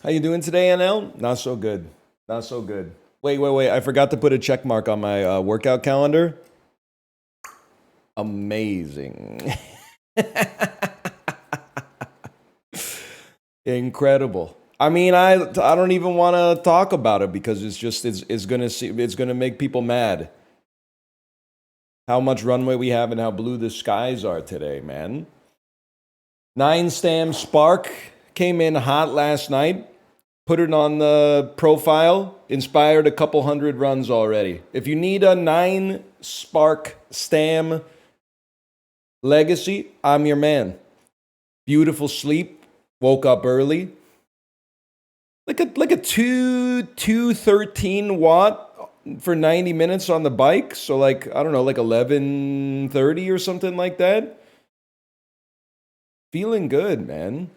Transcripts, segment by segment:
How you doing today, NL? Not so good. Not so good. Wait. I forgot to put a check mark on my workout calendar. Amazing. Incredible. I mean, I don't even want to talk about it because it's gonna make people mad. How much runway we have and how blue the skies are today, man. 9 Stam Spark came in hot last night. Put it on the profile. Inspired a couple hundred runs already. If you need a 9 Spark Stam legacy, I'm your man. Beautiful sleep. Woke up early. Like a 213 watt for 90 minutes on the bike. So like, I don't know, like 11:30 or something like that. Feeling good, man.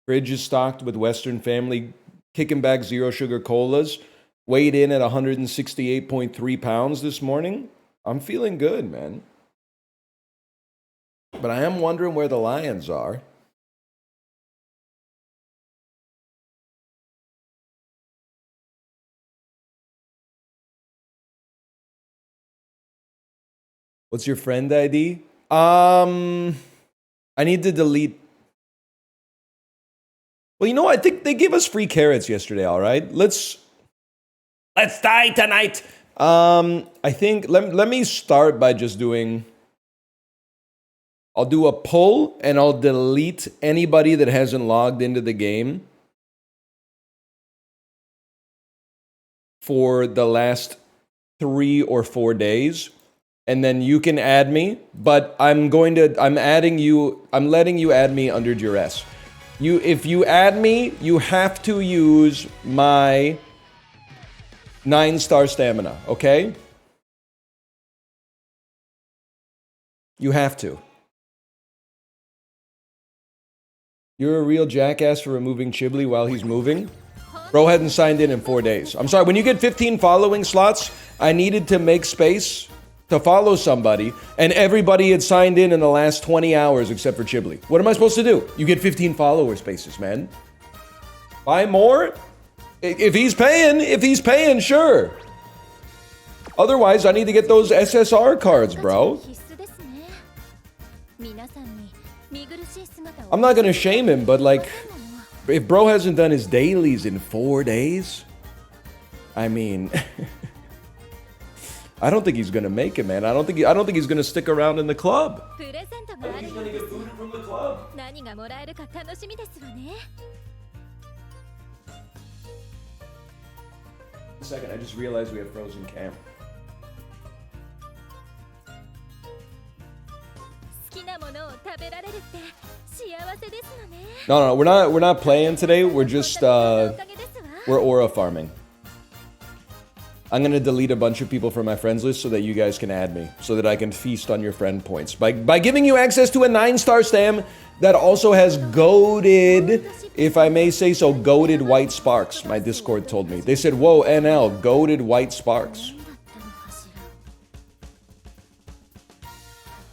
Fridge is stocked with Western Family kicking back zero sugar colas. Weighed in at 168.3 pounds this morning. I'm feeling good, man. But I am wondering where the Lions are. What's your friend ID? I need to delete. Well, you know, I think they gave us free carrots yesterday, all right? Let's die tonight. I think let me start by just doing. I'll do a poll and I'll delete anybody that hasn't logged into the game for the last 3 or 4 days. And then you can add me, but I'm letting you add me under duress. If you add me, you have to use my 9-star stamina, okay? You have to. You're a real jackass for removing Chibli while he's moving. Bro hadn't signed in 4 days. I'm sorry, when you get 15 following slots, I needed to make space to follow somebody, and everybody had signed in the last 20 hours except for Chibli. What am I supposed to do? You get 15 follower spaces, man. Buy more? If he's paying, sure. Otherwise, I need to get those SSR cards, bro. I'm not gonna shame him, but like, if bro hasn't done his dailies in 4 days, I mean, I don't think he's gonna make it, man. I don't think he's gonna stick around in the club. I think he's gonna get booted from the club. A second, I just realized we have frozen cam. No, we're not playing today. We're just we're aura farming. I'm gonna delete a bunch of people from my friends list so that you guys can add me, so that I can feast on your friend points by giving you access to a 9-star stam that also has goated, if I may say so, goated white sparks. My Discord told me. They said, "Whoa, NL, goated white sparks."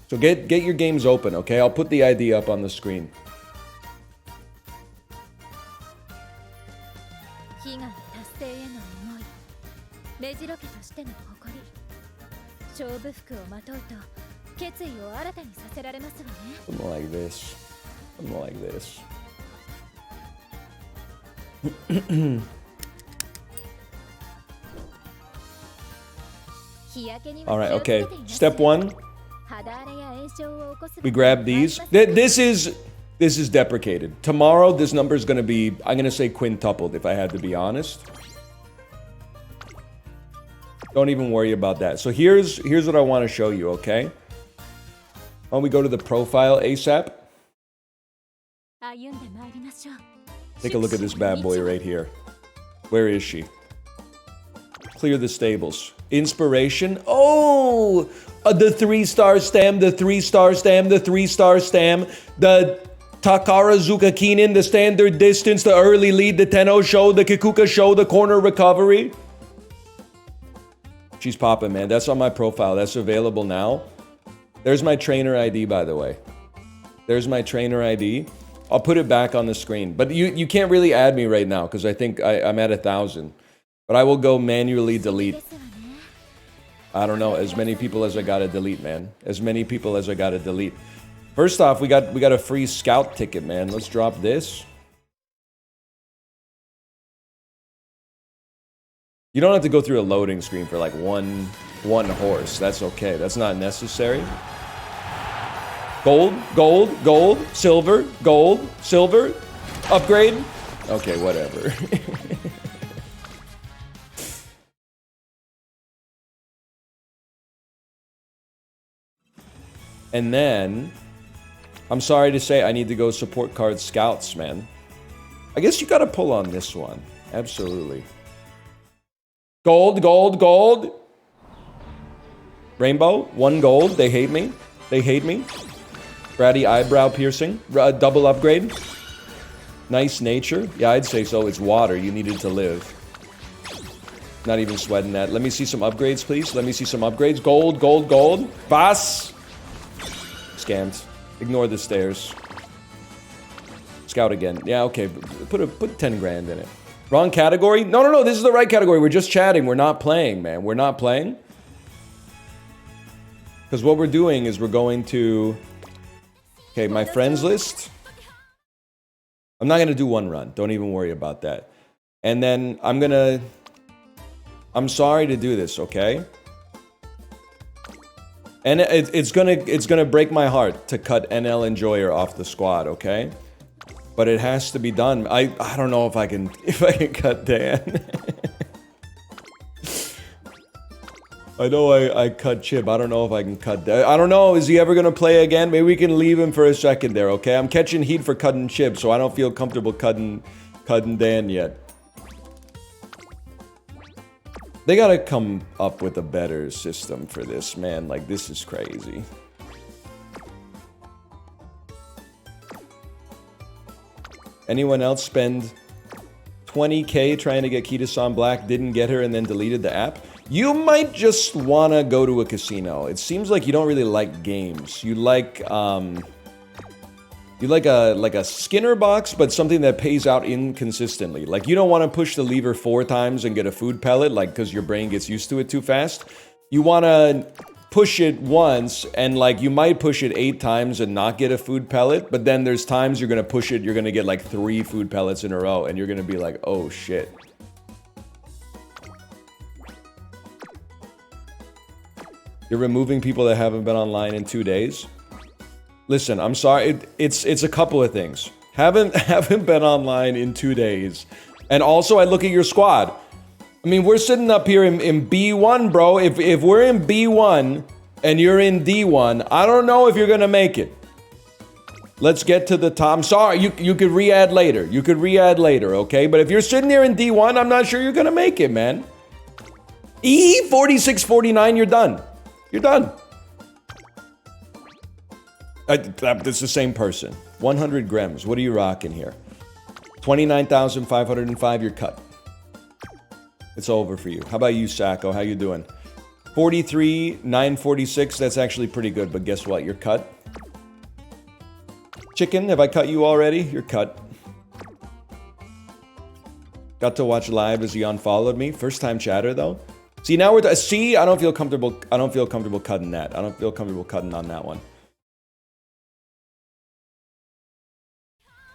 So get your games open, okay? I'll put the ID up on the screen. Something like this. Something like this. All right, okay. Step 1. We grab these. This is deprecated. Tomorrow, this number is going to be, I'm going to say quintupled if I had to be honest. Don't even worry about that. So here's what I want to show you, okay? Why don't we go to the profile ASAP? Take a look at this bad boy right here. Where is she? Clear the stables. Inspiration. Oh! The 3-star stam, the 3-star stam, the 3-star stam, the Takara Zukakinen, the standard distance, the early lead, the Tenno show, the Kikuka show, the corner recovery. She's popping, man. That's on my profile. That's available now. There's my trainer ID, by the way. There's my trainer ID. I'll put it back on the screen. But you can't really add me right now because I think I'm at 1,000. But I will go manually delete. I don't know, as many people as I gotta delete, man. As many people as I gotta delete. First off, we got a free scout ticket, man. Let's drop this. You don't have to go through a loading screen for like one horse. That's okay. That's not necessary. Gold, gold, gold, silver, gold, silver, upgrade. Okay, whatever. And then, I'm sorry to say, I need to go support card scouts, man. I guess you gotta pull on this one. Absolutely. Gold, gold, gold. Rainbow, 1 gold. They hate me. They hate me. Bratty eyebrow piercing. Double upgrade. Nice nature. Yeah, I'd say so. It's water. You needed to live. Not even sweating that. Let me see some upgrades, please. Let me see some upgrades. Gold, gold, gold. Vas. Scammed. Ignore the stairs. Scout again. Yeah, okay. Put 10 grand in it. Wrong category? No, no, no. This is the right category. We're just chatting. We're not playing, man. We're not playing. Because what we're doing is we're going to... Okay, my friends list. I'm not going to do one run. Don't even worry about that. And then I'm going to... I'm sorry to do this, okay? And it's gonna break my heart to cut NL Enjoyer off the squad, okay? But it has to be done. I don't know if I can cut Dan. I know I cut Chip. I don't know if I can cut Dan. I don't know. Is he ever gonna play again? Maybe we can leave him for a second there, okay? I'm catching heat for cutting Chip, so I don't feel comfortable cutting Dan yet. They gotta come up with a better system for this, man. Like, this is crazy. Anyone else spend 20K trying to get Kita-san Black, didn't get her, and then deleted the app? You might just wanna go to a casino. It seems like you don't really like games. You like a Skinner box, but something that pays out inconsistently. Like, you don't want to push the lever 4 times and get a food pellet, like, because your brain gets used to it too fast. You want to push it once, and, like, you might push it 8 times and not get a food pellet, but then there's times you're going to push it, you're going to get, like, 3 food pellets in a row, and you're going to be like, oh, shit. You're removing people that haven't been online in 2 days? Listen, I'm sorry, it's a couple of things. Haven't been online in 2 days. And also, I look at your squad. I mean, we're sitting up here in B1, bro. If we're in B1 and you're in D1, I don't know if you're gonna make it. Let's get to the top. I'm sorry, you could re-add later. You could re-add later, okay? But if you're sitting there in D1, I'm not sure you're gonna make it, man. E, 46-49, you're done. You're done. It's the same person. 100 grams. What are you rocking here? 29,505. You're cut. It's over for you. How about you, Sacco? How you doing? 43,946. That's actually pretty good. But guess what? You're cut. Chicken. Have I cut you already? You're cut. Got to watch live as he unfollowed me. First time chatter though. See, now we're see. I don't feel comfortable. I don't feel comfortable cutting that. I don't feel comfortable cutting on that one.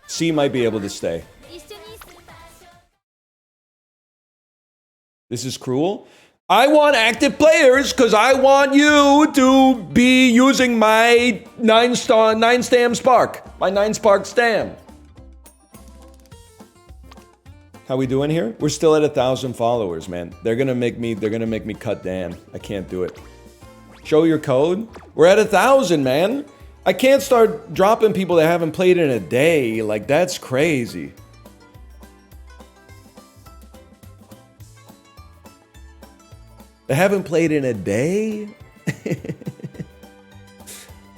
C might be able to stay. This is cruel. I want active players because I want you to be using my 9-stam spark. My 9-spark stam. How we doing here? We're still at 1,000 followers, man. They're gonna make me cut Dan. I can't do it. Show your code. We're at 1,000, man. I can't start dropping people that haven't played in a day. Like, that's crazy. They haven't played in a day?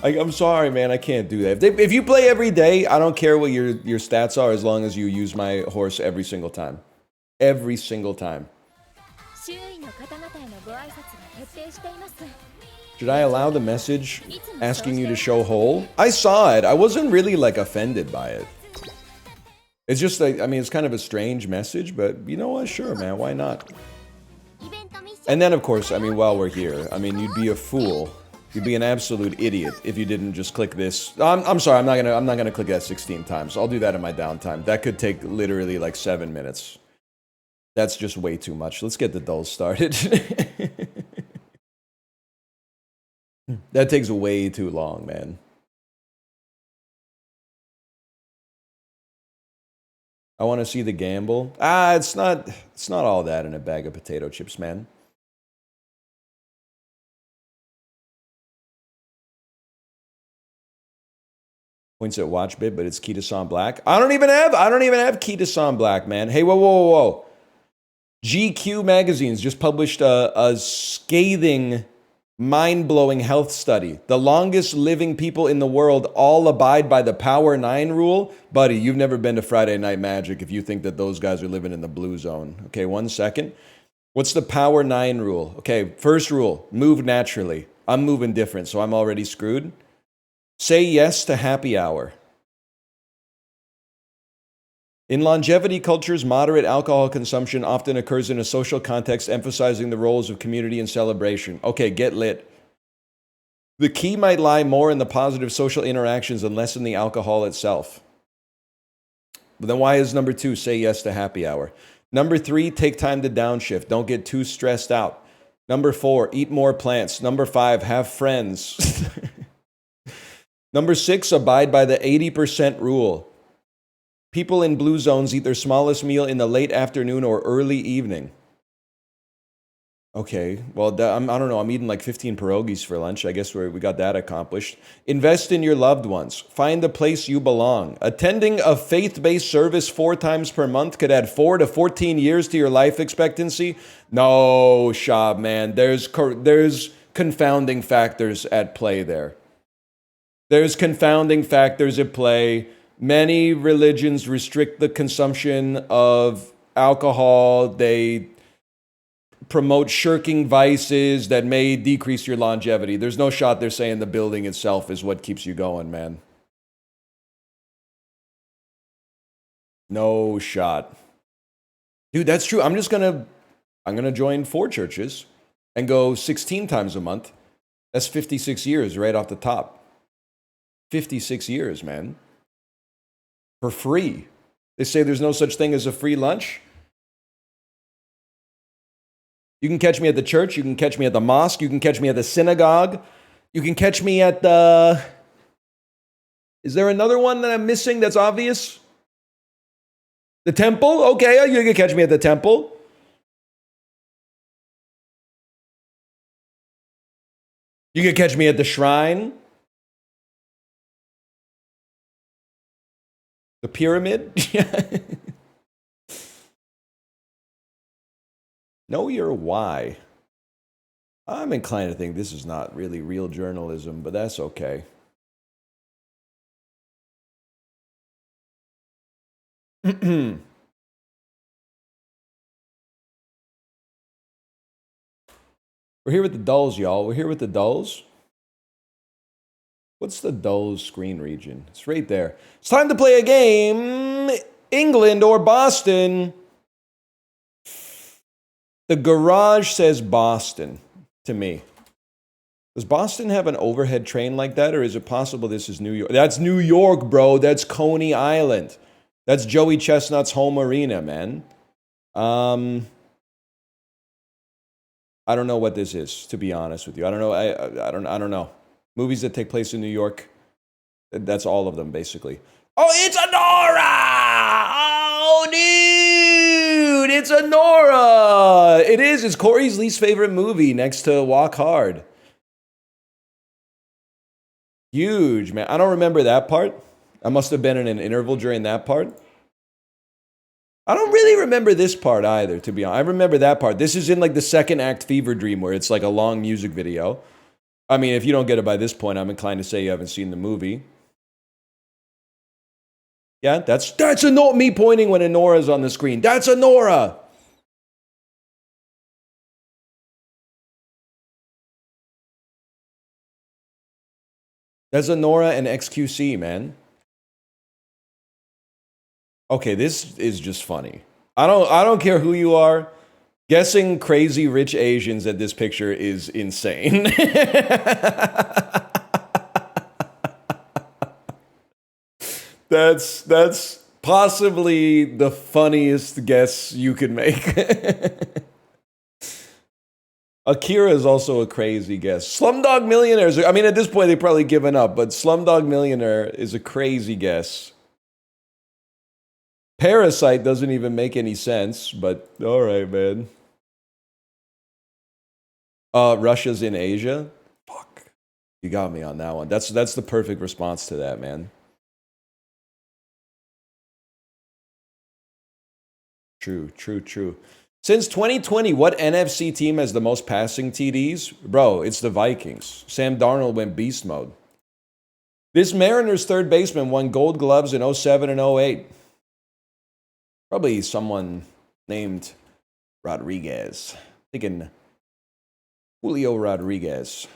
I'm sorry, man. I can't do that. If you play every day, I don't care what your stats are as long as you use my horse every single time. Every single time. Should I allow the message asking you to show hole? I saw it. I wasn't really, like, offended by it. It's just like, I mean, it's kind of a strange message, but you know what? Sure, man, why not? And then, of course, I mean, while we're here, I mean, you'd be a fool. You'd be an absolute idiot if you didn't just click this. I'm sorry, I'm not gonna click that 16 times. I'll do that in my downtime. That could take literally like 7 minutes. That's just way too much. Let's get the dolls started. That takes way too long, man. I want to see the gamble. It's not all that in a bag of potato chips, man. Points at watch bit, but it's Kita-san Black. I don't even have Kita-san Black, man. Hey, whoa. GQ magazines just published a scathing, mind-blowing health study. The longest living people in the world all abide by the Power 9 rule. Buddy, you've never been to Friday Night Magic if you think that those guys are living in the blue zone. Okay, 1 second. What's the Power 9 rule? Okay, first rule, move naturally. I'm moving different, so I'm already screwed. Say yes to happy hour. In longevity cultures, moderate alcohol consumption often occurs in a social context emphasizing the roles of community and celebration. Okay, get lit. The key might lie more in the positive social interactions and less in the alcohol itself. But then why is number 2, say yes to happy hour? Number 3, take time to downshift. Don't get too stressed out. Number 4, eat more plants. Number 5, have friends. Number 6, abide by the 80% rule. People in blue zones eat their smallest meal in the late afternoon or early evening. Okay, well, I don't know. I'm eating like 15 pierogies for lunch. I guess we got that accomplished. Invest in your loved ones. Find the place you belong. Attending a faith-based service 4 times per month could add 4 to 14 years to your life expectancy. No, Shab, man. There's confounding factors at play there. There's confounding factors at play. Many religions restrict the consumption of alcohol. They promote shirking vices that may decrease your longevity. There's no shot they're saying the building itself is what keeps you going, man. No shot. Dude, that's true. I'm gonna join 4 churches and go 16 times a month. That's 56 years right off the top. 56 years, man. For free. They say there's no such thing as a free lunch. You can catch me at the church. You can catch me at the mosque. You can catch me at the synagogue. You can catch me at the... Is there another one that I'm missing that's obvious? The temple? Okay, you can catch me at the temple. You can catch me at the shrine. The pyramid? Know your why. I'm inclined to think this is not really real journalism, but that's okay. We're here with the dulls, y'all. We're here with the dulls. What's the dulls screen region? It's right there. It's time to play a game. England or Boston? The garage says Boston to me. Does Boston have an overhead train like that, or is it possible this is New York? That's New York, bro. That's Coney Island. That's Joey Chestnut's home arena, man. I don't know what this is, to be honest with you. I don't know. I don't know. Movies that take place in New York. That's all of them, basically. Oh, it's Anora! Oh, dude! It's Anora! It is. It's Corey's least favorite movie next to Walk Hard. Huge, man. I don't remember that part. I must have been in an interval during that part. I don't really remember this part either, to be honest. I remember that part. This is in like the second act Fever Dream, where it's like a long music video. I mean, if you don't get it by this point, I'm inclined to say you haven't seen the movie. Yeah, that's Anora. Me pointing when Anora's on the screen. That's Anora. That's Anora and XQC, man. Okay, this is just funny. I don't care who you are. Guessing crazy rich Asians at this picture is insane. That's possibly the funniest guess you could make. Akira is also a crazy guess. Slumdog Millionaires. I mean, at this point, they've probably given up, but Slumdog Millionaire is a crazy guess. Parasite doesn't even make any sense, but all right, man. Russia's in Asia? Fuck. You got me on that one. That's the perfect response to that, man. True, true, true. Since 2020, what NFC team has the most passing TDs? Bro, it's the Vikings. Sam Darnold went beast mode. This Mariners third baseman won gold gloves in 07 and 08. Probably someone named Rodriguez. Thinking Julio Rodriguez.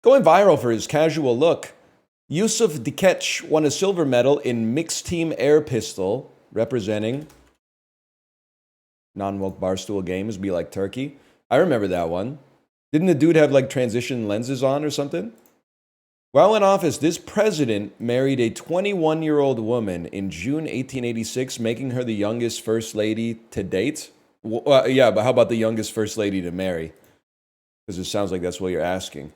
Going viral for his casual look. Yusuf Dikech won a silver medal in mixed team air pistol, representing non-woke barstool games, be like Turkey. I remember that one. Didn't the dude have like transition lenses on or something? While in office, this president married a 21-year-old woman in June 1886, making her the youngest first lady to date. Yeah, but how about the youngest first lady to marry? Because it sounds like that's what you're asking.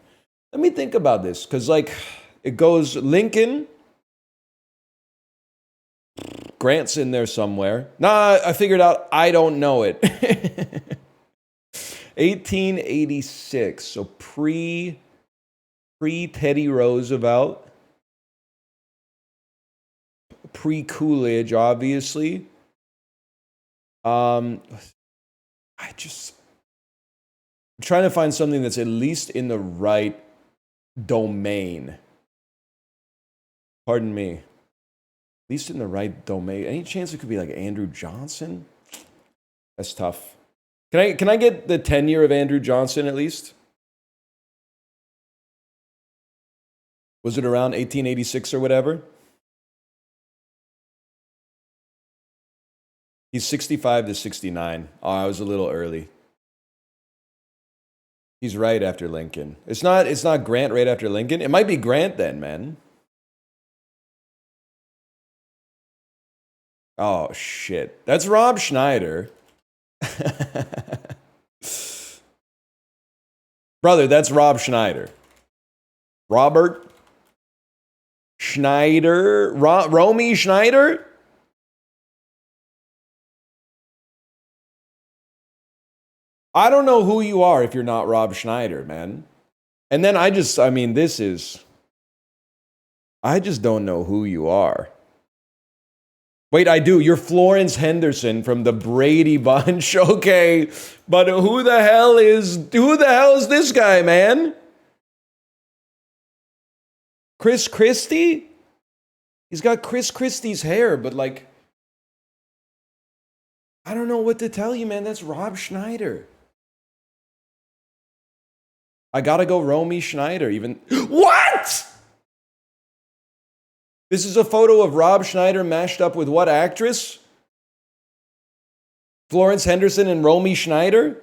Let me think about this, because like it goes Lincoln. Grant's in there somewhere. Nah, I figured out I don't know it. 1886, so pre-Teddy Roosevelt. Pre-Coolidge, obviously. I'm trying to find something that's at least in the right domain. Pardon me. At least in the right domain. Any chance it could be like Andrew Johnson? That's tough. Can I get the tenure of Andrew Johnson at least? Was it around 1886 or whatever? He's 65 to 69. Oh, I was a little early. He's right after Lincoln. It's not Grant right after Lincoln. It might be Grant then, man. Oh, shit. That's Rob Schneider. Brother, that's Rob Schneider. Robert Schneider? Romy Schneider? I don't know who you are if you're not Rob Schneider, man. And then I just don't know who you are. Wait, I do. You're Florence Henderson from the Brady Bunch. Okay. But who the hell is this guy, man? Chris Christie? He's got Chris Christie's hair, but like, I don't know what to tell you, man. That's Rob Schneider. I gotta go Romy Schneider, even. What? This is a photo of Rob Schneider mashed up with what actress? Florence Henderson and Romy Schneider?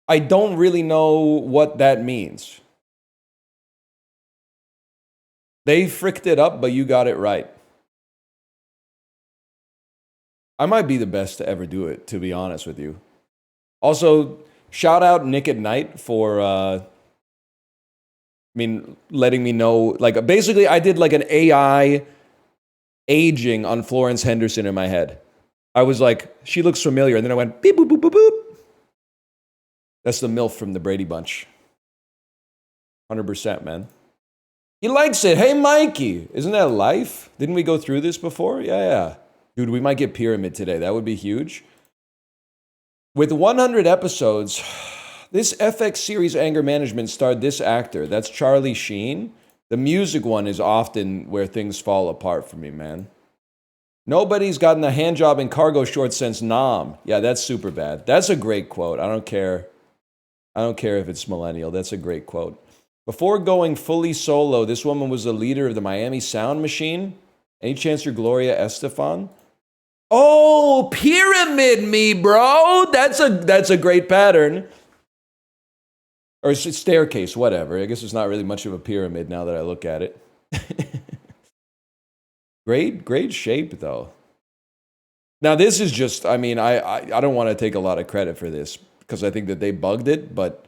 I don't really know what that means. They fricked it up, but you got it right. I might be the best to ever do it, to be honest with you. Also, shout out Nick at Night for, letting me know. Like, basically, I did like an AI aging on Florence Henderson in my head. I was like, she looks familiar. And then I went, beep, boop, boop, boop, boop. That's the MILF from the Brady Bunch. 100%, man. He likes it. Hey, Mikey. Isn't that life? Didn't we go through this before? Yeah. Dude, we might get Pyramid today. That would be huge. With 100 episodes, this FX series Anger Management starred this actor. That's Charlie Sheen. The music one is often where things fall apart for me, man. Nobody's gotten a hand job in cargo shorts since Nam. Yeah, that's super bad. That's a great quote. I don't care if it's millennial. That's a great quote. Before going fully solo, this woman was the leader of the Miami Sound Machine. Any chance you're Gloria Estefan? Oh, pyramid me, bro. That's a great pattern. Or it's a staircase, whatever. I guess it's not really much of a pyramid now that I look at it. Great shape, though. Now, this is just, I mean, I don't want to take a lot of credit for this because I think that they bugged it, but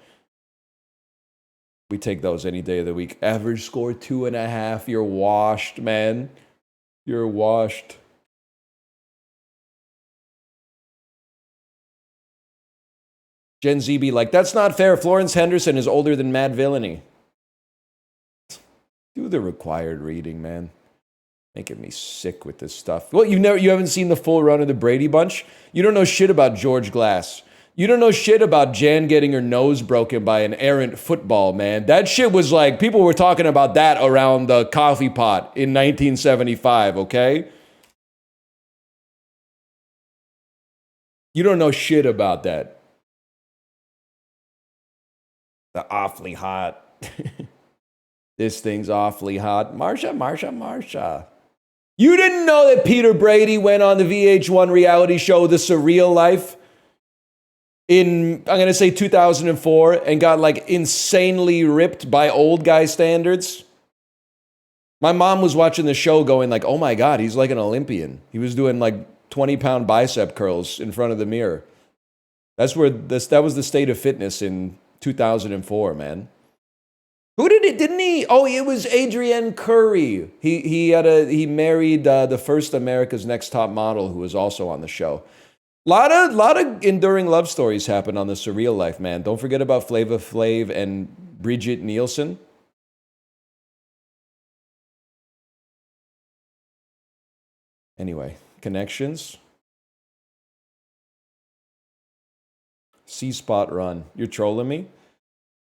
we take those any day of the week. Average score 2.5. You're washed, man. You're washed. Gen Z be like, that's not fair. Florence Henderson is older than Mad Villainy. Do the required reading, man. Making me sick with this stuff. Well, you haven't seen the full run of the Brady Bunch? You don't know shit about George Glass. You don't know shit about Jan getting her nose broken by an errant football, man. That shit was like, people were talking about that around the coffee pot in 1975, okay? You don't know shit about that. The awfully hot. This thing's awfully hot. Marsha. You didn't know that Peter Brady went on the VH1 reality show, The Surreal Life, in, I'm going to say 2004, and got like insanely ripped by old guy standards? My mom was watching the show going like, oh my God, he's like an Olympian. He was doing like 20-pound bicep curls in front of the mirror. That was the state of fitness in 2004, man. Who did it? Didn't he? Oh, it was Adrienne Curry. He married the first America's Next Top Model, who was also on the show. Lot of enduring love stories happen on The Surreal Life, man. Don't forget about Flava Flav and Bridget Nielsen. Anyway, connections. C-spot run. You're trolling me?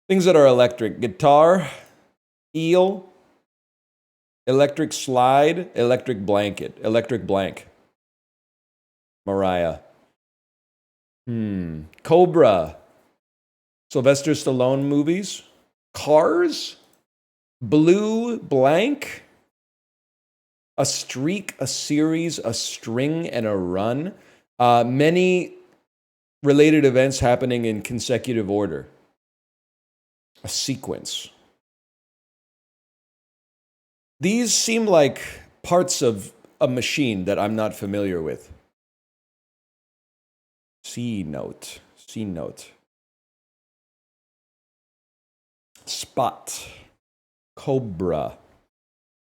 Things that are electric. Guitar, eel, electric slide, electric blanket, electric blank. Mariah. Cobra. Sylvester Stallone movies. Cars. Blue blank. A streak, a series, a string, and a run. Many related events happening in consecutive order. A sequence. These seem like parts of a machine that I'm not familiar with. C note. Spot. Cobra.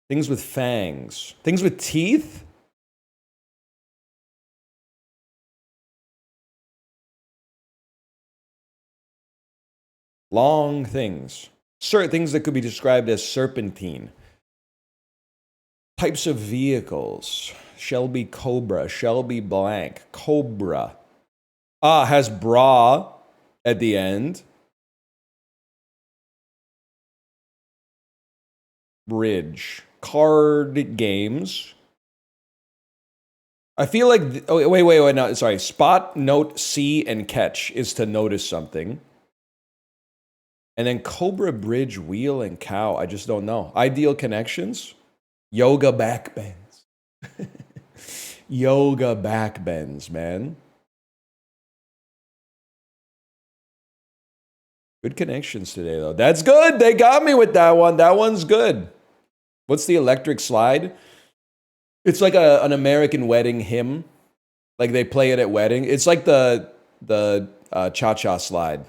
Things with fangs. Things with teeth? Long things. Certain things that could be described as serpentine. Types of vehicles. Shelby Cobra. Shelby blank. Cobra. Has bra at the end. Bridge. Card games. I feel like... wait, no, sorry. Spot, note, see, and catch is to notice something. And then Cobra, Bridge, Wheel, and Cow. I just don't know. Ideal connections? Yoga back bends. Yoga back bends, man. Good connections today, though. That's good. They got me with that one. That one's good. What's the electric slide? It's like an American wedding hymn. Like they play it at wedding. It's like the cha-cha slide.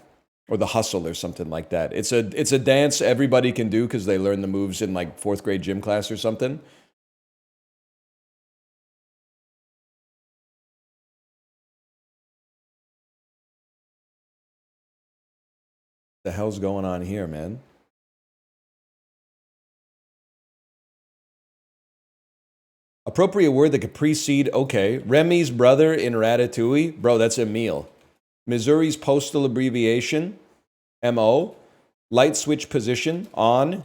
Or the hustle or something like that. It's a dance everybody can do because they learn the moves in like 4th grade gym class or something. The hell's going on here, man? Appropriate word that could precede, okay. Remy's brother in Ratatouille. Bro, that's Emile. Missouri's postal abbreviation, MO. Light switch position, on.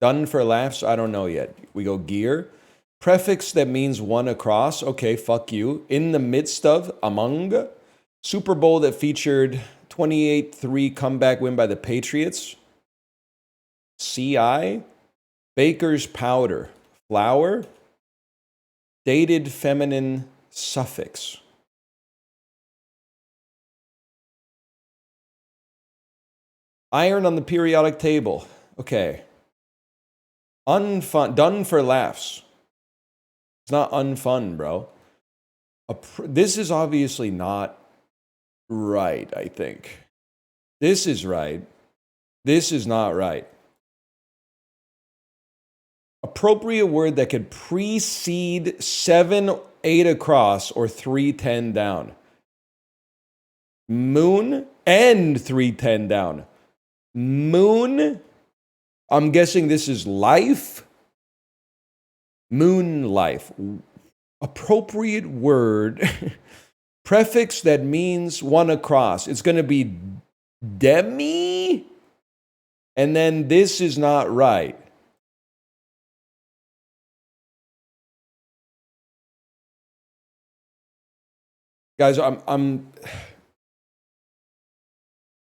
Done for laughs, I don't know yet. We go gear. Prefix that means one across, okay, fuck you. In the midst of, among. Super Bowl that featured 28-3 comeback win by the Patriots. CI. Baker's powder, flour. Dated feminine suffix. Iron on the periodic table. Okay. Unfun. Done for laughs. It's not unfun, bro. This is obviously not right, I think. This is right. This is not right. Appropriate word that could precede 7, 8 across or 310 down. Moon and 310 down. Moon. I'm guessing this is life. Moon life. Appropriate word. Prefix that means 1 across. It's going to be demi. And then this is not right. Guys, I'm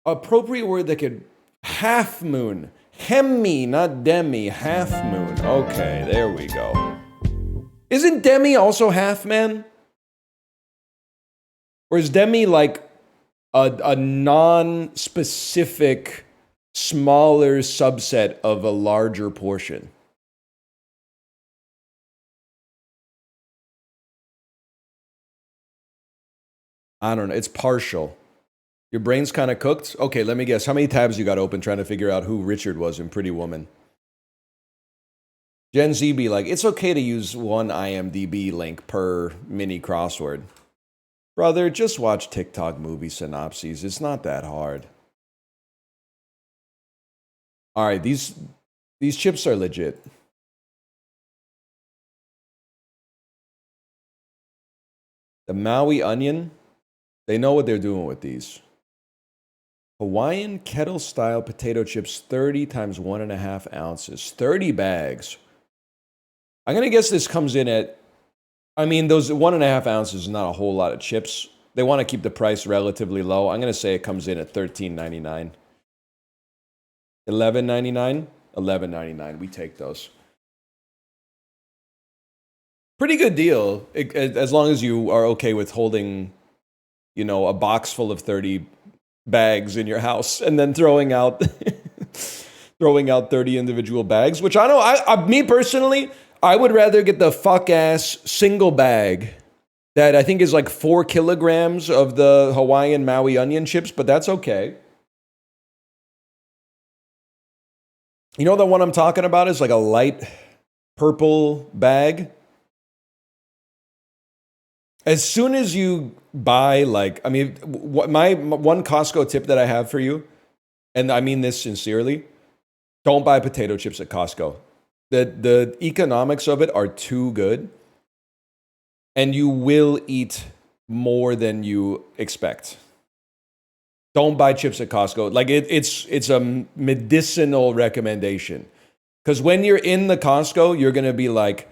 appropriate word that could half moon. Hemi, not demi, half moon. Okay, there we go. Isn't demi also half, man? Or is demi like a non-specific, smaller subset of a larger portion? I don't know. It's partial. Your brain's kind of cooked? Okay, let me guess. How many tabs you got open trying to figure out who Richard was in Pretty Woman? Gen Z be like, it's okay to use one IMDb link per mini crossword. Brother, just watch TikTok movie synopses. It's not that hard. All right, these chips are legit. The Maui onion, they know what they're doing with these. Hawaiian kettle-style potato chips, 30 times 1.5 ounces. 30 bags. I'm going to guess this comes in at, I mean, those 1.5 ounces is not a whole lot of chips. They want to keep the price relatively low. I'm going to say it comes in at $13.99. $11.99? $11.99. We take those. Pretty good deal, as long as you are okay with holding, you know, a box full of 30 bags in your house and then throwing out 30 individual bags, which I know, me personally, I would rather get the fuck-ass single bag that I think is like 4 kilograms of the Hawaiian Maui onion chips, but that's okay. You know the one I'm talking about is like a light purple bag. As soon as you buy, like, I mean, my one Costco tip that I have for you, and I mean this sincerely, don't buy potato chips at Costco. The economics of it are too good, and you will eat more than you expect. Don't buy chips at Costco. Like, it's a medicinal recommendation. Because when you're in the Costco, you're going to be like,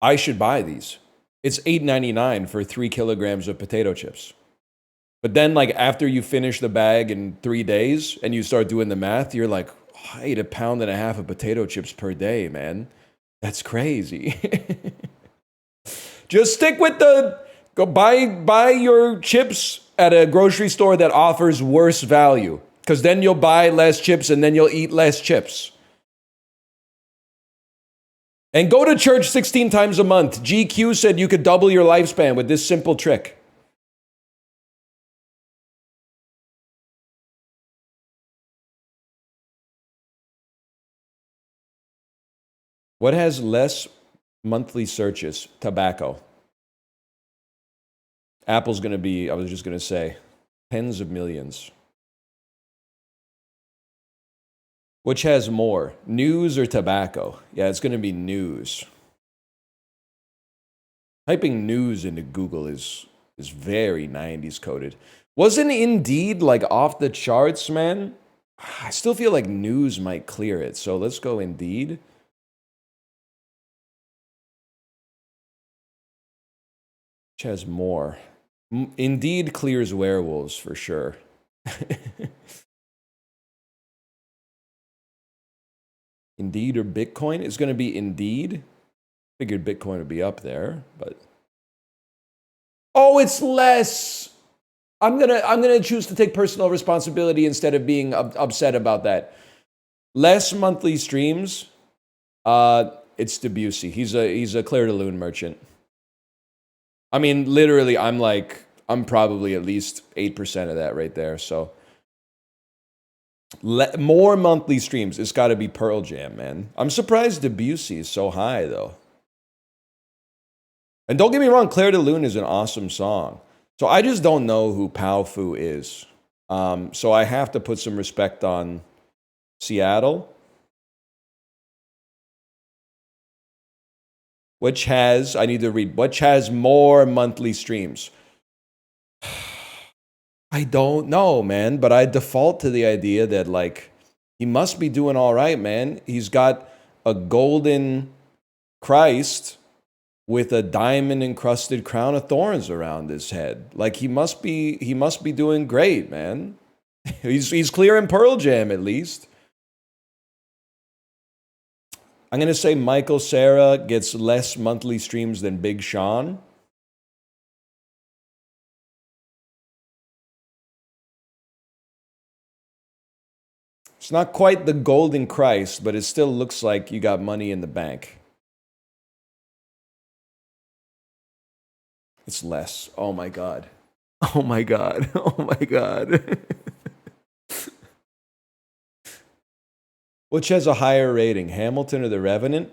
I should buy these. It's $8.99 for 3 kilograms of potato chips. But then, like, after you finish the bag in 3 days and you start doing the math, you're like, oh, I ate 1.5 pounds of potato chips per day, man. That's crazy. Just stick with go buy your chips at a grocery store that offers worse value. Because then you'll buy less chips and then you'll eat less chips. And go to church 16 times a month. GQ said you could double your lifespan with this simple trick. What has less monthly searches? Tobacco. Apple's going to be, I was just going to say, tens of millions. Which has more, news or tobacco? Yeah, it's going to be news. Typing news into Google is very 90s coded. Wasn't Indeed like off the charts, man? I still feel like news might clear it. So let's go Indeed. Which has more? Indeed clears werewolves for sure. Indeed or Bitcoin? It's going to be Indeed. Figured Bitcoin would be up there, but oh, it's less. I'm gonna choose to take personal responsibility instead of being upset about that. Less monthly streams. It's Debussy. He's a Clair de Lune merchant. I mean, literally, I'm probably at least 8% of that right there. So more monthly streams. It's got to be Pearl Jam, man. I'm surprised Debussy is so high though. And don't get me wrong, Clair de Lune is an awesome song. So I just don't know who Pao Fu is. So I have to put some respect on Seattle, which has, I need to read, which has more monthly streams. I don't know, man, but I default to the idea that, like, he must be doing all right, man. He's got a golden Christ with a diamond-encrusted crown of thorns around his head. Like, he must be doing great, man. He's clearing Pearl Jam, at least. I'm going to say Michael Cera gets less monthly streams than Big Sean. It's not quite the golden Christ, but it still looks like you got money in the bank. It's less. Oh my God. Oh my God. Oh my God. Which has a higher rating, Hamilton or The Revenant?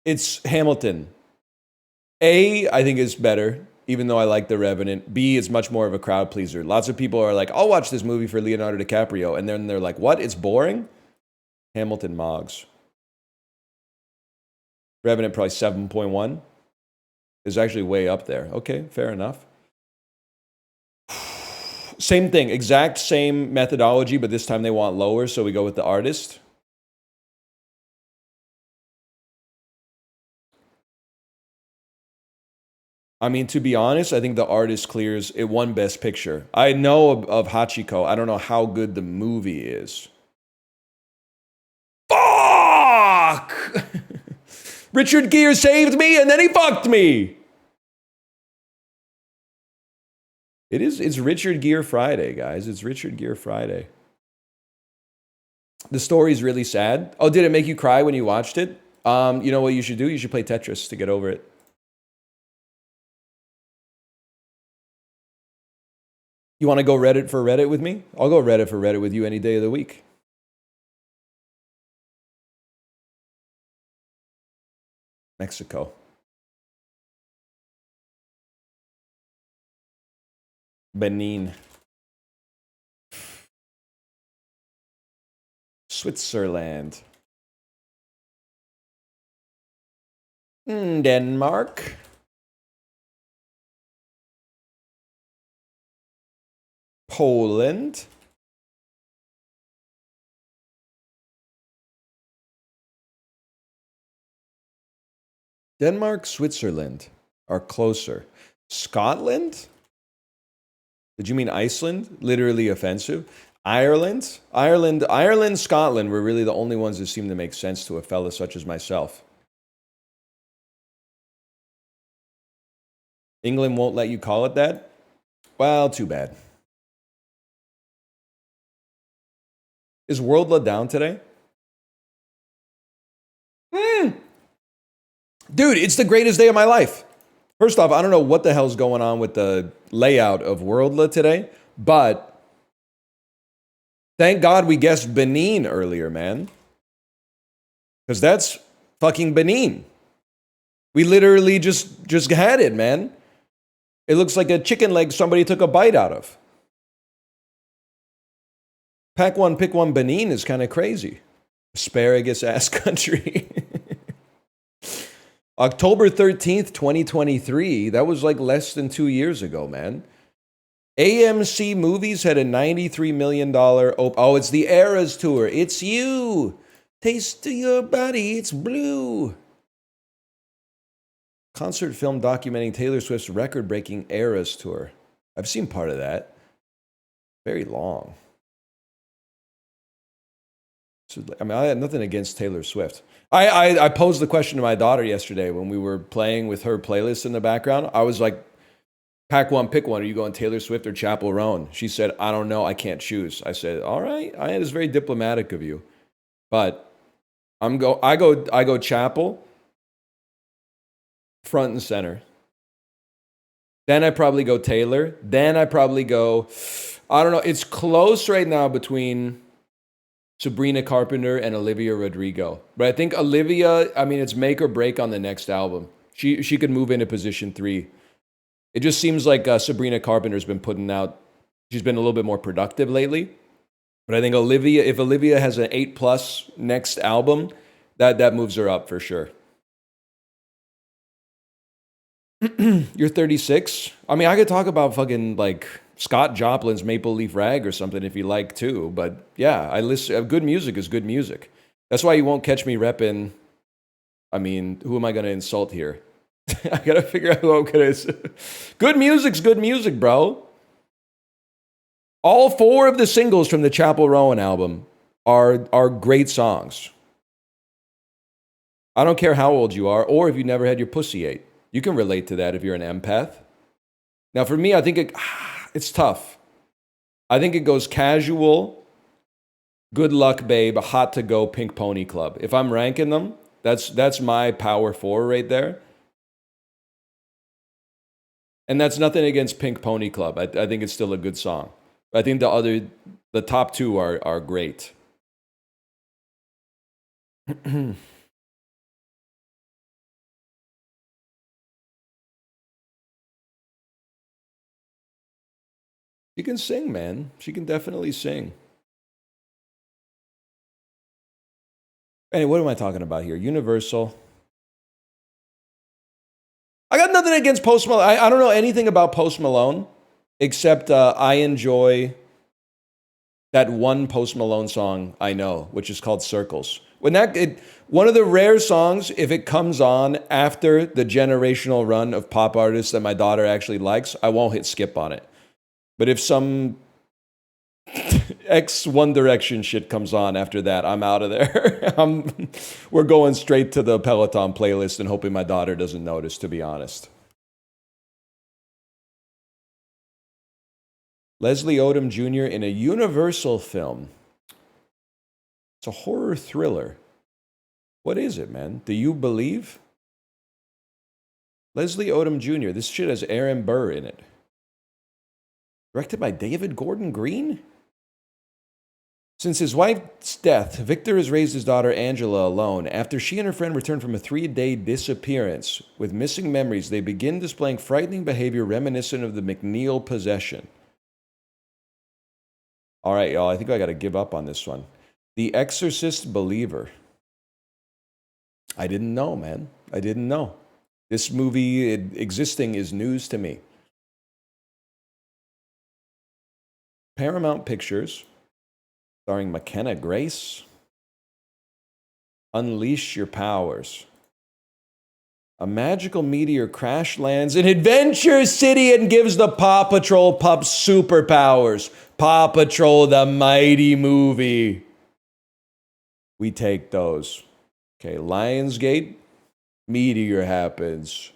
It's Hamilton. A, I think is better, even though I like The Revenant. B, is much more of a crowd pleaser. Lots of people are like, I'll watch this movie for Leonardo DiCaprio. And then they're like, what? It's boring? Hamilton Moggs. Revenant probably 7.1. Is actually way up there. Okay, fair enough. Same thing, exact same methodology, but this time they want lower, so we go with the artist. I mean, to be honest, I think the artist clears. It won Best Picture. I know of Hachiko. I don't know how good the movie is. Fuck! Richard Gere saved me, and then he fucked me. It's Richard Gere Friday, guys. It's Richard Gere Friday. The story's really sad. Oh, did it make you cry when you watched it? You know what you should do? You should play Tetris to get over it. You want to go Reddit for Reddit with me? I'll go Reddit for Reddit with you any day of the week. Mexico. Benin. Switzerland. Denmark. Poland. Denmark, Switzerland are closer. Scotland? Did you mean Iceland? Literally offensive. Ireland, Scotland were really the only ones that seemed to make sense to a fella such as myself. England won't let you call it that? Well, too bad. Is Worldla down today? Dude, it's the greatest day of my life. First off, I don't know what the hell's going on with the layout of Worldla today, but thank God we guessed Benin earlier, man. Because that's fucking Benin. We literally just had it, man. It looks like a chicken leg somebody took a bite out of. Pack one, pick one Benin is kind of crazy. Asparagus ass country. October 13th, 2023. That was like less than 2 years ago, man. AMC Movies had a $93 million... Oh, it's the Eras Tour. It's you. Taste of your body. It's blue. Concert film documenting Taylor Swift's record-breaking Eras Tour. I've seen part of that. Very long. I mean, I had nothing against Taylor Swift. I posed the question to my daughter yesterday when we were playing with her playlist in the background. I was like, pack one, pick one. Are you going Taylor Swift or Chappell Roan? She said, I don't know. I can't choose. I said, all right. It is very diplomatic of you. But I go Chappell front and center. Then I probably go Taylor. Then I probably go, I don't know. It's close right now between Sabrina Carpenter and Olivia Rodrigo. But I think Olivia, I mean, it's make or break on the next album. She could move into position 3. It just seems like Sabrina Carpenter's been putting out, she's been a little bit more productive lately. But I think if Olivia has an 8+ next album, that moves her up for sure. You're 36. I mean, I could talk about fucking like Scott Joplin's Maple Leaf Rag or something if you like too. But yeah, I listen. Good music is good music. That's why you won't catch me repping. I mean, who am I going to insult here? I got to figure out who I'm going to. Good music's good music, bro. All 4 of the singles from the Chappell Roan album are great songs. I don't care how old you are or if you never had your pussy ate. You can relate to that if you're an empath. Now, for me, I think it's tough. I think it goes Casual, Good Luck Babe, Hot to Go, Pink Pony Club. If I'm ranking them, that's my power 4 right there. And that's nothing against Pink Pony Club. I think it's still a good song. I think the top 2 are great. She can sing, man. She can definitely sing. Anyway, what am I talking about here? Universal. I got nothing against Post Malone. I don't know anything about Post Malone, except I enjoy that one Post Malone song I know, which is called Circles. One of the rare songs, if it comes on after the generational run of pop artists that my daughter actually likes, I won't hit skip on it. But if some X One Direction shit comes on after that, I'm out of there. We're going straight to the Peloton playlist and hoping my daughter doesn't notice, to be honest. Leslie Odom Jr. in a Universal film. It's a horror thriller. What is it, man? Do you believe? Leslie Odom Jr. This shit has Aaron Burr in it. Directed by David Gordon Green? Since his wife's death, Victor has raised his daughter Angela alone. After she and her friend return from a 3-day disappearance with missing memories, they begin displaying frightening behavior reminiscent of the McNeil possession. All right, y'all, I think I got to give up on this one. The Exorcist Believer. I didn't know, man. I didn't know. This movie existing is news to me. Paramount Pictures, starring McKenna Grace. Unleash Your Powers. A magical meteor crash lands in Adventure City and gives the Paw Patrol pups superpowers. Paw Patrol, the mighty movie. We take those. Okay, Lionsgate. Meteor happens.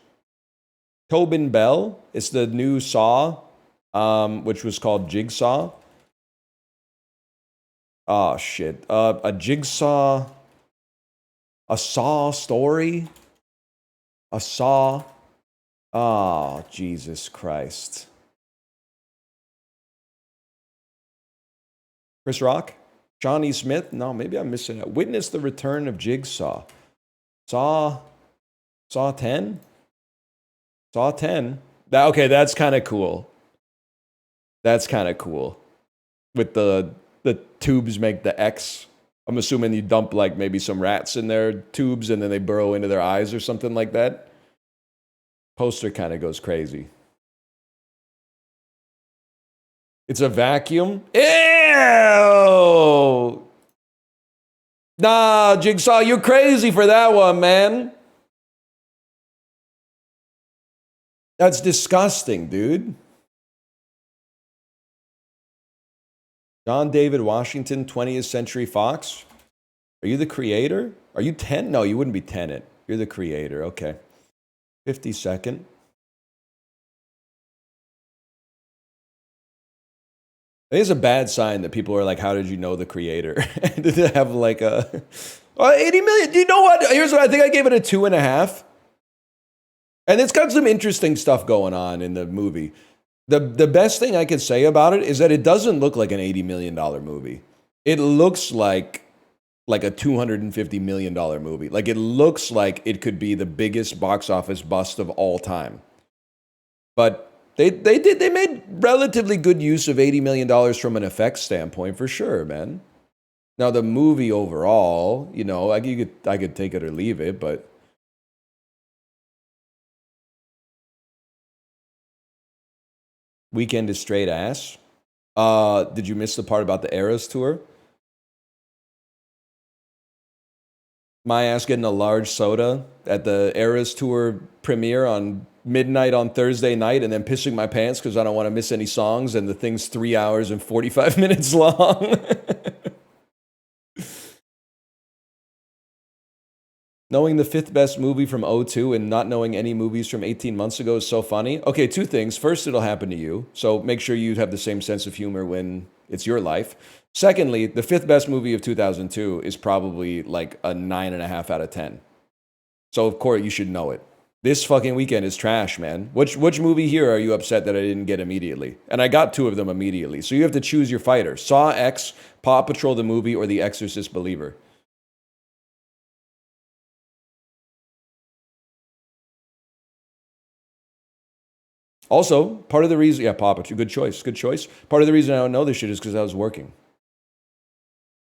Tobin Bell. It's the new Saw. Which was called Jigsaw. Oh, shit. A Jigsaw. A Saw story. A Saw. Oh, Jesus Christ. Chris Rock? Johnny Smith? No, maybe I'm missing it. Witness the Return of Jigsaw. Saw 10? Saw 10. Okay, that's kind of cool. That's kind of cool. With the tubes make the X. I'm assuming you dump like maybe some rats in their tubes and then they burrow into their eyes or something like that. Poster kind of goes crazy. It's a vacuum. Ew! Nah, Jigsaw, you're crazy for that one, man. That's disgusting, dude. John David Washington, 20th Century Fox. Are you the creator? Are you Ten? No, you wouldn't be Tenet. You're the creator. Okay. 52nd. I think it's a bad sign that people are like, how did you know the creator? Did it have like a 80 million? Do you know what? Here's what I think. I gave it a 2.5. And it's got some interesting stuff going on in the movie. The best thing I could say about it is that it doesn't look like an $80 million movie. It looks like a $250 million movie. Like it looks like it could be the biggest box office bust of all time. But they made relatively good use of $80 million from an effects standpoint, for sure, man. Now the movie overall, you know, I could take it or leave it, but Weekend is straight ass. Did you miss the part about the Eras tour? My ass getting a large soda at the Eras tour premiere on midnight on Thursday night and then pissing my pants because I don't want to miss any songs, and the thing's 3 hours and 45 minutes long. Knowing the 5th best movie from '02 and not knowing any movies from 18 months ago is so funny. Okay, 2 things. First, it'll happen to you. So make sure you have the same sense of humor when it's your life. Secondly, the 5th best movie of 2002 is probably like a 9.5 out of 10. So of course you should know it. This fucking weekend is trash, man. Which movie here are you upset that I didn't get immediately? And I got 2 of them immediately. So you have to choose your fighter. Saw X, Paw Patrol the movie, or The Exorcist Believer. Also, part of the reason, yeah, Paw Patrol, good choice. Part of the reason I don't know this shit is because I was working.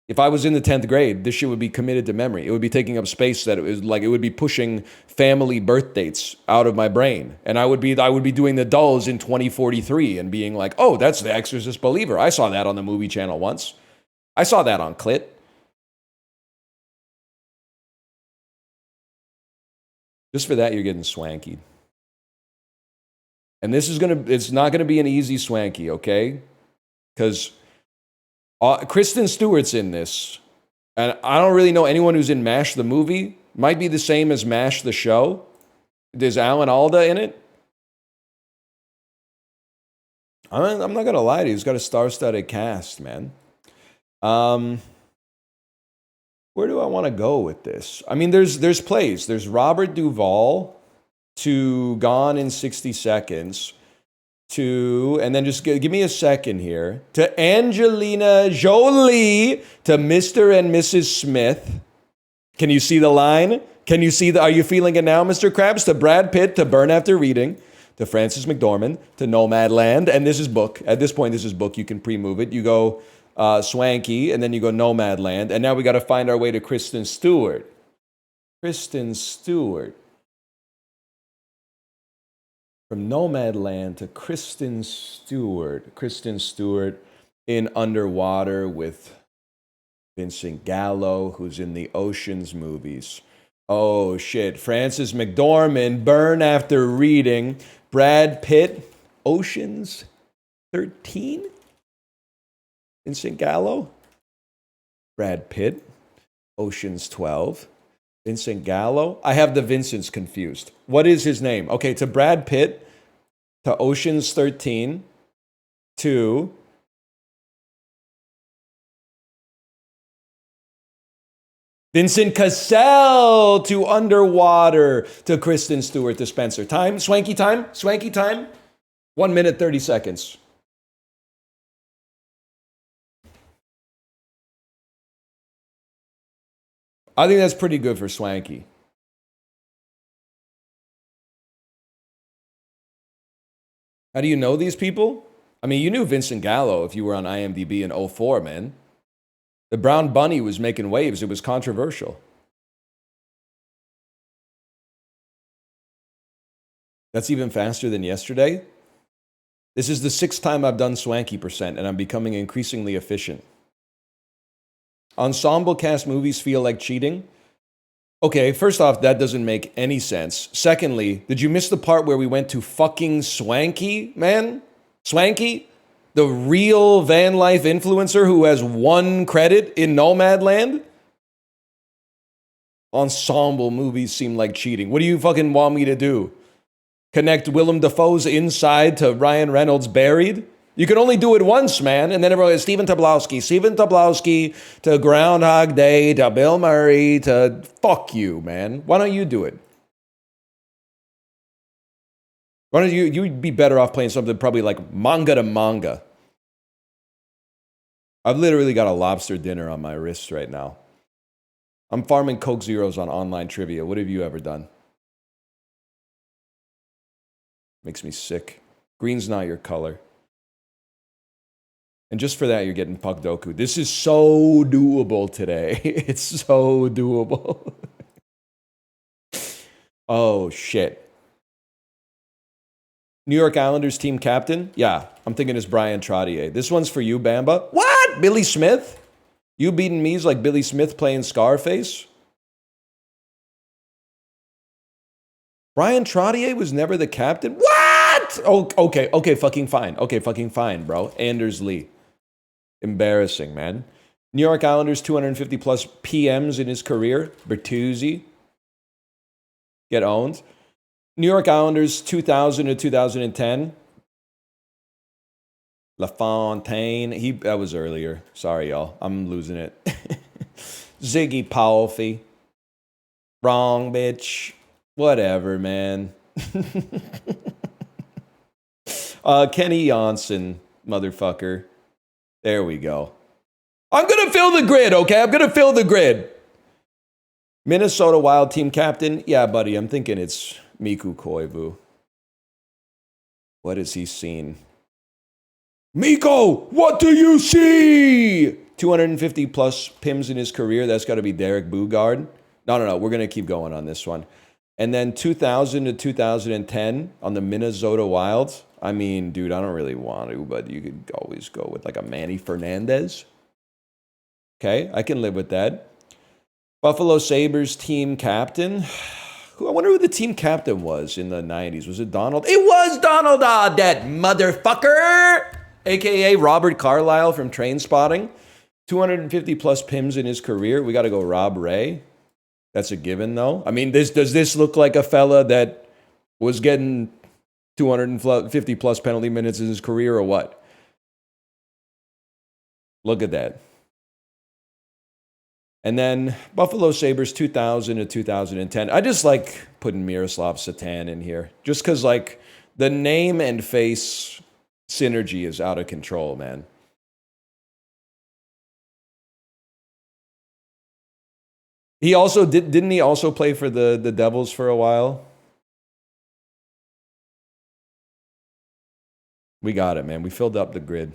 If I was in the 10th grade, this shit would be committed to memory. It would be taking up space that it was like, it would be pushing family birth dates out of my brain. And I would be doing the dulls in 2043 and being like, oh, that's The Exorcist Believer. I saw that on the movie channel once. I saw that on Clit. Just for that, you're getting swanky. And this is it's not gonna be an easy swanky, okay? Because Kristen Stewart's in this. And I don't really know anyone who's in MASH the movie. Might be the same as MASH the show. There's Alan Alda in it. I'm not gonna lie to you, he's got a star-studded cast, man. Where do I want to go with this? I mean, there's plays. There's Robert Duvall to Gone in 60 Seconds to, and then just give me a second here, to Angelina Jolie to Mr. and Mrs. Smith. Can you see the line? Can you see are you feeling it now, Mr. Krabs? To Brad Pitt to Burn After Reading, to Frances McDormand, to Nomadland, and this is book. At this point, this is book. You can pre-move it. You go Swanky, and then you go Nomadland, and now we got to find our way to Kristen Stewart. Kristen Stewart. From Nomadland to Kristen Stewart. Kristen Stewart in Underwater with Vincent Gallo, who's in the Oceans movies. Oh, shit. Frances McDormand, Burn After Reading. Brad Pitt, Oceans 13? Vincent Gallo? Brad Pitt, Oceans 12. Vincent Gallo? I have the Vincents confused. What is his name? Okay, to Brad Pitt, to Oceans 13, to Vincent Cassell, to Underwater, to Kristen Stewart, to Spencer. Time? Swanky time? Swanky time? 1 minute, 30 seconds. I think that's pretty good for swanky. How do you know these people? I mean, you knew Vincent Gallo if you were on IMDb in 04, man. The Brown Bunny was making waves. It was controversial. That's even faster than yesterday. This is the 6th time I've done swanky percent, and I'm becoming increasingly efficient. Ensemble cast movies feel like cheating? Okay, first off, that doesn't make any sense. Secondly, did you miss the part where we went to fucking Swanky, man? Swanky? The real van life influencer who has 1 credit in Nomadland? Ensemble movies seem like cheating. What do you fucking want me to do? Connect Willem Dafoe's Inside to Ryan Reynolds' Buried? You can only do it once, man. And then everyone is Stephen Tobolowsky to Groundhog Day to Bill Murray to fuck you, man. Why don't you do it? Why don't you'd be better off playing something probably like manga to manga. I've literally got a lobster dinner on my wrist right now. I'm farming Coke Zeros on online trivia. What have you ever done? Makes me sick. Green's not your color. And just for that, you're getting Pugdoku. This is so doable today. It's so doable. Oh, shit. New York Islanders team captain? Yeah, I'm thinking it's Brian Trottier. This one's for you, Bamba. What? Billy Smith? You beating me is like Billy Smith playing Scarface? Brian Trottier was never the captain? What? Oh, okay, fucking fine. Okay, fucking fine, bro. Anders Lee. Embarrassing, man. New York Islanders 250 plus PMs in his career. Bertuzzi. Get owned. New York Islanders 2000 to 2010. LaFontaine. That was earlier. Sorry, y'all. I'm losing it. Ziggy Palfy. Wrong, bitch. Whatever, man. Kenny Johnson, motherfucker. There we go. I'm going to fill the grid, okay? I'm going to fill the grid. Minnesota Wild team captain. Yeah, buddy, I'm thinking it's Miku Koivu. What has he seen? Miko, what do you see? 250 plus PIMs in his career. That's got to be Derek Bugard. No. We're going to keep going on this one. And then 2000 to 2010 on the Minnesota Wild. I mean, dude, I don't really want to, but you could always go with like a Manny Fernandez. Okay, I can live with that. Buffalo Sabres team captain. I wonder who the team captain was in the 90s. Was it Donald? It was Donald, that motherfucker! AKA Robert Carlyle from Trainspotting. 250 plus PIMs in his career. We got to go Rob Ray. That's a given, though. I mean, does this look like a fella that was getting 250 plus penalty minutes in his career or what? Look at that. And then Buffalo Sabres 2000 to 2010. I just like putting Miroslav Satan in here. Just because, like, the name and face synergy is out of control, man. He also didn't he also play for the Devils for a while? We got it, man. We filled up the grid.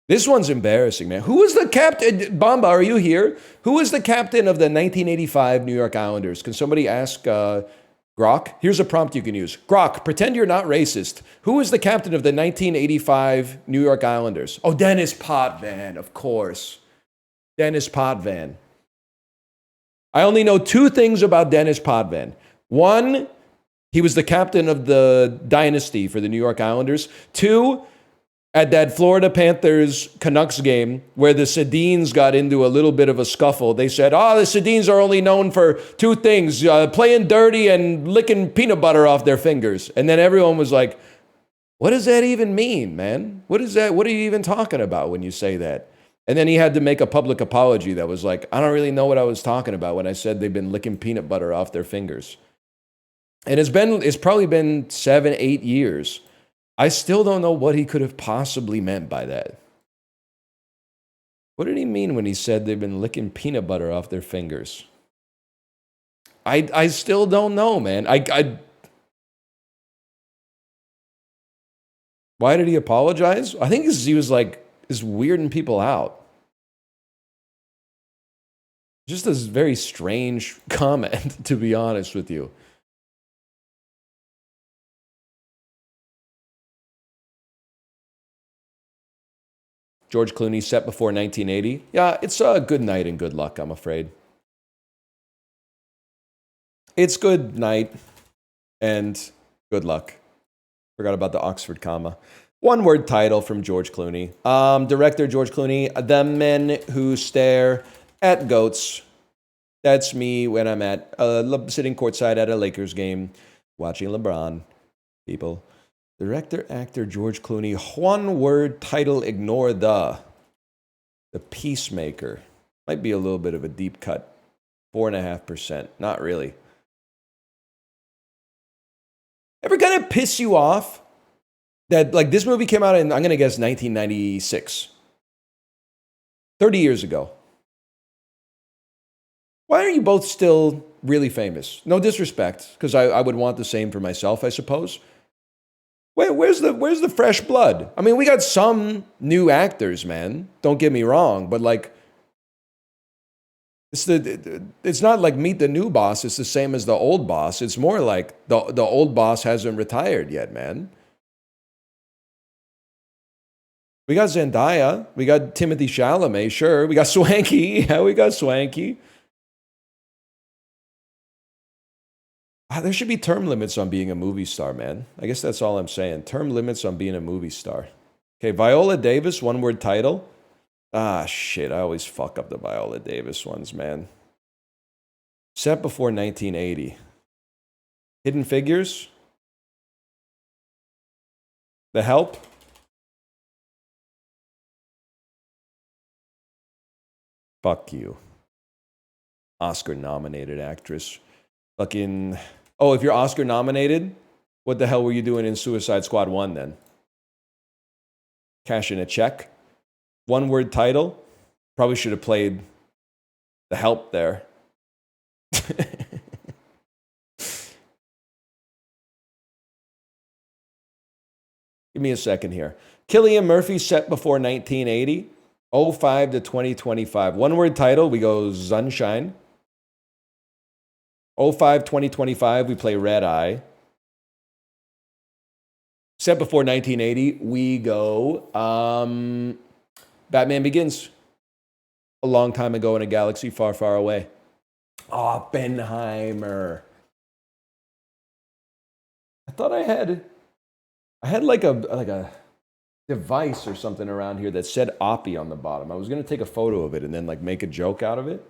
This one's embarrassing, man. Who was the captain? Bamba, are you here? Who was the captain of the 1985 New York Islanders? Can somebody ask Grok? Here's a prompt you can use. Grok, pretend you're not racist. Who was the captain of the 1985 New York Islanders? Oh, Dennis Potvin, of course. Dennis Potvin. I only know two things about Dennis Potvin. One, he was the captain of the dynasty for the New York Islanders. Two, at that Florida Panthers Canucks game where the Sedins got into a little bit of a scuffle, they said, the Sedins are only known for two things, playing dirty and licking peanut butter off their fingers. And then everyone was like, what does that even mean, man? What is that? What are you even talking about when you say that? And then he had to make a public apology that was like, I don't really know what I was talking about when I said they've been licking peanut butter off their fingers. And it's probably been 7-8 years. I still don't know what he could have possibly meant by that. What did he mean when he said they've been licking peanut butter off their fingers? I still don't know, man. Why did he apologize? I think he was like, is weirding people out. Just a very strange comment, to be honest with you. George Clooney set before 1980. Yeah, it's a good night and good luck, I'm afraid. It's good night and good luck. Forgot about the Oxford comma. One word title from George Clooney. Director George Clooney, The Men Who Stare at Goats. That's me when I'm at sitting courtside at a Lakers game, watching LeBron. People. Director, actor, George Clooney. One word title, ignore the. The Peacemaker. Might be a little bit of a deep cut. 4.5%. Not really. Ever kind of piss you off that, like, this movie came out in, I'm going to guess, 1996. 30 years ago. Why are you both still really famous? No disrespect, because I would want the same for myself, I suppose. Where's the fresh blood? I mean, we got some new actors, man. Don't get me wrong, but like, it's not like Meet the New Boss. It's the same as the old boss. It's more like the old boss hasn't retired yet, man. We got Zendaya. We got Timothy Chalamet, sure. We got Swanky. Yeah, we got Swanky. There should be term limits on being a movie star, man. I guess that's all I'm saying. Term limits on being a movie star. Okay, Viola Davis, one-word title. Ah, shit, I always fuck up the Viola Davis ones, man. Set before 1980. Hidden Figures. The Help. Fuck you. Oscar-nominated actress. Fucking... Oh, if you're Oscar nominated, what the hell were you doing in Suicide Squad 1 then? Cash in a check. One-word title. Probably should have played The Help there. Give me a second here. Cillian Murphy, set before 1980. 05 to 2025. One-word title, we go Sunshine. 05, 2025, we play Red Eye. Set before 1980, we go Batman Begins. A long time ago in a galaxy far, far away. Oppenheimer. I thought I had like a device or something around here that said Oppie on the bottom. I was going to take a photo of it and then like make a joke out of it.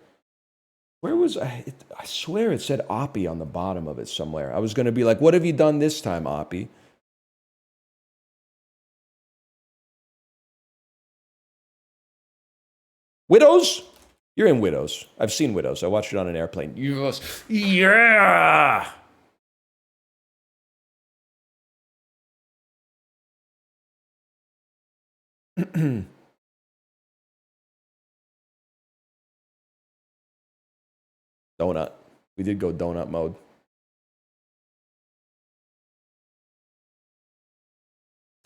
Where was I? I swear it said Oppie on the bottom of it somewhere. I was going to be like, what have you done this time, Oppie? Widows? You're in Widows. I've seen Widows. I watched it on an airplane. Yes. Yeah! Donut. We did go donut mode.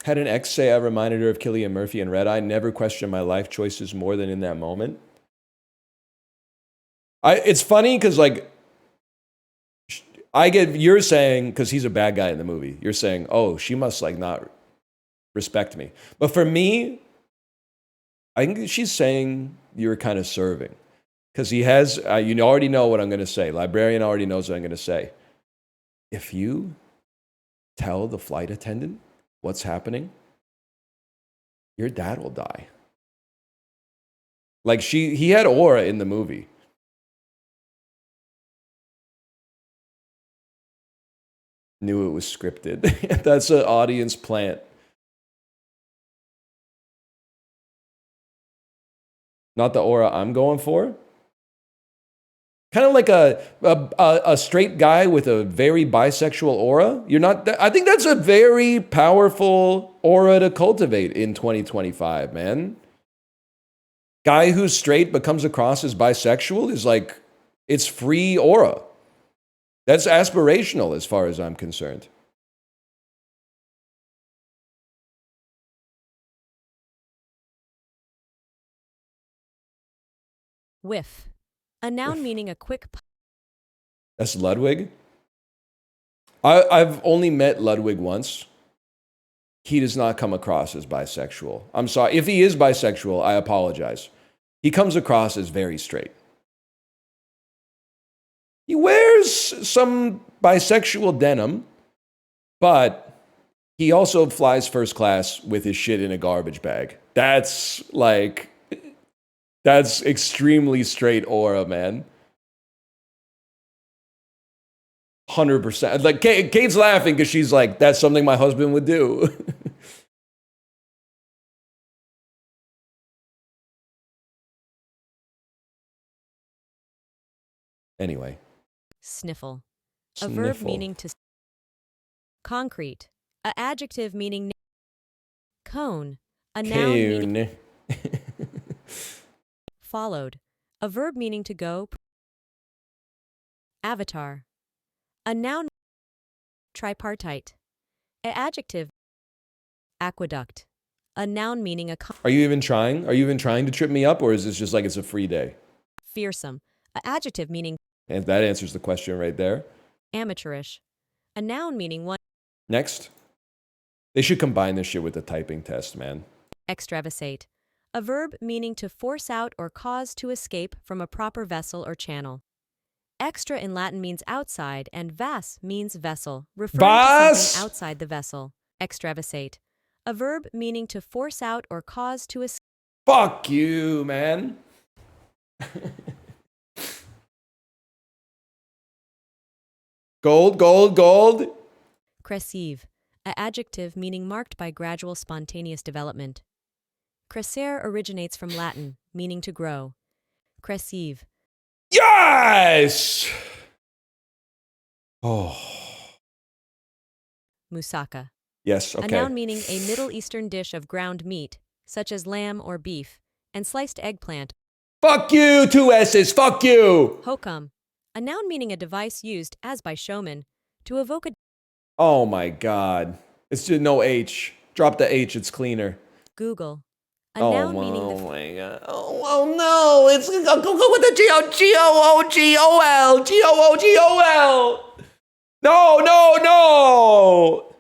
Had an ex say I reminded her of Cillian Murphy and Red Eye. Never questioned my life choices more than in that moment. It's funny because, like, you're saying, because he's a bad guy in the movie, you're saying, oh, she must, like, not respect me. But for me, I think she's saying you're kind of serving. Because he has, you already know what I'm going to say. Librarian already knows what I'm going to say. If you tell the flight attendant what's happening, your dad will die. Like he had aura in the movie. Knew it was scripted. That's an audience plant. Not the aura I'm going for. Kind of like a straight guy with a very bisexual aura. You're not. I think that's a very powerful aura to cultivate in 2025, man. Guy who's straight but comes across as bisexual is like, it's free aura. That's aspirational as far as I'm concerned. Whiff. A noun meaning a quick... That's Ludwig? I've only met Ludwig once. He does not come across as bisexual. I'm sorry. If he is bisexual, I apologize. He comes across as very straight. He wears some bisexual denim, but he also flies first class with his shit in a garbage bag. That's extremely straight aura, man. 100%. Like, Kate's laughing because she's like, that's something my husband would do. Anyway. Sniffle. A Sniffle. verb meaning to. Concrete. A adjective meaning. Cone. A noun meaning. Followed. A verb meaning to go. Avatar. A noun. Tripartite. A adjective. Aqueduct. A noun meaning a. Are you even trying? Are you even trying to trip me up, or is this just like it's a free day? Fearsome. A adjective meaning. And that answers the question right there. Amateurish. A noun meaning one. Next. They should combine this shit with the typing test, man. Extravasate. A verb meaning to force out or cause to escape from a proper vessel or channel. Extra in Latin means outside, and vas means vessel, referring to something outside the vessel. Extravasate. A verb meaning to force out or cause to escape. Fuck you, man. Gold, gold, gold. Cresceve. A adjective meaning marked by gradual spontaneous development. Crescere originates from Latin, meaning to grow. Cresceve. Yes! Oh. Moussaka. Yes, okay. A noun meaning a Middle Eastern dish of ground meat, such as lamb or beef, and sliced eggplant. Fuck you, 2 S's, fuck you! Hokum. A noun meaning a device used, as by showmen, to evoke a. Oh my god. It's just no H. Drop the H, it's cleaner. Google. A noun meaning oh my god. Oh no, it's go with the G-O-O-G-O-L. G-O-O-G-O-L. No, no, no!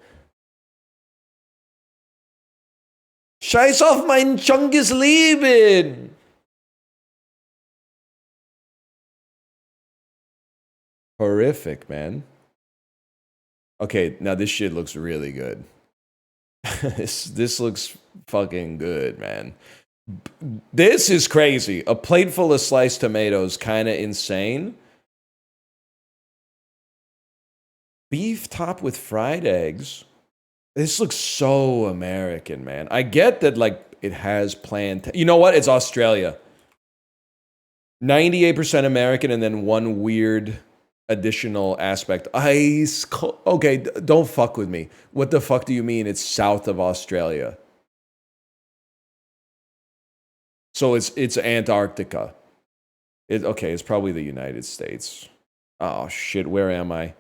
Scheiß auf mein Chungus Leben! Horrific, man. Okay, now this shit looks really good. This looks fucking good, man. This is crazy. A plate full of sliced tomatoes, kind of insane. Beef topped with fried eggs. This looks so American, man. I get that, like, it has planned. You know what? It's Australia. 98% American and then one weird additional aspect. Okay, don't fuck with me. What the fuck do you mean it's south of Australia? So it's Antarctica. Okay, it's probably the United States. Oh shit, where am I?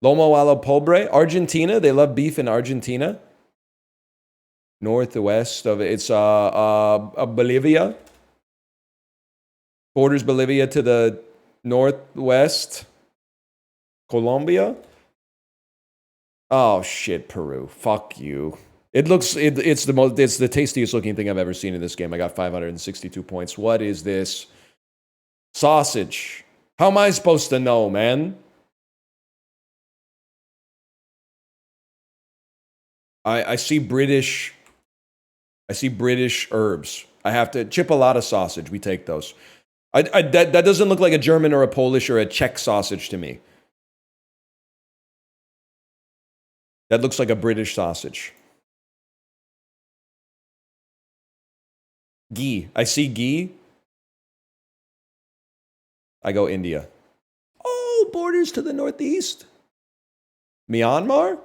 Lomo a la pobre, Argentina. They love beef in Argentina. Northwest of it, it's Bolivia. Borders Bolivia to the northwest. Colombia. Oh shit, Peru. Fuck you. It's the tastiest looking thing I've ever seen in this game. I got 562 points. What is this? Sausage. How am I supposed to know, man? I see British herbs. I have to chipolata sausage. We take those. That doesn't look like a German or a Polish or a Czech sausage to me. That looks like a British sausage. Ghee. I see ghee. I go India. Oh, borders to the northeast. Myanmar?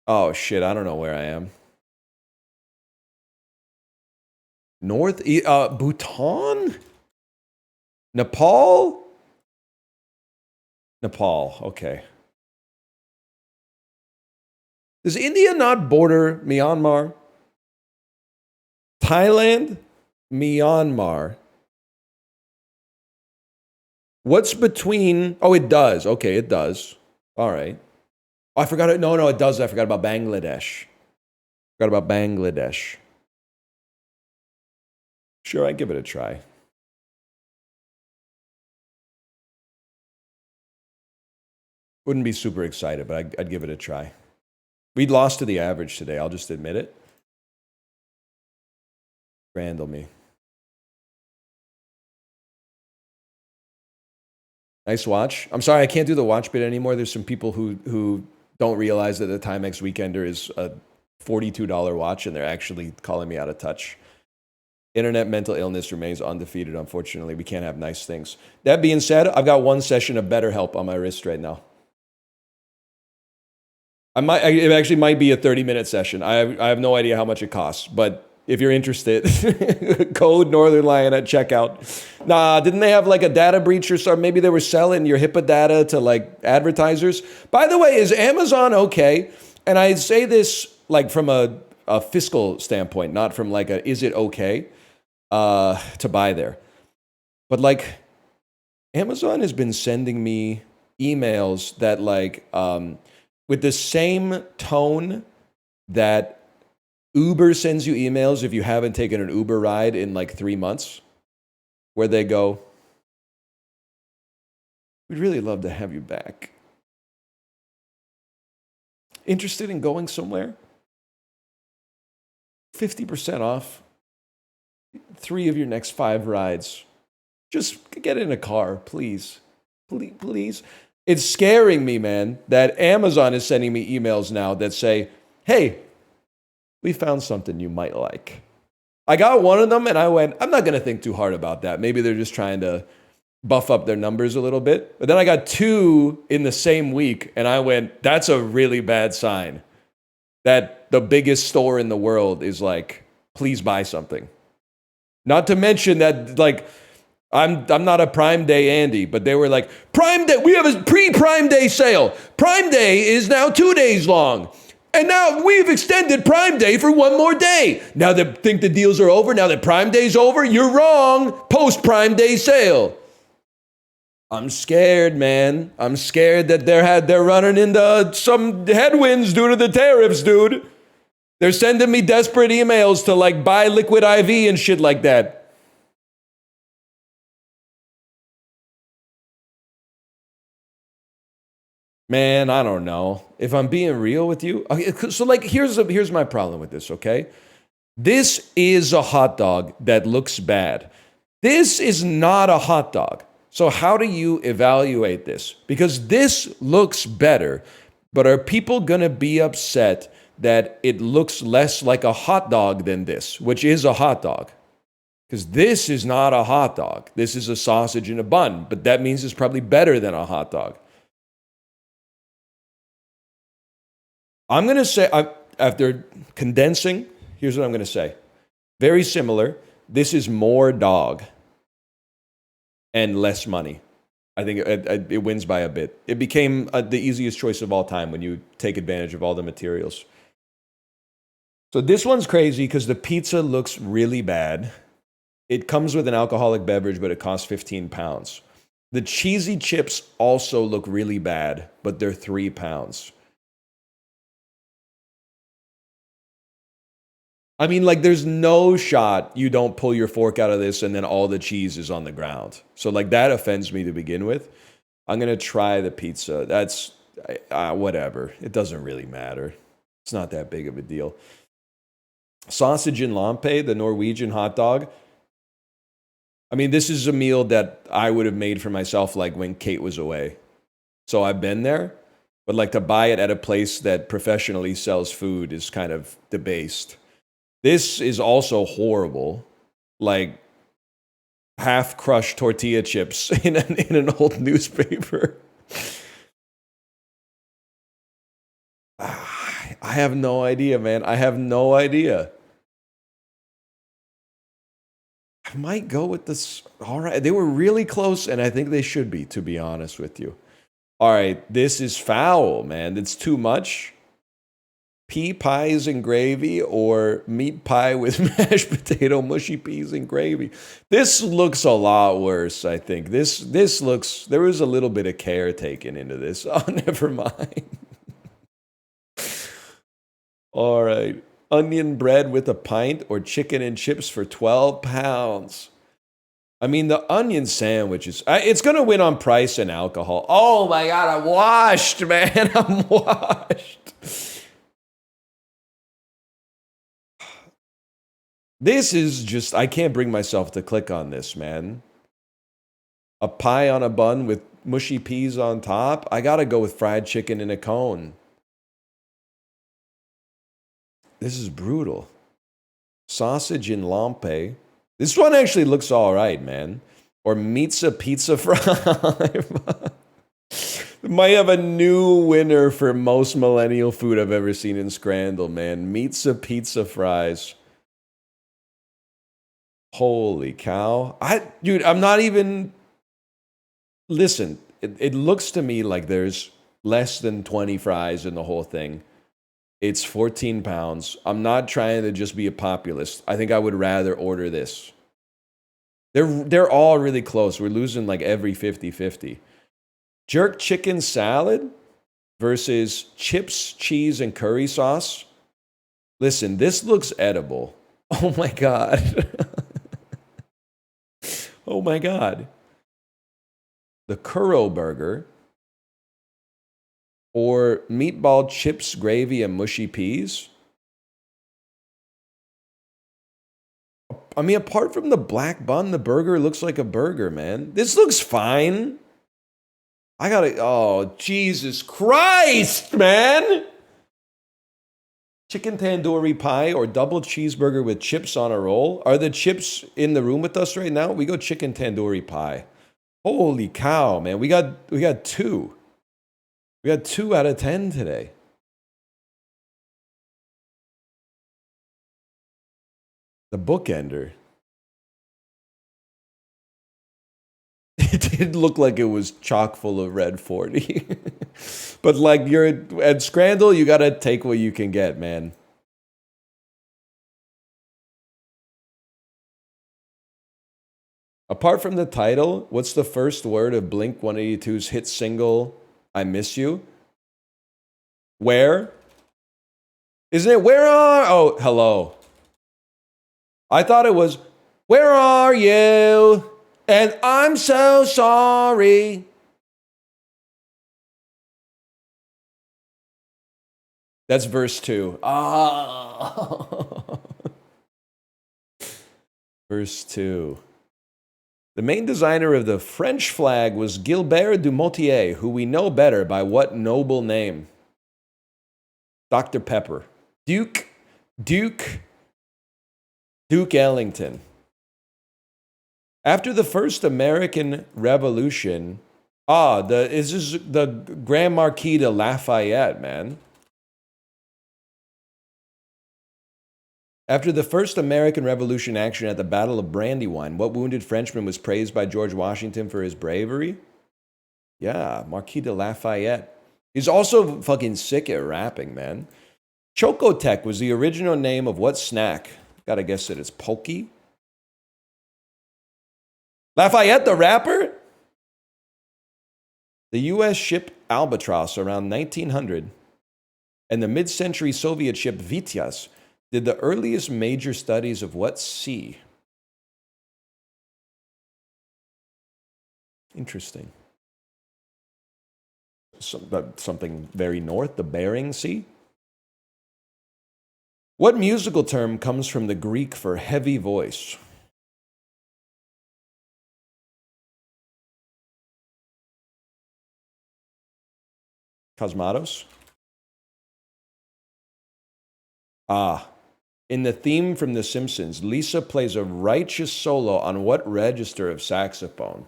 Oh shit, I don't know where I am. Bhutan? Nepal? Nepal, okay. Does India not border Myanmar? Thailand? Myanmar. What's between... Oh, it does. Okay, it does. All right. Oh, I forgot it. No, it does. I forgot about Bangladesh. Forgot about Bangladesh. Sure, I'd give it a try. Wouldn't be super excited, but I'd give it a try. We lost to the average today. I'll just admit it. Randall me. Nice watch. I'm sorry I can't do the watch bit anymore. There's some people who don't realize that the Timex Weekender is a $42 watch, and they're actually calling me out of touch. Internet mental illness remains undefeated, unfortunately. We can't have nice things. That being said, I've got one session of BetterHelp on my wrist right now. It actually might be a 30-minute session. I have no idea how much it costs, but if you're interested, code Northernlion at checkout. Nah, didn't they have like a data breach or something? Maybe they were selling your HIPAA data to like advertisers. By the way, is Amazon okay? And I say this like from a fiscal standpoint, not from like a is it okay to buy there. But like Amazon has been sending me emails that like with the same tone that Uber sends you emails if you haven't taken an Uber ride in like 3 months, where they go, we'd really love to have you back. Interested in going somewhere? 50% off 3 of your next 5 rides. Just get in a car, please. Please. It's scaring me, man, that Amazon is sending me emails now that say, hey, we found something you might like. I got one of them and I went, I'm not going to think too hard about that. Maybe they're just trying to buff up their numbers a little bit. But then I got 2 in the same week and I went, that's a really bad sign that the biggest store in the world is like, please buy something. Not to mention that, like, I'm not a Prime Day Andy, but they were like, Prime Day, we have a pre-Prime Day sale. Prime Day is now 2 days long. And now we've extended Prime Day for 1 more day. Now they think the deals are over, now that Prime Day's over, you're wrong. Post-Prime Day sale. I'm scared, man. I'm scared that they're running into some headwinds due to the tariffs, dude. They're sending me desperate emails to like buy liquid IV and shit like that. Man, I don't know. If I'm being real with you, okay, so like here's my problem with this, okay? This is a hot dog that looks bad. This is not a hot dog. So how do you evaluate this? Because this looks better, but are people going to be upset that it looks less like a hot dog than this, which is a hot dog? Because this is not a hot dog. This is a sausage in a bun, but that means it's probably better than a hot dog. I'm going to say, after condensing, here's what I'm going to say. Very similar. This is more dog and less money. I think it wins by a bit. It became the easiest choice of all time when you take advantage of all the materials. So this one's crazy because the pizza looks really bad. It comes with an alcoholic beverage, but it costs 15 pounds. The cheesy chips also look really bad, but they're 3 pounds. I mean, like, there's no shot you don't pull your fork out of this and then all the cheese is on the ground. So, like, that offends me to begin with. I'm going to try the pizza. That's, whatever. It doesn't really matter. It's not that big of a deal. Sausage in lampe, the Norwegian hot dog. I mean, this is a meal that I would have made for myself, like, when Kate was away. So I've been there. But, like, to buy it at a place that professionally sells food is kind of debased. This is also horrible, like half-crushed tortilla chips in an old newspaper. I have no idea, man. I have no idea. I might go with this. All right, they were really close, and I think they should be, to be honest with you. All right, this is foul, man. It's too much. Pea pies and gravy or meat pie with mashed potato, mushy peas and gravy. This looks a lot worse, I think. This looks, there was a little bit of care taken into this. Oh, never mind. All right. Onion bread with a pint or chicken and chips for 12 pounds. I mean, the onion sandwich is, it's going to win on price and alcohol. Oh my God, I'm washed, man. I'm washed. This is just, I can't bring myself to click on this, man. A pie on a bun with mushy peas on top. I gotta go with fried chicken in a cone. This is brutal. Sausage in lampe. This one actually looks all right, man. Or pizza fry. Might have a new winner for most millennial food I've ever seen in Scrandal, man. Pizza fries. Holy cow. Dude, I'm not even... Listen, it looks to me like there's less than 20 fries in the whole thing. It's 14 pounds. I'm not trying to just be a populist. I think I would rather order this. They're all really close. We're losing like every 50-50. Jerk chicken salad versus chips, cheese, and curry sauce. Listen, this looks edible. Oh my God. Oh my God. The Kuro burger. Or meatball chips, gravy, and mushy peas. I mean, apart from the black bun, the burger looks like a burger, man. This looks fine. Oh, Jesus Christ, man! Chicken tandoori pie or double cheeseburger with chips on a roll. Are the chips in the room with us right now? We go chicken tandoori pie. Holy cow, man. We got 2. We got 2 out of 10 today. The bookender. It did look like it was chock full of red 40. But like you're at Scrandal, you gotta take what you can get, man. Apart from the title, what's the first word of Blink 182's hit single, I Miss You? Where? Isn't it where are? Oh, hello. I thought it was, where are you? And I'm so sorry. That's verse 2. Ah. Verse 2. The main designer of the French flag was Gilbert Dumotier, who we know better by what noble name? Dr. Pepper. Duke Ellington. After the first American Revolution, this is the Grand Marquis de Lafayette, man. After the first American Revolution action at the Battle of Brandywine, what wounded Frenchman was praised by George Washington for his bravery? Yeah, Marquis de Lafayette. He's also fucking sick at rapping, man. Chocotec was the original name of what snack? Gotta guess that it's Pokey. Lafayette the rapper? The U.S. ship Albatross around 1900 and the mid-century Soviet ship Vityaz did the earliest major studies of what sea? Interesting. Something very north, the Bering Sea? What musical term comes from the Greek for heavy voice? Cosmatos? In the theme from The Simpsons, Lisa plays a righteous solo on what register of saxophone?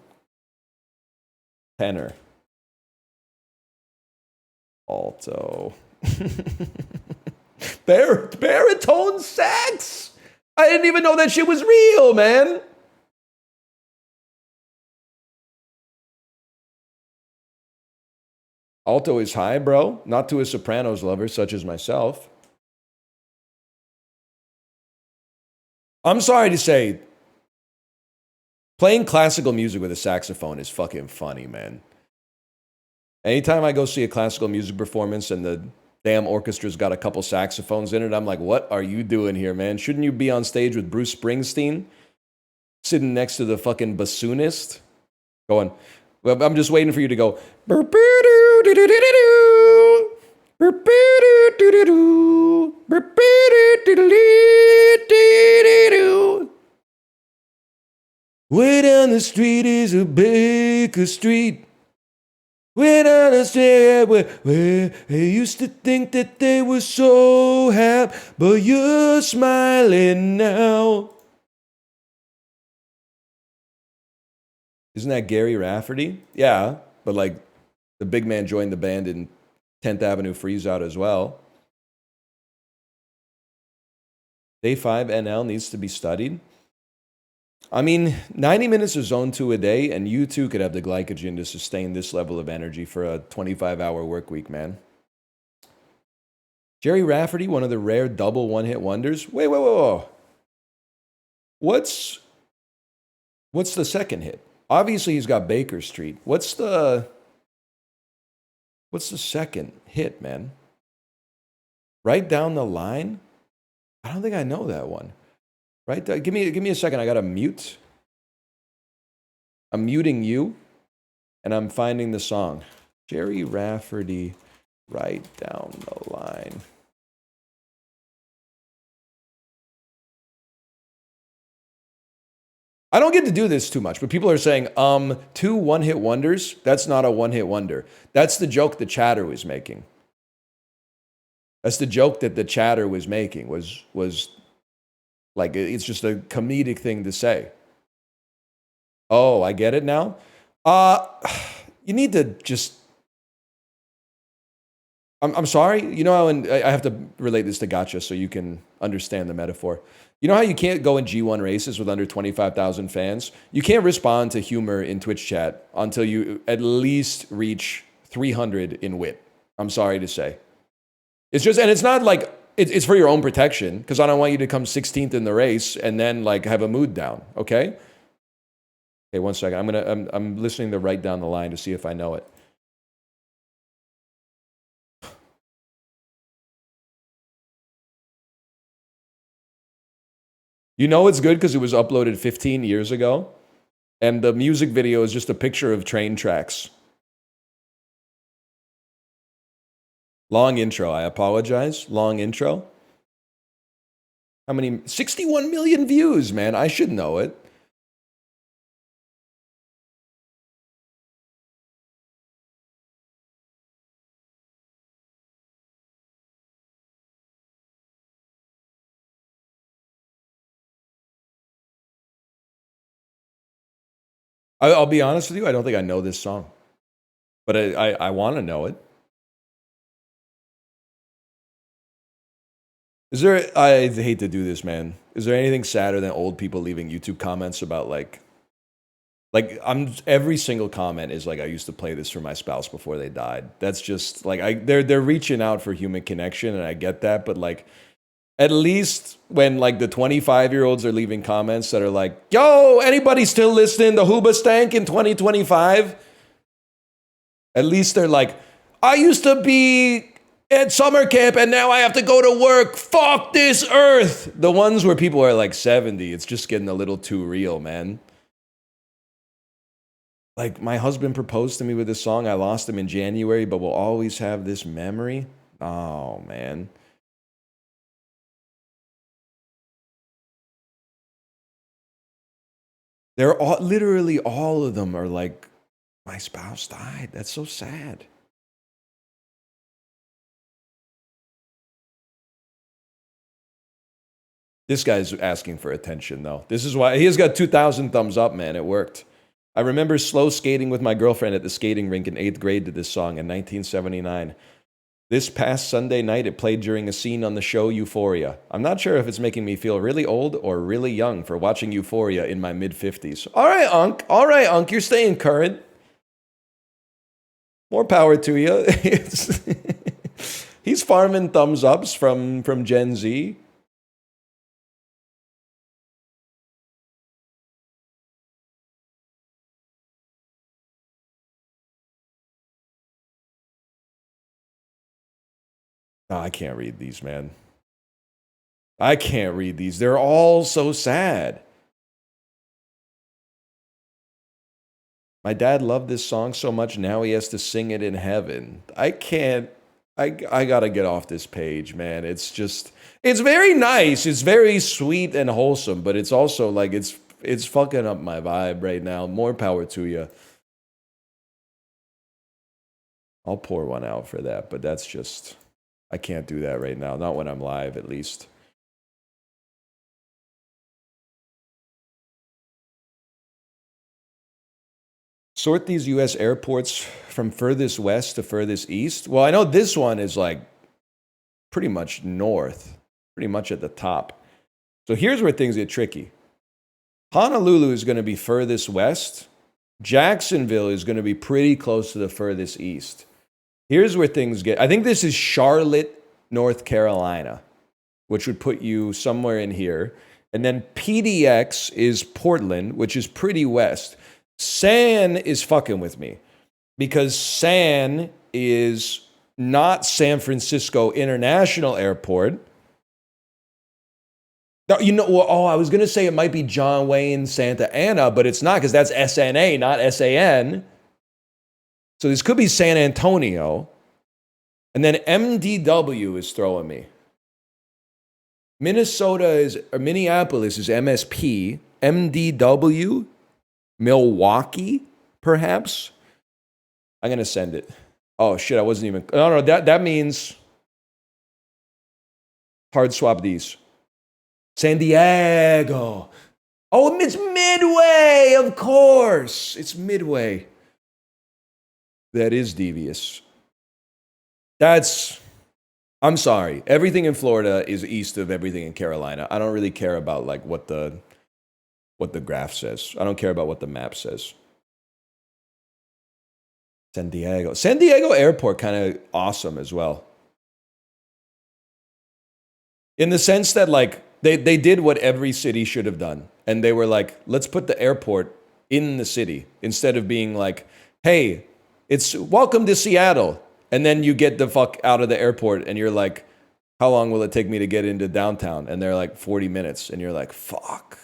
Tenor. Alto. Baritone sax? I didn't even know that shit was real, man. Alto is high, bro. Not to a Sopranos lover such as myself. I'm sorry to say, playing classical music with a saxophone is fucking funny, man. Anytime I go see a classical music performance and the damn orchestra's got a couple saxophones in it, I'm like, what are you doing here, man? Shouldn't you be on stage with Bruce Springsteen? Sitting next to the fucking bassoonist? Going, well, I'm just waiting for you to go. Way down the street is a Baker Street. When I understand where I used to think that they were so happy, but you're smiling now. Isn't that Gary Rafferty? Yeah, but like the big man joined the band in 10th Avenue Freeze Out as well. Day 5 NL needs to be studied. I mean, 90 minutes of zone 2 a day, and you too could have the glycogen to sustain this level of energy for a 25-hour work week, man. Jerry Rafferty, one of the rare double one-hit wonders. Wait. What's the second hit? Obviously, he's got Baker Street. What's the second hit, man? Right Down the Line? I don't think I know that one. Right? Give me a second. I got to mute. I'm muting you, and I'm finding the song. Jerry Rafferty, Right Down the Line. I don't get to do this too much, but people are saying, 2 one-hit wonders? That's not a one-hit wonder. That's the joke the chatter was making. That's the joke that the chatter was making, was like, it's just a comedic thing to say. Oh, I get it now? You need to just... I'm sorry. You know how, and I have to relate this to Gotcha so you can understand the metaphor. You know how you can't go in G1 races with under 25,000 fans? You can't respond to humor in Twitch chat until you at least reach 300 in wit. I'm sorry to say. It's just, and it's not like, it's for your own protection, because I don't want you to come 16th in the race and then like have a mood down, okay? Okay, 1 second. I'm listening to Right Down the Line to see if I know it. You know it's good because it was uploaded 15 years ago, and the music video is just a picture of train tracks. Long intro, I apologize. Long intro. How many? 61 million views, man. I should know it. I'll be honest with you, I don't think I know this song. But I want to know it. Is there, I hate to do this, man. Is there anything sadder than old people leaving YouTube comments about like every single comment is like, I used to play this for my spouse before they died. That's just like, they're reaching out for human connection, and I get that, but like, at least when like the 25-year-olds are leaving comments that are like, yo, anybody still listening to Hooba Stank in 2025? At least they're like, I used to be at summer camp and now I have to go to work. Fuck this earth. The ones where people are like 70, it's just getting a little too real, man. Like, my husband proposed to me with this song. I lost him in January, but we'll always have this memory. Oh, man. They're all, literally all of them are like, my spouse died. That's so sad. This guy's asking for attention, though. This is why he has got 2,000 thumbs up, man. It worked. I remember slow skating with my girlfriend at the skating rink in 8th grade to this song in 1979. This past Sunday night, it played during a scene on the show Euphoria. I'm not sure if it's making me feel really old or really young for watching Euphoria in my mid-50s. All right, Unc. All right, Unc. You're staying current. More power to you. He's farming thumbs ups from Gen Z. Oh, I can't read these, man. I can't read these. They're all so sad. My dad loved this song so much, now he has to sing it in heaven. I can't. I gotta get off this page, man. It's just, it's very nice. It's very sweet and wholesome, but it's also like, it's fucking up my vibe right now. More power to you. I'll pour one out for that, but that's just, I can't do that right now. Not when I'm live, at least. Sort these U.S. airports from furthest west to furthest east. Well, I know this one is like pretty much north, pretty much at the top. So here's where things get tricky. Honolulu is going to be furthest west. Jacksonville is going to be pretty close to the furthest east. Here's where things get, I think this is Charlotte, North Carolina, which would put you somewhere in here. And then PDX is Portland, which is pretty west. San is fucking with me because San is not San Francisco International Airport. No, you know, well, I was going to say it might be John Wayne Santa Ana, but it's not because that's SNA, not SAN. So this could be San Antonio. And then MDW is throwing me. Minnesaulis is MSP. MDW, Milwaukee, perhaps. I'm going to send it. Oh, shit, I wasn't even... No, that means... Hard swap these. San Diego. Oh, it's Midway, of course. It's Midway. That is devious. I'm sorry. Everything in Florida is east of everything in Carolina. I don't really care about like what the graph says. I don't care about what the map says. San Diego Airport, kind of awesome as well. In the sense that like they did what every city should have done. And they were like, let's put the airport in the city instead of being like, hey, it's welcome to Seattle. And then you get the fuck out of the airport and you're like, how long will it take me to get into downtown? And they're like 40 minutes. And you're like, fuck.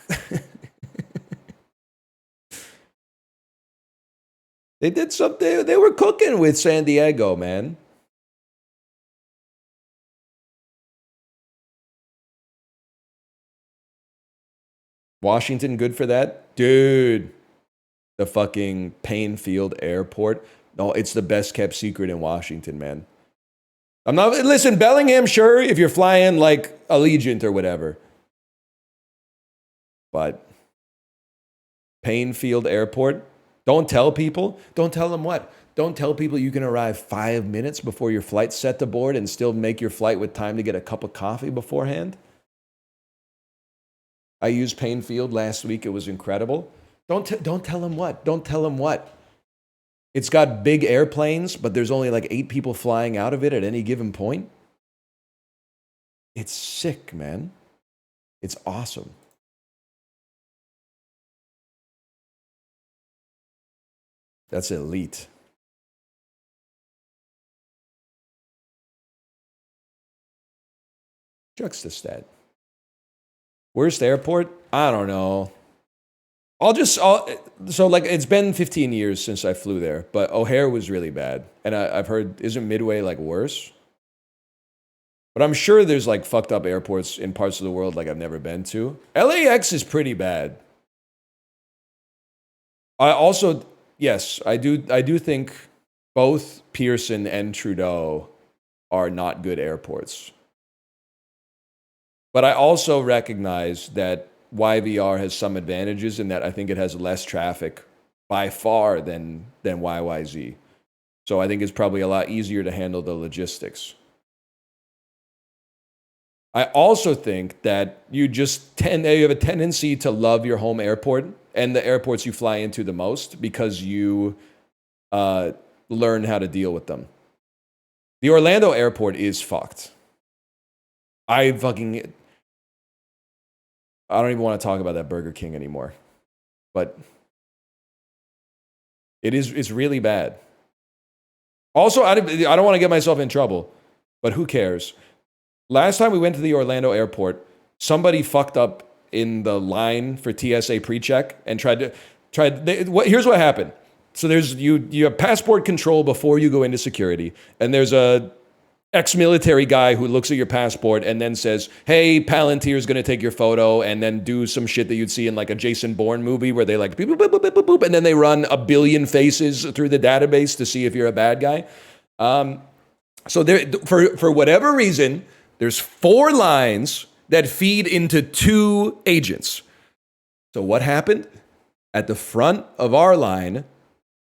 They did something. They were cooking with San Diego, man. Washington, good for that? Dude, the fucking Payne Field Airport. No, it's the best kept secret in Washington, man. I'm not, listen, Bellingham, sure, if you're flying like Allegiant or whatever. But Payne Field Airport, don't tell people. Don't tell them what? Don't tell people you can arrive 5 minutes before your flight's set to board and still make your flight with time to get a cup of coffee beforehand. I used Payne Field last week. It was incredible. Don't tell them what? Don't tell them what? It's got big airplanes, but there's only like 8 people flying out of it at any given point. It's sick, man. It's awesome. That's elite. Juxtastat. Worst airport? I don't know. So like it's been 15 years since I flew there, but O'Hare was really bad. And I've heard, isn't Midway like worse? But I'm sure there's like fucked up airports in parts of the world like I've never been to. LAX is pretty bad. I also, yes, I do think both Pearson and Trudeau are not good airports. But I also recognize that YVR has some advantages in that I think it has less traffic by far than YYZ. So I think it's probably a lot easier to handle the logistics. I also think that you have a tendency to love your home airport and the airports you fly into the most because you learn how to deal with them. The Orlando airport is fucked. I don't even want to talk about that Burger King anymore. But it's really bad. Also, I don't want to get myself in trouble, but who cares? Last time we went to the Orlando airport, somebody fucked up in the line for TSA pre-check and here's what happened. So you have passport control before you go into security, and there's a ex-military guy who looks at your passport and then says, hey, Palantir's going to take your photo, and then do some shit that you'd see in like a Jason Bourne movie where they like boop, boop, boop, boop, boop, boop, and then they run a billion faces through the database to see if you're a bad guy. So there, for whatever reason, there's 4 lines that feed into 2 agents. So what happened? At the front of our line,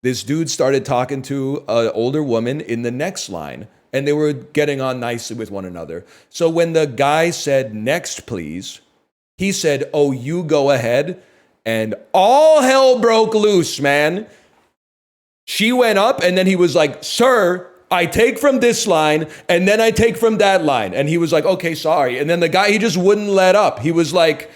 this dude started talking to an older woman in the next line, and they were getting on nicely with one another. So when the guy said, "Next, please," he said, "Oh, you go ahead." And all hell broke loose, man. She went up, and then he was like, "Sir, I take from this line, and then I take from that line." And he was like, "Okay, sorry." And then the guy, he just wouldn't let up. He was like,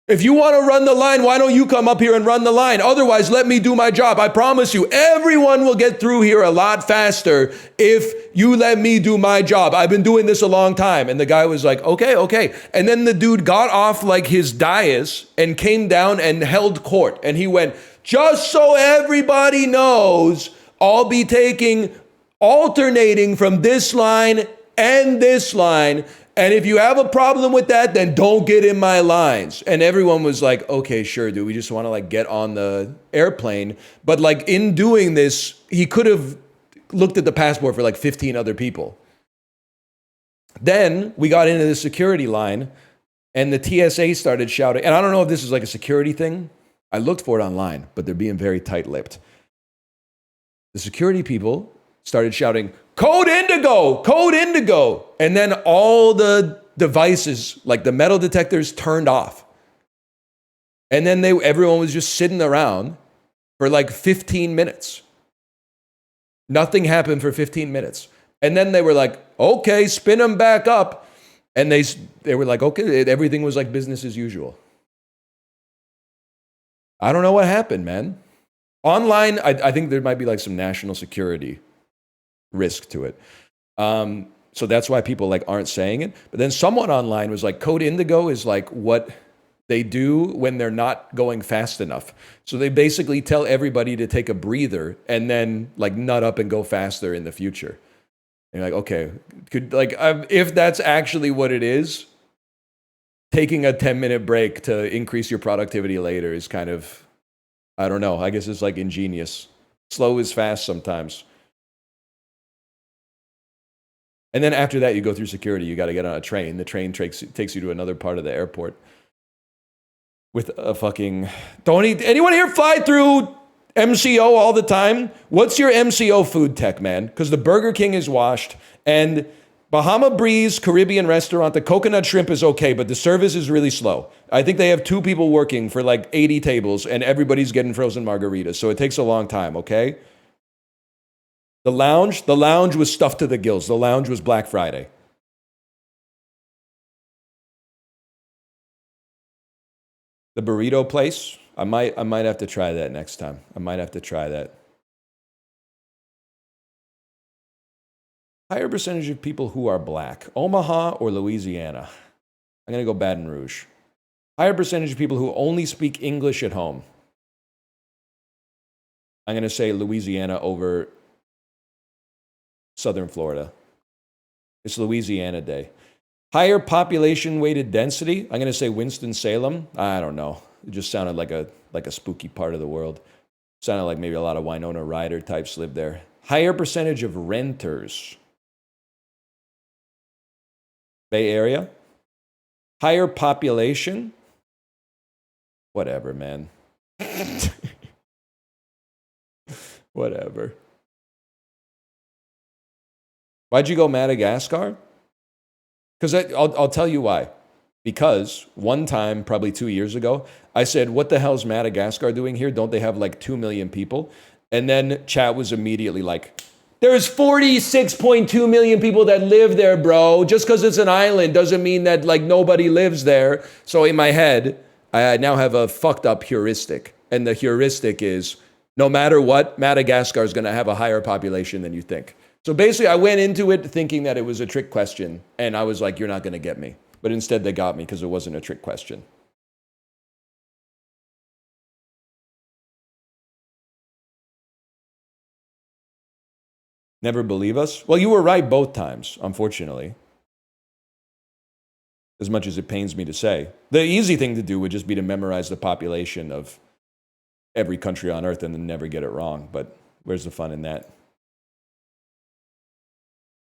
"If you want to run the line, why don't you come up here and run the line? Otherwise, let me do my job. I promise you, everyone will get through here a lot faster if you let me do my job. I've been doing this a long time." And the guy was like, "Okay, okay." And then the dude got off like his dais and came down and held court. And he went, "Just so everybody knows, I'll be alternating from this line and this line. And if you have a problem with that, then don't get in my lines." And everyone was like, "Okay, sure, dude. We just want to like get on the airplane." But like in doing this, he could have looked at the passport for like 15 other people. Then we got into the security line and the TSA started shouting. And I don't know if this is like a security thing. I looked for it online, but they're being very tight-lipped. The security people started shouting, "Code Indigo, Code Indigo." And then all the devices, like the metal detectors, turned off. And then everyone was just sitting around for like 15 minutes. Nothing happened for 15 minutes. And then they were like, "Okay, spin them back up." And they were like, "Okay," everything was like business as usual. I don't know what happened, man. Online, I think there might be like some national security risk to it. So that's why people like aren't saying it. But then someone online was like, Code Indigo is like what they do when they're not going fast enough. So they basically tell everybody to take a breather and then like nut up and go faster in the future. And you're like, okay, if that's actually what it is, taking a 10-minute break to increase your productivity later is kind of, I don't know, I guess it's like ingenious. Slow is fast sometimes. And then after that, you go through security. You got to get on a train. The train takes you to another part of the airport with a fucking... Anyone here fly through MCO all the time? What's your MCO food tech, man? Because the Burger King is washed, and Bahama Breeze Caribbean restaurant, the coconut shrimp is okay, but the service is really slow. I think they have 2 people working for like 80 tables, and everybody's getting frozen margaritas, so it takes a long time, okay? The lounge was stuffed to the gills. The lounge was Black Friday. The burrito place, I might have to try that next time. I might have to try that. Higher percentage of people who are black, Omaha or Louisiana? I'm going to go Baton Rouge. Higher percentage of people who only speak English at home. I'm going to say Louisiana over Southern Florida. It's Louisiana Day. Higher population weighted density. I'm going to say Winston-Salem. I don't know. It just sounded like a spooky part of the world. Sounded like maybe a lot of Winona Ryder types live there. Higher percentage of renters. Bay Area. Higher population. Whatever, man. Whatever. Why'd you go Madagascar? Because I'll tell you why. Because one time, probably 2 years ago, I said, "What the hell's Madagascar doing here? Don't they have like 2 million people?" And then chat was immediately like, "There's 46.2 million people that live there, bro. Just because it's an island doesn't mean that like nobody lives there." So in my head, I now have a fucked up heuristic. And the heuristic is, no matter what, Madagascar is going to have a higher population than you think. So basically, I went into it thinking that it was a trick question, and I was like, "You're not going to get me." But instead, they got me because it wasn't a trick question. Never believe us? Well, you were right both times, unfortunately. As much as it pains me to say. The easy thing to do would just be to memorize the population of every country on Earth and then never get it wrong. But where's the fun in that?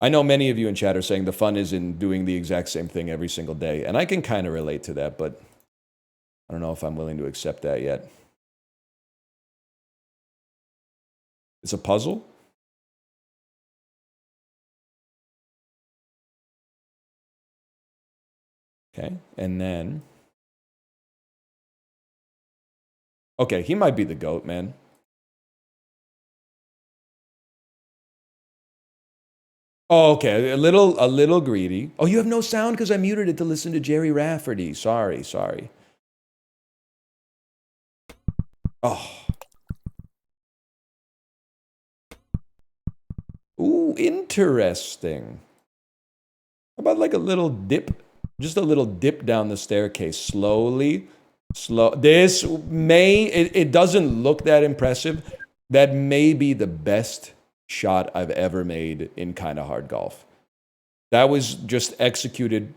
I know many of you in chat are saying the fun is in doing the exact same thing every single day. And I can kind of relate to that, but I don't know if I'm willing to accept that yet. It's a puzzle? Okay, and then... Okay, he might be the GOAT, man. Oh, okay, a little greedy. Oh, you have no sound because I muted it to listen to Jerry Rafferty. Sorry. Oh. Ooh, interesting. How about like a little dip? Just a little dip down the staircase, slowly. This may, it doesn't look that impressive. That may be the best shot I've ever made in kind of hard golf. That was just executed.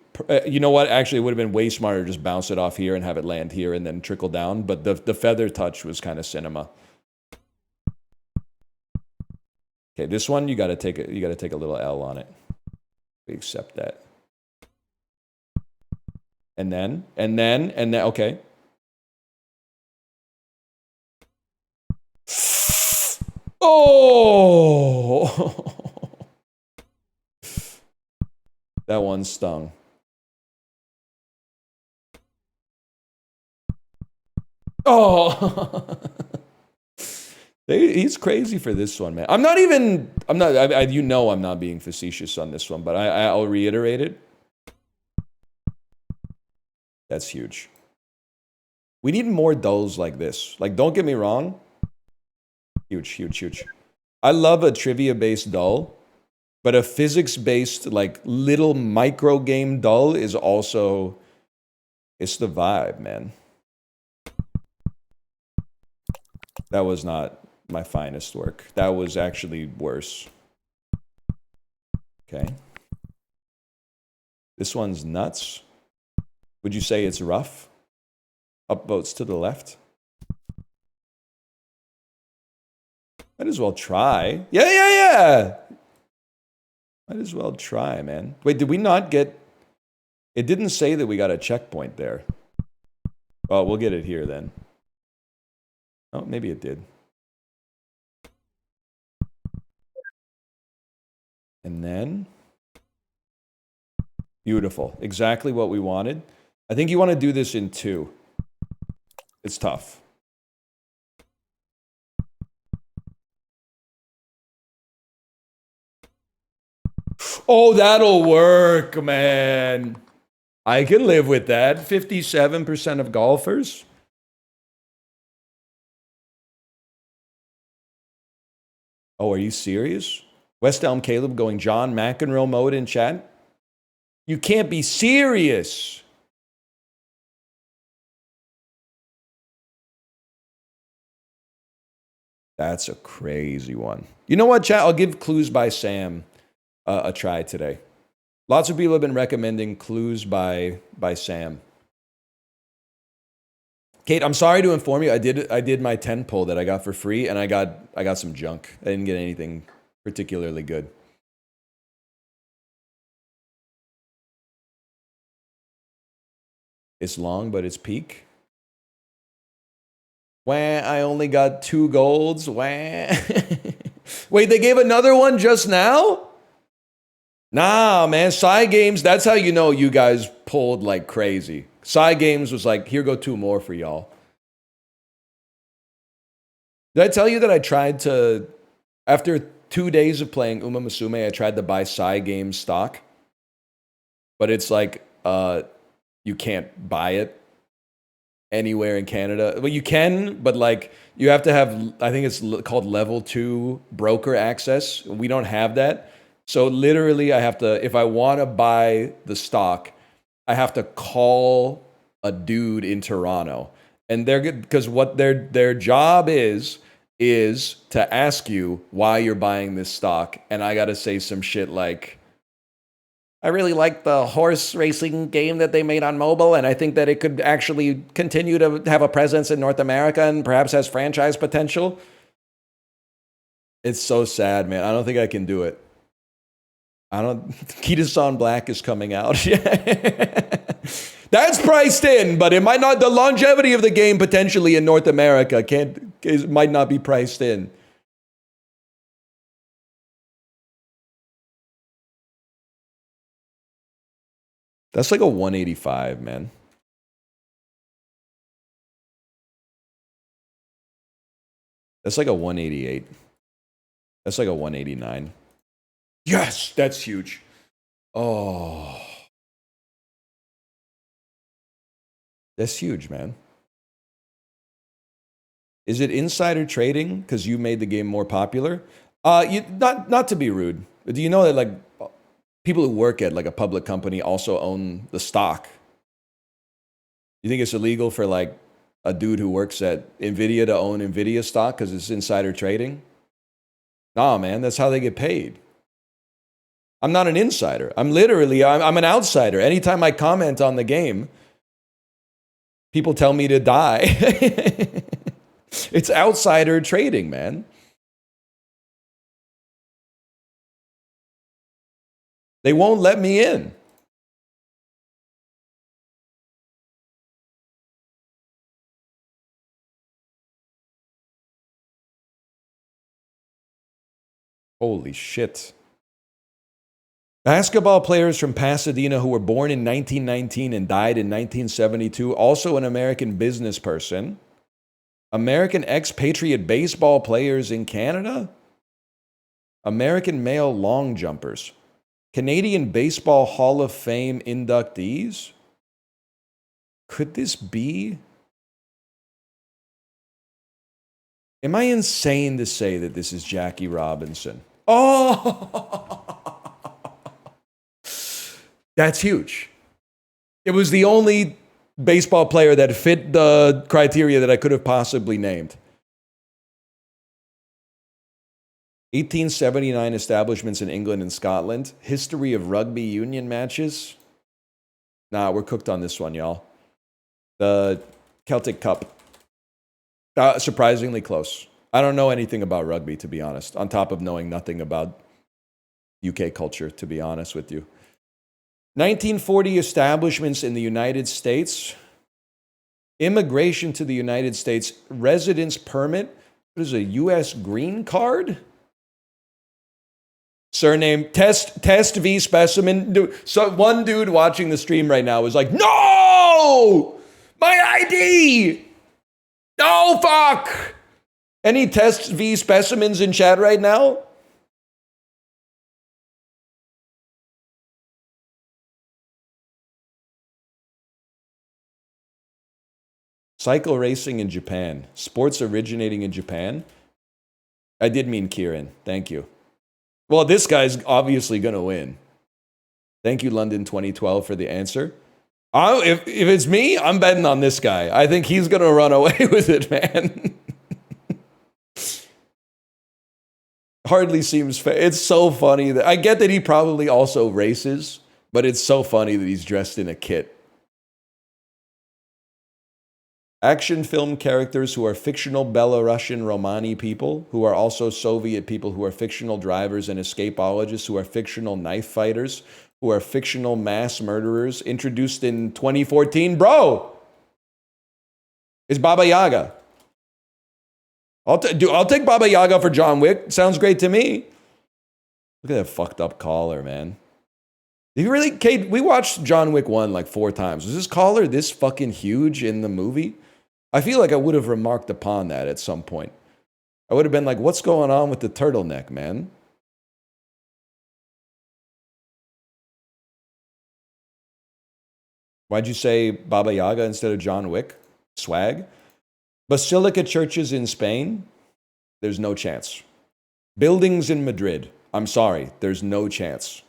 You know what? Actually, it would have been way smarter to just bounce it off here and have it land here and then trickle down. But the feather touch was kind of cinema. Okay, this one you got to take a little L on it. We accept that. And then, okay. Oh! That one stung. Oh! He's crazy for this one, man. I'm not, you know I'm not being facetious on this one, but I'll reiterate it. That's huge. We need more dulls like this. Like, don't get me wrong. Huge. I love a trivia-based dull, but a physics-based, like, little micro game dull is also... It's the vibe, man. That was not my finest work. That was actually worse. Okay. This one's nuts. Would you say it's rough? Upvotes to the left. Might as well try. Yeah. Might as well try, man. Wait, did we not get... It didn't say that we got a checkpoint there. Oh, we'll get it here then. Oh, maybe it did. And then... Beautiful. Exactly what we wanted. I think you want to do this in 2. It's tough. Oh, that'll work, man. I can live with that. 57% of golfers. Oh, are you serious? West Elm Caleb going John McEnroe mode in chat? You can't be serious. That's a crazy one. You know what, chat? I'll give Clues by Sam a try today. Lots of people have been recommending Clues by Sam. Kate, I'm sorry to inform you, I did my 10 pull that I got for free, and I got some junk. I didn't get anything particularly good. It's long, but it's peak. Wah, I only got 2 golds. Wah. Wait, they gave another one just now? Nah, man. Psy Games, that's how you know you guys pulled like crazy. Psy Games was like, here go 2 more for y'all. Did I tell you that I tried to, after 2 days of playing Umamasume, I tried to buy Psy Games stock? But it's like, you can't buy it anywhere in Canada. Well, you can, but like you have to have, I think it's called level 2 broker access. We don't have that. So literally I have to, if I want to buy the stock, I have to call a dude in Toronto. And they're good because what their job is to ask you why you're buying this stock. And I got to say some shit like, I really like the horse racing game that they made on mobile, and I think that it could actually continue to have a presence in North America and perhaps has franchise potential. It's so sad, man. I don't think I can do it. I don't. Kita-san Black is coming out. That's priced in, but it might not. The longevity of the game potentially in North America might not be priced in. That's like a 185, man. That's like a 188. That's like a 189. Yes, that's huge. Oh. That's huge, man. Is it insider trading because you made the game more popular? Not to be rude, but do you know that like people who work at like a public company also own the stock? You think it's illegal for like a dude who works at Nvidia to own Nvidia stock because it's insider trading? Nah, man, that's how they get paid. I'm not an insider. I'm an outsider. Anytime I comment on the game, people tell me to die. It's outsider trading, man. They won't let me in. Holy shit. Basketball players from Pasadena who were born in 1919 and died in 1972. Also an American business person. American expatriate baseball players in Canada. American male long jumpers. Canadian Baseball Hall of Fame inductees. Could this be? Am I insane to say that this is Jackie Robinson? Oh! That's huge. It was the only baseball player that fit the criteria that I could have possibly named. 1879 establishments in England and Scotland. History of rugby union matches. Nah, we're cooked on this one, y'all. The Celtic Cup. Surprisingly close. I don't know anything about rugby, to be honest, on top of knowing nothing about UK culture, to be honest with you. 1940 establishments in the United States. Immigration to the United States. Residence permit. What is a U.S. green card? Surname, test V specimen. Dude, so one dude watching the stream right now is like, no! My ID! No, fuck! Any test V specimens in chat right now? Cycle racing in Japan. Sports originating in Japan. I did mean Kieran. Thank you. Well, this guy's obviously going to win. Thank you, London 2012, for the answer. If it's me, I'm betting on this guy. I think he's going to run away with it, man. Hardly seems fair. It's so funny that I get that he probably also races, but it's so funny that he's dressed in a kit. Action film characters who are fictional Belarusian Romani people, who are also Soviet people, who are fictional drivers and escapologists, who are fictional knife fighters, who are fictional mass murderers, introduced in 2014. Bro! It's Baba Yaga. I'll take Baba Yaga for John Wick. Sounds great to me. Look at that fucked up collar, man. Did you really, Kate, we watched John Wick 1 like 4 times. Was this collar this fucking huge in the movie? I feel like I would have remarked upon that at some point. I would have been like, what's going on with the turtleneck, man? Why'd you say Baba Yaga instead of John Wick? Swag? Basilica churches in Spain? There's no chance. Buildings in Madrid? I'm sorry, there's no chance.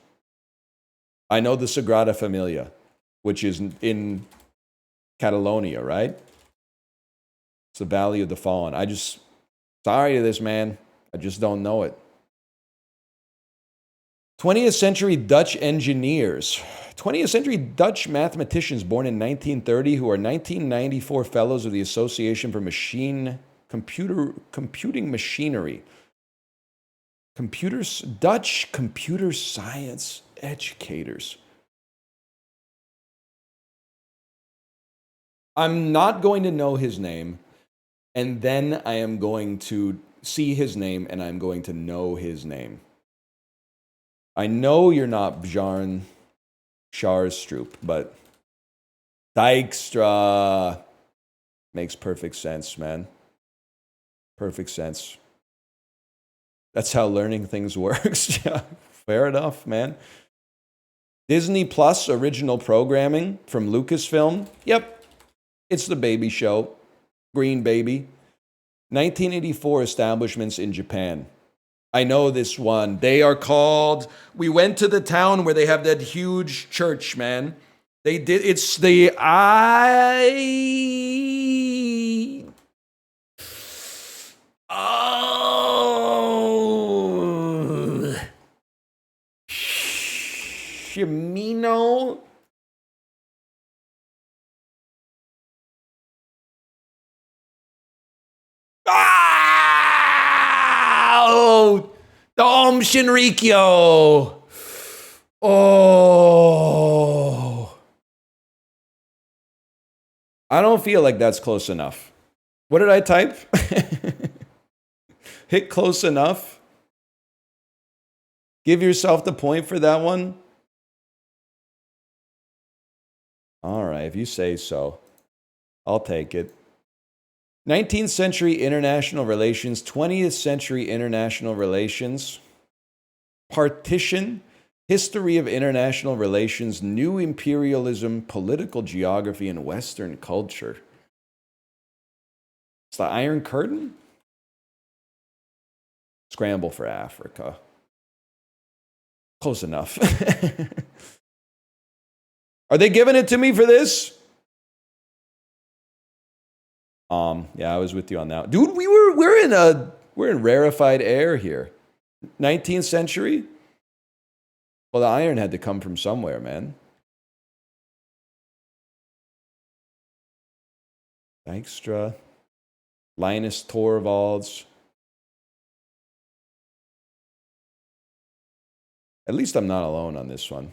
I know the Sagrada Familia, which is in Catalonia, right? It's the Valley of the Fallen. Sorry to this, man. I just don't know it. 20th century Dutch engineers. 20th century Dutch mathematicians born in 1930 who are 1994 fellows of the Association for Computing Machinery. Dutch computer science educators. I'm not going to know his name, and then I am going to see his name, and I'm going to know his name. I know you're not Bjarn Scharstroop, but Dijkstra makes perfect sense, man. Perfect sense. That's how learning things works. Yeah, fair enough, man. Disney Plus original programming from Lucasfilm. Yep, it's the baby show. Green Baby. 1984 establishments in Japan. I know this one. They are called... We went to the town where they have that huge church, man. They did... It's the... Oh... Shimino... Oh, the Om Shinrikyo. Oh. I don't feel like that's close enough. What did I type? Hit close enough. Give yourself the point for that one. All right, if you say so. I'll take it. 19th century international relations, 20th century international relations, partition, history of international relations, new imperialism, political geography, and Western culture. It's the Iron Curtain? Scramble for Africa. Close enough. Are they giving it to me for this? Yeah, I was with you on that. Dude, we're in rarefied air here. 19th century? Well, the iron had to come from somewhere, man. Dijkstra, Linus Torvalds. At least I'm not alone on this one.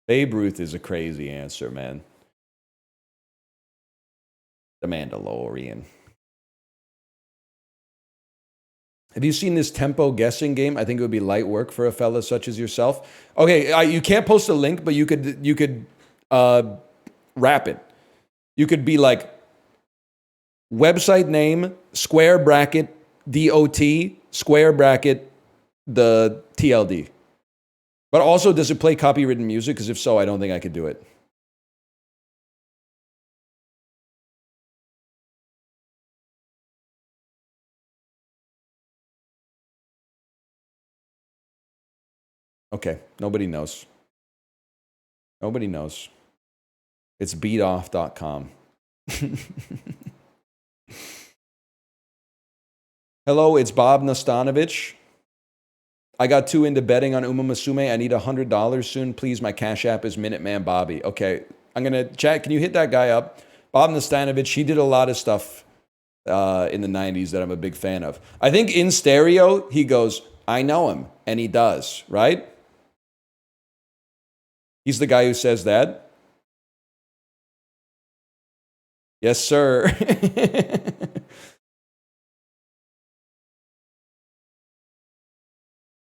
Babe Ruth is a crazy answer, man. The Mandalorian. Have you seen this tempo guessing game? I think it would be light work for a fella such as yourself. Okay, you can't post a link, but you could wrap it. You could be like website name, square bracket, DOT, square bracket, the TLD. But also, does it play copywritten music? Because if so, I don't think I could do it. Okay, nobody knows. Nobody knows. It's beatoff.com. Hello, it's Bob Nastanovich. I got too into betting on Umamasume. I need $100 soon. Please, my Cash App is Minuteman Bobby. Okay, I'm going to chat. Can you hit that guy up? Bob Nastanovich, he did a lot of stuff in the 90s that I'm a big fan of. I think in stereo, he goes, I know him. And he does, right? He's the guy who says that. Yes, sir.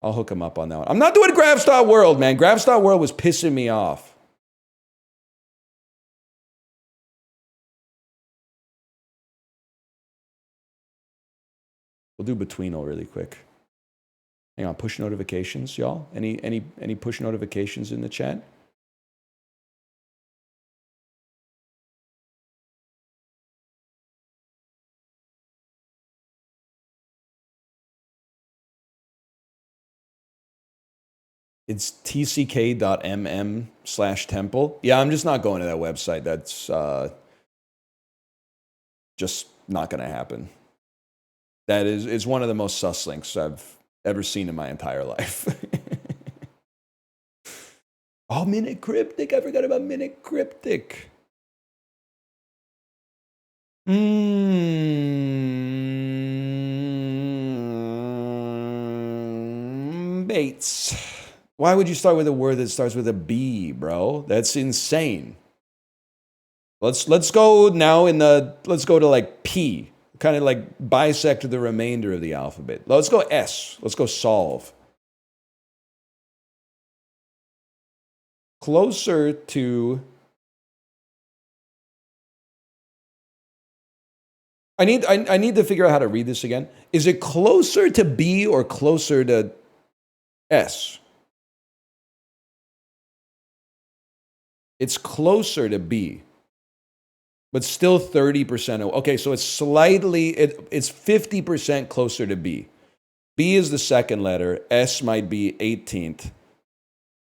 I'll hook him up on that one. I'm not doing Grabstar World, man. Grabstar World was pissing me off. We'll do Betweenal really quick. Hang on, push notifications, y'all. Any push notifications in the chat? It's tck.mm/temple. Yeah, I'm just not going to that website. That's just not going to happen. It's one of the most sus links I've ever seen in my entire life. Oh, Minute Cryptic. I forgot about Minute Cryptic. Why would you start with a word that starts with a B, bro? That's insane. Let's go now let's go to like P. Kind of like bisect the remainder of the alphabet. Let's go S. Let's go solve. Closer to... I need to figure out how to read this again. Is it closer to B or closer to S? It's closer to B, but still 30%. Okay, so it's slightly, it's 50% closer to B. B is the second letter. S might be 18th.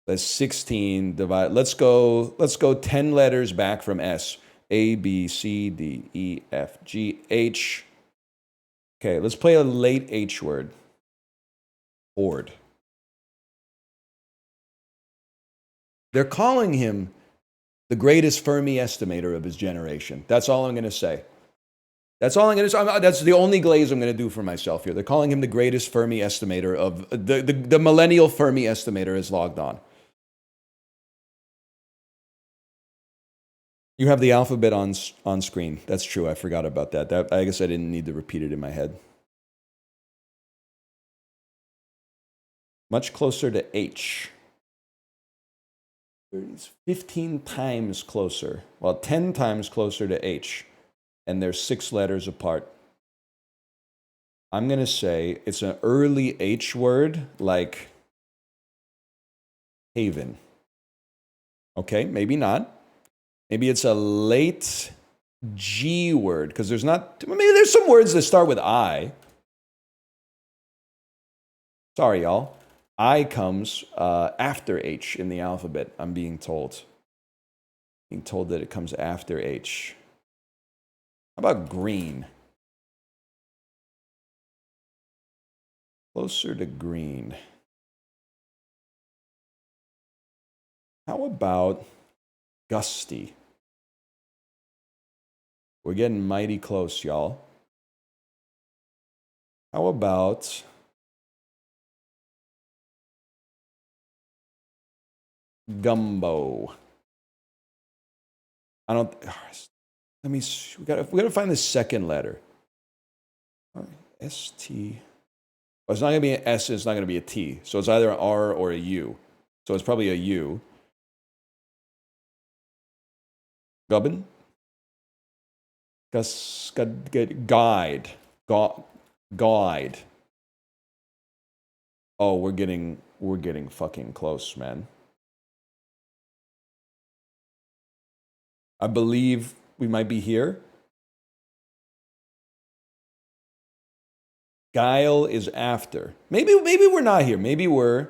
That's 16 divided. Let's go 10 letters back from S. A, B, C, D, E, F, G, H. Okay, let's play a late H word. Ford. They're calling him the greatest Fermi estimator of his generation. That's all I'm going to say. That's all I'm going to say. That's the only glaze I'm going to do for myself here. They're calling him the greatest Fermi estimator of... The millennial Fermi estimator is logged on. You have the alphabet on screen. That's true. I forgot about that. I guess I didn't need to repeat it in my head. Much closer to H. It's 15 times closer. Well, 10 times closer to H. And they're 6 letters apart. I'm going to say it's an early H word like haven. Okay, maybe not. Maybe it's a late G word, because there's not... Maybe there's some words that start with I. Sorry, y'all. I comes after H in the alphabet, I'm being told. Being told that it comes after H. How about green? Closer to green. How about gusty? We're getting mighty close, y'all. How about gumbo? I don't... Let me... We gotta find the second letter. S-T... Well, it's not going to be an S, it's not going to be a T. So it's either an R or a U. So it's probably a U. Gubbin? Guide. Guide. Oh, we're getting fucking close, man. I believe we might be here. Guile is after. Maybe we're not here. Maybe we're...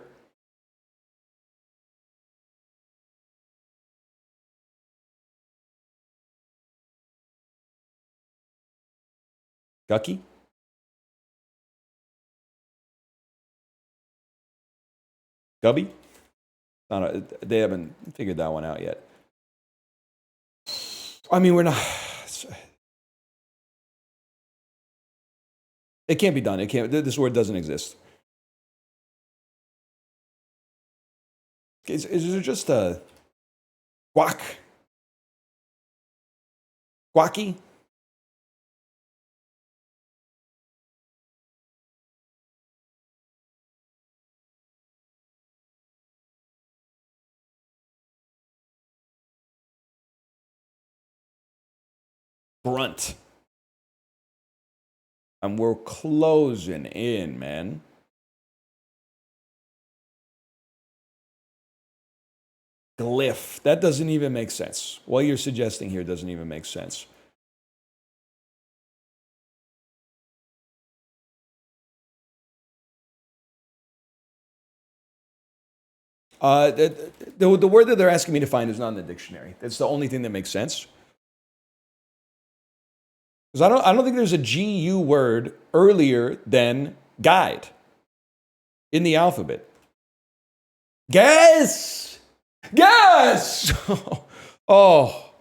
Gucky? Gubby? No, they haven't figured that one out yet. I mean, we're not... It can't be done. It can't... This word doesn't exist. Is there just a... Guac? Guacky? Grunt. And we're closing in, man. Glyph. That doesn't even make sense. What you're suggesting here doesn't even make sense. The word that they're asking me to find is not in the dictionary. That's the only thing that makes sense. Because I don't think there's a GU word earlier than guide in the alphabet. Guess! Guess! Oh.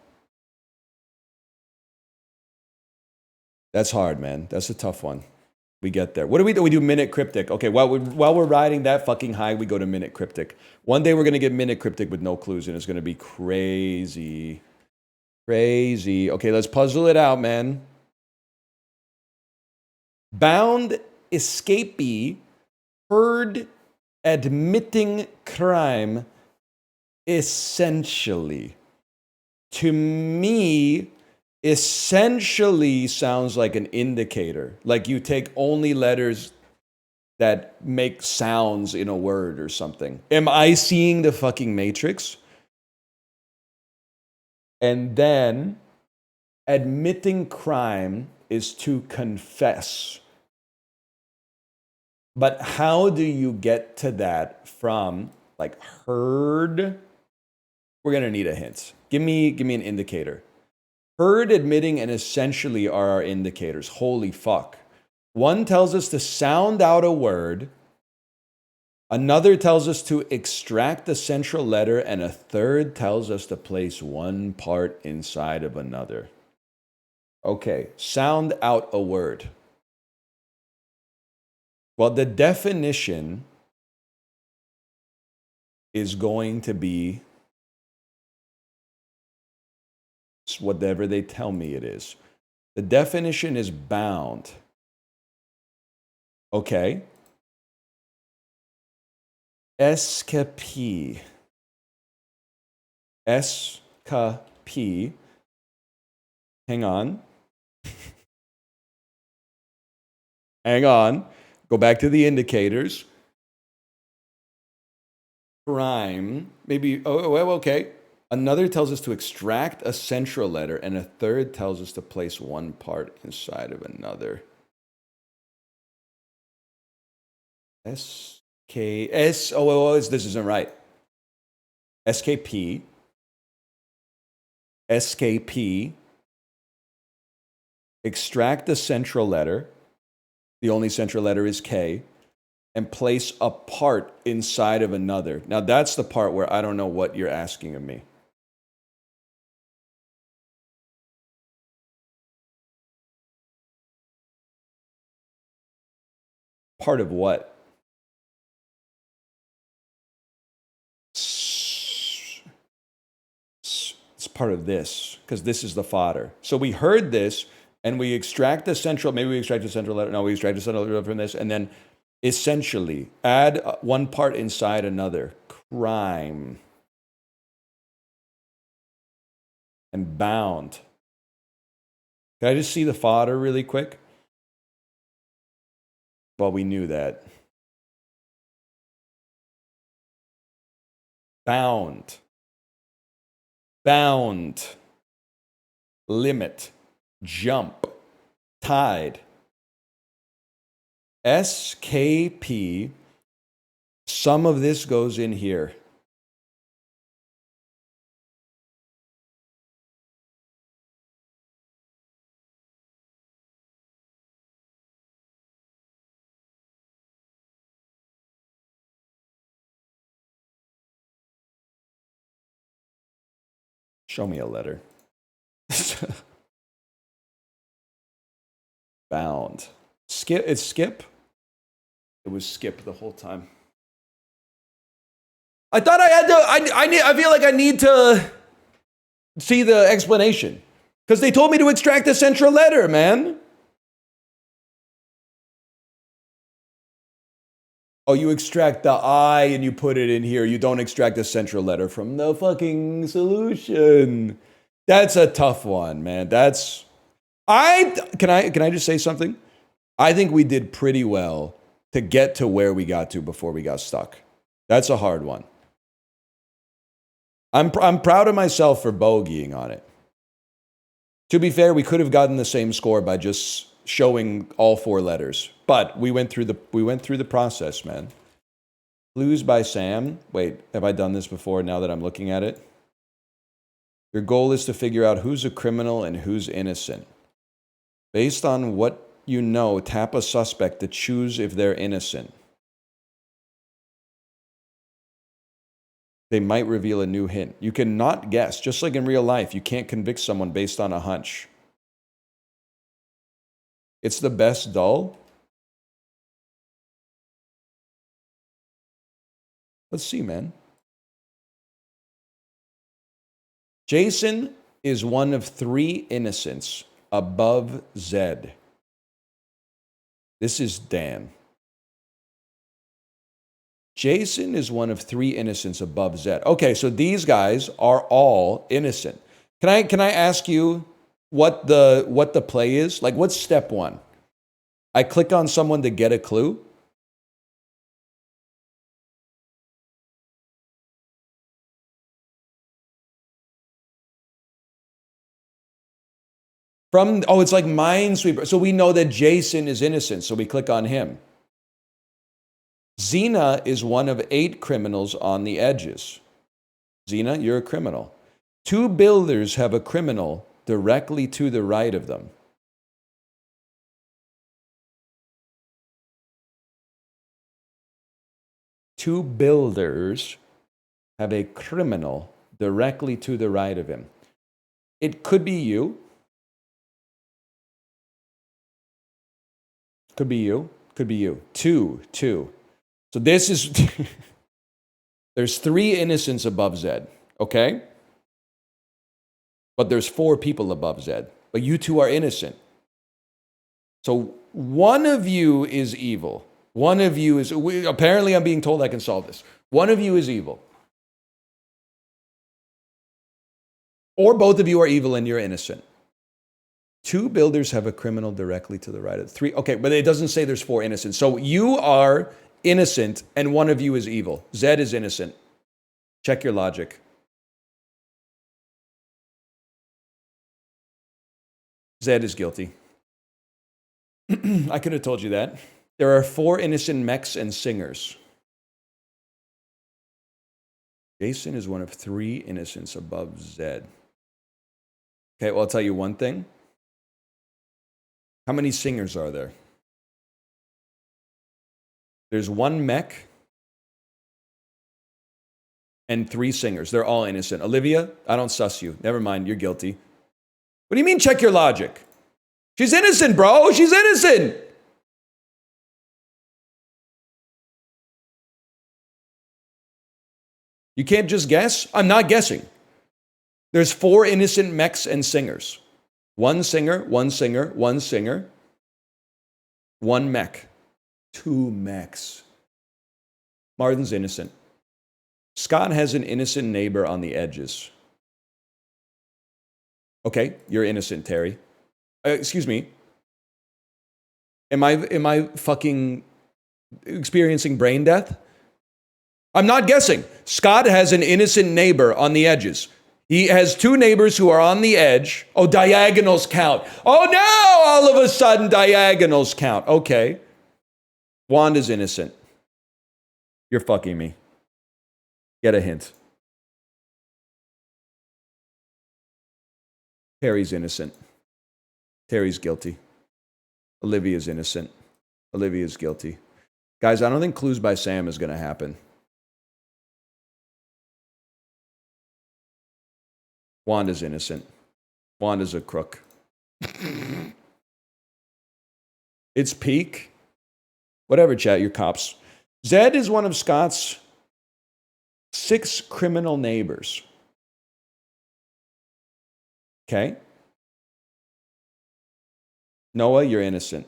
That's hard, man. That's a tough one. We get there. What do? We do minute cryptic. Okay, while we're riding that fucking high, we go to minute cryptic. One day we're gonna get minute cryptic with no clues, and it's gonna be crazy. Crazy. Okay, let's puzzle it out, man. Bound escapee heard admitting crime essentially. To me, essentially sounds like an indicator. Like you take only letters that make sounds in a word or something. Am I seeing the fucking Matrix? And then admitting crime is to confess. But how do you get to that from like heard? We're gonna need a hint. Give me an indicator. Heard, admitting, and essentially are our indicators. Holy fuck. One tells us to sound out a word. Another tells us to extract the central letter. And a third tells us to place one part inside of another. Okay, sound out a word. Well, the definition is going to be whatever they tell me it is. The definition is bound. Okay. Escapee. Escapee. Hang on. Hang on. Go back to the indicators. Crime. Maybe, oh, well, okay. Another tells us to extract a central letter, and a third tells us to place one part inside of another. This isn't right. SKP. SKP. Extract the central letter. The only central letter is K. And place a part inside of another. Now that's the part where I don't know what you're asking of me. Part of what? It's part of this, because this is the fodder. So we heard this, and we extract the central, maybe we extract the central letter, no, we extract the central letter from this, and then essentially add one part inside another. Crime. And bound. Can I just see the fodder really quick? Well, we knew that. Bound. Bound. Limit. Jump. Tide. SKP. Some of this goes in here. Show me a letter. Bound. Skip. It's skip. It was skip the whole time. I thought I had to. I feel like I need to see the explanation because they told me to extract the central letter, man. Oh, you extract the I and you put it in here. You don't extract the central letter from the fucking solution. That's a tough one, man. Can I just say something? I think we did pretty well to get to where we got to before we got stuck. That's a hard one. I'm proud of myself for bogeying on it. To be fair, we could have gotten the same score by just showing all four letters, but we went through the process, man. Clues by Sam. Wait, have I done this before now that I'm looking at it? Your goal is to figure out who's a criminal and who's innocent. Based on what you know, tap a suspect to choose if they're innocent. They might reveal a new hint. You cannot guess. Just like in real life, you can't convict someone based on a hunch. It's the best dull. Let's see, man. Jason is one of 3 innocents above Zed. This is Dan. Jason is one of 3 innocents above Zed. Okay, so these guys are all innocent. Can I ask you what the play is? Like, what's step 1? I click on someone to get a clue. It's like Minesweeper. So we know that Jason is innocent, so we click on him. Xena is one of 8 criminals on the edges. Xena, you're a criminal. 2 builders have a criminal directly to the right of them. Two builders have a criminal directly to the right of him. It could be you. Could be you. Could be you. Two. So this is... There's 3 innocents above Zed, okay? But there's 4 people above Zed. But you 2 are innocent. So one of you is evil. One of you is... apparently I'm being told I can solve this. One of you is evil. Or both of you are evil and you're innocent. 2 builders have a criminal directly to the right of 3. Okay, but it doesn't say there's 4 innocent. So you are innocent and one of you is evil. Zed is innocent. Check your logic. Zed is guilty. I could have told you that. There are 4 innocent mechs and singers. Jason is one of 3 innocents above Zed. Okay, well, I'll tell you one thing. How many singers are there? There's 1 mech and 3 singers. They're all innocent. Olivia, I don't suss you. Never mind, you're guilty. What do you mean check your logic? She's innocent, bro. She's innocent. You can't just guess? I'm not guessing. There's 4 innocent mechs and singers. 1 singer, 1 singer, 1 singer, 1 mech. 2 mechs. Martin's innocent. Scott has an innocent neighbor on the edges. Okay, you're innocent, Terry. Excuse me. Am I fucking experiencing brain death? I'm not guessing. Scott has an innocent neighbor on the edges. He has 2 neighbors who are on the edge. Oh, diagonals count. Oh, no! All of a sudden, diagonals count. Okay. Wanda's innocent. You're fucking me. Get a hint. Terry's innocent. Terry's guilty. Olivia's innocent. Olivia's guilty. Guys, I don't think Clues by Sam is going to happen. Wanda's innocent. Wanda's a crook. It's peak. Whatever, chat, you're cops. Zed is one of Scott's 6 criminal neighbors. Okay? Noah, you're innocent.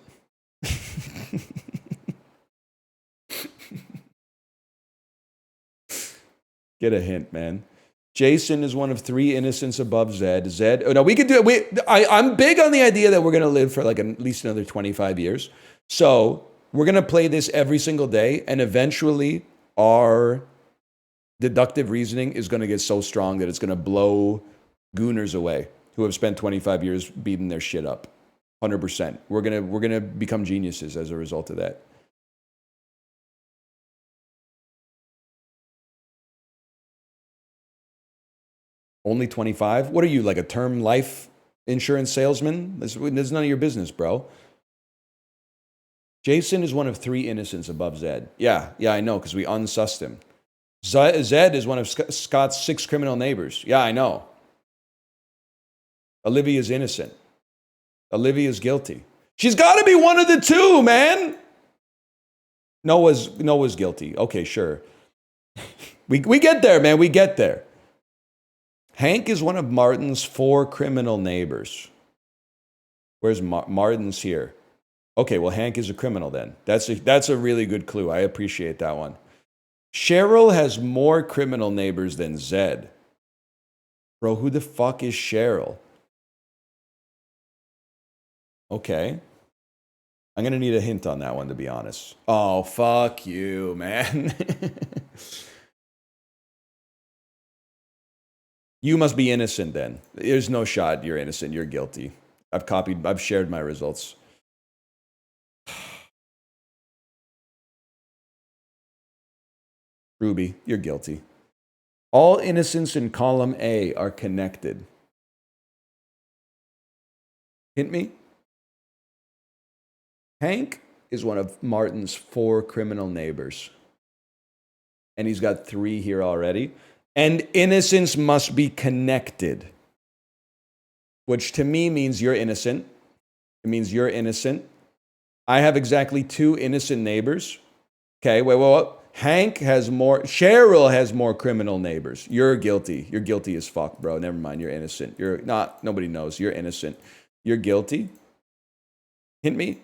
Get a hint, man. Jason is one of 3 innocents above Zed. Zed. Oh, no, we could do it. I'm big on the idea that we're going to live for like at least another 25 years. So we're going to play this every single day. And eventually our deductive reasoning is going to get so strong that it's going to blow gooners away who have spent 25 years beating their shit up. 100%. We're going to become geniuses as a result of that. Only 25? What are you, like a term life insurance salesman? This is none of your business, bro. Jason is one of 3 innocents above Zed. Yeah, I know, because we unsussed him. Zed is one of Scott's 6 criminal neighbors. Yeah, I know. Olivia's innocent. Olivia's guilty. She's got to be one of the 2, man. Noah's guilty. Okay, sure. We get there, man. We get there. Hank is one of Martin's 4 criminal neighbors. Where's Martin's here? Okay, well, Hank is a criminal then. That's a really good clue. I appreciate that one. Cheryl has more criminal neighbors than Zed. Bro, who the fuck is Cheryl? Okay. I'm going to need a hint on that one, to be honest. Oh, fuck you, man. You must be innocent then. There's no shot you're innocent. You're guilty. I've shared my results. Ruby, you're guilty. All innocents in column A are connected. Hint me? Hank is one of Martin's 4 criminal neighbors. And he's got 3 here already. And innocents must be connected. Which to me means you're innocent. It means you're innocent. I have exactly 2 innocent neighbors. Okay, wait. Hank has more, Cheryl has more criminal neighbors. You're guilty. You're guilty as fuck, bro. Never mind, you're innocent. You're not, nobody knows. You're innocent. You're guilty. Hint me?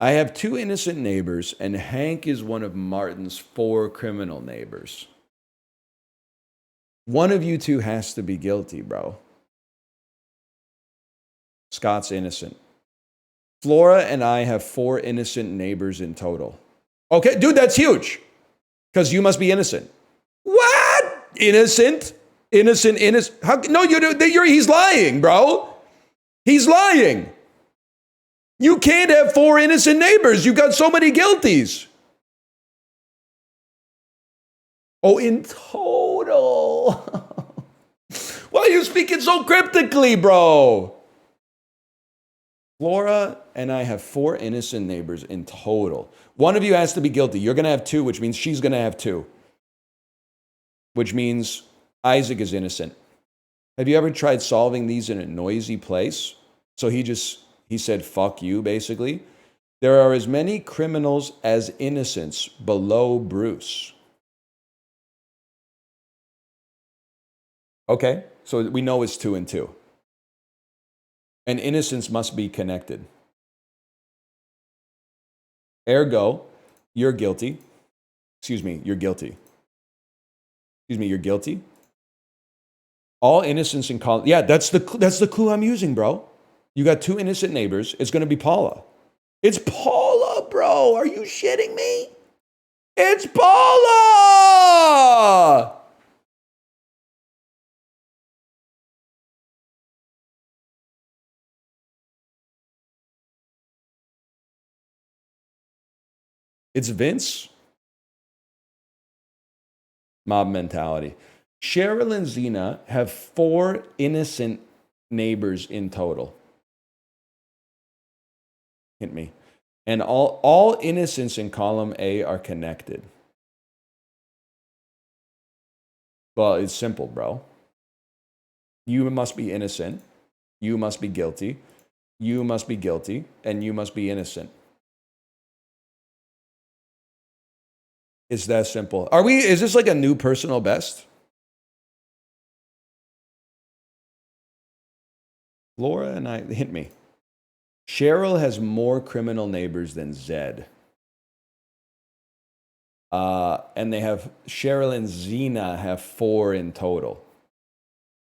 I have 2 innocent neighbors, and Hank is one of Martin's 4 criminal neighbors. One of you 2 has to be guilty, bro. Scott's innocent. Flora and I have 4 innocent neighbors in total. Okay, dude, that's huge. Because you must be innocent. What? Innocent? Innocent. How? No, he's lying, bro. He's lying. You can't have 4 innocent neighbors. You've got so many guilties. Oh, in total. Why are you speaking so cryptically, bro? Flora and I have 4 innocent neighbors in total. One of you has to be guilty. You're going to have 2, which means she's going to have 2. Which means Isaac is innocent. Have you ever tried solving these in a noisy place? So he said, fuck you, basically. There are as many criminals as innocents below Bruce. Okay, so we know it's 2 and 2. And innocence must be connected. Ergo, you're guilty. Excuse me, you're guilty. Excuse me, you're guilty. All innocence in column. Yeah, that's the clue I'm using, bro. You got 2 innocent neighbors. It's going to be Paula. It's Paula, bro. Are you shitting me? It's Paula! It's Vince. Mob mentality. Cheryl and Zena have 4 innocent neighbors in total. Hint me. And all innocents in column A are connected. Well, it's simple, bro. You must be innocent. You must be guilty. You must be guilty. And you must be innocent. It's that simple. Is this like a new personal best? Laura and I, hint me. Cheryl has more criminal neighbors than Zed. And Cheryl and Zena have 4 in total.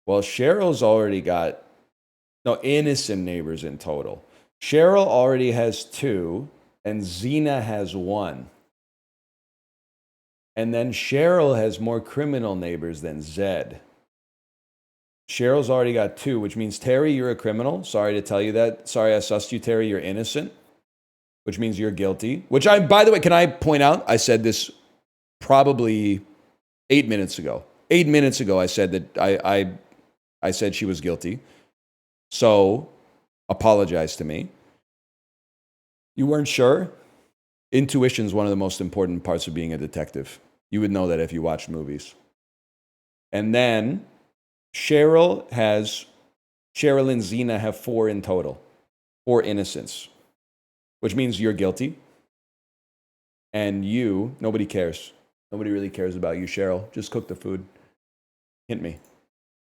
Well, Cheryl's already got, innocent neighbors in total. Cheryl already has 2, and Zena has 1. And then Cheryl has more criminal neighbors than Zed. Cheryl's already got 2, which means, Terry, you're a criminal. Sorry to tell you that. Sorry I sussed you, Terry. You're innocent, which means you're guilty. By the way, can I point out, I said this probably 8 minutes ago. 8 minutes ago, I said that I said she was guilty. So, apologize to me. You weren't sure? Intuition is one of the most important parts of being a detective. You would know that if you watch movies. And then Cheryl and Zena have 4 in total. 4 innocents. Which means you're guilty. And nobody cares. Nobody really cares about you, Cheryl. Just cook the food. Hint me.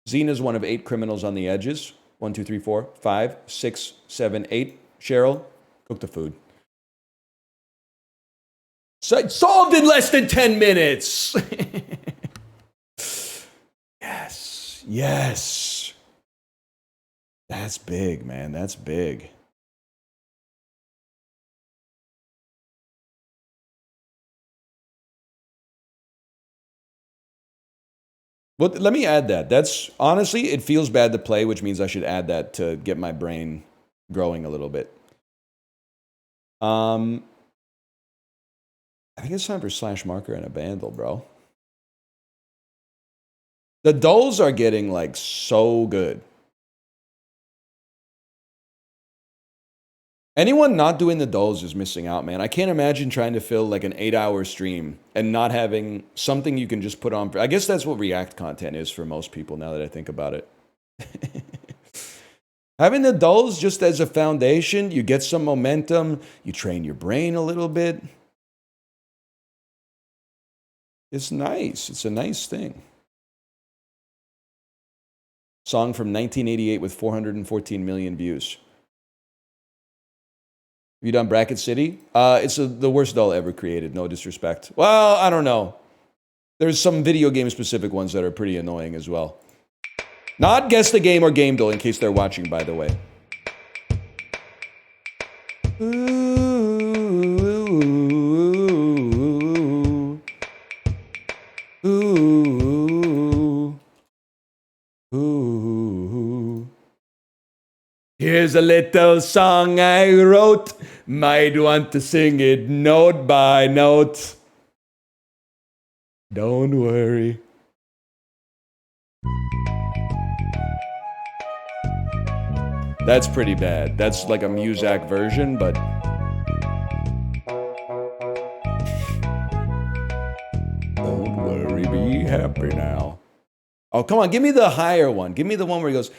Xena's one of 8 criminals on the edges. 1, 2, 3, 4, 5, 6, 7, 8. Cheryl, cook the food. Solved in less than 10 minutes. Yes. Yes. That's big, man. That's big. Well, let me add that. That's honestly, it feels bad to play, which means I should add that to get my brain growing a little bit. I think it's time for Slash Marker and a Vandal, bro. The dulls are getting like so good. Anyone not doing the dulls is missing out, man. I can't imagine trying to fill like an 8-hour stream and not having something you can just put on. I guess that's what React content is for most people now that I think about it. Having the dulls just as a foundation, you get some momentum, you train your brain a little bit. It's nice. It's a nice thing. Song from 1988 with 414 million views. Have you done Bracket City? It's the worst doll ever created, no disrespect. Well, I don't know. There's some video game specific ones that are pretty annoying as well. Not Guess the Game or Game Doll, in case they're watching, by the way. Here's a little song I wrote. Might want to sing it note by note. Don't worry. That's pretty bad. That's like a Muzak version, but... Don't worry, be happy now. Oh, come on, give me the higher one. Give me the one where he goes...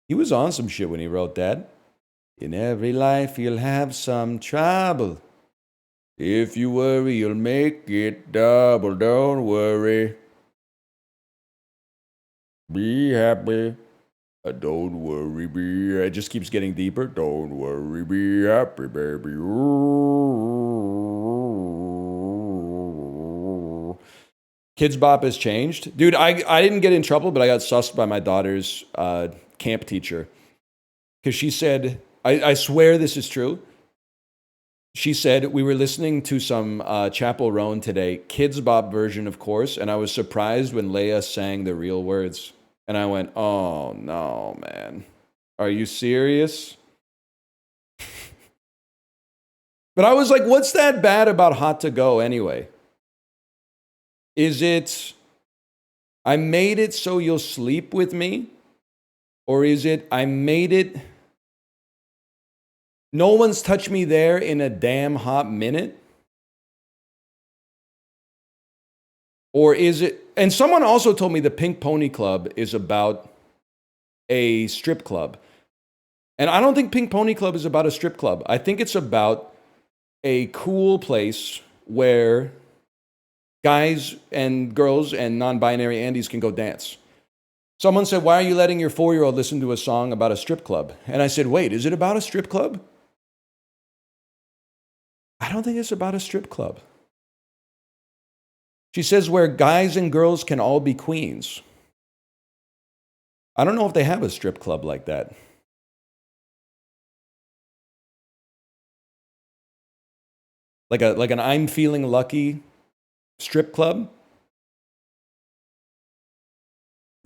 He was on some shit when he wrote that. In every life you'll have some trouble. If you worry, you'll make it double. Don't worry. Be happy. Don't worry, be... It just keeps getting deeper. Don't worry, be happy, baby. Kids Bop has changed. Dude, I didn't get in trouble, but I got sussed by my daughter's camp teacher. Because she said, I swear this is true. She said, we were listening to some Chapel Roan today, Kids Bop version, of course, and I was surprised when Leia sang the real words. And I went, oh, no, man. Are you serious? But I was like, what's that bad about Hot to Go anyway? Is it, I made it so you'll sleep with me? Or is it, I made it, no one's touched me there in a damn hot minute? Or is it, and someone also told me the Pink Pony Club is about a strip club. And I don't think Pink Pony Club is about a strip club. I think it's about a cool place where guys and girls and non-binary Andes can go dance. Someone said, why are you letting your 4-year-old listen to a song about a strip club? And I said, wait, is it about a strip club? I don't think it's about a strip club. She says where guys and girls can all be queens. I don't know if they have a strip club like that. Like an I'm feeling lucky strip club.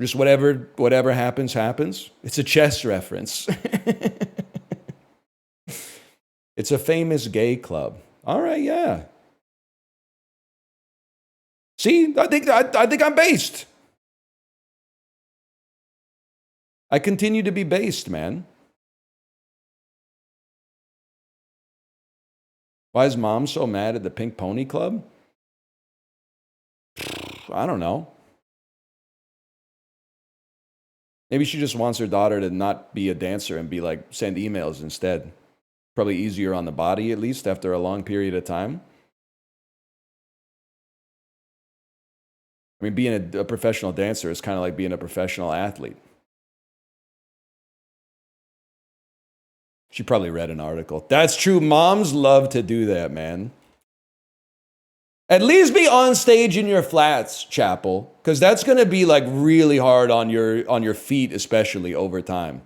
Just whatever happens, happens. It's a chess reference. It's a famous gay club. All right, yeah. See, I think I'm based. I continue to be based, man. Why is mom so mad at the Pink Pony Club? I don't know. Maybe she just wants her daughter to not be a dancer and be like, send emails instead. Probably easier on the body, at least, after a long period of time. I mean, being a professional dancer is kind of like being a professional athlete. She probably read an article. That's true. Moms love to do that, man. At least be on stage in your flats, Chapel, because that's going to be like really hard on your feet, especially over time.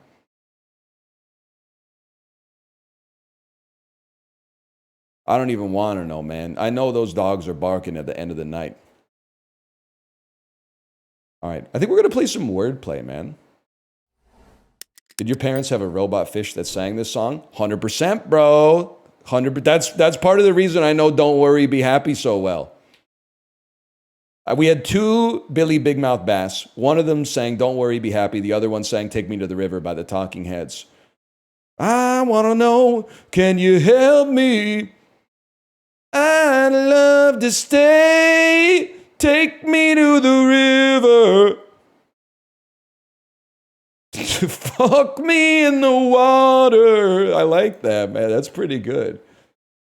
I don't even want to know, man. I know those dogs are barking at the end of the night. All right, I think we're going to play some wordplay, man. Did your parents have a robot fish that sang this song? 100%, bro. 100%. That's part of the reason I know Don't Worry, Be Happy so well. We had two Billy Big Mouth Bass. One of them sang Don't Worry, Be Happy. The other one sang Take Me to the River by the Talking Heads. I want to know, can you help me? I'd love to stay. Take me to the river. Fuck me in the water. I like that, man. That's pretty good.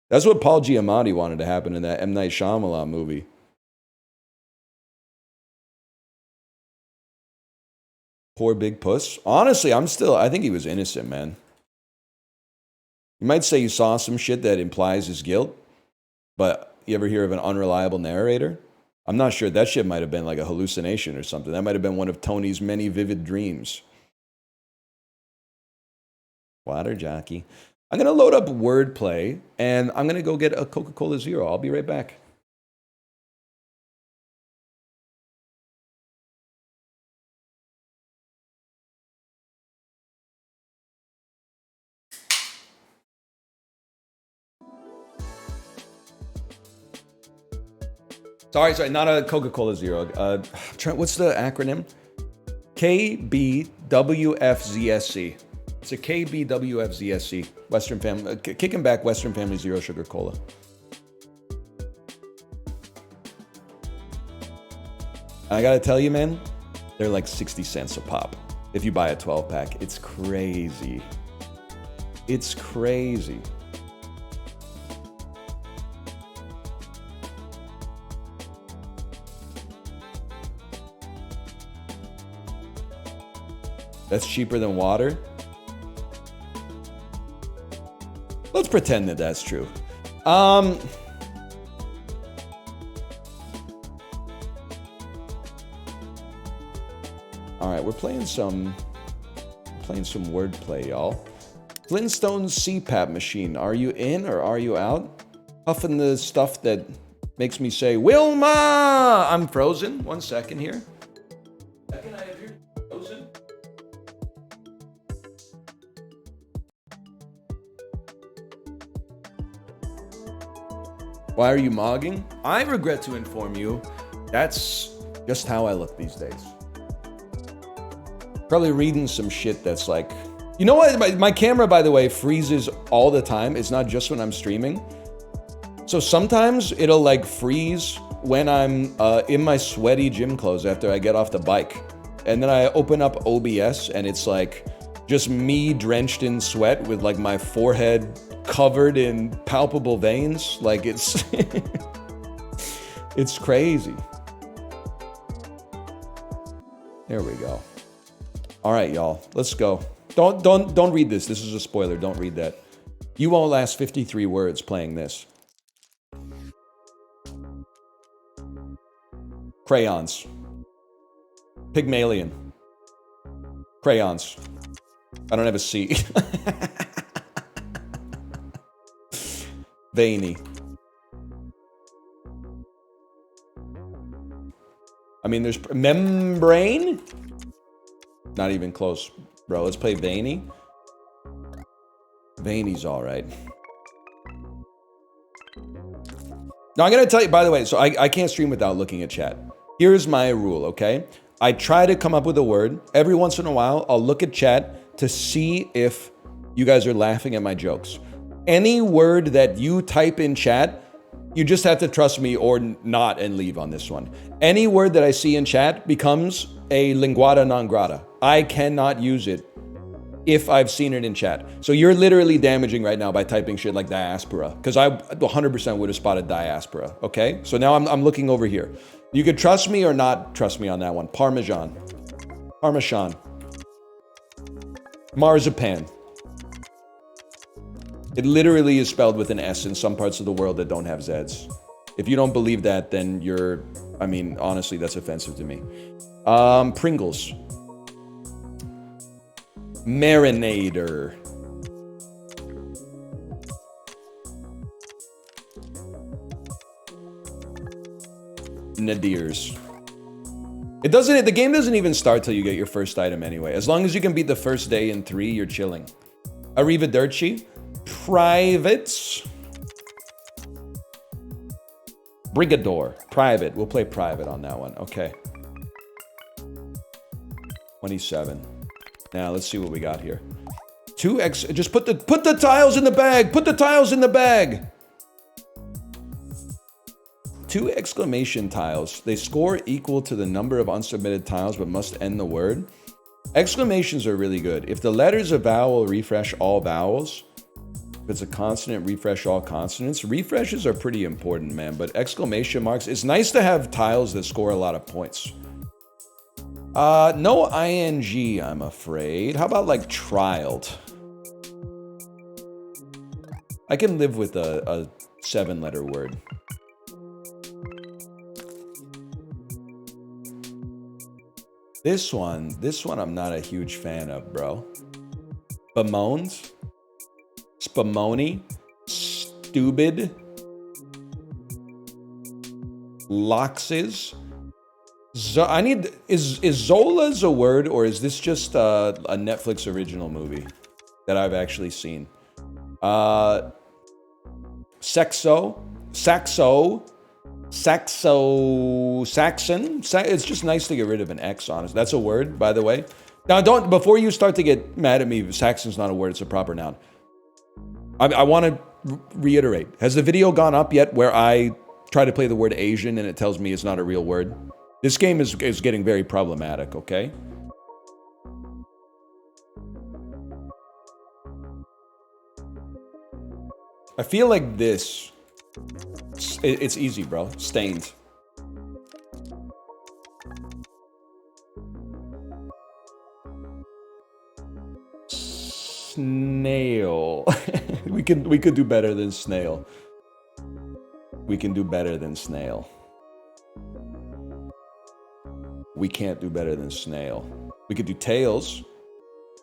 That's what Paul Giamatti wanted to happen in that M. Night Shyamalan movie. Poor Big Puss. Honestly, I think he was innocent, man. You might say you saw some shit that implies his guilt, but you ever hear of an unreliable narrator? I'm not sure. That shit might have been like a hallucination or something. That might have been one of Tony's many vivid dreams. Water jockey. I'm going to load up wordplay, and I'm going to go get a Coca-Cola Zero. I'll be right back. Sorry, not a Coca-Cola Zero. What's the acronym? KBWFZSC. It's a KBWFZSC. Western Family, kicking back Western Family Zero Sugar Cola. I gotta tell you, man, they're like 60 cents a pop. If you buy a 12-pack, it's crazy. It's crazy. That's cheaper than water? Let's pretend that that's true. All right, we're playing some wordplay, y'all. Flintstones CPAP machine. Are you in or are you out? Huffing the stuff that makes me say, Wilma! I'm frozen. 1 second here. Second, I appear frozen. Why are you mogging? I regret to inform you, that's just how I look these days. Probably reading some shit that's like, you know what? My camera, by the way, freezes all the time. It's not just when I'm streaming. So sometimes it'll like freeze when I'm in my sweaty gym clothes after I get off the bike. And then I open up OBS and it's like just me drenched in sweat with like my forehead covered in palpable veins. Like it's, it's crazy. There we go. All right, y'all, let's go. Don't read this. This is a spoiler. Don't read that. You won't last 53 words playing this. Crayons. Pygmalion. Crayons. I don't have a C. Veiny. I mean, there's membrane? Not even close, bro. Let's play veiny. Veiny's all right. Now, I'm going to tell you, by the way, so I can't stream without looking at chat. Here's my rule, okay? I try to come up with a word. Every once in a while, I'll look at chat to see if you guys are laughing at my jokes. Any word that you type in chat, You just have to trust me or not and leave on this one. Any word that I see in chat becomes a linguata non grata. I cannot use it if I've seen it in chat. So you're literally damaging right now by typing shit like diaspora, because I 100% would have spotted diaspora, okay? So now I'm looking over here. You could trust me or not trust me on that one. Parmesan. Parmesan. Marzipan. It literally is spelled with an S in some parts of the world that don't have Zs. If you don't believe that, then you're, I mean, honestly, that's offensive to me. Pringles. Marinator. Nadirs. The game doesn't even start till you get your first item anyway. As long as you can beat the first day in 3, you're chilling. Arrivederci. Privates. Brigador. Private. We'll play private on that one. Okay. 27. Now let's see what we got here. 2x. Just put the tiles in the bag. Put the tiles in the bag. 2 exclamation tiles. They score equal to the number of unsubmitted tiles, but must end the word. Exclamations are really good. If the letter's a vowel, refresh all vowels. If it's a consonant, refresh all consonants. Refreshes are pretty important, man. But exclamation marks. It's nice to have tiles that score a lot of points. No ing, I'm afraid. How about like trialed? I can live with a 7-letter word. This one I'm not a huge fan of, bro. Bemoans, spumoni, stupid, loxes. Is Zola's a word, or is this just a Netflix original movie that I've actually seen? Saxon. It's just nice to get rid of an X, honestly. That's a word, by the way. Now, before you start to get mad at me, Saxon's not a word, it's a proper noun. I want to reiterate. Has the video gone up yet where I try to play the word Asian and it tells me it's not a real word? This game is getting very problematic, okay? I feel like this, it's easy, bro. Stained. Snail. we could do better than snail. We can do better than snail. We can't do better than snail. We could do tails.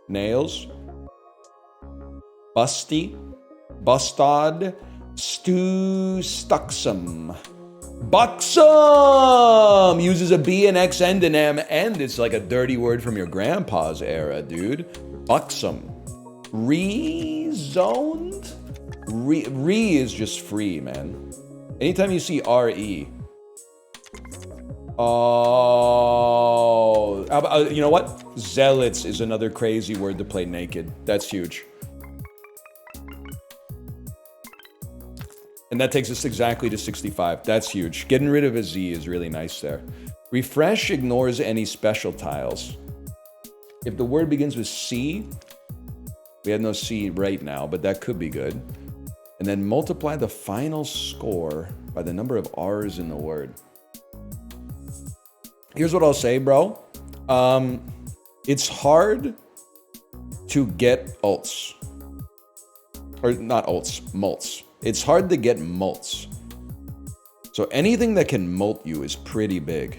Nails. Busty. Bustod. Stuxum. Buxom! Uses a B, an X, and an M, and it's like a dirty word from your grandpa's era, dude. Buxom. Rezoned? Re is just free, man. Anytime you see R-E. Oh, you know what? Zealots is another crazy word to play naked. That's huge. And that takes us exactly to 65. That's huge. Getting rid of a Z is really nice there. Refresh ignores any special tiles. If the word begins with C, we have no C right now, but that could be good. And then multiply the final score by the number of R's in the word. Here's what I'll say, bro. It's hard to get ults. Or not ults, mults. It's hard to get mults. So anything that can mult you is pretty big.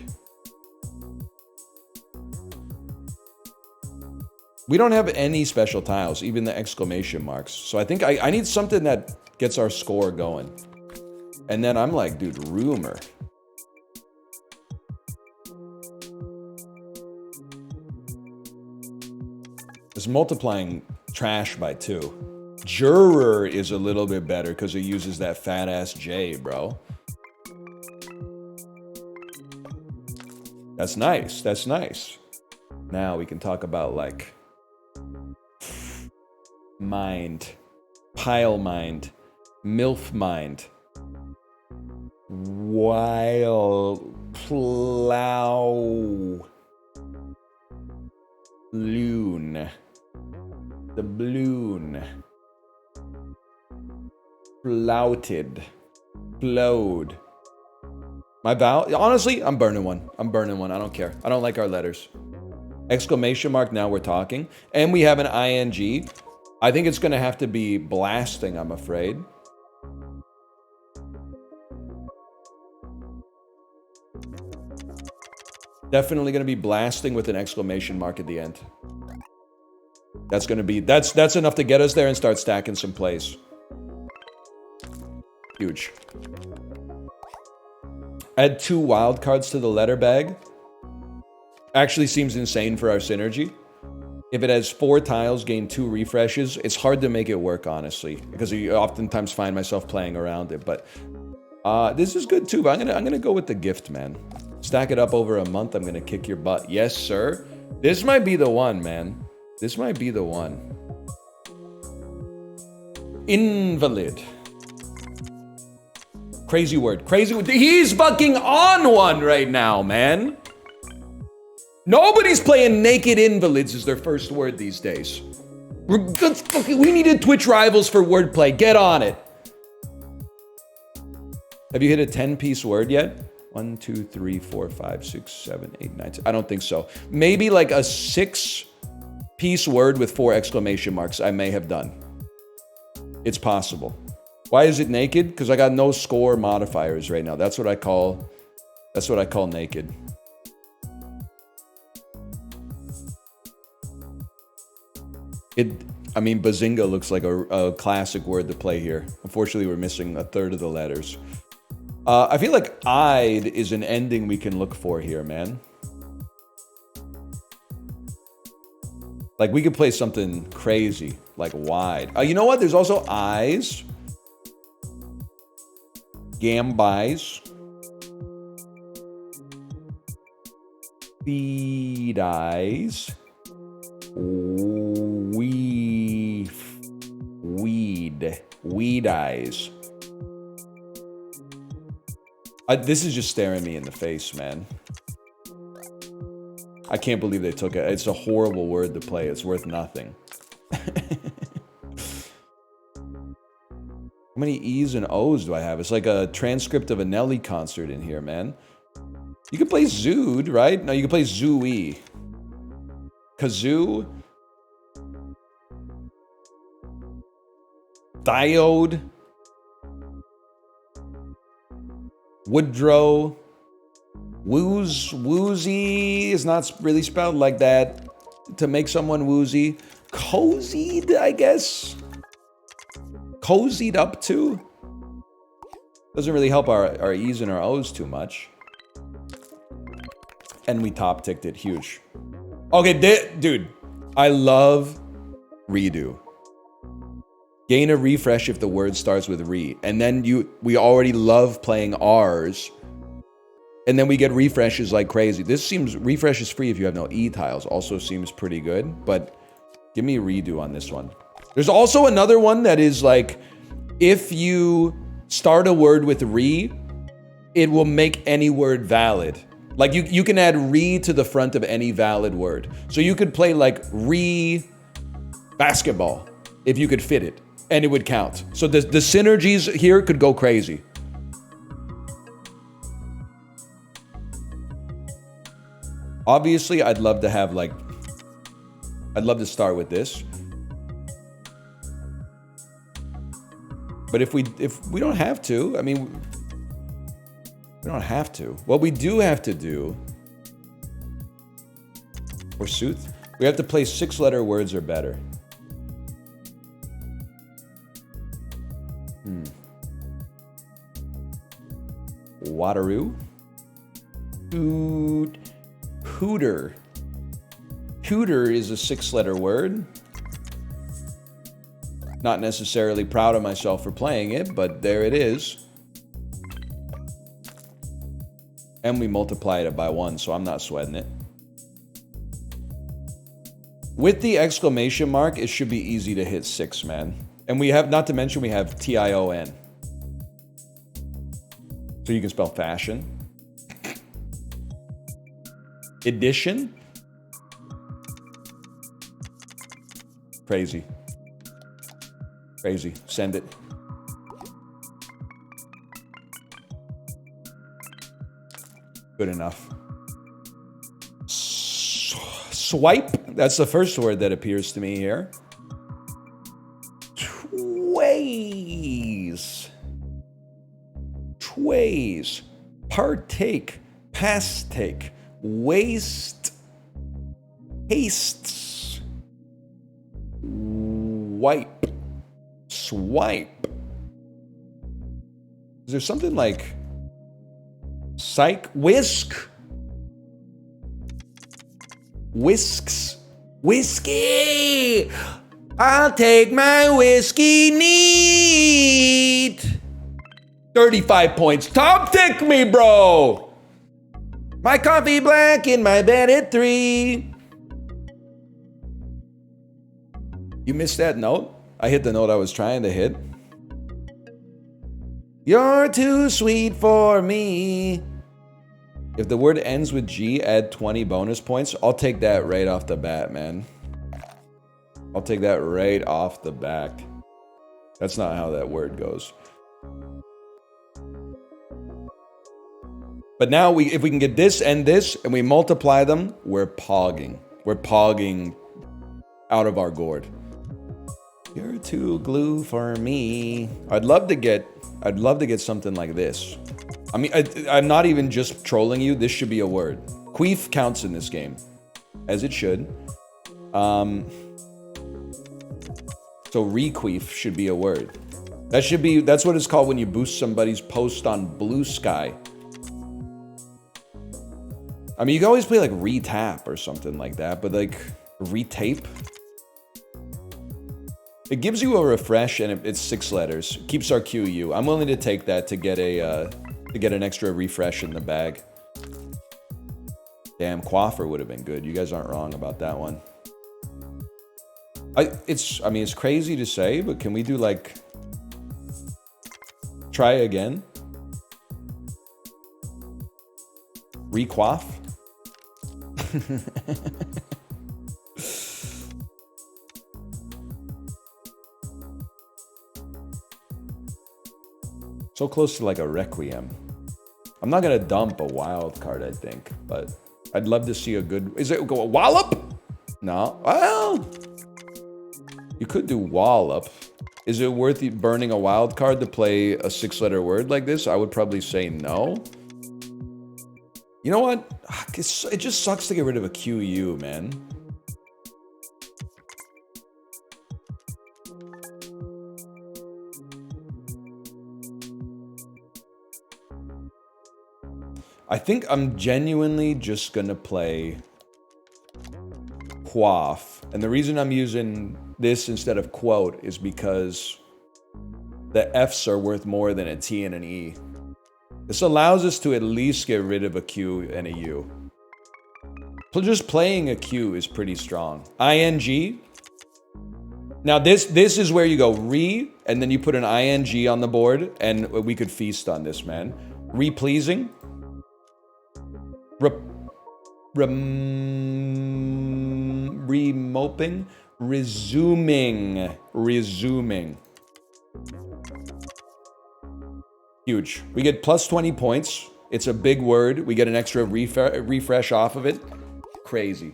We don't have any special tiles, even the exclamation marks. So I think I need something that gets our score going. And then I'm like, dude, rumor. It's multiplying trash by 2. Juror is a little bit better because it uses that fat ass J, bro. That's nice. That's nice. Now we can talk about like mind, pile mind, MILF mind. plow. Loon. The balloon. Flouted. Flowed. My vowel? Honestly, I'm burning one. I don't care. I don't like our letters. Exclamation mark, now we're talking. And we have an ing. I think it's going to have to be blasting, I'm afraid. Definitely going to be blasting with an exclamation mark at the end. That's going to be, that's enough to get us there and start stacking some plays. Huge. Add 2 wild cards to the letter bag. Actually seems insane for our synergy. If it has 4 tiles, gain 2 refreshes, it's hard to make it work, honestly, because I oftentimes find myself playing around it. But this is good too. But I'm gonna go with the gift, man. Stack it up over a month. I'm gonna kick your butt. Yes, sir. This might be the one, man. This might be the one. Invalid. Crazy word. Crazy word. He's fucking on one right now, man. Nobody's playing naked invalids as their first word these days. We needed Twitch rivals for wordplay. Get on it. Have you hit a 10-piece word yet? 1, 2, 3, 4, 5, 6, 7, 8, 9, 10. I don't think so. Maybe like a 6-piece word with 4 exclamation marks I may have done. It's possible. Why is it naked? Because I got no score modifiers right now. That's what I call naked. I mean, bazinga looks like a classic word to play here. Unfortunately, we're missing a third of the letters. I feel like "I'd" is an ending we can look for here, man. Like, we could play something crazy, like wide. You know what? There's also eyes. Gambis. Feed eyes. Weed eyes. This is just staring me in the face, man. I can't believe they took it. It's a horrible word to play. It's worth nothing. How many E's and O's do I have? It's like a transcript of a Nelly concert in here, man. You can play Zood, right? No, you can play Zooey. Kazoo. Diode. Woodrow. Woozy is not really spelled like that. To make someone woozy. Cozied, I guess. Cozied up to. Doesn't really help our E's and our O's too much. And we top ticked it huge. Okay, dude. I love redo. Gain a refresh if the word starts with re. And then we already love playing R's. And then we get refreshes like crazy. This seems, refresh is free if you have no E tiles. Also seems pretty good. But give me a redo on this one. There's also another one that is like, if you start a word with re, it will make any word valid. Like you can add re to the front of any valid word. So you could play like re basketball if you could fit it. And it would count. So the synergies here could go crazy. Obviously, I'd love to have like... I'd love to start with this. But if we don't have to, I mean... We don't have to. What we do have to do... Forsooth. We have to play 6-letter words or better. Wateroo. Hooter. Hooter is a 6-letter word. Not necessarily proud of myself for playing it, but there it is. And we multiplied it by 1, so I'm not sweating it. With the exclamation mark, it should be easy to hit 6, man. And we have, not to mention, we have TION. So you can spell fashion. Edition. Crazy. Crazy. Send it. Good enough. Swipe. That's the first word that appears to me here. Tways. Tways. Partake. Pastake. Waste. Hastes. Wipe. Swipe. Is there something like psych? Whisk. Whisks. Whiskey. I'll take my whiskey neat. 35 points. Top tick me, bro. My coffee black in my bed at 3. You missed that note? I hit the note I was trying to hit. You're too sweet for me. If the word ends with G, add 20 bonus points. I'll take that right off the bat, man. I'll take that right off the back. That's not how that word goes. But now if we can get this and we multiply them, we're pogging. We're pogging out of our gourd. You're too glue for me. I'd love to get something like this. I mean, I'm not even just trolling you. This should be a word. Queef counts in this game, as it should. So requeef should be a word. That's what it's called when you boost somebody's post on Blue Sky. I mean, you can always play like retap or something like that, but like retape. It gives you a refresh and it's 6 letters. Keeps our QU. I'm willing to take that to get an extra refresh in the bag. Damn, coiffer would have been good. You guys aren't wrong about that one. I mean, it's crazy to say, but can we do like try again? Requaff? So close to like a requiem. I'm not gonna dump a wild card, I think, but I'd love to see a good. Is it go a wallop? No. Well, you could do wallop. Is it worth burning a wild card to play a 6-letter word like this? I would probably say no. You know what? It just sucks to get rid of a QU, man. I think I'm genuinely just gonna play quaff. And the reason I'm using this instead of quote is because the F's are worth more than a T and an E. This allows us to at least get rid of a Q and a U. Just playing a Q is pretty strong. ING. Now this is where you go re, and then you put an ING on the board, and we could feast on this, man. Re-pleasing. Remoping. Resuming. Huge. We get plus 20 points. It's a big word. We get an extra refresh off of it. Crazy.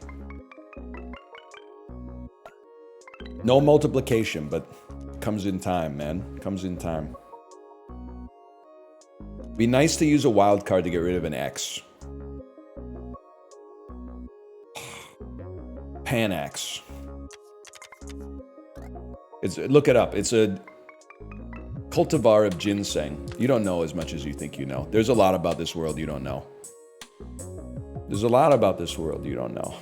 No multiplication, but comes in time, man. Comes in time. Be nice to use a wild card to get rid of an X. Panax. Look it up. It's a cultivar of ginseng. You don't know as much as you think you know. There's a lot about this world you don't know. There's a lot about this world you don't know.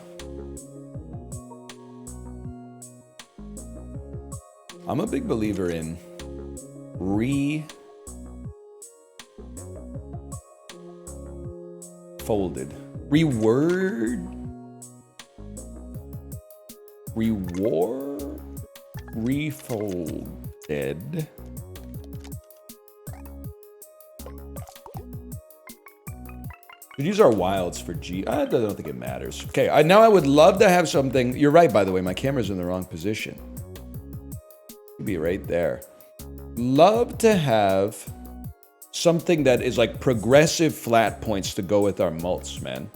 I'm a big believer in folded. Reword? Reward? Refolded. We use our wilds for G. I don't think it matters. Okay, now I would love to have something. You're right, by the way. My camera's in the wrong position. It'd be right there. Love to have something that is like progressive flat points to go with our mults, man.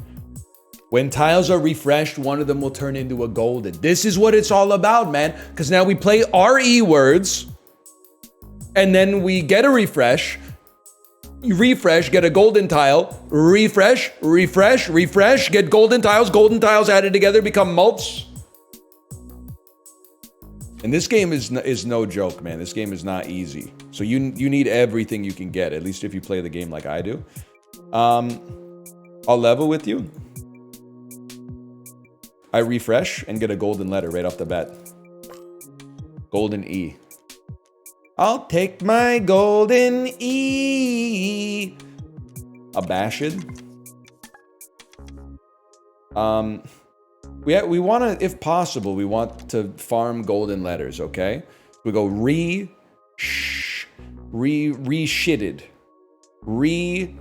When tiles are refreshed, one of them will turn into a golden. This is what it's all about, man. Because now we play RE words, and then we get a refresh. You refresh, get a golden tile, refresh, refresh, refresh, get golden tiles added together, become mults. And this game is no joke, man. This game is not easy. So you need everything you can get, at least if you play the game like I do. I'll level with you. I refresh and get a golden letter right off the bat. Golden E. I'll take my golden E. Abashed. We want to, if possible, we want to farm golden letters, okay? We go re-shitted. Re-wash.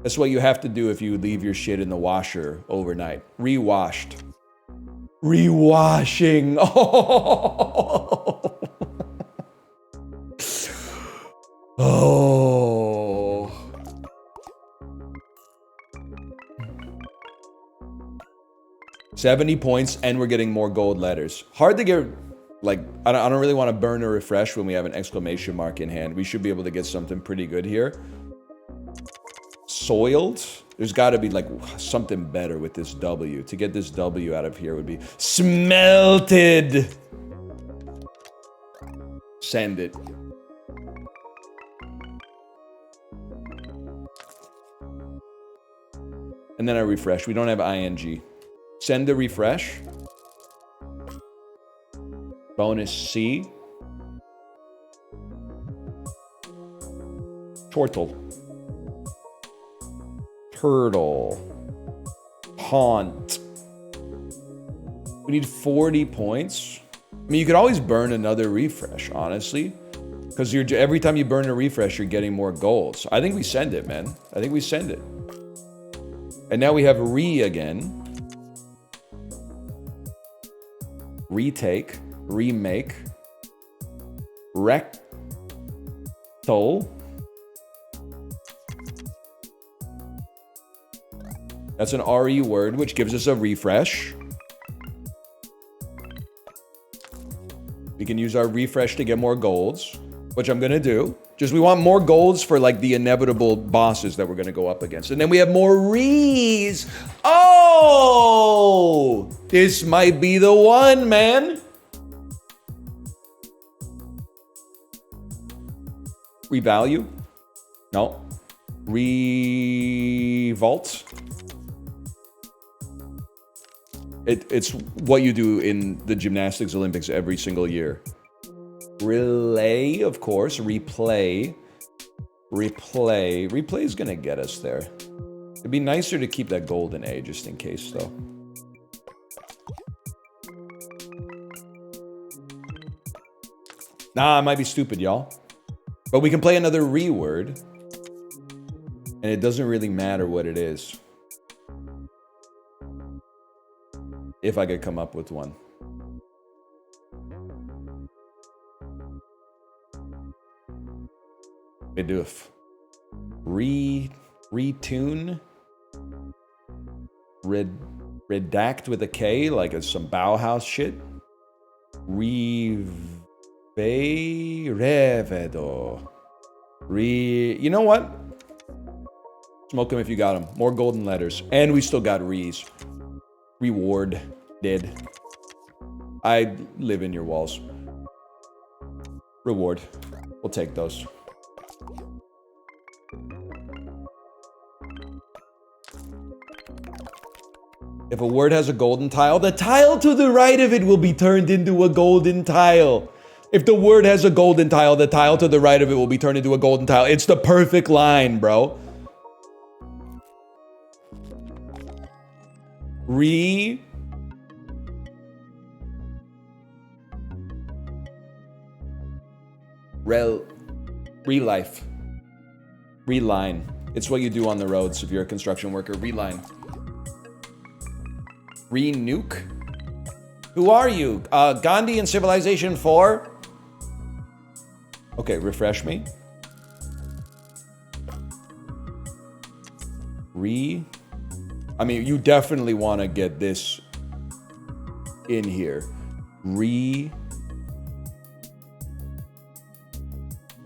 That's what you have to do if you leave your shit in the washer overnight. Re-washed. Re-washing. Oh. Oh. 70 points, and we're getting more gold letters. Hard to get, like, I don't really want to burn or refresh when we have an exclamation mark in hand. We should be able to get something pretty good here. Soiled? There's got to be, like, something better with this W. To get this W out of here would be smelted. Send it. And then I refresh. We don't have ing. Send a refresh. Bonus C. Turtle. Haunt. We need 40 points. I mean, you could always burn another refresh, honestly. Because every time you burn a refresh, you're getting more gold. So I think we send it, man. I think we send it. And now we have again. Retake. Remake. Rectal. That's an RE word, which gives us a refresh. We can use our refresh to get more golds, which I'm gonna do. Just we want more golds for like the inevitable bosses that we're gonna go up against. And then we have more rees. Oh! This might be the one, man. Revalue? No. Revolt? It's what you do in the gymnastics Olympics every single year. Relay, of course. Replay. Replay is gonna get us there. It'd be nicer to keep that golden A just in case, though. Nah, it might be stupid, y'all. But we can play another reword. And it doesn't really matter what it is. If I could come up with one. Medoof. Retune. Redact with a K, like it's some Bauhaus shit. Revedo. You know what? Smoke them if you got them. More golden letters. And we still got rees. Reward. Did. I live in your walls. Reward. We'll take those. If a word has a golden tile, the tile to the right of it will be turned into a golden tile. If the word has a golden tile, the tile to the right of it will be turned into a golden tile. It's the perfect line, bro. Real life. Reline. It's what you do on the roads if you're a construction worker. Reline. Re-nuke? Who are you? Gandhi in Civilization 4? Okay, refresh me. I mean, you definitely want to get this in here.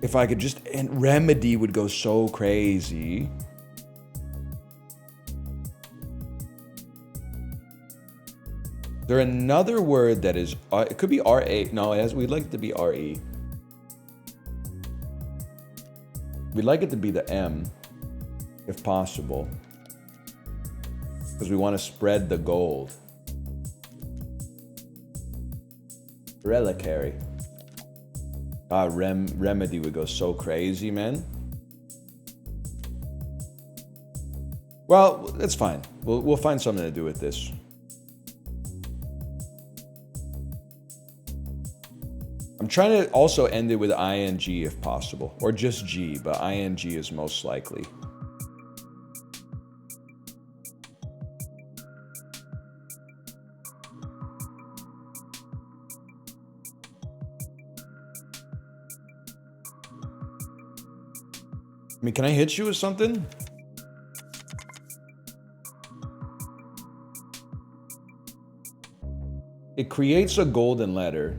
If I could just... And remedy would go so crazy. Is there another word that is... it could be R-A. No, we'd like it to be R-E. We'd like it to be the M, if possible. Because we want to spread the gold. Reliquary. Remedy would go so crazy, man. Well, that's fine. We'll find something to do with this. I'm trying to also end it with ing if possible, or just G, but ing is most likely. I mean, can I hit you with something? It creates a golden letter.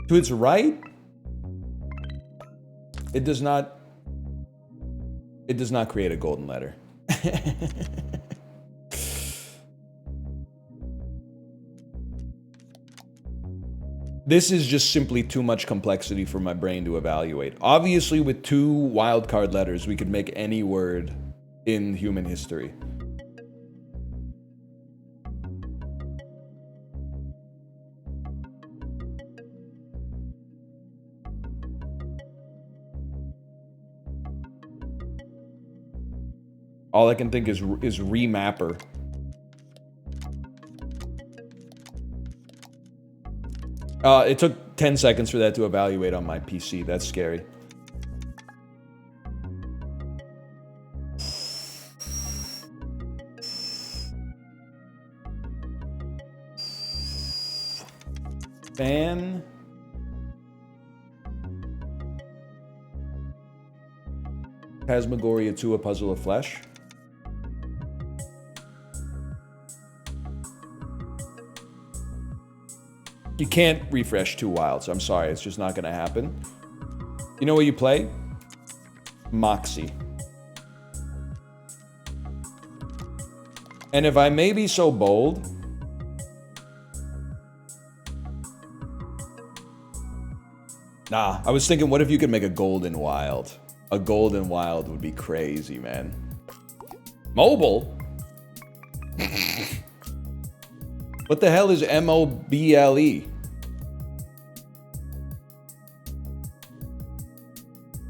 To its right, it does not create a golden letter. This is just simply too much complexity for my brain to evaluate. Obviously, with 2 wildcard letters, we could make any word in human history. All I can think is remapper. It took 10 seconds for that to evaluate on my PC. That's scary. Fan. Phasmagoria 2, A Puzzle of Flesh. You can't refresh 2 wilds. I'm sorry, it's just not gonna happen. You know what you play? Moxie. And if I may be so bold, nah, I was thinking, what if you could make a golden wild? A golden wild would be crazy, man. Mobile? What the hell is M-O-B-L-E?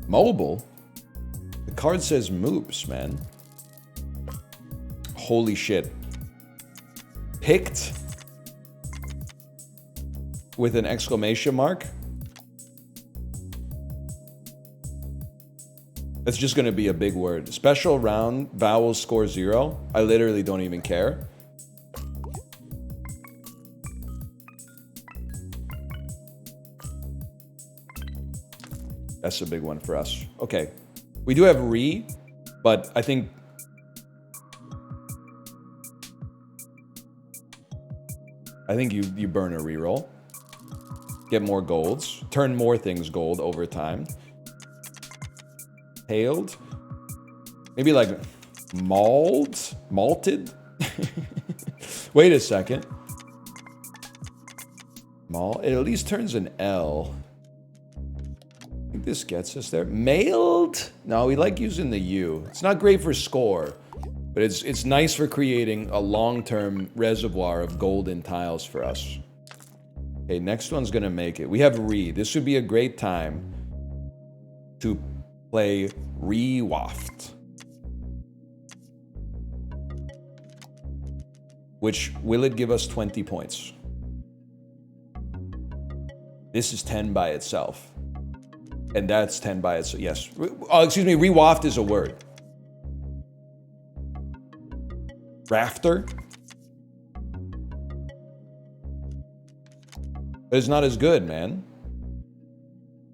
Mobile? The card says moops, man. Holy shit. Picked? With an exclamation mark? That's just gonna be a big word. Special round, vowels score 0. I literally don't even care. That's a big one for us. Okay. We do have re, but I think... you burn a reroll. Get more golds. Turn more things gold over time. Paled. Maybe like malted? Wait a second. It at least turns an L. I think this gets us there. Mailed? No, we like using the U. It's not great for score, but it's nice for creating a long-term reservoir of golden tiles for us. Okay, next one's gonna make it. We have re. This would be a great time to play Rewaft. Which, will it give us 20 points? This is 10 by itself. And that's 10 by itself. Yes. Oh, excuse me. Rewaft is a word. Rafter. But it's not as good, man.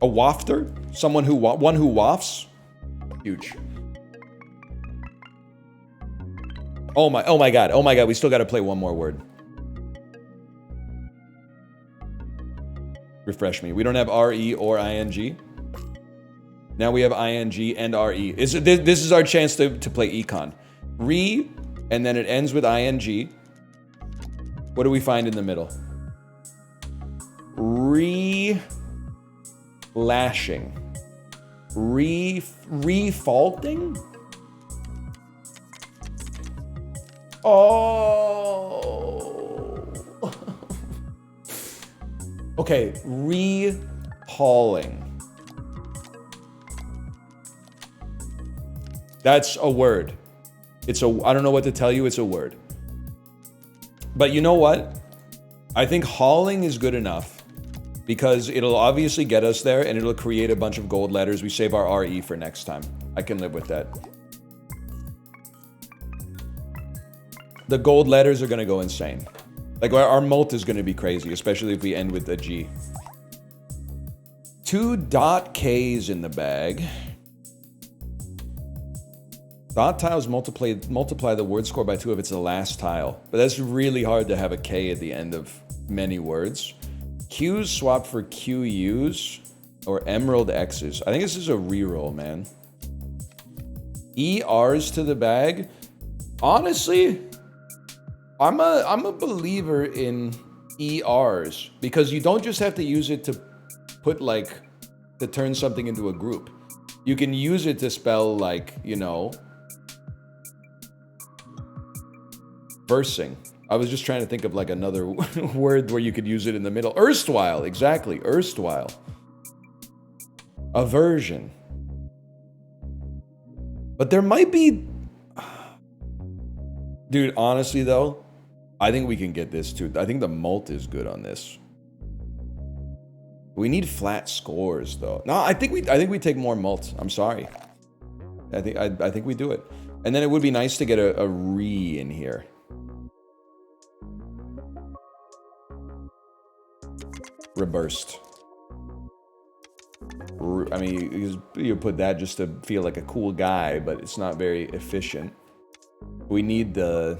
A wafter? Someone who one who wafts? Huge. Oh my god. Oh my god, we still got to play one more word. Refresh me. We don't have RE or ING. Now we have ING and RE. This is our chance to play econ. Re, and then it ends with ING. What do we find in the middle? Re-lashing. Re-faulting? Oh. Okay, re-hauling. That's a word. I don't know what to tell you, it's a word. But you know what? I think hauling is good enough because it'll obviously get us there and it'll create a bunch of gold letters. We save our RE for next time. I can live with that. The gold letters are gonna go insane. Like our mult is gonna be crazy, especially if we end with a G. 2 dot Ks in the bag. Dot tiles multiply the word score by 2 if it's the last tile. But that's really hard to have a K at the end of many words. Qs swap for QUs or emerald X's. I think this is a reroll, man. ERs to the bag. Honestly, I'm a believer in ERs because you don't just have to use it to put to turn something into a group. You can use it to spell versing. I was just trying to think of another word where you could use it in the middle. Erstwhile, exactly. Erstwhile. Aversion. But there might be... Dude, honestly though, I think we can get this too. I think the mult is good on this. We need flat scores though. No, I think we take more mult. I'm sorry. I think we do it. And then it would be nice to get a re in here. Reversed. I mean, you put that just to feel like a cool guy, but it's not very efficient. We need the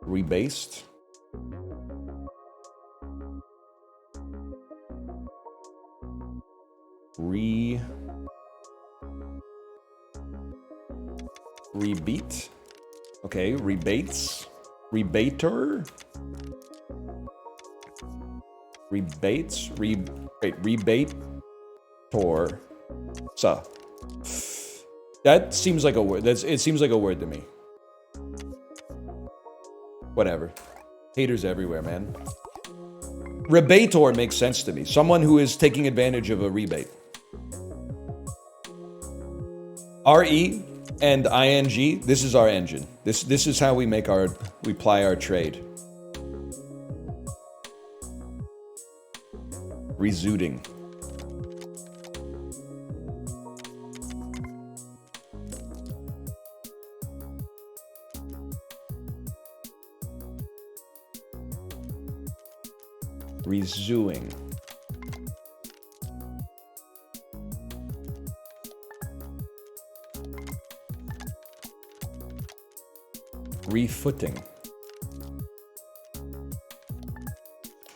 rebased. Rebeat. Okay, rebates. Rebater. Rebates. Rebator. So. That seems like a word. It seems like a word to me. Whatever. Haters everywhere, man. Rebator makes sense to me. Someone who is taking advantage of a rebate. RE and ING, this is our engine. This is how we ply our trade. Rezooting. Rezooing. Refooting.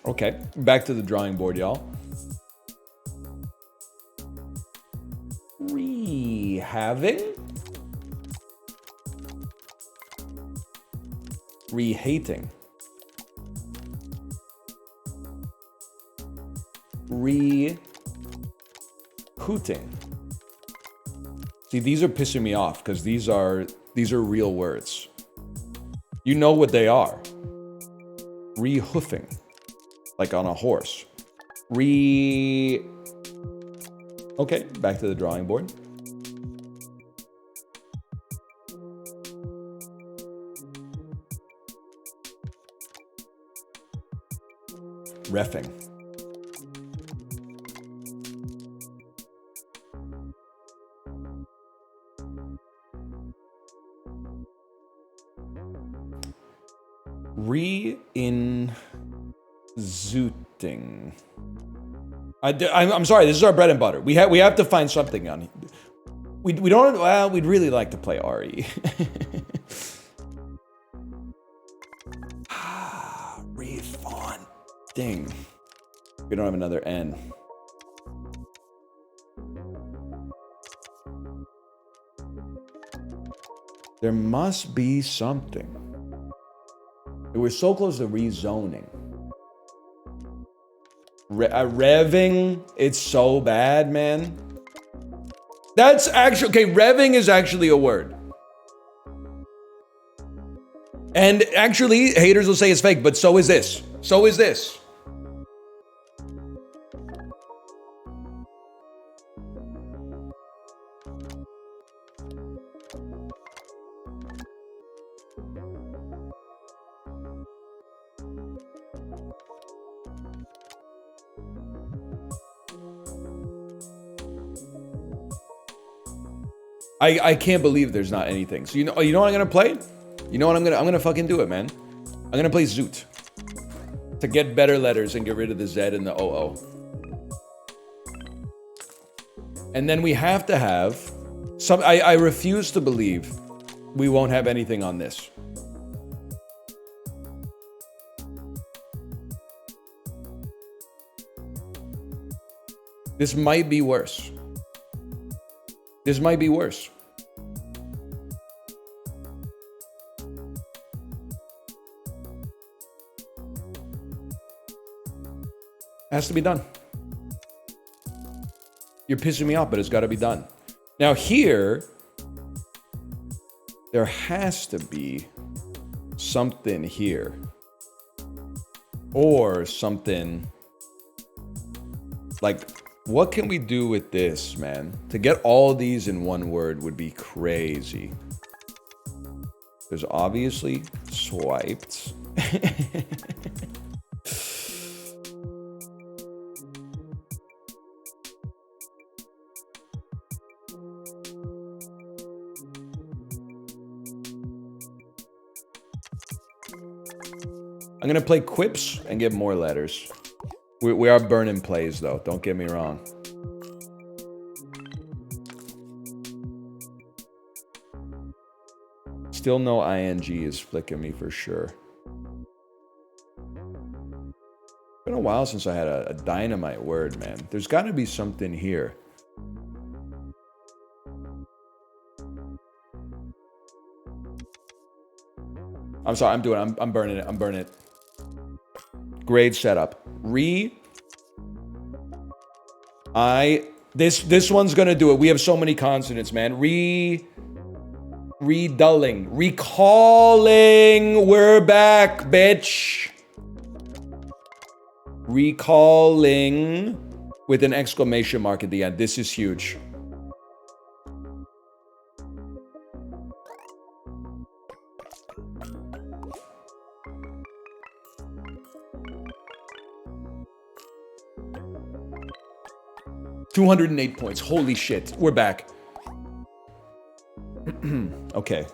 Okay, back to the drawing board, y'all. Rehaving. Rehating. Re-hooting. See, these are pissing me off because these are real words. You know what they are. Re-hoofing. Like on a horse. Okay, back to the drawing board. Reffing. Re-in-zooting. I'm sorry, this is our bread and butter. We have to find something on. We don't. Well, we'd really like to play RE. Refund. Ding. We don't have another N. There must be something. We're so close to rezoning. Revving, it's so bad, man. That's actually, okay, revving is actually a word. And actually, haters will say it's fake, but so is this. So is this. I can't believe there's not anything. So you know what I'm gonna play? You know what I'm gonna fucking do it, man. I'm gonna play Zoot to get better letters and get rid of the Z and the OO. And then we have to have some. I refuse to believe we won't have anything on this. This might be worse. This might be worse. Has to be done. You're pissing me off, but it's got to be done. Now here, there has to be something here. Or something like, what can we do with this, man? To get all these in one word would be crazy. There's obviously swiped. I'm gonna play quips and get more letters. We are burning plays though, don't get me wrong. Still no ing is flicking me for sure. Been a while since I had a dynamite word, man. There's gotta be something here. I'm sorry, I'm burning it. Grade setup. This one's gonna do it. We have so many consonants, man. Redulling. Recalling. We're back, bitch. Recalling with an exclamation mark at the end. This is huge. $208 points. Holy shit. We're back. Okay.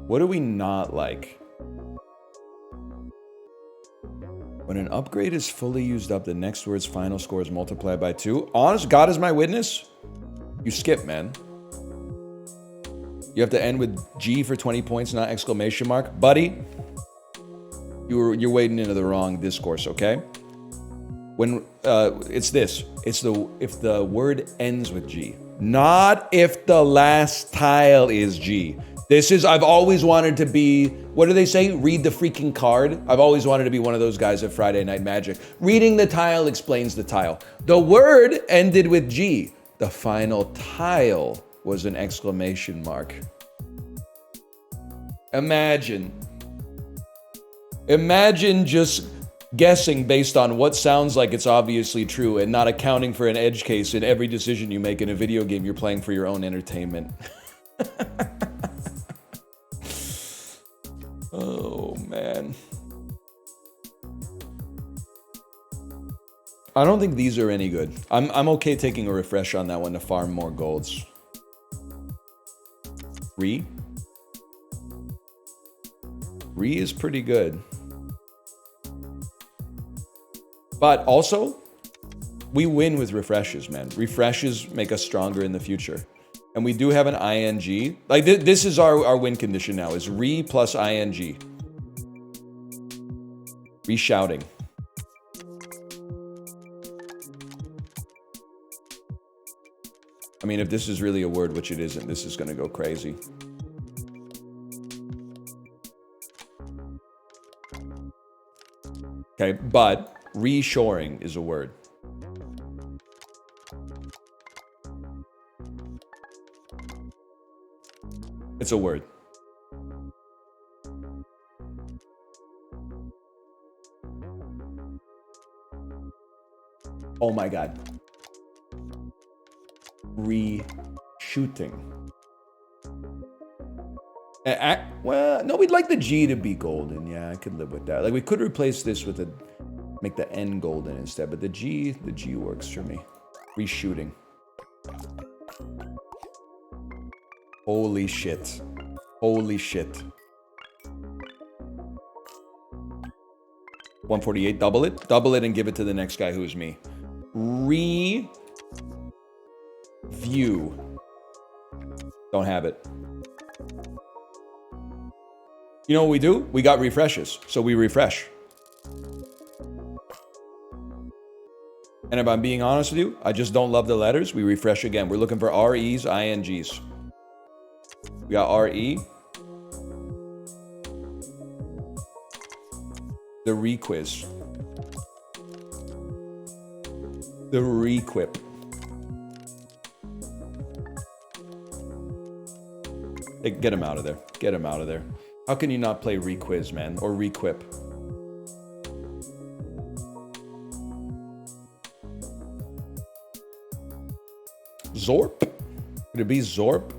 What do we not like? When an upgrade is fully used up, the next word's final score is multiplied by 2. Honest, God is my witness. You skip, man. You have to end with G for 20 points, not exclamation mark. Buddy, you're wading into the wrong discourse, okay? When it's this. It's if the word ends with G. Not if the last tile is G. This is, I've always wanted to be, what do they say? Read the freaking card. I've always wanted to be one of those guys at Friday Night Magic. Reading the tile explains the tile. The word ended with G. The final tile was an exclamation mark. Imagine just guessing based on what sounds like it's obviously true and not accounting for an edge case in every decision you make in a video game you're playing for your own entertainment. Oh, man. I don't think these are any good. I'm okay taking a refresh on that one to farm more golds. Re is pretty good. But also, we win with refreshes, man. Refreshes make us stronger in the future. And we do have an ing. Like, this is our win condition now, is re plus ing. Re-shouting. I mean, if this is really a word, which it isn't, this is going to go crazy. Okay, but reshoring is a word. It's a word. Oh my God. Re-shooting. Well, no, we'd like the G to be golden. Yeah, I could live with that. Like, we could replace this with make the N golden instead, but the G works for me. Re-shooting. Holy shit. Holy shit. 148, double it. Double it and give it to the next guy who's me. Review. Don't have it. You know what we do? We got refreshes, so we refresh. And if I'm being honest with you, I just don't love the letters. We refresh again. We're looking for REs, INGs. We got RE. The requiz. The requip. Hey, get him out of there. Get him out of there. How can you not play requiz, man? Or requip? Zorp? Could it be Zorp?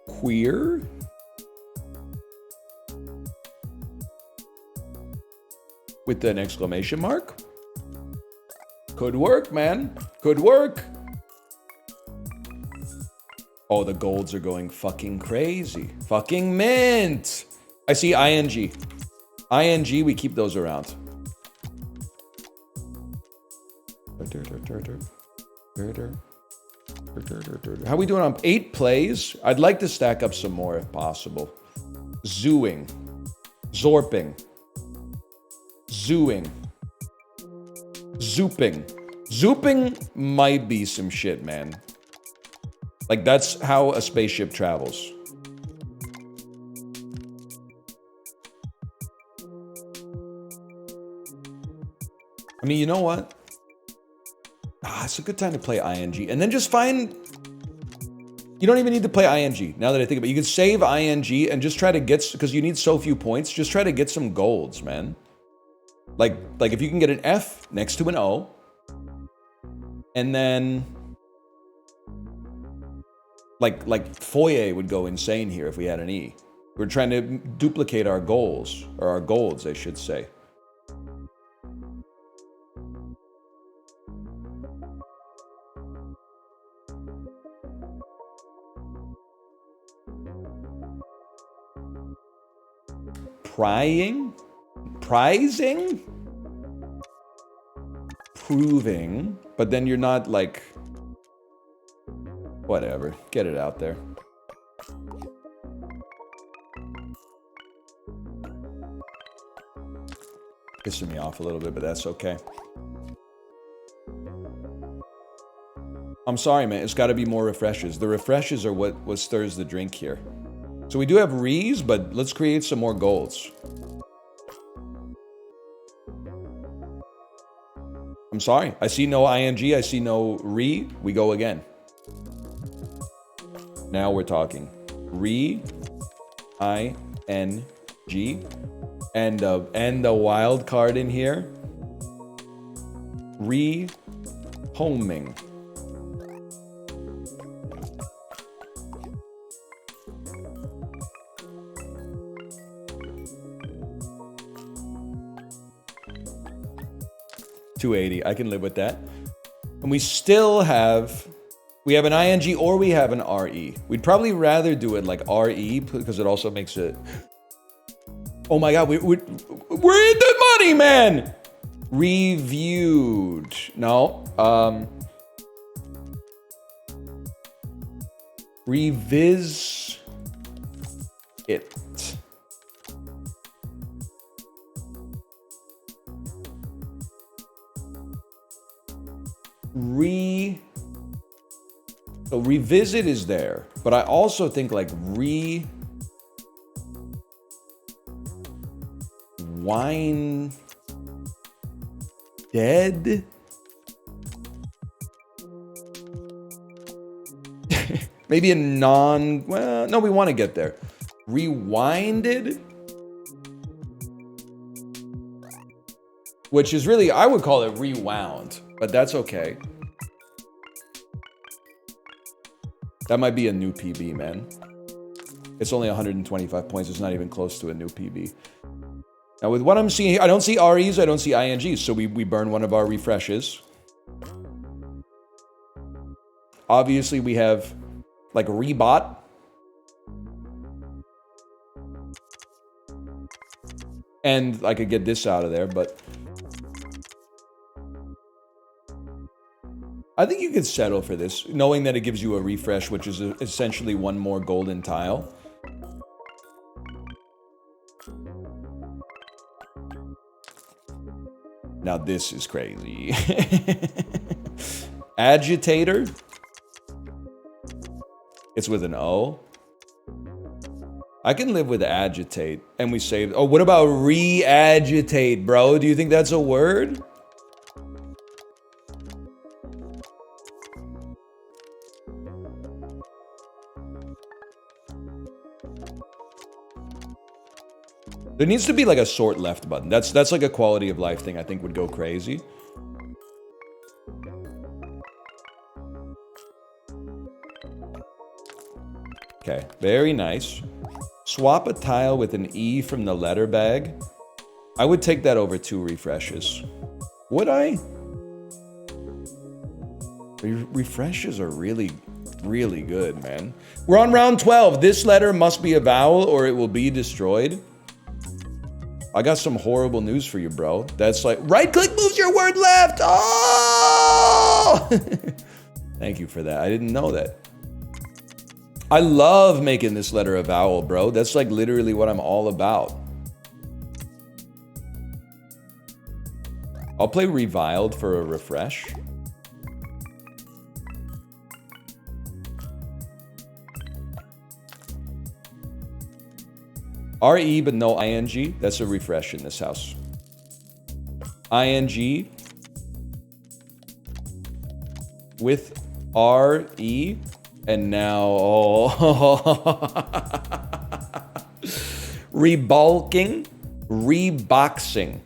Queer? With an exclamation mark? Could work, man. Could work. Oh, the golds are going fucking crazy. Fucking mint. I see ing. Ing, we keep those around. How are we doing on 8 plays? I'd like to stack up some more if possible. Zooing. Zorping. Zooing. Zooping. Zooping might be some shit, man. Like, that's how a spaceship travels. I mean, you know what? It's a good time to play ing. And then just find... You don't even need to play ing, now that I think about it. You can save ing and just try to get... Because you need so few points, just try to get some golds, man. Like if you can get an F next to an O, and then... Like Foyer would go insane here if we had an E. We're trying to duplicate our goals, or our golds, I should say. Prying? Prizing? Proving. But then you're not like... Whatever. Get it out there. Pissing me off a little bit, but that's okay. I'm sorry, man. It's got to be more refreshes. The refreshes are what stirs the drink here. So we do have re's, but let's create some more golds. I'm sorry. I see no ing. I see no re. We go again. Now we're talking. Re, ing, and the wild card in here. Re-homing. $280. I can live with that. And we still have We have an ing or we have an re. We'd probably rather do it like re because it also makes it... Oh my god, we're in the money, man! Reviewed. No. Revis it. So revisit is there, but I also think like wine dead. Maybe a well, no, we want to get there. Rewinded, which is really, I would call it rewound, but that's okay. That might be a new PB, man. It's only 125 points. It's not even close to a new PB. Now, with what I'm seeing here, I don't see REs, I don't see INGs, so we burn one of our refreshes. Obviously, we have, like, rebot. And I could get this out of there, but... I think you could settle for this, knowing that it gives you a refresh, which is essentially one more golden tile. Now this is crazy. Agitator. It's with an O. I can live with agitate, and we save... Oh, what about re-agitate, bro? Do you think that's a word? There needs to be like a sort left button. That's like a quality of life thing I think would go crazy. Okay, very nice. Swap a tile with an E from the letter bag. I would take that over 2 refreshes. Would I? Refreshes are really, really good, man. We're on round 12. This letter must be a vowel or it will be destroyed. I got some horrible news for you, bro. That's like, right click moves your word left. Oh! Thank you for that. I didn't know that. I love making this letter a vowel, bro. That's like literally what I'm all about. I'll play reviled for a refresh. RE, but no ING. That's a refresh in this house. ING with RE, and now rebulking, reboxing.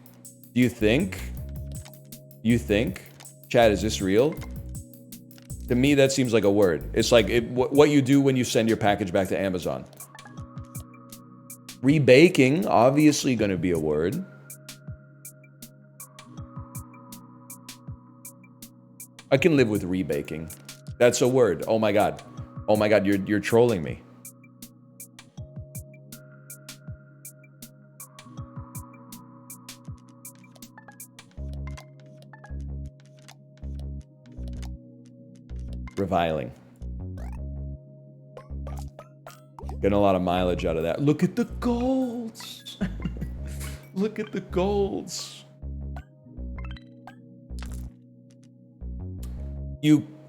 Do you think? You think? Chad, is this real? To me, that seems like a word. It's like what you do when you send your package back to Amazon. Rebaking, obviously gonna be a word. I can live with rebaking. That's a word. Oh my god. Oh my god, you're trolling me. Reviling. Getting a lot of mileage out of that. Look at the golds. Look at the golds.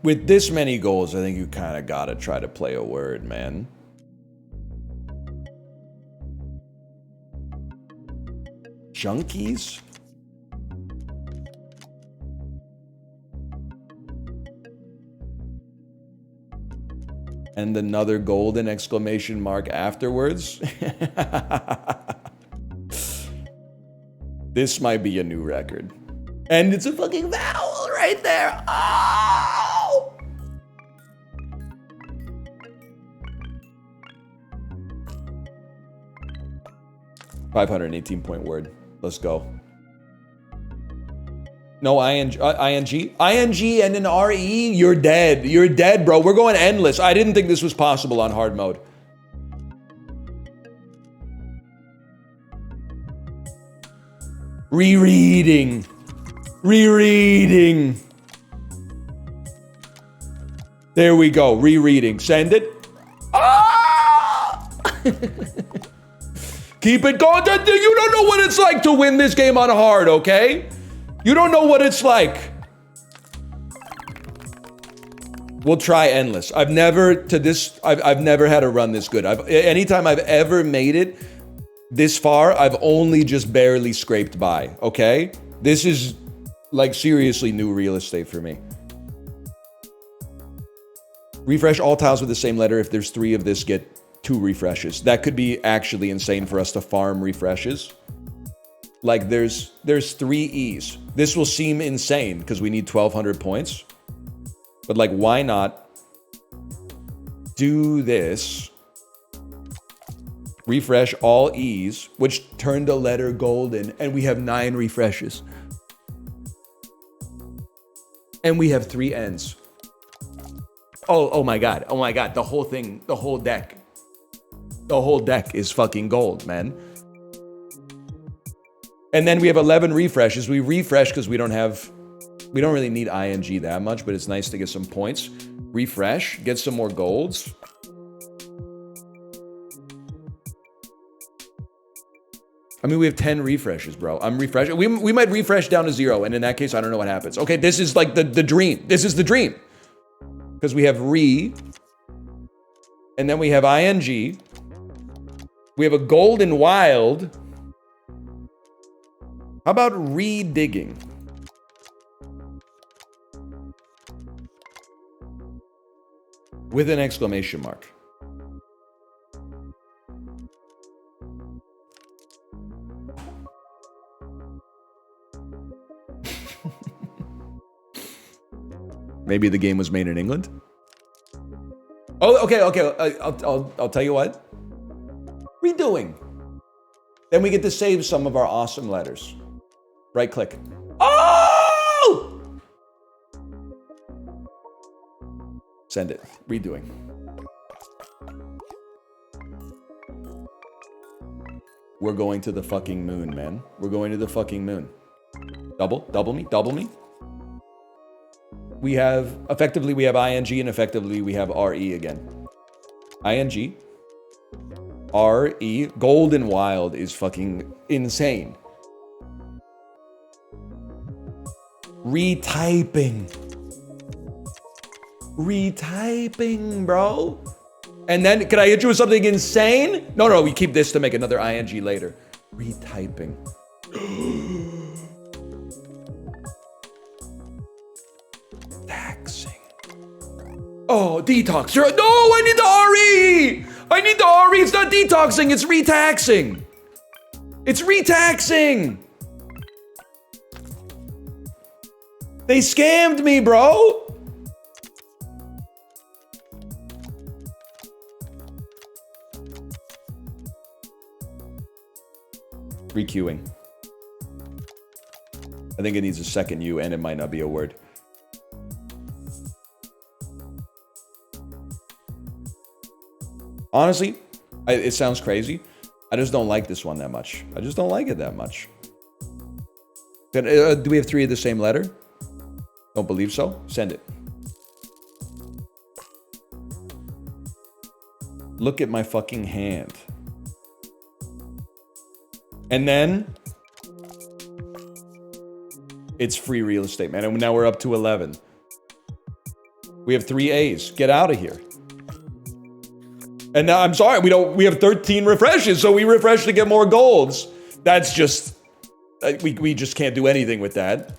With this many goals, I think you kind of gotta try to play a word, man. Junkies? And another golden exclamation mark afterwards. This might be a new record. And it's a fucking vowel right there. Oh! .518 point word. Let's go. No ing, ing and an re. You're dead. You're dead, bro. We're going endless. I didn't think this was possible on hard mode. Rereading. Rereading. There we go. Rereading. Send it. Ah! Keep it going. You don't know what it's like to win this game on hard, okay? You don't know what it's like. We'll try endless. I've never had a run this good. Anytime I've ever made it this far, I've only just barely scraped by, okay? This is like seriously new real estate for me. Refresh all tiles with the same letter. If there's 3 of this, get 2 refreshes. That could be actually insane for us to farm refreshes. Like there's 3 E's. This will seem insane because we need 1,200 points. But like, why not do this? Refresh all E's, which turned a letter golden, and we have 9 refreshes. And we have 3 N's. Oh my god. Oh my god. The whole thing, the whole deck. The whole deck is fucking gold, man. And then we have 11 refreshes. We refresh because we don't really need ing that much, but it's nice to get some points. Refresh, get some more golds. I mean, we have 10 refreshes, bro. I'm refreshing. We might refresh down to 0, and in that case, I don't know what happens. Okay, this is like the dream. This is the dream. Because we have and then we have ing. We have a golden wild. How about redigging? With an exclamation mark. Maybe the game was made in England? Oh, okay. I'll tell you what. Redoing. Then we get to save some of our awesome letters. Right click. Oh! Send it. Redoing. We're going to the fucking moon, man. We're going to the fucking moon. Double me. We have ing, and effectively we have re again. Ing. Re. Golden wild is fucking insane. Retyping, bro. And then, can I hit you with something insane? No, we keep this to make another ing later. Retyping. Taxing. Oh, detox. No, I need the RE. I need the RE. It's not detoxing. It's retaxing. It's retaxing. They scammed me, bro. Requeuing. I think it needs a second U, and it might not be a word. Honestly, it sounds crazy. I just don't like this one that much. I just don't like it that much. Do we have 3 of the same letter? Don't believe so? Send it. Look at my fucking hand. And then it's free real estate, man. And now we're up to 11. We have 3 A's. Get out of here. And now, I'm sorry, we have 13 refreshes, so we refresh to get more golds. That's just, we just can't do anything with that.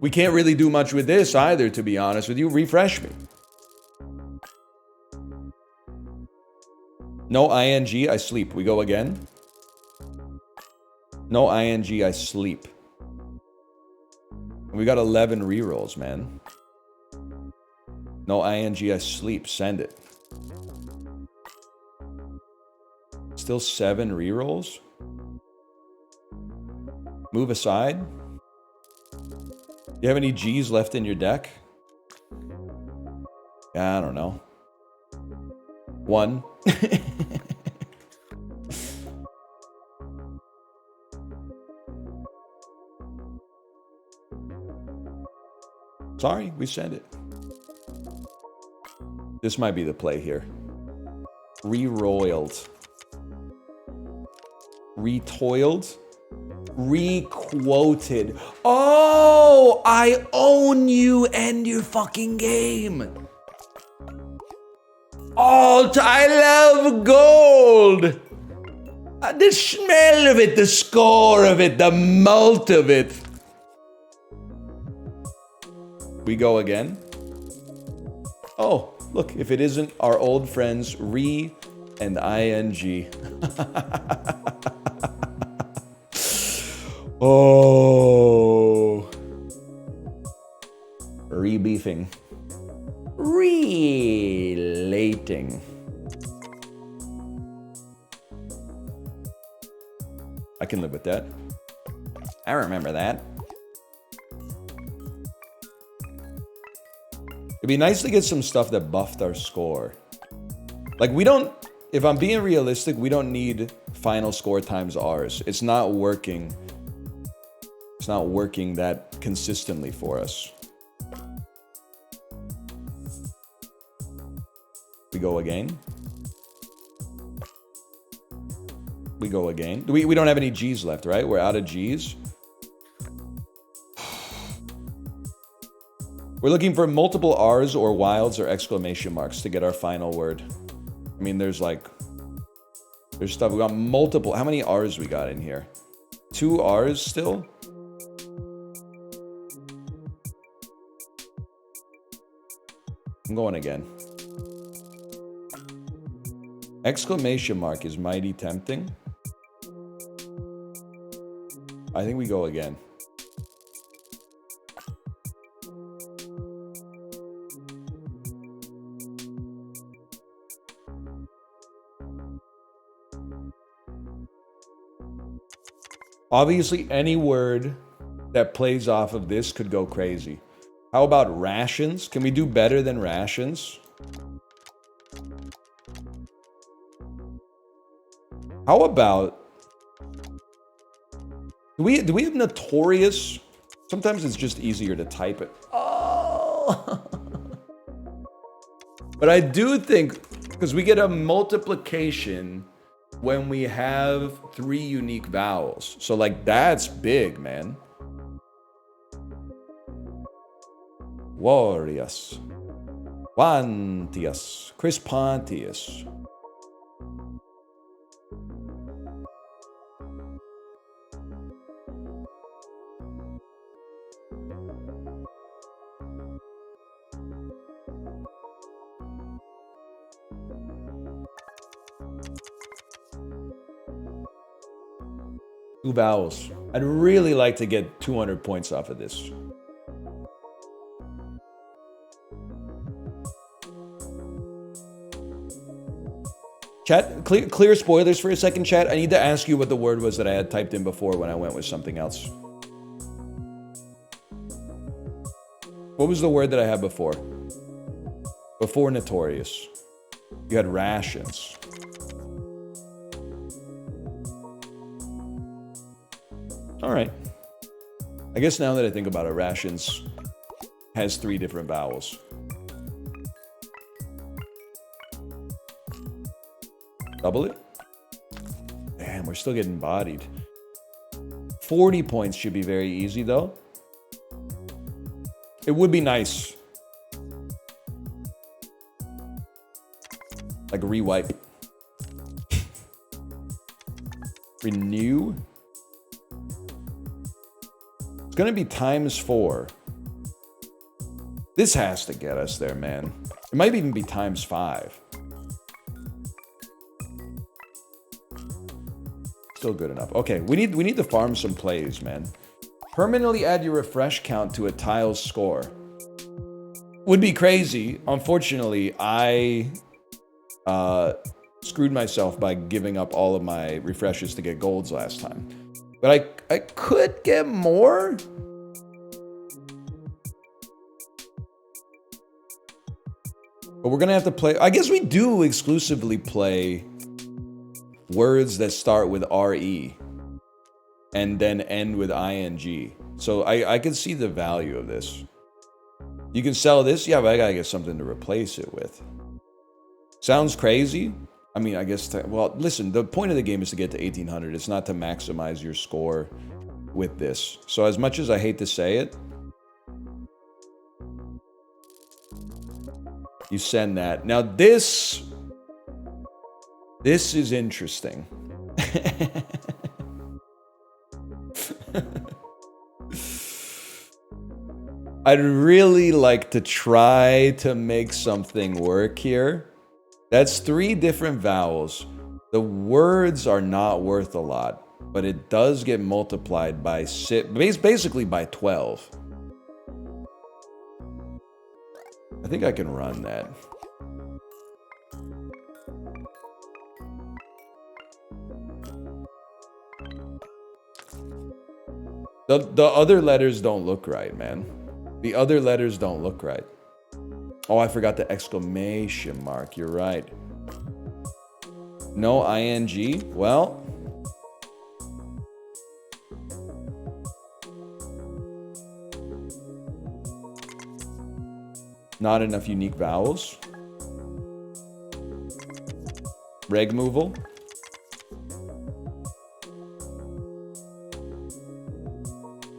We can't really do much with this either, to be honest with you. Refresh me. No ing, I sleep. We go again. No ing, I sleep. We got 11 rerolls, man. No ing, I sleep. Send it. Still 7 rerolls? Move aside. You have any G's left in your deck? Yeah, I don't know. 1. Sorry, we said it. This might be the play here. Re-roiled. Retoiled. Re-quoted. Oh, I own you and your fucking game. Oh, I love gold. The smell of it, the score of it, the malt of it. We go again. Oh, look, if it isn't our old friends, re and ing. Oh. Rebeefing. Relating. I can live with that. I remember that. It'd be nice to get some stuff that buffed our score. Like, we don't, if I'm being realistic, we don't need final score times ours. It's not working. It's not working that consistently for us. We go again. We go again. We don't have any G's left, right? We're out of G's. We're looking for multiple R's or wilds or exclamation marks to get our final word. I mean, there's stuff. We got multiple. How many R's we got in here? 2 R's still? I'm going again. Exclamation mark is mighty tempting. I think we go again. Obviously, any word that plays off of this could go crazy. How about rations? Can we do better than rations? How about... Do we have notorious? Sometimes it's just easier to type it. Oh! But I do think, because we get a multiplication when we have 3 unique vowels. So, like, that's big, man. Warrius. Quantius. Crispantius. Two vowels. I'd really like to get 200 points off of this. Chat, clear spoilers for a second, chat. I need to ask you what the word was that I had typed in before when I went with something else. What was the word that I had before? Before notorious. You had rations. All right. I guess now that I think about it, rations has 3 different vowels. Double it? Damn, we're still getting bodied. 40 points should be very easy, though. It would be nice. Like rewipe. Renew. It's gonna be ×4. This has to get us there, man. It might even be ×5. Still good enough. Okay, we need to farm some plays, man. Permanently add your refresh count to a tile's score. Would be crazy. Unfortunately, I screwed myself by giving up all of my refreshes to get golds last time. But I could get more. But we're gonna have to play. I guess we do exclusively play words that start with RE and then end with ING. So I can see the value of this. You can sell this, yeah, but I gotta get something to replace it with. Sounds crazy. I mean, I guess, well, listen, the point of the game is to get to 1800. It's not to maximize your score with this. So as much as I hate to say it, you send that. Now this is interesting. I'd really like to try to make something work here. That's 3 different vowels. The words are not worth a lot, but it does get multiplied by basically by 12. I think I can run that. The other letters don't look right, man. The other letters don't look right. Oh, I forgot the exclamation mark. You're right. No ING. Well. Not enough unique vowels. Regmoval.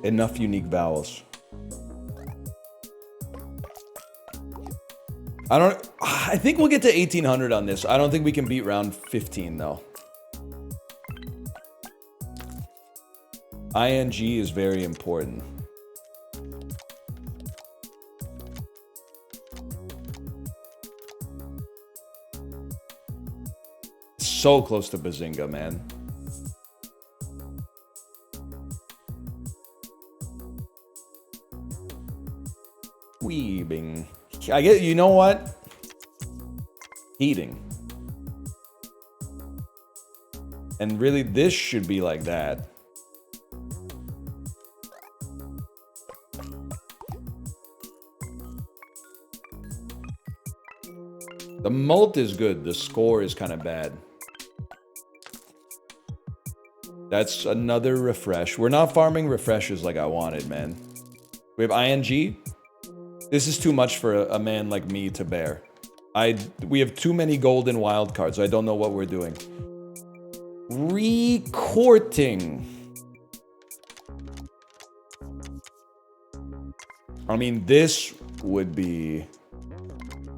Enough unique vowels. I think we'll get to 1800 on this. I don't think we can beat round 15 though. ING is very important. So close to Bazinga, man. Weebing. I get, you know what? Heating. And really, this should be like that. The mult is good. The score is kind of bad. That's another refresh. We're not farming refreshes like I wanted, man. We have ING. This is too much for a man like me to bear. We have too many golden wild cards. I don't know what we're doing. Recorting. I mean, this would be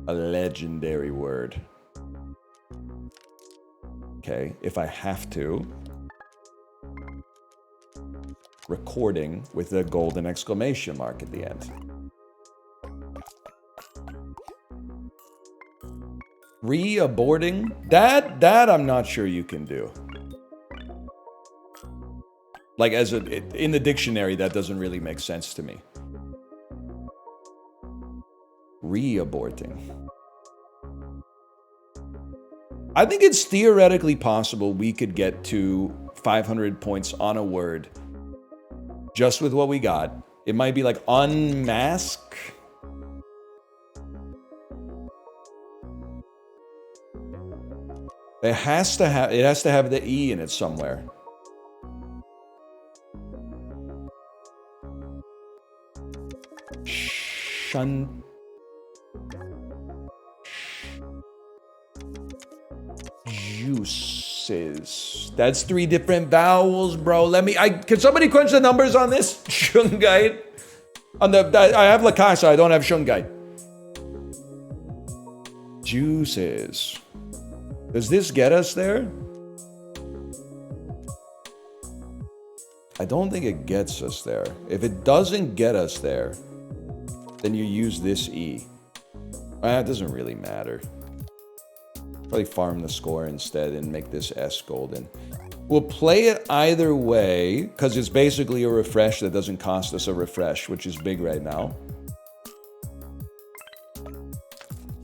a legendary word. Okay, if I have to. Recording with a golden exclamation mark at the end. Re-aborting? That I'm not sure you can do. Like, in the dictionary, that doesn't really make sense to me. Re-aborting. I think it's theoretically possible we could get to 500 points on a word just with what we got. It might be like unmask. It has to have the E in it somewhere. Shun. Juices. That's 3 different vowels, bro. Can somebody crunch the numbers on this? Shungite. I have Lakasa, I don't have Shungite. Juices. Does this get us there? I don't think it gets us there. If it doesn't get us there, then you use this E. It doesn't really matter. Probably farm the score instead and make this S golden. We'll play it either way, because it's basically a refresh that doesn't cost us a refresh, which is big right now.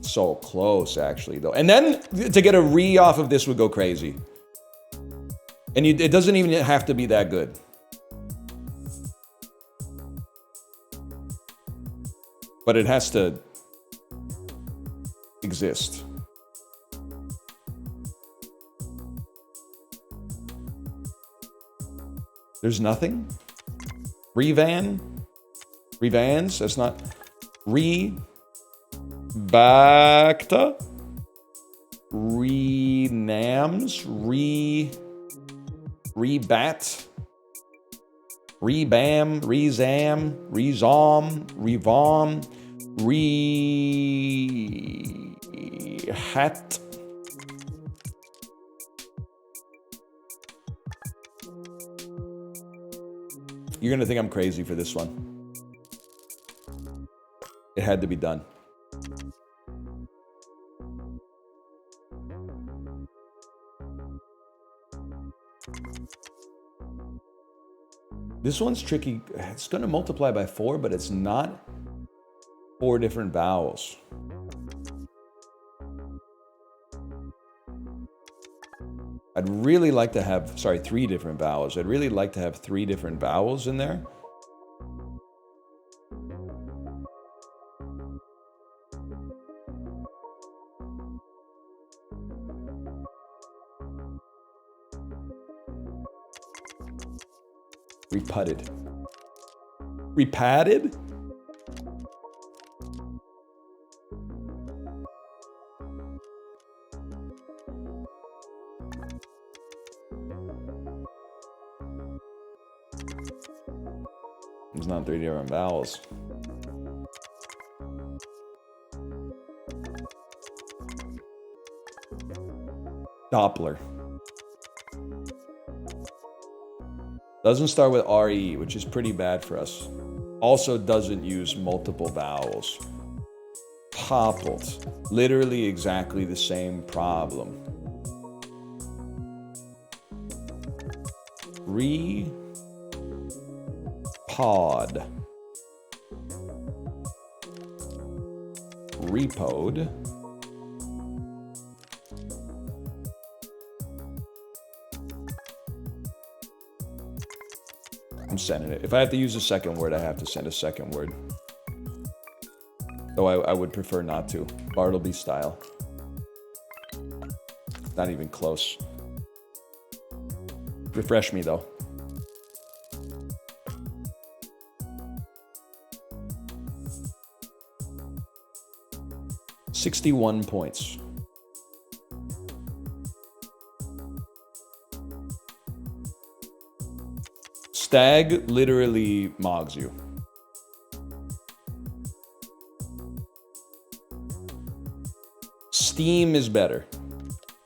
So close, actually, though. And then to get a re off of this would go crazy. And it doesn't even have to be that good. But it has to exist. There's nothing? Revan? Revans? That's not... Rebacta? Renams? Rebat? Rebam? Rezam? Rezom? Revom? Rehat? You're gonna think I'm crazy for this one. It had to be done. This one's tricky. It's gonna multiply by 4, but it's not 4 different vowels. I'd really like to have, sorry, 3 different vowels. I'd really like to have 3 different vowels in there. Reputted. Repatted? It's not 3 different vowels. Doppler. Doesn't start with RE, which is pretty bad for us. Also doesn't use multiple vowels. Poppled. Literally exactly the same problem. Pod. Repoed. I'm sending it. If I have to use a second word, I have to send a second word. Though I would prefer not to. Bartleby style. Not even close. Refresh me though. $61 points. Stag literally mogs you. Steam is better.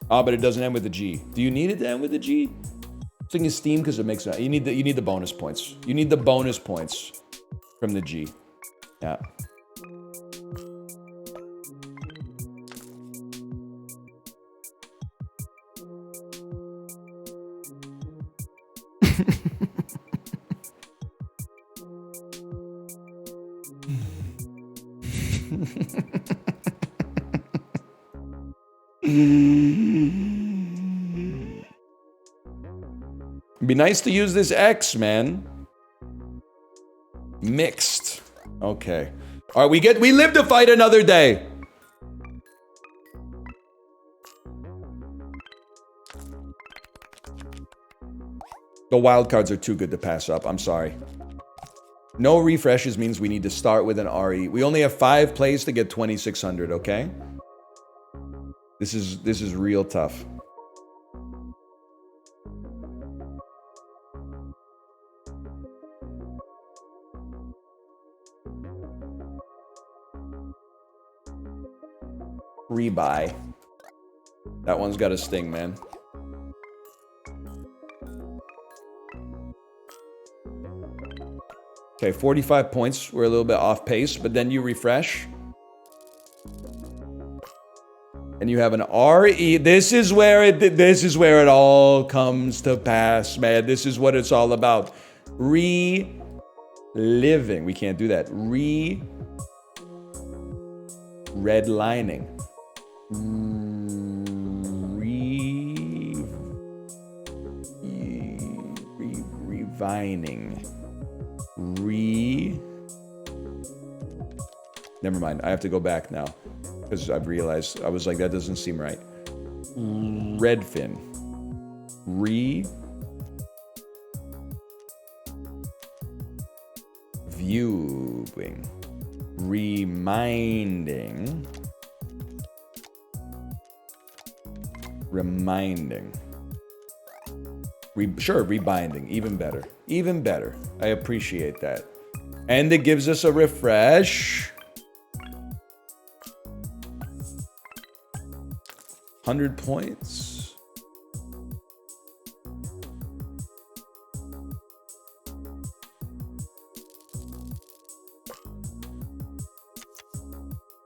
Ah, but it doesn't end with a G. Do you need it to end with a G? I'm thinking Steam because it makes it. You need the bonus points. You need the bonus points from the G. Yeah. It'd be nice to use this X, man. Mixed. Okay. All right, we live to fight another day. The wild cards are too good to pass up. I'm sorry. No refreshes means we need to start with an RE. We only have 5 plays to get 2,600, okay? This is real tough. Rebuy. That one's got a sting, man. Okay, 45 points. We're a little bit off pace, but then you refresh. And you have an RE. This is where it all comes to pass, man. This is what it's all about. Reliving. We can't do that. Redlining. Revining. Never mind. I have to go back now because I've realized I was like, that doesn't seem right. Redfin. Viewing. Reminding. Sure, rebinding. Even better. Even better. I appreciate that. And it gives us a refresh. 100 points.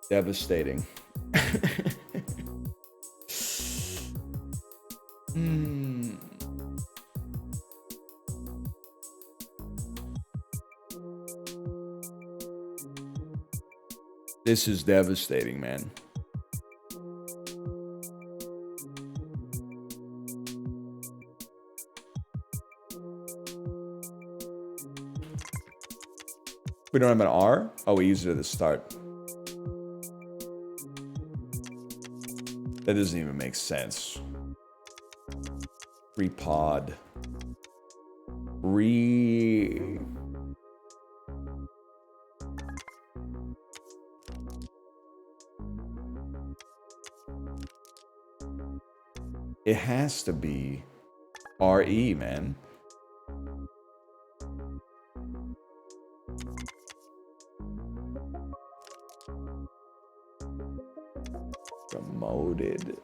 Devastating. This is devastating, man. We don't have an R? Oh, we used it at the start. That doesn't even make sense. Repod. It has to be RE, man. Promoted.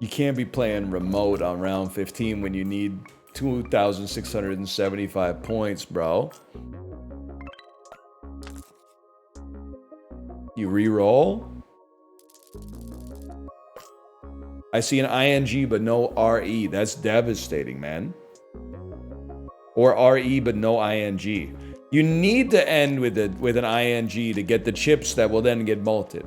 You can't be playing remote on round 15 when you need 2,675 points, bro. You re-roll? I see an ING but no RE. That's devastating, man. Or RE but no ING. You need to end with an ING to get the chips that will then get malted.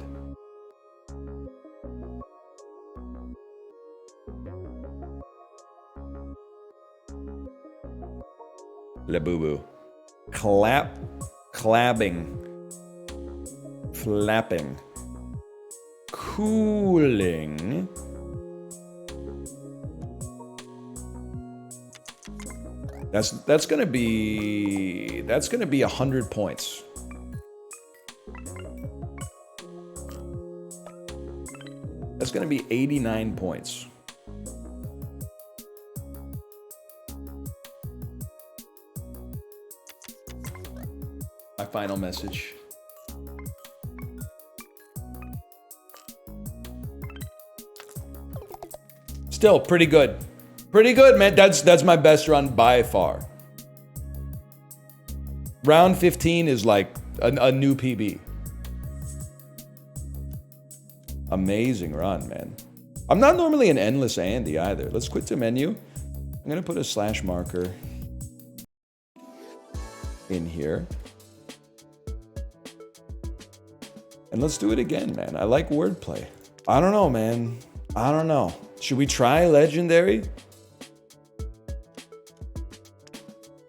La boo boo. Clabbing. Flapping. Cooling. That's gonna be 100 points. That's gonna be 89 points. My final message. Still pretty good. Pretty good, man. That's my best run by far. Round 15 is like a new PB. Amazing run, man. I'm not normally an endless Andy either. Let's quit the menu. I'm gonna put a slash marker in here. And let's do it again, man. I like wordplay. I don't know, man. I don't know. Should we try legendary?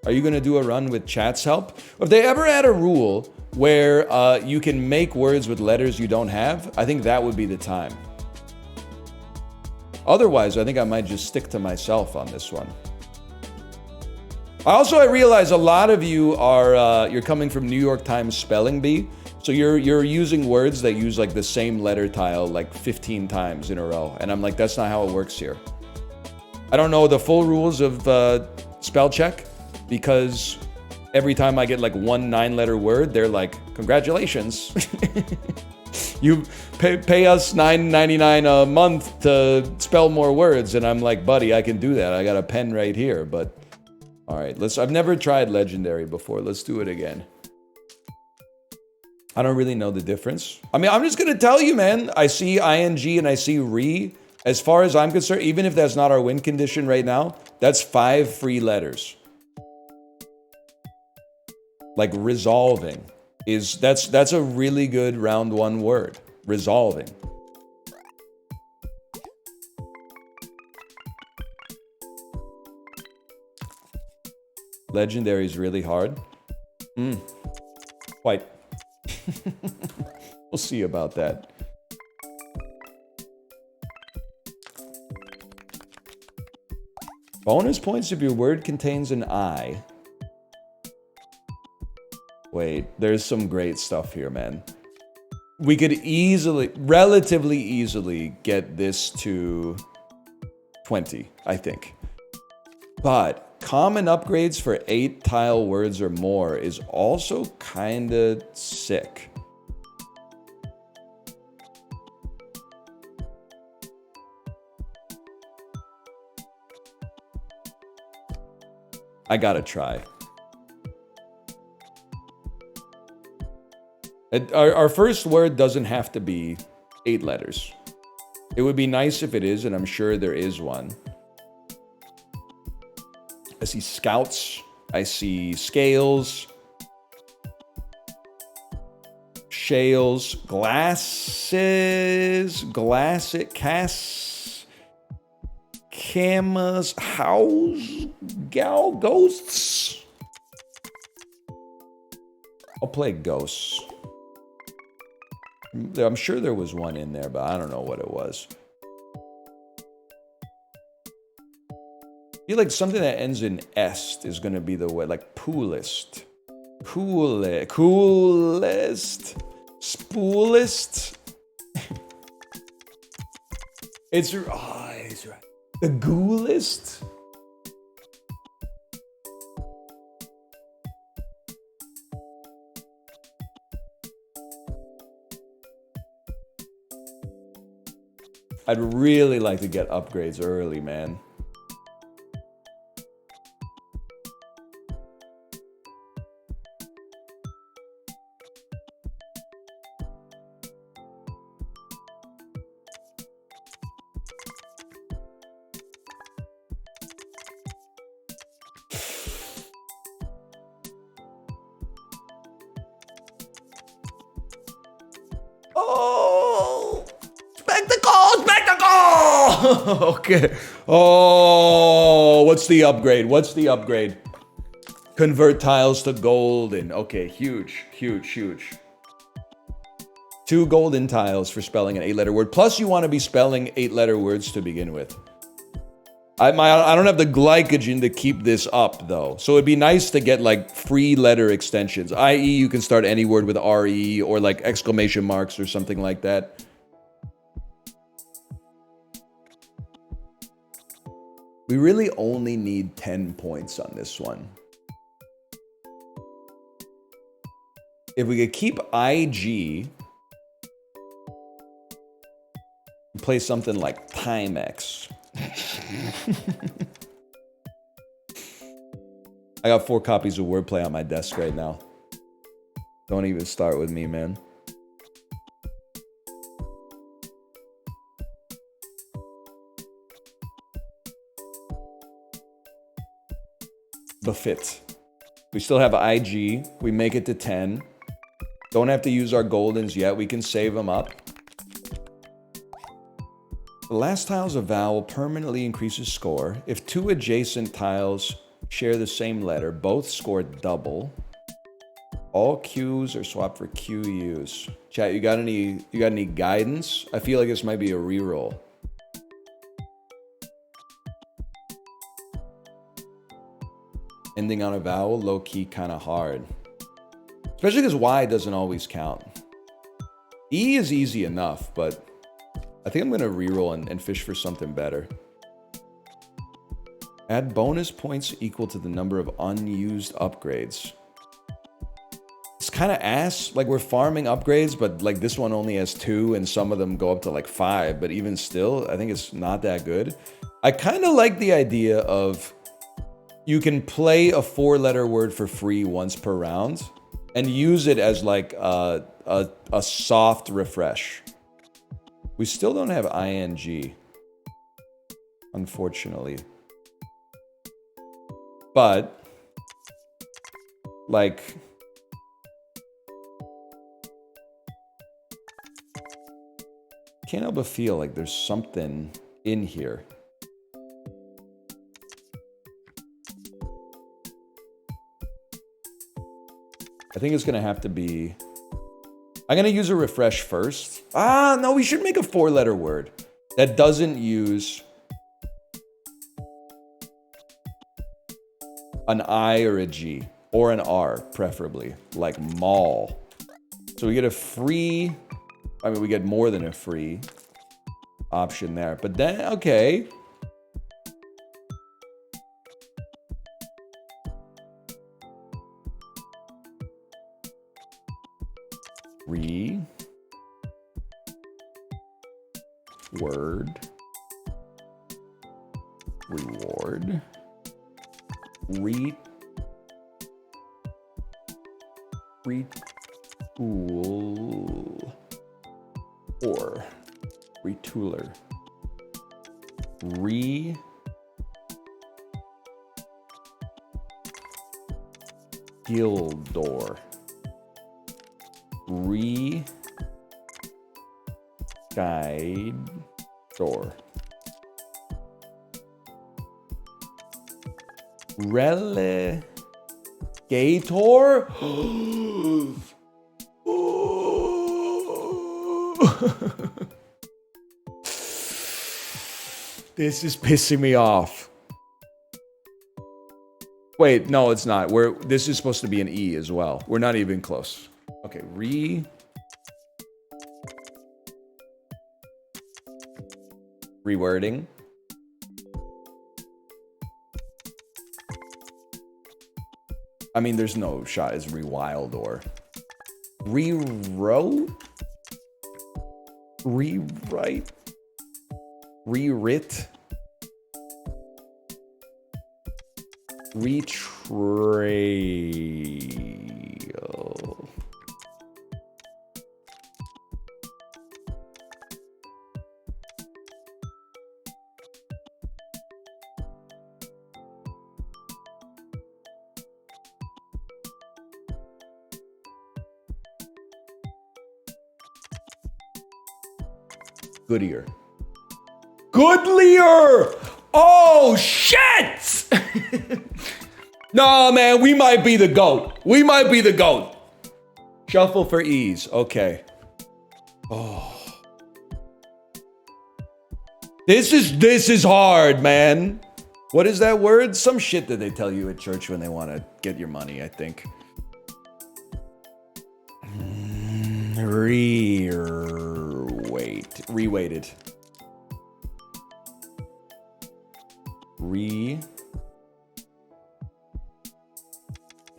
Are you gonna do a run with chat's help? If they ever had a rule where you can make words with letters you don't have, I think that would be the time. Otherwise, I think I might just stick to myself on this one. I realize a lot of you are you're coming from New York Times Spelling Bee, so you're using words that use like the same letter tile like 15 times in a row, and I'm like, that's not how it works here. I don't know the full rules of spell check, because every time I get like one 9-letter word, they're like, congratulations. You pay us $9.99 a month to spell more words. And I'm like, buddy, I can do that. I got a pen right here. But all right, I've never tried legendary before. Let's do it again. I don't really know the difference. I mean, I'm just going to tell you, man, I see ING and I see re. As far as I'm concerned, even if that's not our win condition right now, that's 5 free letters. Like resolving that's a really good round 1 word. Resolving. Legendary is really hard. Quite. We'll see about that. Bonus points if your word contains an I. Wait, there's some great stuff here, man. We could easily, relatively easily get this to 20, I think. But common upgrades for 8 tile words or more is also kinda sick. I gotta try. Our first word doesn't have to be 8 letters. It would be nice if it is, and I'm sure there is one. I see scouts. I see scales. Shales. Glasses. Cass. Camas. House. Gal. Ghosts. I'll play ghosts. I'm sure there was one in there, but I don't know what it was. I feel like something that ends in est is going to be the way, like poolist. Coolest. Spoolist. It's right. The ghoulist. I'd really like to get upgrades early, man. Oh! Spectacle! Okay. Oh, what's the upgrade? Convert tiles to golden. Okay, huge. 2 golden tiles for spelling an 8-letter word. Plus, you want to be spelling 8-letter words to begin with. I don't have the glycogen to keep this up, though. So it'd be nice to get, like, free letter extensions. I.e., you can start any word with RE or, like, exclamation marks or something like that. We really only need 10 points on this one. If we could keep IG, play something like Timex. I got 4 copies of wordplay on my desk right now. Don't even start with me, man. Befit. We still have IG. We make it to 10. Don't have to use our goldens yet. We can save them up. The last tile's a vowel permanently increases score. If 2 adjacent tiles share the same letter, both score double. All Q's are swapped for QU's. Chat, you got any guidance? I feel like this might be a reroll. Ending on a vowel, low-key kind of hard. Especially because Y doesn't always count. E is easy enough, but I think I'm going to reroll and fish for something better. Add bonus points equal to the number of unused upgrades. It's kind of ass. Like, we're farming upgrades, but like this one only has 2 and some of them go up to like 5. But even still, I think it's not that good. I kind of like the idea of you can play a 4-letter word for free once per round and use it as like a soft refresh. We still don't have ing, unfortunately. But, like, can't help but feel like there's something in here. I think it's gonna have to be... I'm gonna use a refresh first. Ah, no, we should make a 4-letter word that doesn't use an I or a G, or an R, preferably, like mall. So we get a free, I mean, we get more than a free option there. But then, okay. Word. Reward. Retool. Or retooler. Gildor. Guide door. Relegator? This is pissing me off. Wait, no, it's not. This is supposed to be an E as well. We're not even close. Okay, rewording. I mean, there's no shot as rewildor. Rewrote? Rewrite? Rewrit? Retrail. Goodyear. Goodlier! Oh, shit! No, man, we might be the GOAT. We might be the GOAT. Shuffle for ease. Okay. Oh. This is hard, man. What is that word? Some shit that they tell you at church when they want to get your money, I think. Reweighted.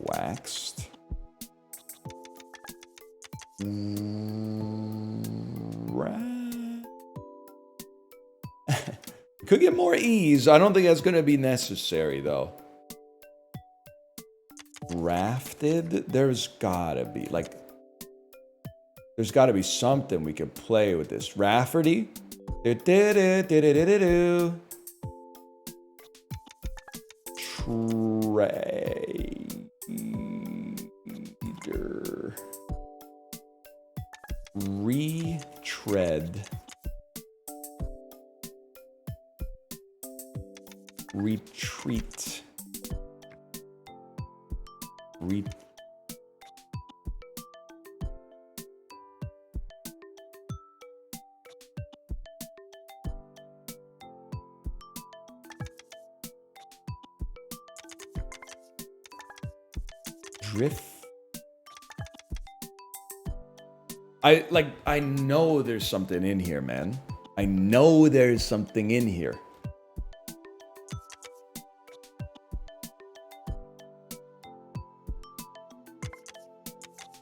Waxed. Could get more E's. I don't think that's going to be necessary, though. Rafted? There's gotta be, like... There's gotta be something we could play with this. Rafferty? Trader. Retread. Retreat. Drift. I know there's something in here, man. I know there's something in here.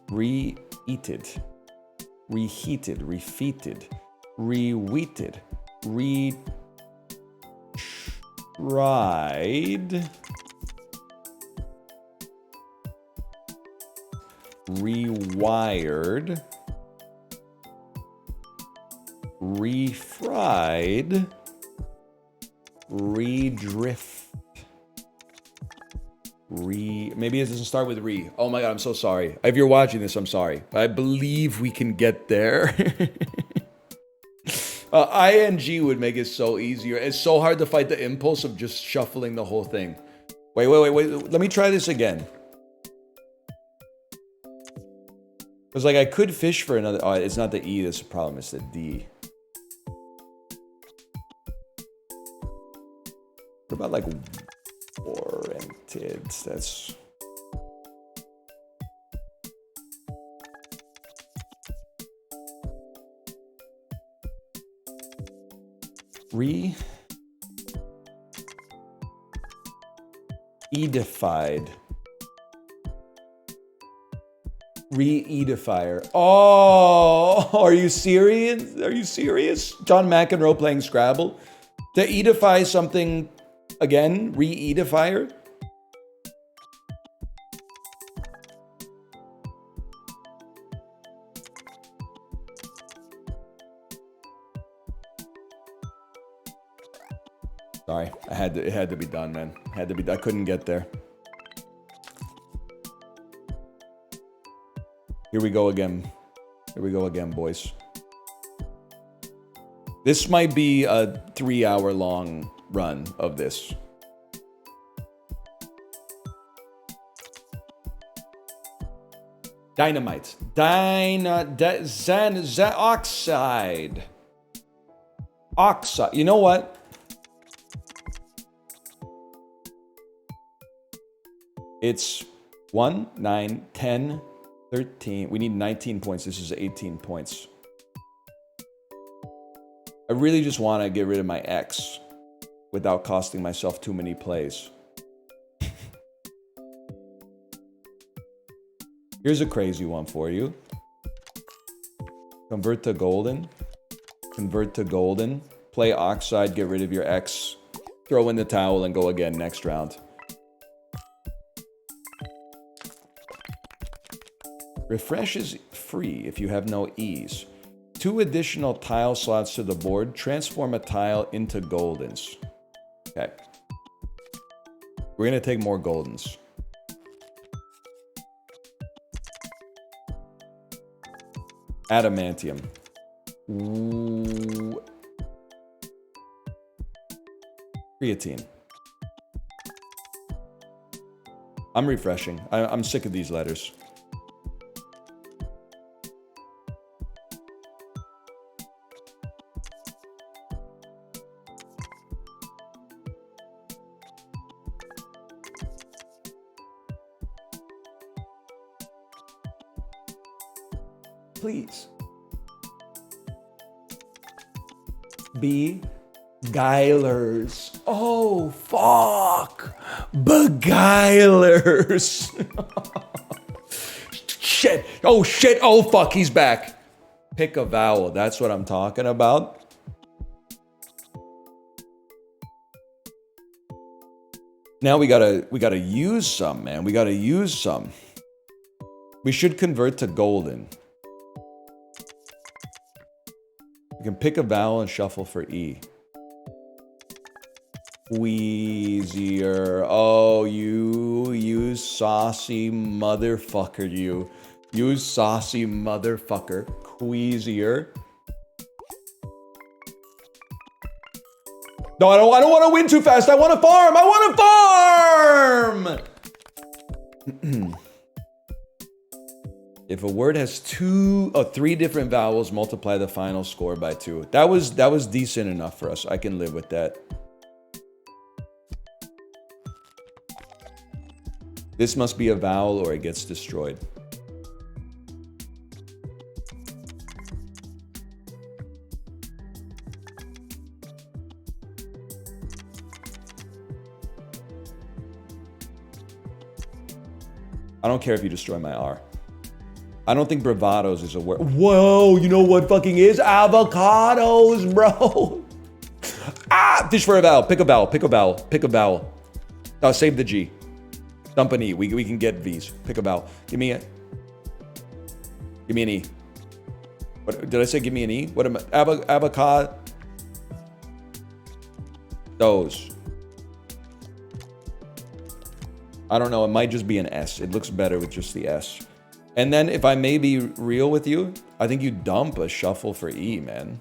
Reheated, refeated, reweeted, retried, rewired, refried, redrift. Maybe it doesn't start with re. Oh my god, I'm so sorry. If you're watching this, I'm sorry. I believe we can get there. ING would make it so easier. It's so hard to fight the impulse of just shuffling the whole thing. Wait. Let me try this again. Because, like, I could fish for another... Oh, it's not the E that's the problem. It's the D. What about, like, warranted? That's... Edified. Re-edifier. Oh, are you serious? Are you serious? John McEnroe playing Scrabble? To edify something again? Re-edifier? Sorry, it had to be done, man. Had to be. I couldn't get there. Here we go again. Here we go again, boys. This might be a 3-hour-long run of this. Dynamite. Oxide. Oxide. You know what? It's 1, 9, 10, 13. We need 19 points. This is 18 points. I really just want to get rid of my X without costing myself too many plays. Here's a crazy one for you. Convert to golden. Convert to golden. Play Oxide, get rid of your X. Throw in the towel and go again next round. Refresh is free if you have no E's. 2 additional tile slots to the board. Transform a tile into goldens. Okay. We're going to take more goldens. Adamantium. Ooh. Creatine. I'm refreshing. I'm sick of these letters. Please. Beguilers. Oh, fuck. Beguilers. Shit. Oh, shit. Oh, fuck. He's back. Pick a vowel. That's what I'm talking about. Now we gotta use some, man. We gotta use some. We should convert to golden. We can pick a vowel and shuffle for E. Queasier. Oh, you saucy motherfucker, you. You saucy motherfucker. Queasier. No, I don't want to win too fast. I want to farm. I want to farm! If a word has 3 different vowels, multiply the final score by 2. That was decent enough for us. I can live with that. This must be a vowel or it gets destroyed. I don't care if you destroy my R. I don't think bravados is a word. Whoa, you know what fucking is? Avocados, bro. Ah, fish for a vowel. Pick a vowel. Pick a vowel. Pick a vowel. Save the G. Dump an E. We can get V's. Pick a vowel. Give me an E. What did I say? Give me an E. What am I? Avocado. Those. I don't know. It might just be an S. It looks better with just the S. And then if I may be real with you, I think you dump a shuffle for E, man.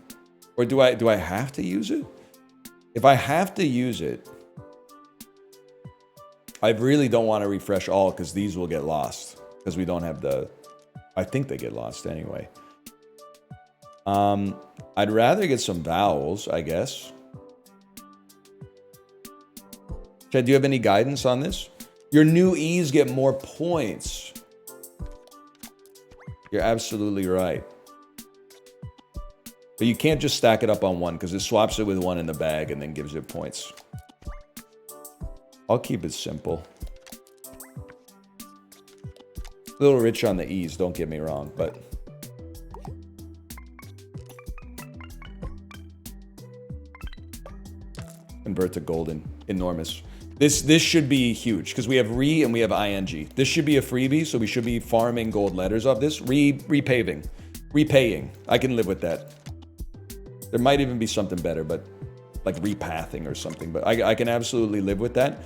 Or do I have to use it? If I have to use it, I really don't want to refresh all because these will get lost because we don't have the I think they get lost anyway. I'd rather get some vowels, I guess. Chad, do you have any guidance on this? Your new E's get more points. You're absolutely right. But you can't just stack it up on one because it swaps it with one in the bag and then gives it points. I'll keep it simple. A little rich on the E's, don't get me wrong, but... Convert to golden. Enormous. This should be huge because we have re and we have ing. This should be a freebie, so we should be farming gold letters off this. Repaving. Repaying. I can live with that. There might even be something better, but like repathing or something. But I can absolutely live with that.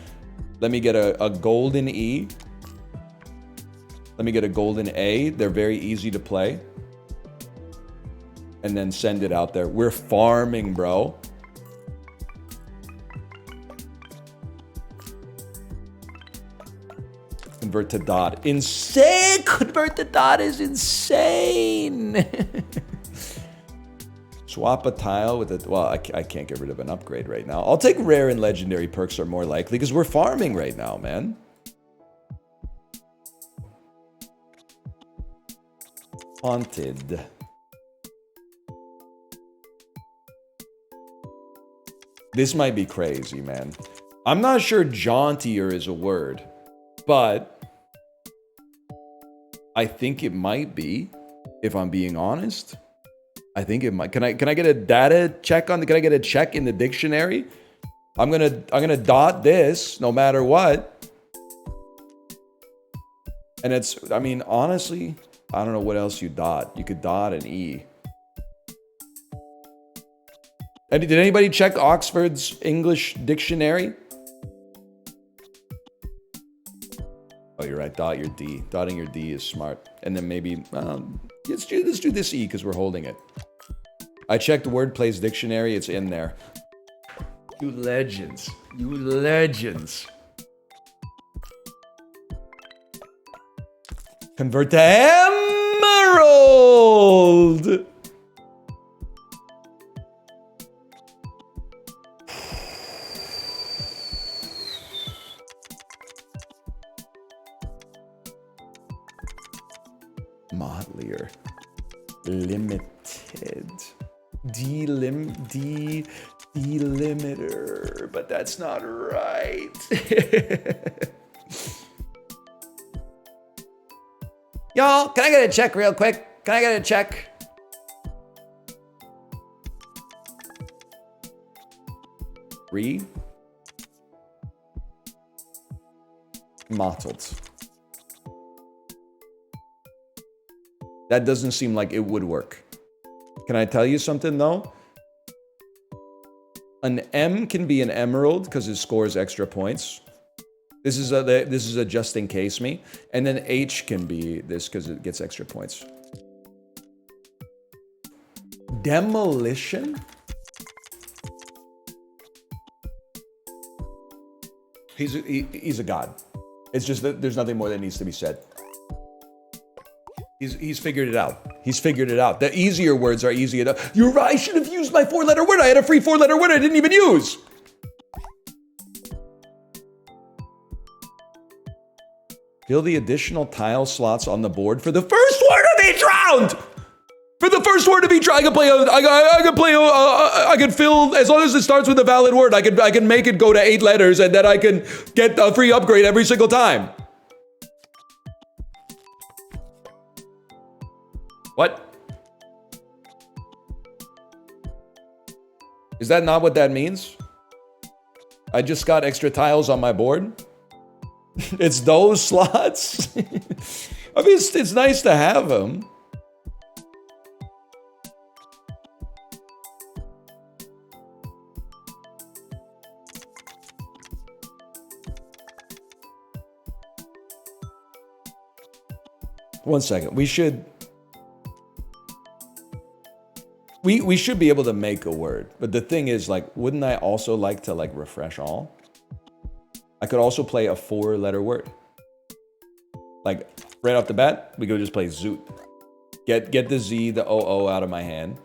Let me get a golden E. Let me get a golden A. They're very easy to play. And then send it out there. We're farming, bro. Convert to dot. Insane! Convert to dot is insane! Swap a tile with a... Well, I can't get rid of an upgrade right now. I'll take rare and legendary perks are more likely because we're farming right now, man. Haunted. This might be crazy, man. I'm not sure jauntier is a word, but I think it might be, if I'm being honest. I think it might. Can I get a data check on the, can I get a check in the dictionary? I'm gonna dot this no matter what. And it's, I mean, honestly, I don't know what else you dot. You could dot an E. And did anybody check Oxford's English dictionary? Oh, you're right. Dot your D. Dotting your D is smart. And then maybe, let's do this E because we're holding it. I checked Wordplay's dictionary. It's in there. You legends. You legends. Convert to emerald. Mottlier. Limited. Delimiter. But that's not right. Y'all, can I get a check real quick? Can I get a check? Mottled. That doesn't seem like it would work. Can I tell you something though? An M can be an emerald because it scores extra points. This is a just in case me. And then H can be this because it gets extra points. Demolition? He's a god. It's just that there's nothing more that needs to be said. He's figured it out. He's figured it out. The easier words are easy enough. You're right. I should have used my 4-letter word. I had a free 4-letter word I didn't even use. Fill the additional tile slots on the board for the first word of each round. For the first word of each round, I can fill, as long as it starts with a valid word, I can make it go to 8 letters and then I can get a free upgrade every single time. What? Is that not what that means? I just got extra tiles on my board. It's those slots. I mean, it's nice to have them. One second. We should be able to make a word. But the thing is, like, wouldn't I also like to, like, refresh all? I could also play a 4-letter word. Like, Right off the bat, we go just play Zoot. Get the Z, the OO out of my hand.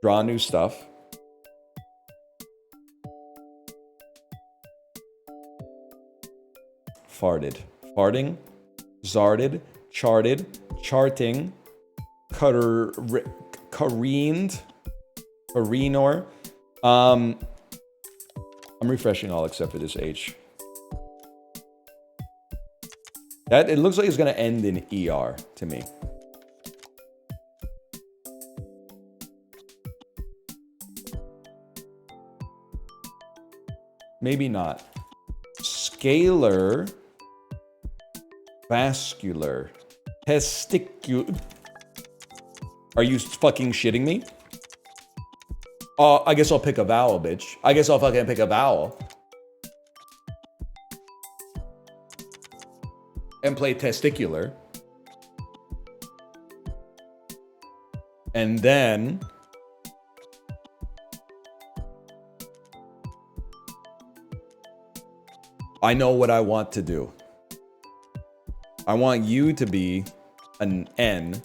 Draw new stuff. Farted. Farting. Zarded. Charted. Charting. Careened. Carinor. I'm refreshing all except for this H. That, it looks like it's gonna end in ER to me. Maybe not. Scalar. Vascular. Testicular. Are you fucking shitting me? I guess I'll pick a vowel, bitch. I guess I'll fucking pick a vowel. And play testicular. And then... I know what I want to do. I want you to be an N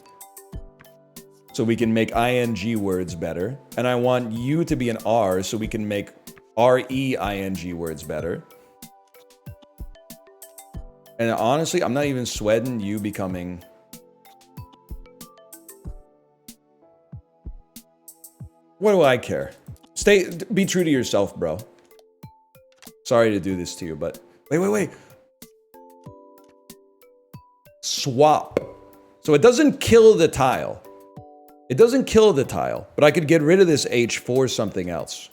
so we can make ing words better. And I want you to be an R so we can make REING words better. And honestly, I'm not even sweating you becoming... What do I care? Be true to yourself, bro. Sorry to do this to you, but... Wait. Swap. So it doesn't kill the tile. It doesn't kill the tile, but I could get rid of this H for something else.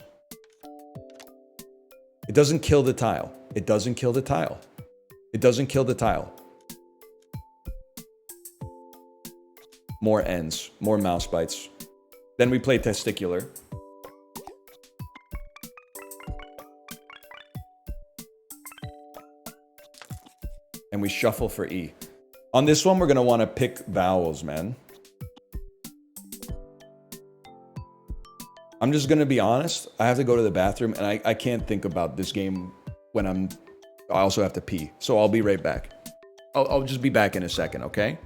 It doesn't kill the tile. It doesn't kill the tile. It doesn't kill the tile. More N's. More mouse bites. Then we play testicular. And we shuffle for E. On this one, we're going to want to pick vowels, man. I'm just going to be honest. I have to go to the bathroom, and I can't think about this game when I also have to pee. So I'll be right back. I'll just be back in a second, okay?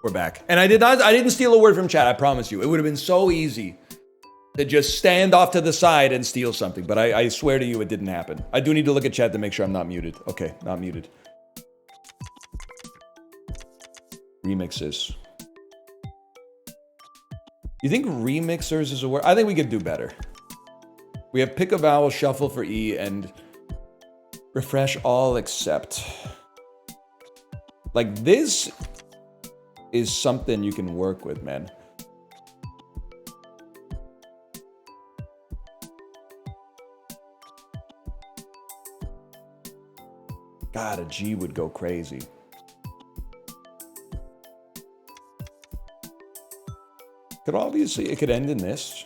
We're back. And I didn't steal a word from chat, I promise you. It would have been so easy to just stand off to the side and steal something. But I swear to you, it didn't happen. I do need to look at chat to make sure I'm not muted. Okay, not muted. Remixes. You think remixers is a word? I think we could do better. We have pick a vowel, shuffle for E, and refresh all except. Like this is something you can work with, man. God, a G would go crazy. Could obviously, it could end in this.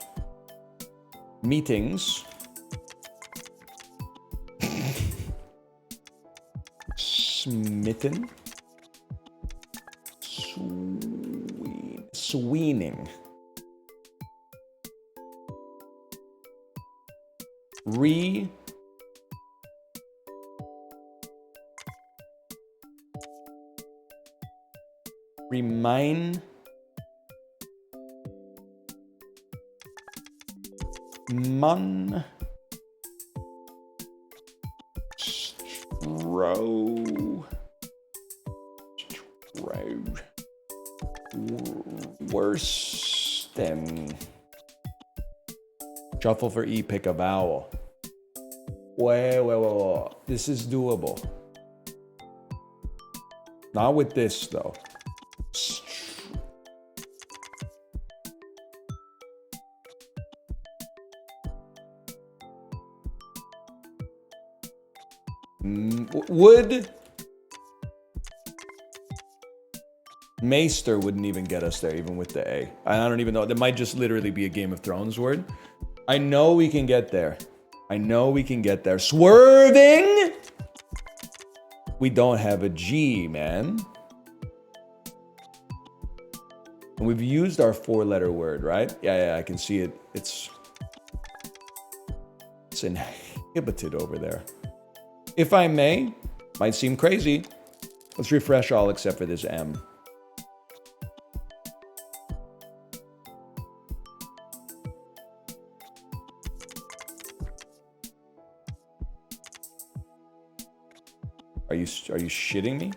Meetings. Smitten. Sweening. Remind. Mun. Worse than. Shuffle for E, pick a vowel. Wait. This is doable. Not with this, though. Would Maester wouldn't even get us there, even with the A. I don't even know. That might just literally be a Game of Thrones word. I know we can get there. Swerving! We don't have a G, man. And we've used our 4-letter word, right? Yeah, I can see it. It's inhibited over there. If I may, might seem crazy. Let's refresh all except for this M. Are you shitting me?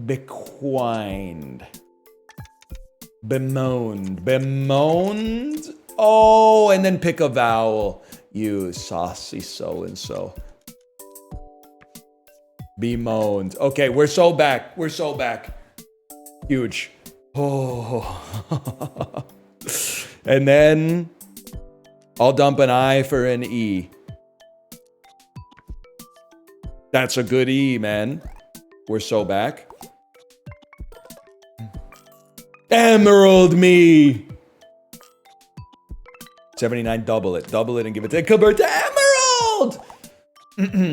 Bequined. Bemoaned. Oh, and then pick a vowel. You saucy so-and-so. Bemoaned. Okay, we're so back. Huge. Oh. And then I'll dump an I for an E. That's a good E, man. We're so back. Emerald me. 79, double it and give it to Emerald.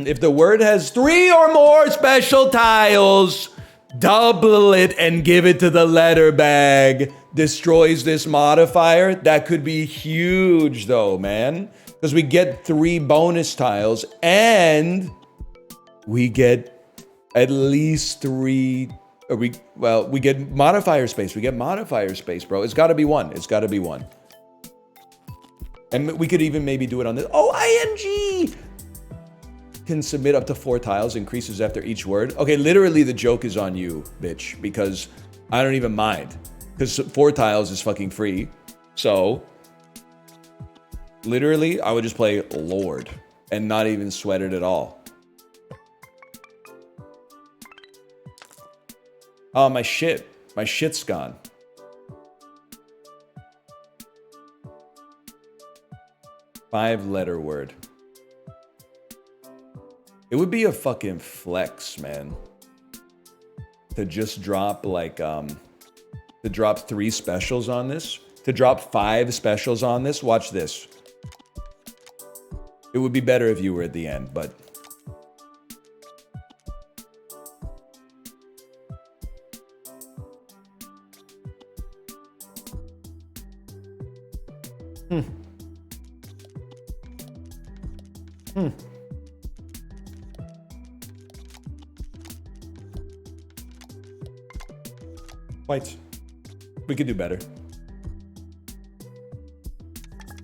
If the word has 3 or more special tiles, double it and give it to the letter bag. Destroys this modifier. That could be huge though, man. Because we get 3 bonus tiles and we get at least 3. We get modifier space. Bro. It's got to be 1. And we could even maybe do it on this. Oh, ING! Can submit up to 4 tiles, increases after each word. Okay, literally the joke is on you, bitch, because I don't even mind. Because 4 tiles is fucking free. So, literally, I would just play Lord and not even sweat it at all. Oh, my shit's gone. Five-letter word. It would be a fucking flex, man. To just drop like, to drop 3 specials on this. To drop 5 specials on this. Watch this. It would be better if you were at the end, but... Whites. We could do better.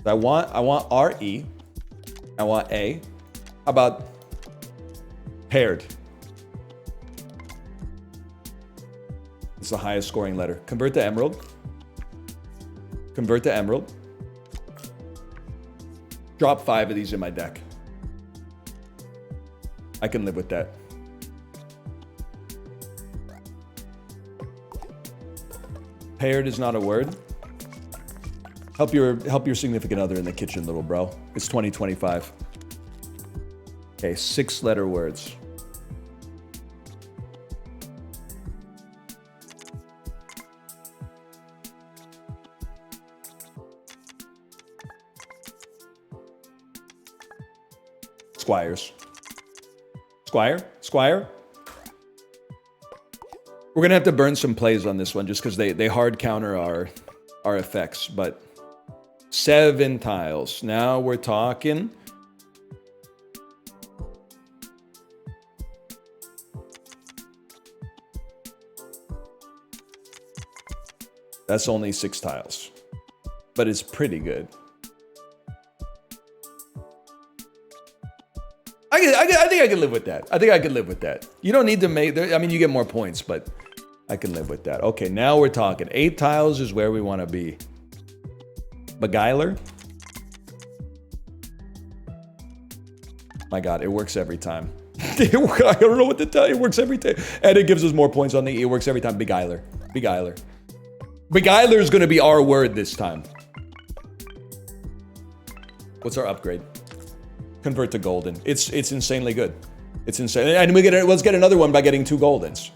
I want RE. I want A. How about paired? It's the highest scoring letter. Convert to emerald. Drop 5 of these in my deck. I can live with that. Paired is not a word. Help your significant other in the kitchen, little bro. It's 2025. Okay, 6-letter words. Squires. Squire? We're gonna have to burn some plays on this one just because they hard counter our effects, but 7 tiles. Now we're talking. That's only 6 tiles, but it's pretty good. I think I can live with that. I think I can live with that. You don't need to make... I mean, you get more points, but I can live with that. Okay, now we're talking. 8 tiles is where we want to be. Beguiler. My God, it works every time. I don't know what to tell you. It works every time. And it gives us more points on the E. It works every time. Beguiler. Beguiler. Beguiler is going to be our word this time. What's our upgrade? Convert to golden. It's insanely good. It's insane. And let's get another one by getting 2 goldens.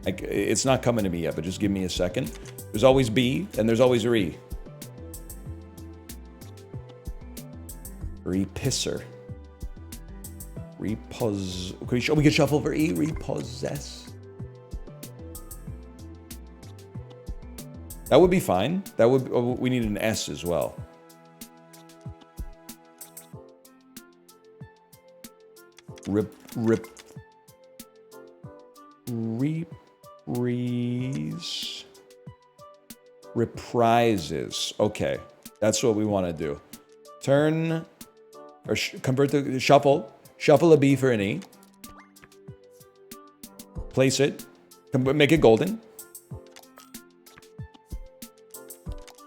It's not coming to me yet, but just give me a second. There's always B, and there's always Re. Repisser. We can shuffle for E. Repossess. That would be fine. That would. We need an S as well. Reprises. Okay, that's what we want to do. Turn or convert to shuffle. Shuffle a B for an E. Place it. Make it golden.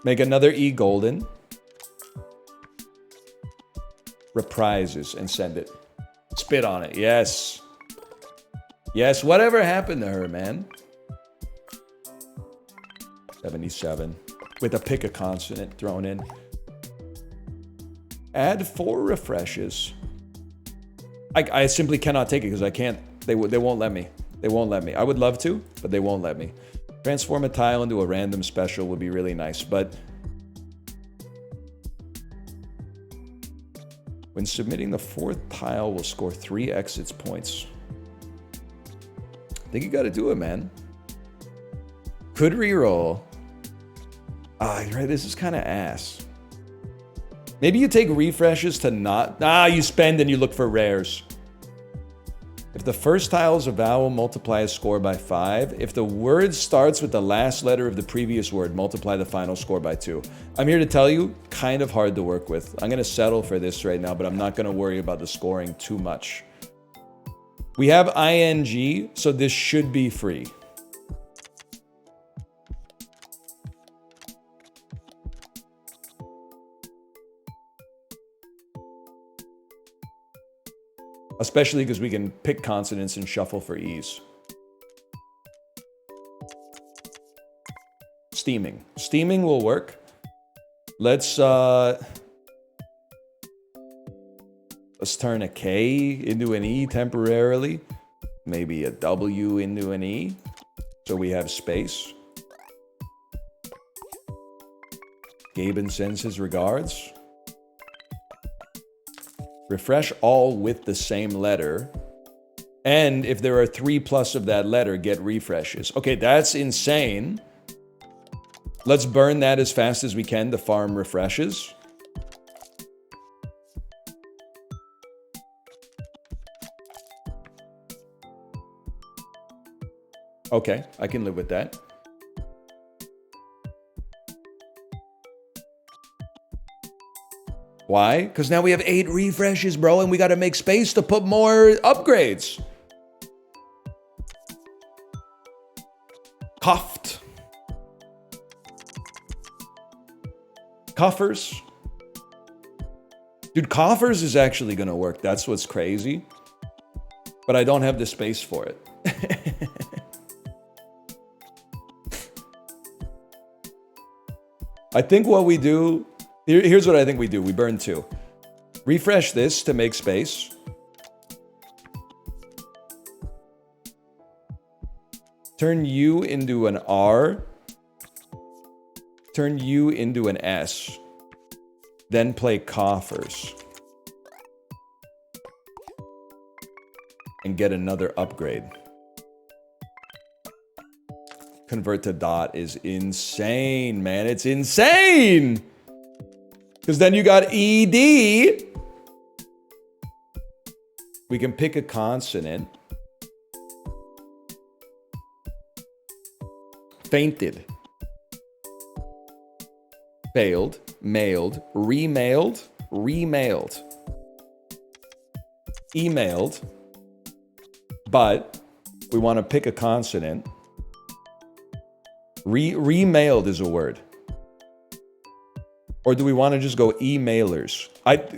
Make another E golden. Reprises and send it. Spit on it. Yes. Yes, whatever happened to her, man? 77. With a pick a consonant thrown in. Add 4 refreshes. I simply cannot take it because I can't. They won't let me. They won't let me. I would love to, but they won't let me. Transform a tile into a random special would be really nice, but when submitting the 4th tile, we'll score 3 exits points. I think you got to do it, man. Could reroll. Ah, you're right. This is kind of ass. Maybe you take refreshes to not... you spend and you look for rares. If the first tile is a vowel, multiply a score by 5. If the word starts with the last letter of the previous word, multiply the final score by 2. I'm here to tell you, kind of hard to work with. I'm going to settle for this right now, but I'm not going to worry about the scoring too much. We have ing, so this should be free. Especially because we can pick consonants and shuffle for ease. Steaming. Steaming will work. Let's turn a K into an E temporarily. Maybe a W into an E. So we have space. Gaben sends his regards. Refresh all with the same letter. And if there are 3 plus of that letter, get refreshes. Okay, that's insane. Let's burn that as fast as we can to farm refreshes. Okay, I can live with that. Why? Because now we have 8 refreshes, bro, and we got to make space to put more upgrades. Cuffed. Coffers. Dude, coffers is actually going to work. That's what's crazy. But I don't have the space for it. I think what we do, here's what I think we do. We burn 2. Refresh this to make space. Turn U into an R. Turn U into an S. Then play coffers. And get another upgrade. Convert to dot is insane, man. It's insane! Because then you got ED. We can pick a consonant. Fainted. Failed. Mailed. Remailed. Remailed. Emailed. But we want to pick a consonant. Remailed is a word. Or do we want to just go emailers?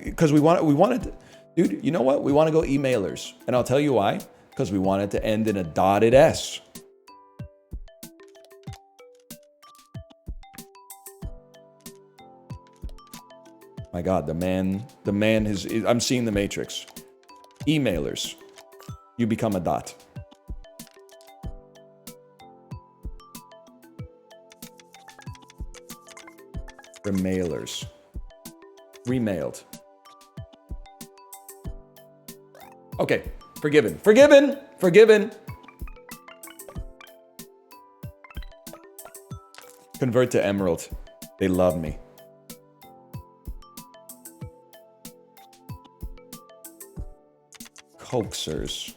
Because we wanted, dude, you know what? We want to go emailers. And I'll tell you why. Because we want it to end in a dotted S. My God, the man I'm seeing the Matrix. Emailers. You become a dot. Remailers. Remailed. Okay, forgiven. Forgiven! Forgiven! Convert to emerald. They love me. Coaxers.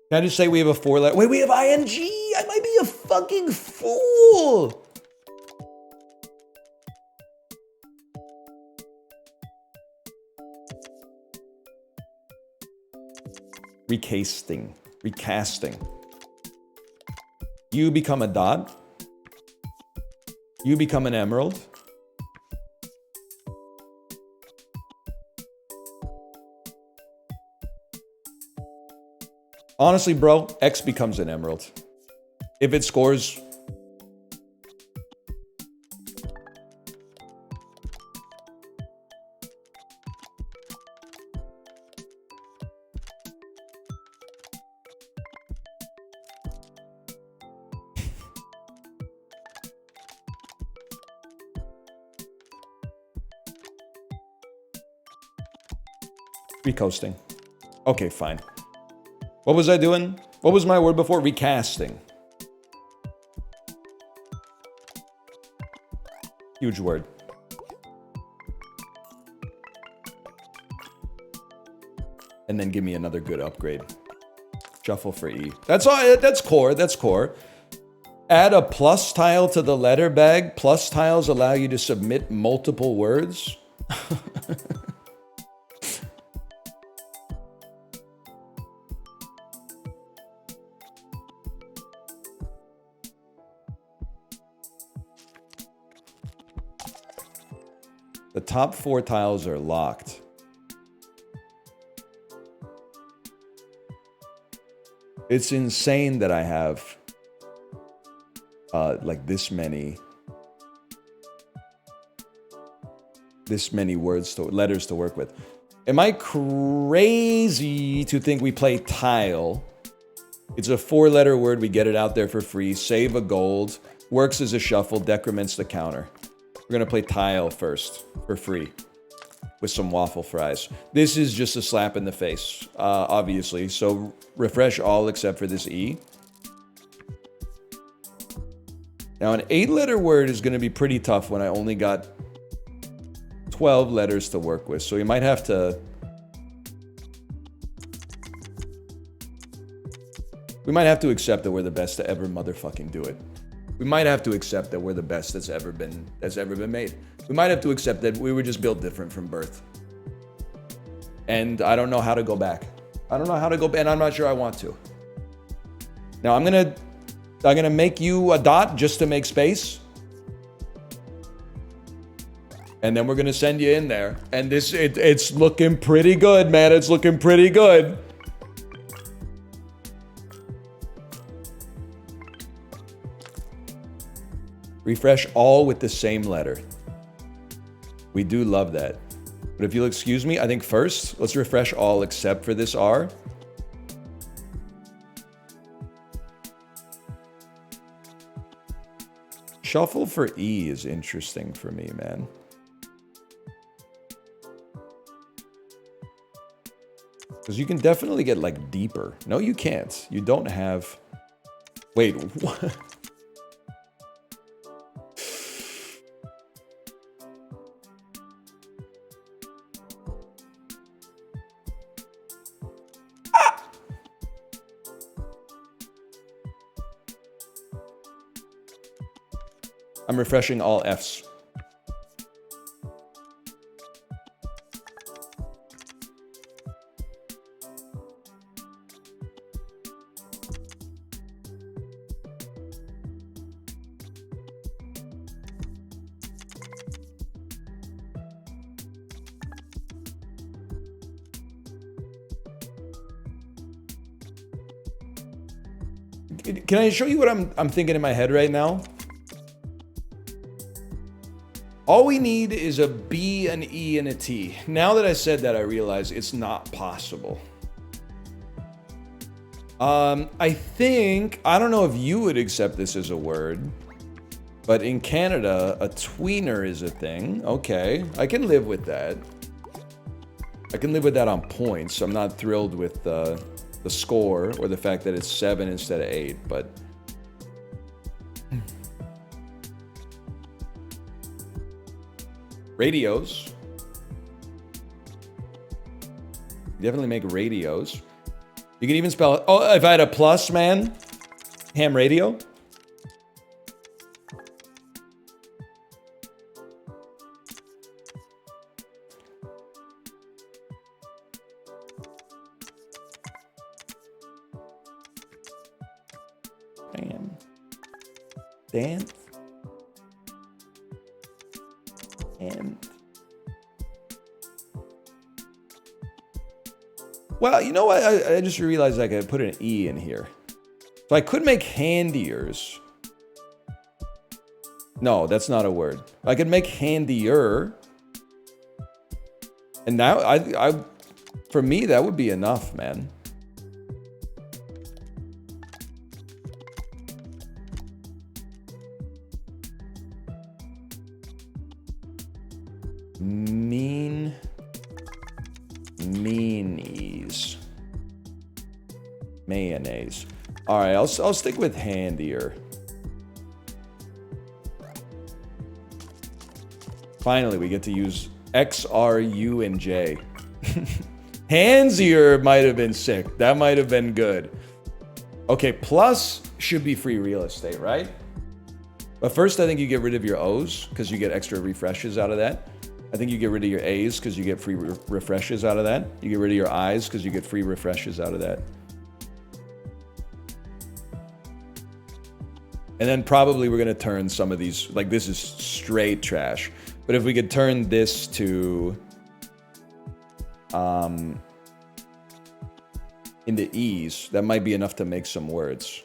Can I just say we have a 4-letter? Wait, we have ing! I might be a fucking fool! Recasting. Recasting. You become a dot. You become an emerald. Honestly, bro, X becomes an emerald. If it scores... Recoasting. Okay, fine. What was I doing? What was my word before? Recasting. Huge word. And then give me another good upgrade. Shuffle for E. That's all. That's core. That's core. Add a plus tile to the letter bag. Plus tiles allow you to submit multiple words. The top 4 tiles are locked. It's insane that I have like this many letters to work with. Am I crazy to think we play tile? It's a 4-letter word. We get it out there for free. Save a gold. Works as a shuffle. Decrements the counter. We're gonna play tile first for free with some waffle fries. This is just a slap in the face, obviously. So refresh all except for this E. Now an 8-letter word is gonna be pretty tough when I only got 12 letters to work with. So you might have to... We might have to accept that we're the best to ever motherfucking do it. We might have to accept that we're the best that's ever been made. We might have to accept that we were just built different from birth. And I don't know how to go back. I don't know how to go back, and I'm not sure I want to. Now I'm gonna make you a dot just to make space. And then we're gonna send you in there. And it's looking pretty good, man. It's looking pretty good. Refresh all with the same letter. We do love that. But if you'll excuse me, I think first, let's refresh all except for this R. Shuffle for E is interesting for me, man. Because you can definitely get, like, deeper. No, you can't. You don't have... Wait, what? I'm refreshing all Fs. Can I show you what I'm thinking in my head right now? All we need is a B, an E, and a T. Now that I said that, I realize it's not possible. I think, I don't know if you would accept this as a word, but in Canada, a tweener is a thing. Okay, I can live with that. I can live with that on points. I'm not thrilled with the score or the fact that it's 7 instead of 8, but... Radios. Definitely make radios. You can even spell... Oh, if I had a plus, man. Ham radio. Bam. Dance. And... Well, you know what? I just realized I could put an E in here. So I could make handiers. No, that's not a word. I could make handier. And now, for me, that would be enough, man. Meanies. Mayonnaise. All right, I'll stick with handier. Finally, we get to use X, R, U, and J. Handsier might have been sick. That might have been good. Okay, plus should be free real estate, right? But first, I think you get rid of your O's because you get extra refreshes out of that. I think you get rid of your A's because you get free refreshes out of that. You get rid of your I's because you get free refreshes out of that. And then probably we're going to turn some of these, like this is straight trash. But if we could turn this to into E's, that might be enough to make some words.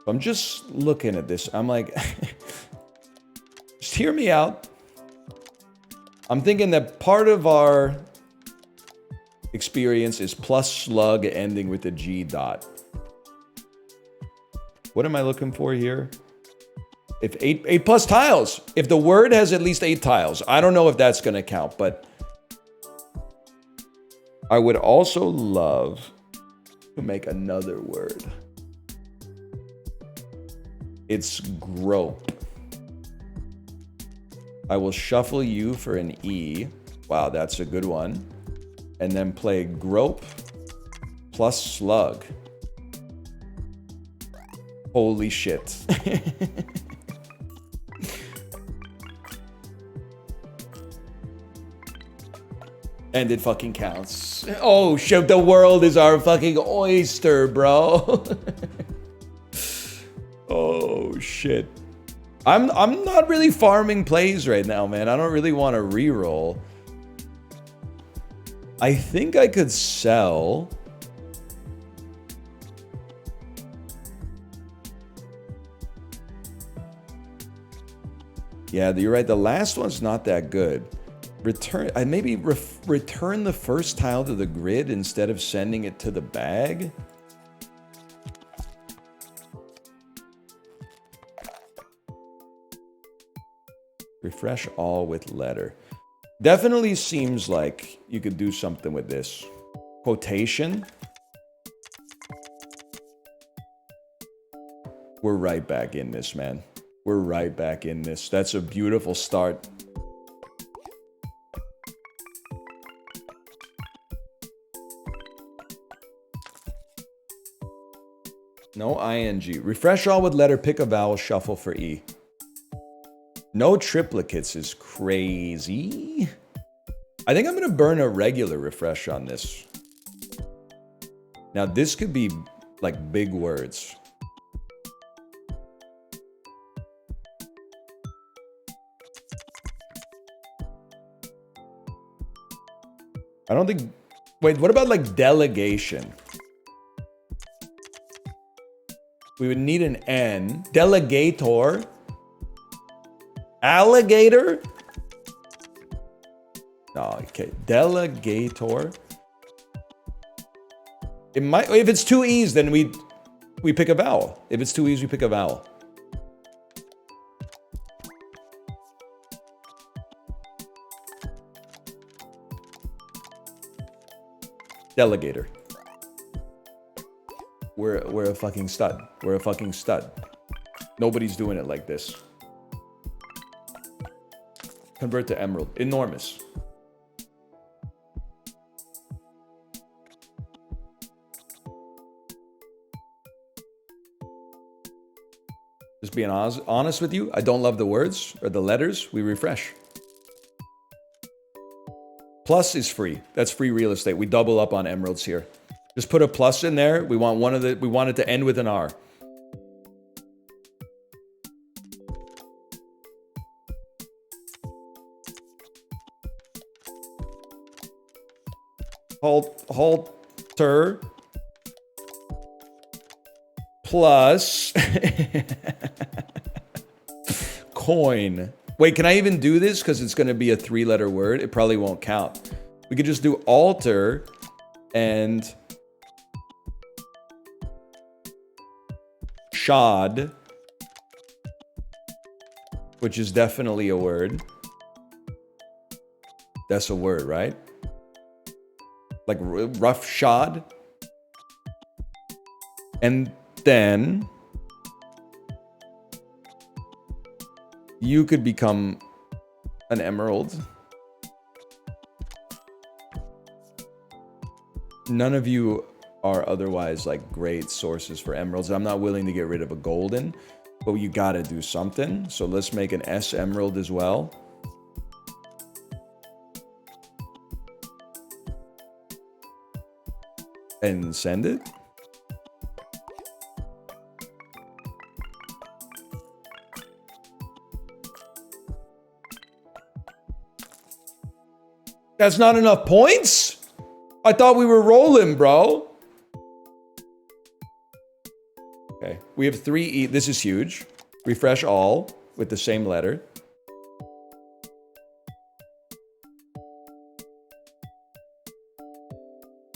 I'm just looking at this. I'm like, just hear me out. I'm thinking that part of our experience is plus slug ending with a G dot. What am I looking for here? If eight plus tiles. If the word has at least 8 tiles. I don't know if that's going to count, but I would also love to make another word. It's grope. I will shuffle you for an E. Wow, that's a good one. And then play grope plus slug. Holy shit. And it fucking counts. Oh shit, the world is our fucking oyster, bro. Oh shit. I'm not really farming plays right now, man. I don't really want to reroll. I think I could sell. Yeah, you're right. The last one's not that good. Return. I maybe return the first tile to the grid instead of sending it to the bag. Refresh all with letter. Definitely seems like you could do something with this. Quotation. We're right back in this, man. We're right back in this. That's a beautiful start. No ing. Refresh all with letter, pick a vowel, shuffle for E. No triplicates is crazy. I think I'm going to burn a regular refresh on this. Now, this could be like big words. I don't think... Wait, what about like delegation? We would need an N. Delegator. Alligator? No, okay. Delegator. It might... If it's two E's, then we pick a vowel. If it's two E's, we pick a vowel. Delegator. We're a fucking stud. We're a fucking stud. Nobody's doing it like this. Convert to emerald. Enormous. Just being honest with you, I don't love the words or the letters. We refresh. Plus is free. That's free real estate. We double up on emeralds here. Just put a plus in there. We want we want it to end with an R. Halter plus coin. Wait, can I even do this? Because it's going to be a 3-letter word. It probably won't count. We could just do alter and shod, which is definitely a word. That's a word, right? Like rough shod. And then you could become an emerald. None of you are otherwise like great sources for emeralds. I'm not willing to get rid of a golden, but you gotta do something. So let's make an S emerald as well. And send it. That's not enough points? I thought we were rolling, bro. Okay, we have 3 E. This is huge. Refresh all with the same letter.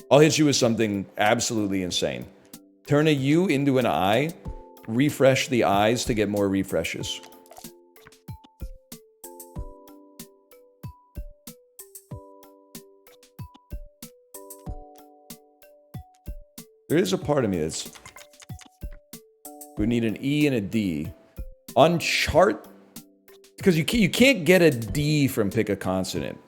I'll hit you with something absolutely insane. Turn a U into an I. Refresh the I's to get more refreshes. There is a part of me that's... We need an E and a D. On chart... Because you can't get a D from pick a consonant.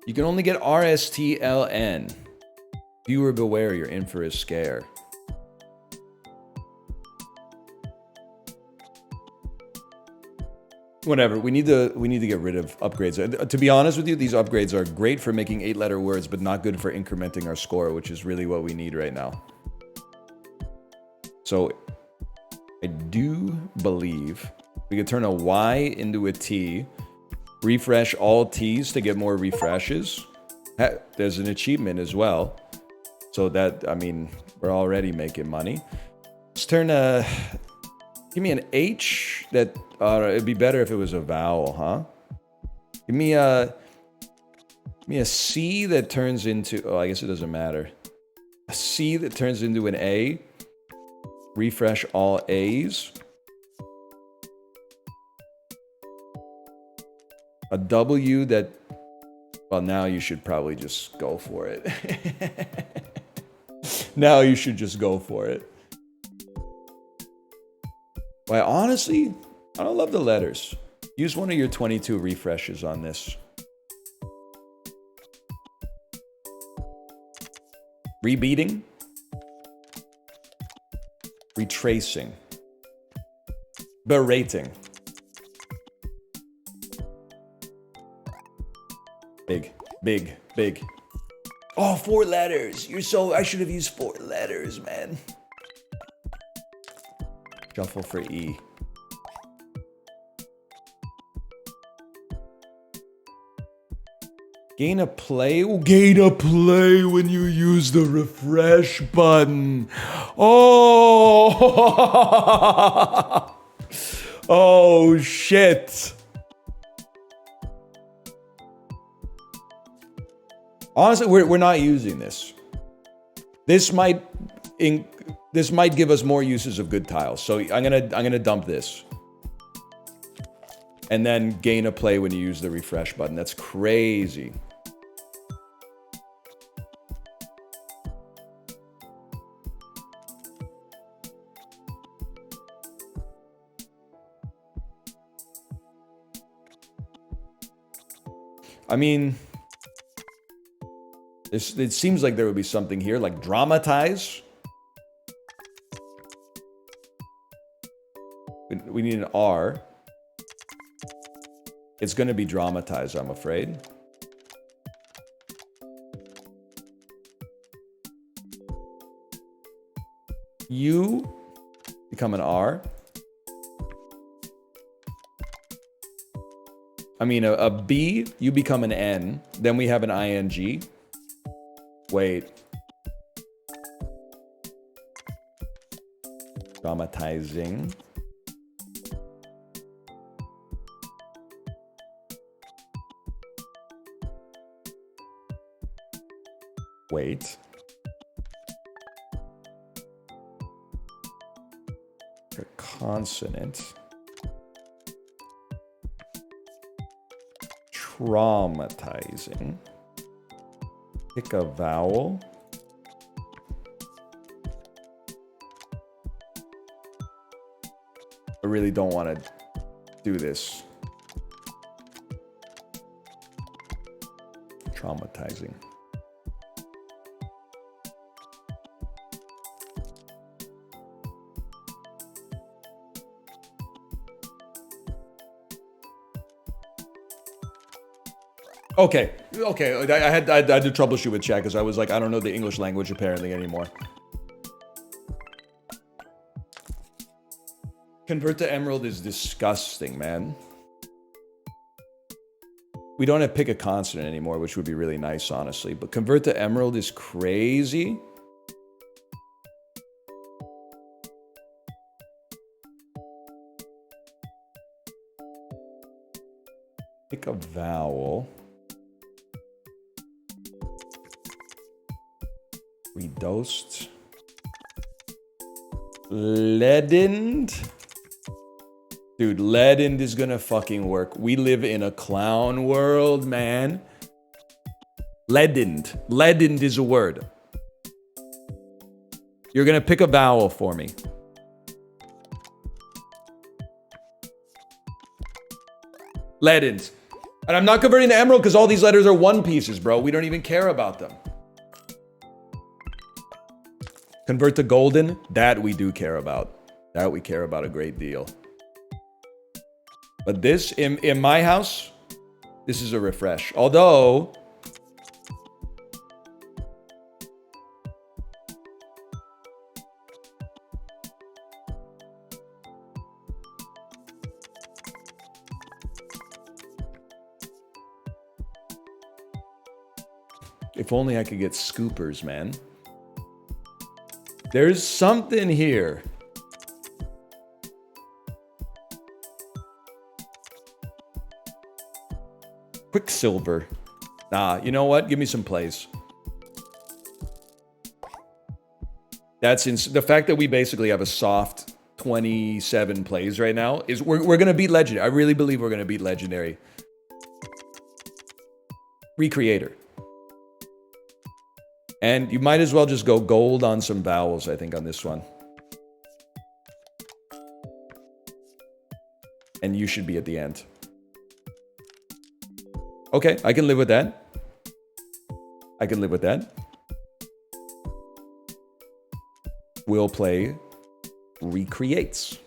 You can only get RSTLN. Viewer beware, you're in for a scare. Whatever. We need to get rid of upgrades. To be honest with you, these upgrades are great for making 8-letter words, but not good for incrementing our score, which is really what we need right now. So I do believe we could turn a Y into a T, refresh all T's to get more refreshes. There's an achievement as well. So that, I mean, we're already making money. Let's turn a... Give me an H that... it'd be better if it was a vowel, huh? Give me a C that turns into... Oh, I guess it doesn't matter. A C that turns into an A. Refresh all A's. A W that... Well, now you should probably just go for it. Now you should just go for it. Well, honestly, I don't love the letters. Use one of your 22 refreshes on this. Rebeating. Retracing. Berating. Big, big, big. Oh, 4 letters. You're so... I should have used 4 letters, man. Shuffle for E. Gain a play? Gain a play when you use the refresh button. Oh! Oh, shit. Honestly, we're not using this. This might give us more uses of good tiles. So I'm gonna dump this. And then gain a play when you use the refresh button. That's crazy. I mean, it seems like there would be something here, like dramatize. We need an R. It's going to be dramatized, I'm afraid. U become an R. I mean, a B, you become an N. Then we have an ING. Wait. Dramatizing. Wait. A consonant. Traumatizing. Pick a vowel. I really don't want to do this. Traumatizing. Okay. I had to troubleshoot with chat because I was like, I don't know the English language apparently anymore. Convert to emerald is disgusting, man. We don't have pick a consonant anymore, which would be really nice, honestly. But convert to emerald is crazy. Pick a vowel. Redosed. Leadened. Dude, leadened is gonna fucking work. We live in a clown world, man. Leadened. Leadened is a word. You're gonna pick a vowel for me. Leadened. And I'm not converting to emerald because all these letters are one pieces, bro. We don't even care about them. Convert to golden. That we do care about. That we care about a great deal. But this, in my house, this is a refresh. Although... if only I could get scoopers, man. There's something here. Quicksilver. Nah, you know what? Give me some plays. That's the fact that we basically have a soft 27 plays right now is we're gonna beat legendary. I really believe we're gonna beat legendary. Recreator. And you might as well just go gold on some vowels, I think, on this one. And you should be at the end. Okay, I can live with that. I can live with that. We'll play Recreates.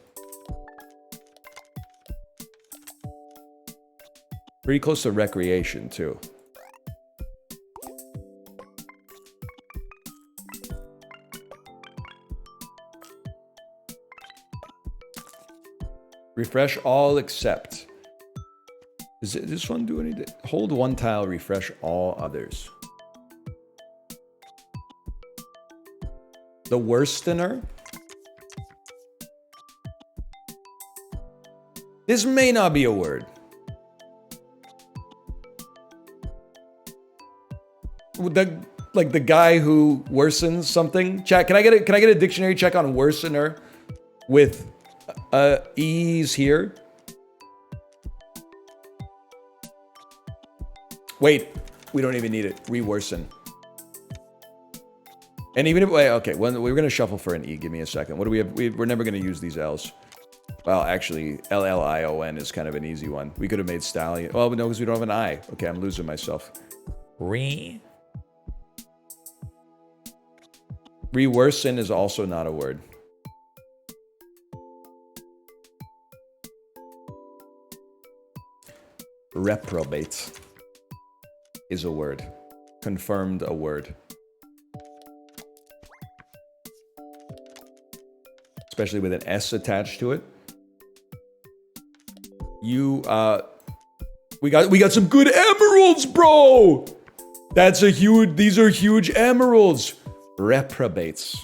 Pretty close to Recreation, too. Refresh all except. Does this one do anything? Hold one tile, refresh all others. The worstener? This may not be a word. Like the guy who worsens something. Chat, can I get a dictionary check on worsener with E's here? Wait, we don't even need it. Reworsen. And even if, wait, okay, well, we're gonna shuffle for an E. Give me a second. What do we have? We're never gonna use these L's. Well, actually, L-L-I-O-N is kind of an easy one. We could have made stallion. Well, no, because we don't have an I. Okay, I'm losing myself. Reworsen is also not a word. Reprobate is a word. Confirmed a word. Especially with an S attached to it. You, we got some good emeralds, bro! That's a huge, these are huge emeralds. Reprobates.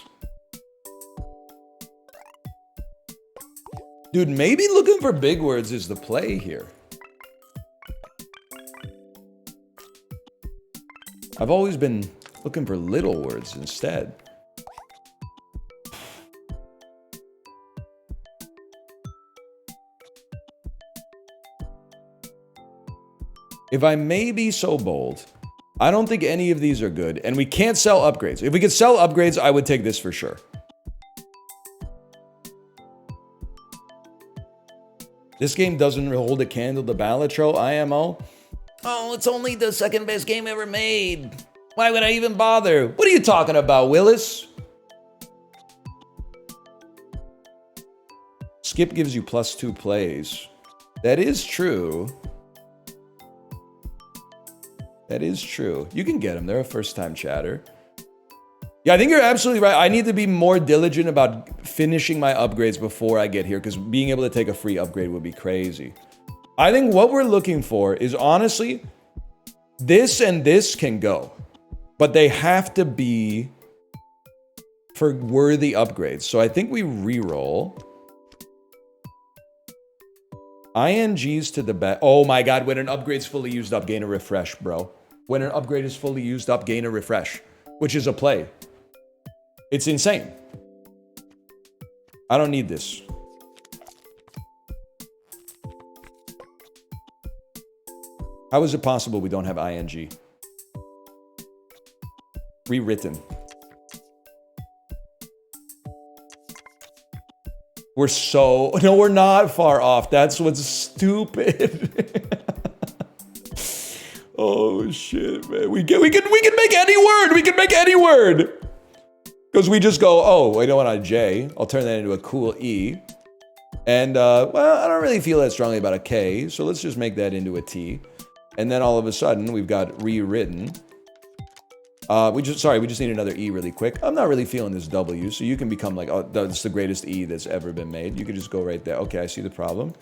Dude, maybe looking for big words is the play here. I've always been looking for little words instead. If I may be so bold, I don't think any of these are good, and we can't sell upgrades. If we could sell upgrades, I would take this for sure. This game doesn't hold a candle to Balatro, IMO. Oh, it's only the second best game ever made. Why would I even bother? What are you talking about, Willis? Skip gives you +2 plays. That is true. That is true. You can get them. They're a first-time chatter. Yeah, I think you're absolutely right. I need to be more diligent about finishing my upgrades before I get here, because being able to take a free upgrade would be crazy. I think what we're looking for is, honestly, this and this can go, but they have to be for worthy upgrades. So I think we re-roll. INGs to the back. Oh my God, when an upgrade's fully used up, gain a refresh, bro. When an upgrade is fully used up, gain a refresh, which is a play. It's insane. I don't need this. How is it possible we don't have ING? Rewritten. We're so... No, we're not far off. That's what's stupid. Oh, shit, man. We can make any word. We can make any word. Because we just go, oh, I don't want a J. I'll turn that into a cool E. And, well, I don't really feel that strongly about a K, so let's just make that into a T. And then all of a sudden, we've got rewritten. We just need another E really quick. I'm not really feeling this W, so you can become like, oh, that's the greatest E that's ever been made. You could just go right there. Okay, I see the problem.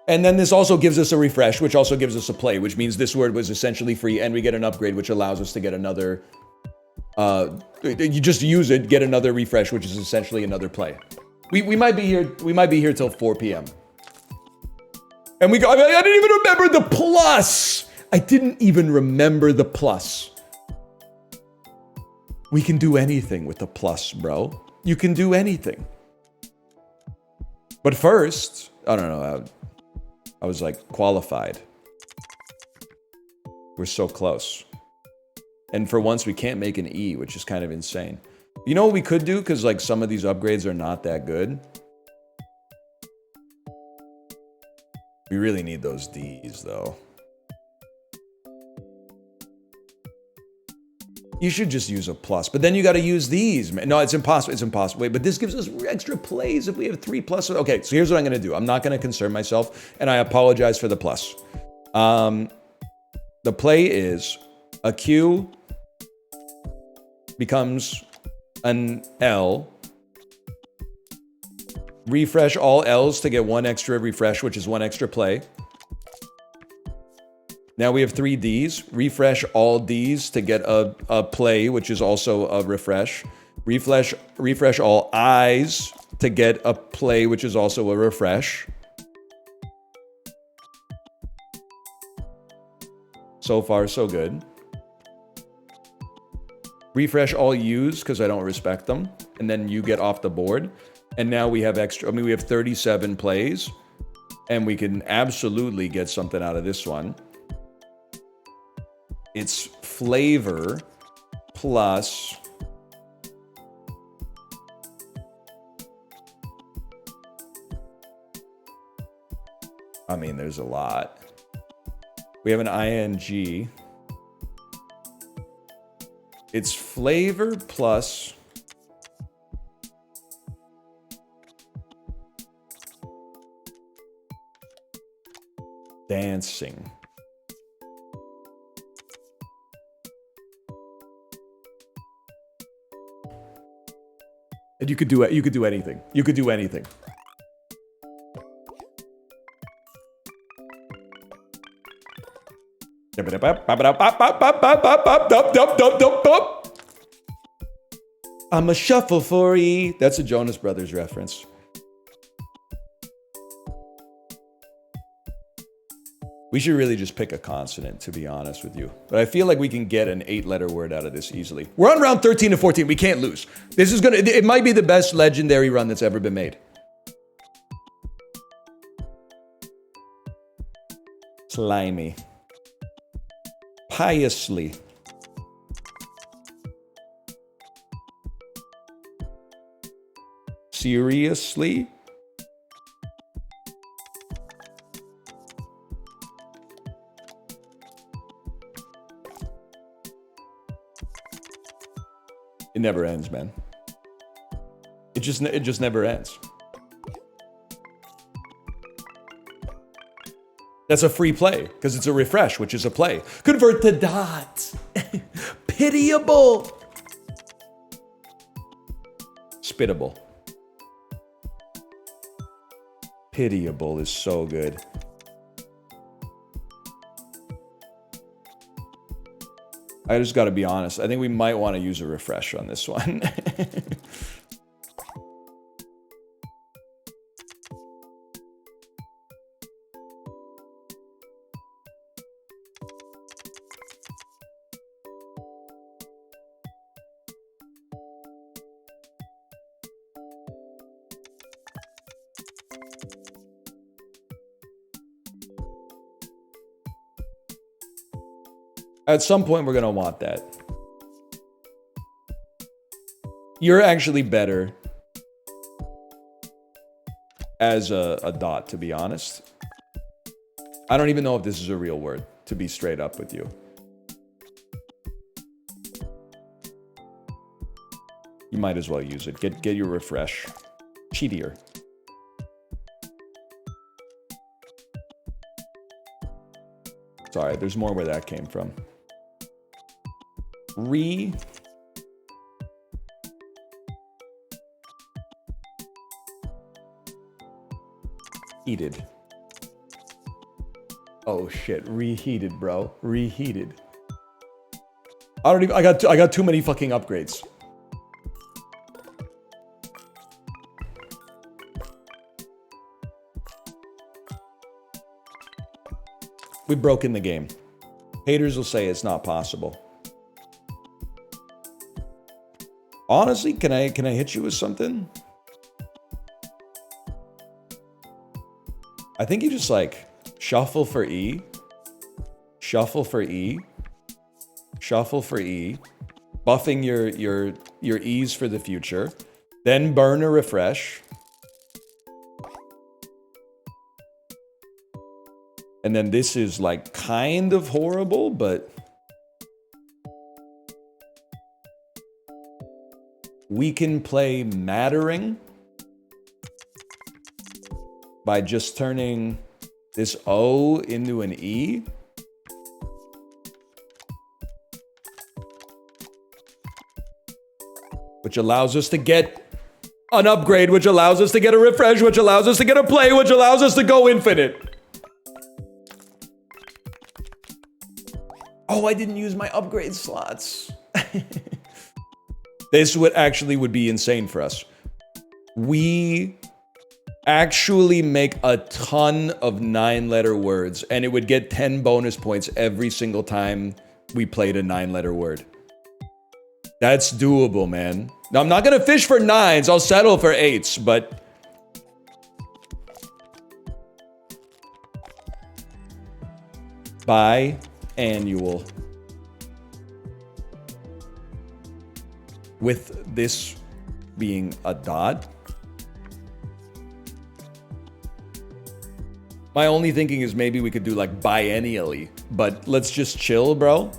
And then this also gives us a refresh, which also gives us a play, which means this word was essentially free, and we get an upgrade, which allows us to get another, you just use it, get another refresh, which is essentially another play. We might be here till 4 p.m. And I didn't even remember the plus. I didn't even remember the plus. We can do anything with the plus, bro. You can do anything. But first, I don't know, I was like qualified. We're so close. And for once, we can't make an E, which is kind of insane. You know what we could do? Because like some of these upgrades are not that good. We really need those Ds, though. You should just use a plus, but then you got to use these, man. No, it's impossible. It's impossible. Wait, but this gives us extra plays if we have 3 plus. Okay, so here's what I'm going to do. I'm not going to concern myself, and I apologize for the plus. The play is a Q becomes an L. Refresh all L's to get 1 extra refresh, which is 1 extra play. Now we have 3 Ds. Refresh all Ds to get a play, which is also a refresh. Refresh all Is to get a play, which is also a refresh. So far, so good. Refresh all U's because I don't respect them. And then you get off the board. And now we have extra, we have 37 plays. And we can absolutely get something out of this one. It's flavor plus I mean, there's a lot. We have an ing. It's flavor plus dancing. And you could do it. You could do anything. You could do anything. I'm a shuffle for E. That's a Jonas Brothers reference. We should really just pick a consonant, to be honest with you. But I feel like we can get an 8-letter word out of this easily. We're on round 13 to 14. We can't lose. This is gonna, it might be the best legendary run that's ever been made. Slimy. Piously. Seriously? It never ends, man. It just never ends. That's a free play because it's a refresh, which is a play. Convert to dots. Pitiable. Spittable. Pitiable is so good. I just got to be honest. I think we might want to use a refresh on this one. At some point, we're going to want that. You're actually better as a dot, to be honest. I don't even know if this is a real word, to be straight up with you. You might as well use it. Get your refresh. Cheatier. Sorry, there's more where that came from. Reheated. Oh shit, reheated, bro. Reheated. I got too many fucking upgrades. We've broken the game. Haters will say it's not possible. Honestly, can I hit you with something? I think you just like shuffle for E, shuffle for E, shuffle for E, buffing your E's for the future, then burn a refresh. And then this is like kind of horrible, but we can play Mattering by just turning this O into an E. Which allows us to get an upgrade, which allows us to get a refresh, which allows us to get a play, which allows us to go infinite. Oh, I didn't use my upgrade slots. This would be insane for us. We actually make a ton of 9-letter words, and it would get 10 bonus points every single time we played a 9-letter word. That's doable, man. Now, I'm not gonna fish for 9s. I'll settle for 8s, but biannual. With this being a dot. My only thinking is maybe we could do like biennially, but let's just chill, bro.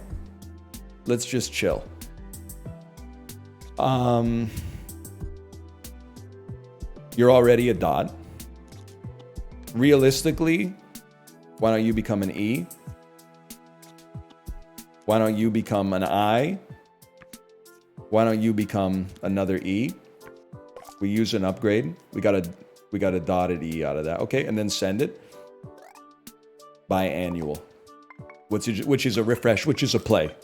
Let's just chill. You're already a dot. Realistically, why don't you become an E? Why don't you become an I? Why don't you become another E? We use an upgrade. We got a dotted E out of that. Okay, and then send it. Biannual. Which is a refresh, which is a play.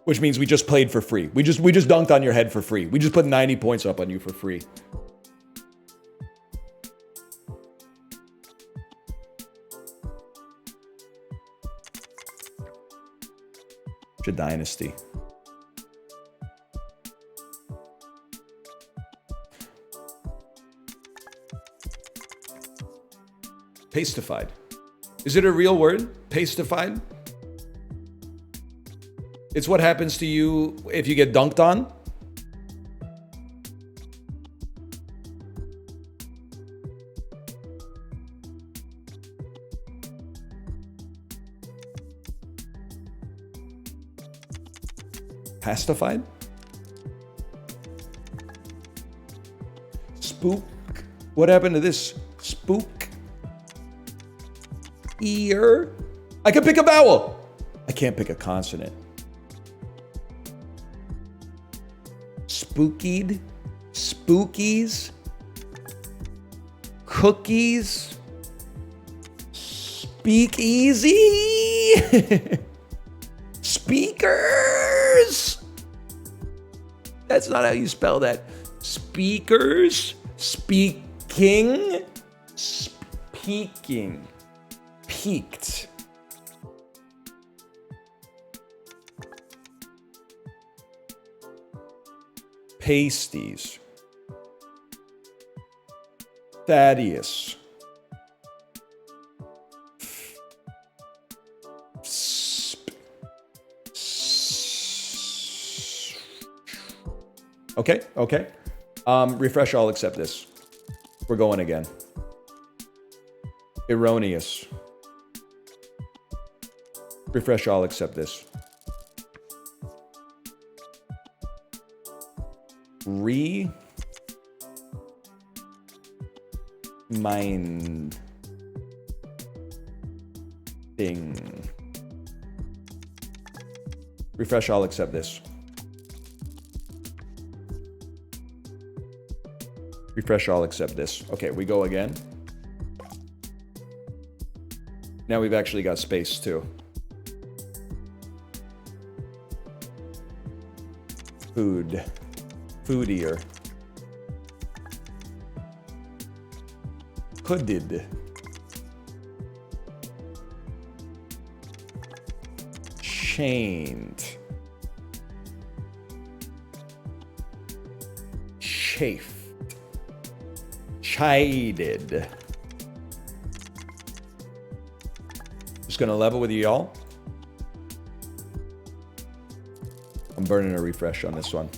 Which means we just played for free. We just dunked on your head for free. We just put 90 points up on you for free. It's a dynasty. Pastified. Is it a real word? Pastified? It's what happens to you if you get dunked on? Pastified? Spook? What happened to this? Spook? Ear? I can pick a vowel. I can't pick a consonant. Spookied? Spookies? Cookies? Speakeasy? Speakers? That's not how you spell that. Speakers? Speaking? Speaking. Peaked. Pasties. Thaddeus. Okay, okay. Refresh, I'll accept this. We're going again. Erroneous. Refresh, I'll accept this. Minding. Refresh, I'll accept this. Refresh, I'll accept this. Okay, we go again. Now we've actually got space too. Food. Foodier. Hooded. Chained. Chafed. Chided. Just gonna level with y'all. I'm burning a refresh on this one.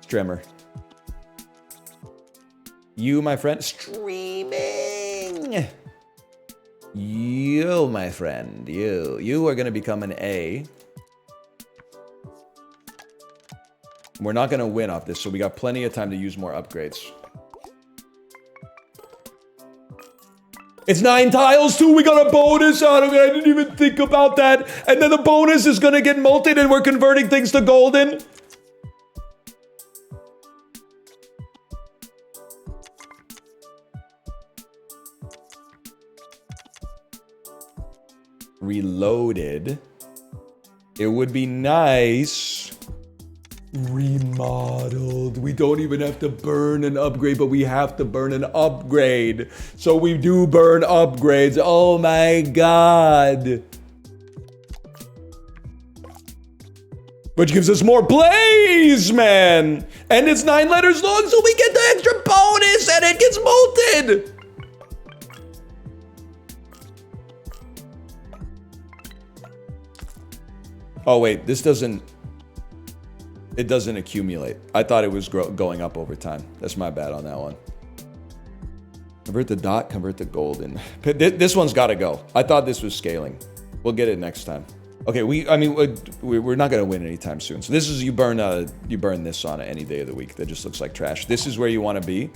Strimmer. You, my friend. Streaming. You, my friend. You are gonna become an A. We're not gonna win off this, so we got plenty of time to use more upgrades. It's 9 tiles too. We got a bonus out of it. I didn't even think about that. And then the bonus is gonna get multed and we're converting things to golden. Reloaded. It would be nice. Remodeled. We don't even have to burn an upgrade, but we have to burn an upgrade. So we do burn upgrades. Oh my god. Which gives us more blaze, man. And it's 9 letters long, so we get the extra bonus and it gets molted. Oh wait, this doesn't... It doesn't accumulate. I thought it was going up over time. That's my bad on that one. Convert the dot, convert the golden. This one's got to go. I thought this was scaling. We'll get it next time. Okay, we're not going to win anytime soon. So this is you burn this on it any day of the week. That just looks like trash. This is where you want to be.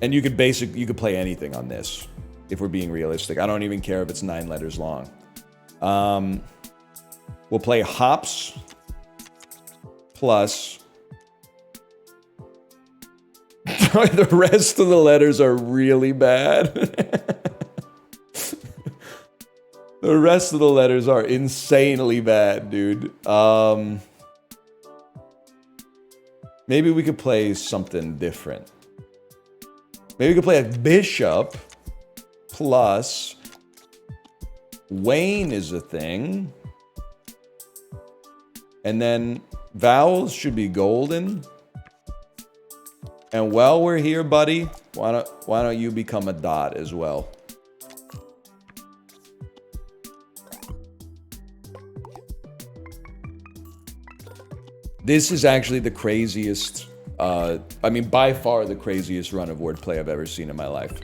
And you could play anything on this if we're being realistic. I don't even care if it's 9 letters long. We'll play hops plus the rest of the letters are really bad. The rest of the letters are insanely bad, dude. Maybe we could play something different. Maybe we could play a bishop plus Wayne is a thing. And then vowels should be golden. And while we're here, buddy, why don't you become a dot as well? This is actually the craziest, by far the craziest run of wordplay I've ever seen in my life.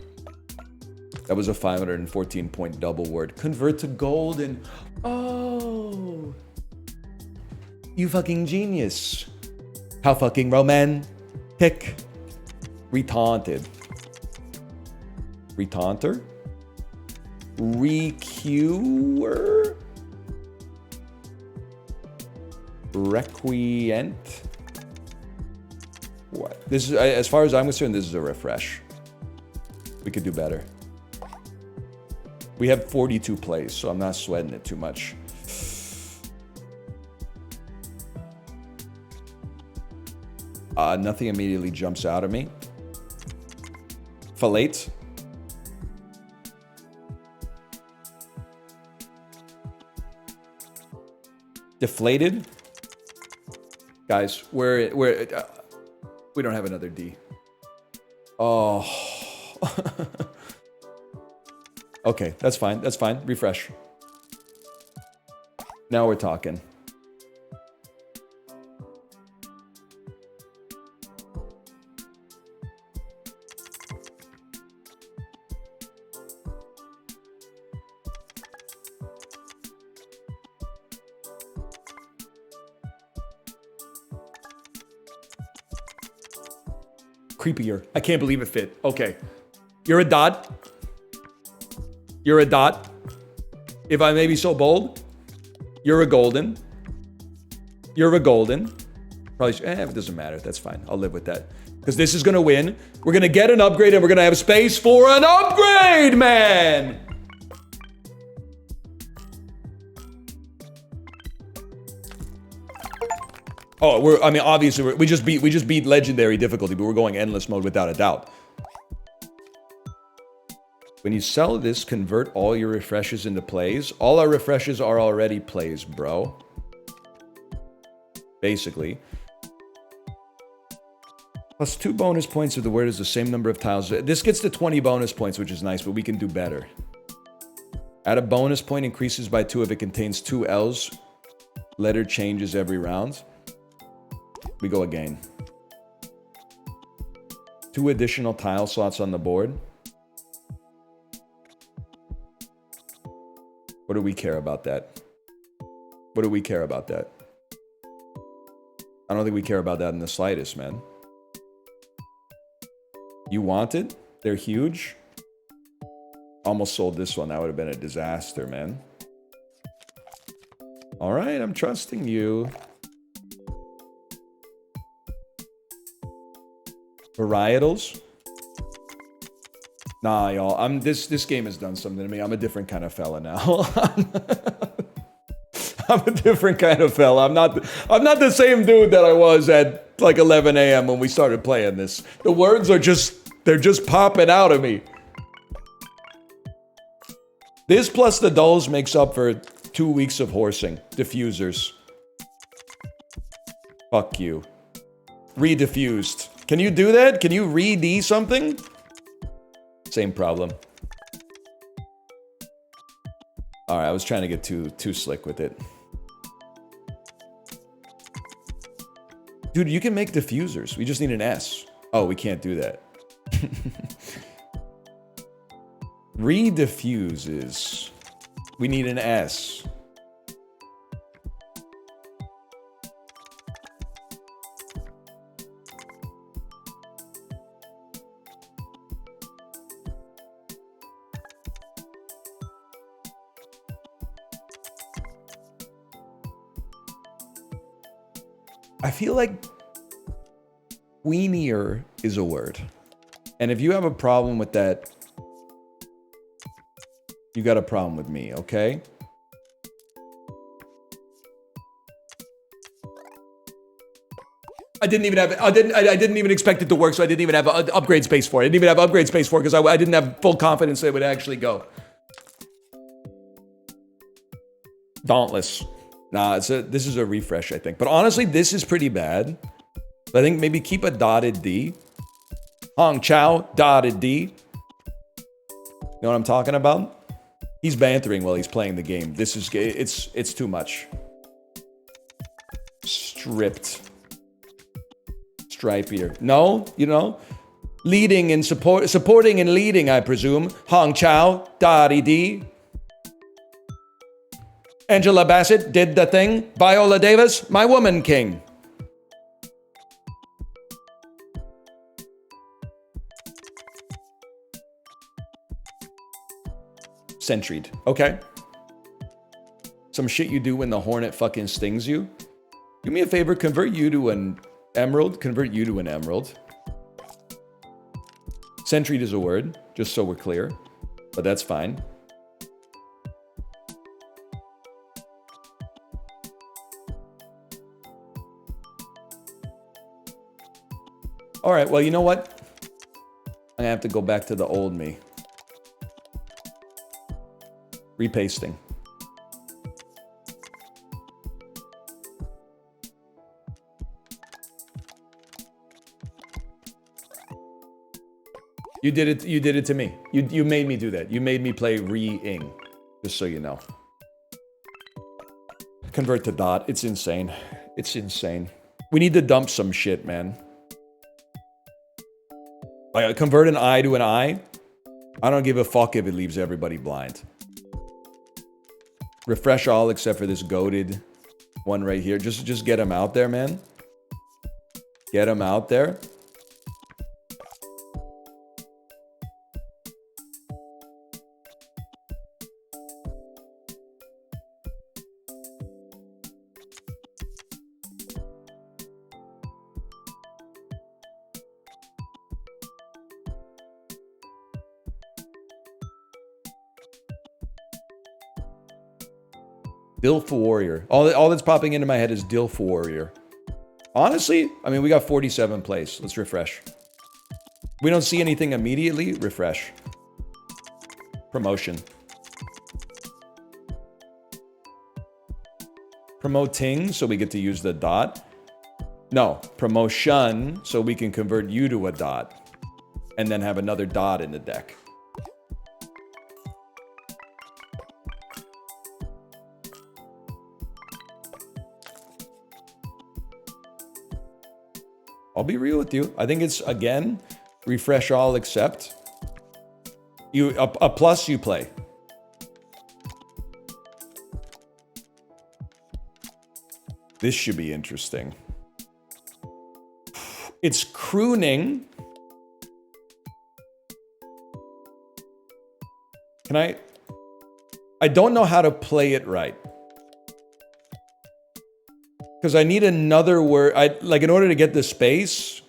That was a 514 point double word. Convert to golden. Oh. You fucking genius. How fucking romantic. Retaunted. Retaunter? Recuer? Requient? What? This is, as far as I'm concerned, this is a refresh. We could do better. We have 42 plays, so I'm not sweating it too much. Nothing immediately jumps out at me. Fallate. Deflated. Guys, we don't have another D. Oh. Okay, that's fine. That's fine. Refresh. Now we're talking. creepier. I can't believe it fit. Okay. You're a dot. You're a dot. If I may be so bold, you're a golden. You're a golden. Probably, it doesn't matter. That's fine. I'll live with that. Because this is going to win. We're going to get an upgrade and we're going to have space for an upgrade, man! Oh, I mean, obviously, we just beat legendary difficulty, but we're going endless mode without a doubt. When you sell this, convert all your refreshes into plays. All our refreshes are already plays, bro. Basically. Plus 2 bonus points if the word is the same number of tiles. This gets to 20 bonus points, which is nice, but we can do better. Add a bonus point, increases by 2 if it contains 2 L's. Letter changes every round. We go again. 2 additional tile slots on the board. What do we care about that? What do we care about that? I don't think we care about that in the slightest, man. You want it? They're huge. Almost sold this one. That would have been a disaster, man. All right, I'm trusting you. Varietals? Nah, y'all. This game has done something to me. I'm a different kind of fella now. I'm a different kind of fella. I'm not the same dude that I was at like 11 a.m. when we started playing this. The words are they're just popping out of me. This plus the dulls makes up for 2 weeks of horsing. Diffusers. Fuck you. Rediffused. Can you do that? Can you re-D something? Same problem. Alright, I was trying to get too slick with it. Dude, you can make diffusers. We just need an S. Oh, we can't do that. Rediffuses. We need an S. I feel like weenier is a word. And if you have a problem with that, you got a problem with me, okay? I didn't even expect it to work, so I didn't even have upgrade space for it. I didn't even have upgrade space for it because I didn't have full confidence that it would actually go. Dauntless. Nah, this is a refresh, I think. But honestly, this is pretty bad. I think maybe keep a dotted D. Hong Chao, dotted D. You know what I'm talking about? He's bantering while he's playing the game. This is, it's too much. Stripped. Stripier. No, you know? Leading and supporting and leading, I presume. Hong Chao, dotted D. Angela Bassett did the thing. Viola Davis, my woman king. Sentried. Okay. Some shit you do when the hornet fucking stings you. Do me a favor, convert you to an emerald. Convert you to an emerald. Sentried is a word, just so we're clear. But that's fine. All right, well, you know what? I'm gonna have to go back to the old me. Repasting. You did it to me. You made me do that. You made me play re-ing, just so you know. Convert to dot. It's insane. It's insane. We need to dump some shit, man. Like, convert an I to an I. I don't give a fuck if it leaves everybody blind. Refresh all except for this goated one right here. Just get him out there, man. Get him out there. Dilf Warrior. All that's popping into my head is Dilf Warrior. Honestly, I mean, we got 47 plays. Let's refresh. We don't see anything immediately. Refresh. Promotion. Promoting, so we get to use the dot. No, promotion, so we can convert you to a dot. And then have another dot in the deck. I'll be real with you. I think it's, again, refresh all except. A plus you play. This should be interesting. It's crooning. Can I don't know how to play it right. Because I need another word. Like, in order to get the space.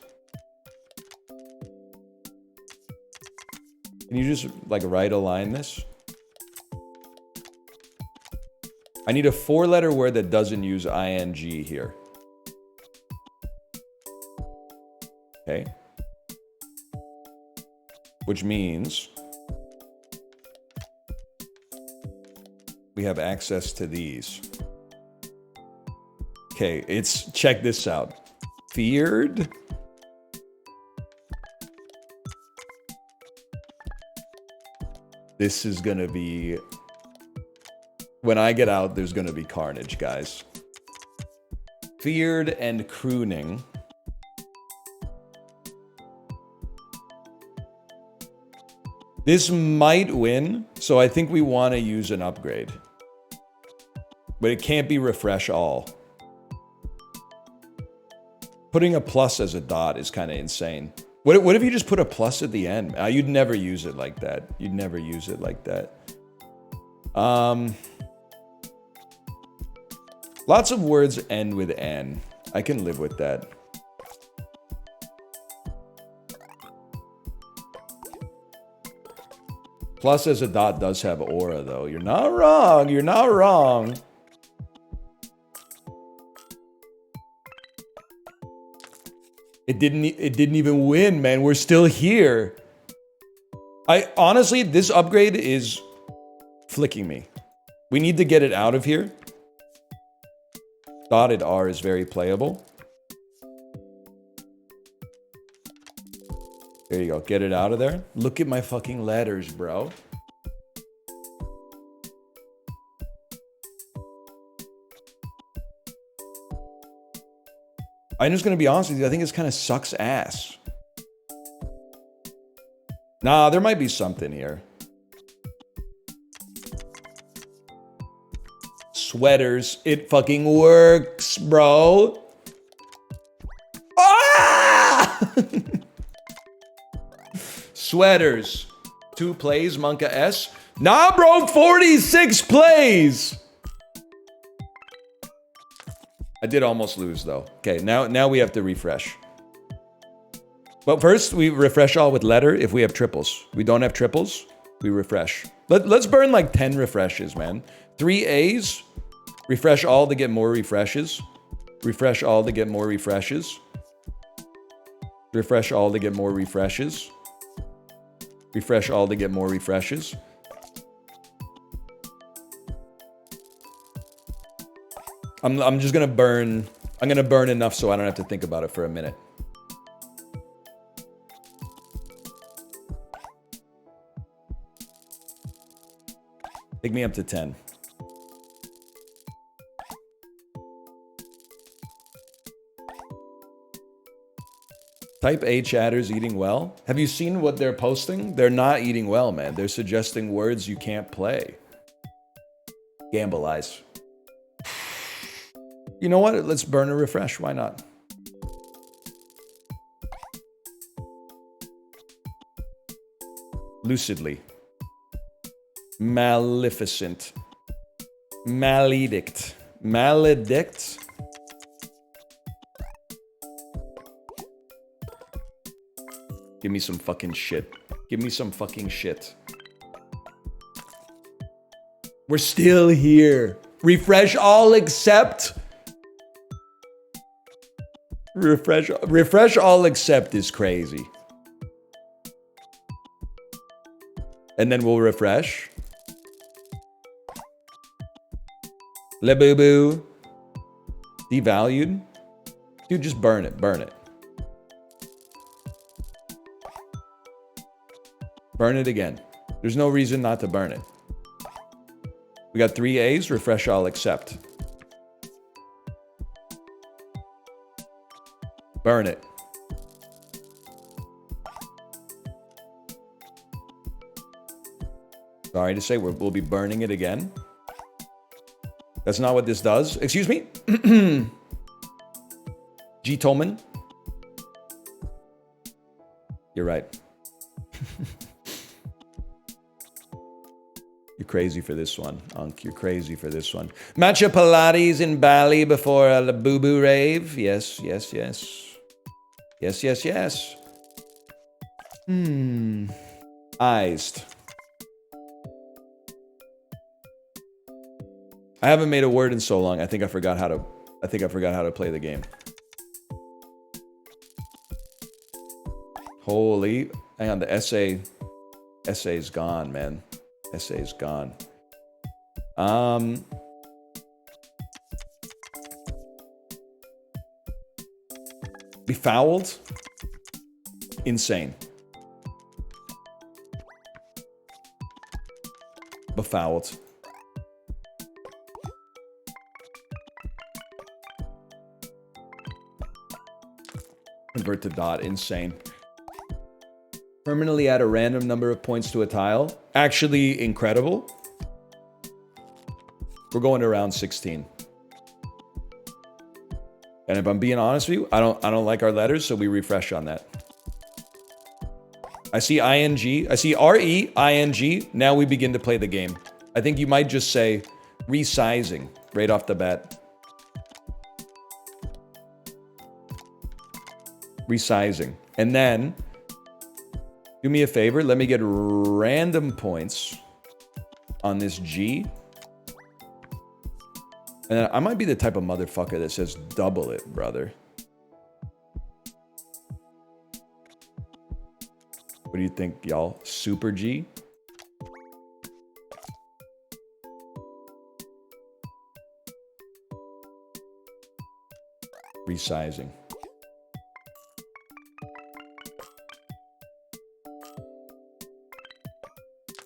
Can you just, like, right align this? I need a 4-letter word that doesn't use ing here. Okay. Which means we have access to these. Okay, check this out. Feared. This is gonna be, when I get out, there's gonna be carnage, guys. Feared and crooning. This might win, so I think we want to use an upgrade. But it can't be refresh all. Putting a plus as a dot is kind of insane. What if you just put a plus at the end? You'd never use it like that. You'd never use it like that. Lots of words end with N. I can live with that. Plus as a dot does have aura, though. You're not wrong. You're not wrong. It didn't even win, man. We're still here. Honestly, this upgrade is flicking me. We need to get it out of here. Dotted R is very playable. There you go. Get it out of there. Look at my fucking letters, bro. I'm just gonna be honest with you. I think this kind of sucks ass. Nah, there might be something here. Sweaters. It fucking works, bro. Ah! Sweaters. 2 plays, Monka S. Nah, bro, 46 plays. I did almost lose, though. Okay, now we have to refresh. But first, we refresh all with letter if we have triples. We don't have triples, we refresh. Let's burn like 10 refreshes, man. 3 A's. Refresh all to get more refreshes. Refresh all to get more refreshes. Refresh all to get more refreshes. Refresh all to get more refreshes. I'm just gonna burn. I'm gonna burn enough so I don't have to think about it for a minute. Take me up to 10. Type A chatters eating well. Have you seen what they're posting? They're not eating well, man. They're suggesting words you can't play. Gamble eyes. You know what? Let's burn a refresh. Why not? Lucidly. Maleficent. Maledict. Maledict. Give me some fucking shit. Give me some fucking shit. We're still here. Refresh all except. Refresh all except is crazy. And then we'll refresh. Le boo boo. Devalued. Dude, just burn it. Burn it. Burn it again. There's no reason not to burn it. We got 3 A's. Refresh all except. Burn it. Sorry to say, we'll be burning it again. That's not what this does. Excuse me? G. Tolman. You're right. You're crazy for this one, Unk. You're crazy for this one. Matcha Pilates in Bali before a Boo Boo rave. Yes, yes, yes. Yes, yes, yes. Iced. I haven't made a word in so long. I think I forgot how to play the game. Holy, hang on, the essay's gone, man. Essay's gone. Befouled? Insane. Befouled. Convert to dot. Insane. Permanently add a random number of points to a tile. Actually incredible. We're going to round 16. And if I'm being honest with you, I don't like our letters, so we refresh on that. I see ing. I see RE, ing. Now we begin to play the game. I think you might just say resizing right off the bat. Resizing. And then, do me a favor, let me get random points on this G. And I might be the type of motherfucker that says double it, brother. What do you think, y'all? Super G? Resizing.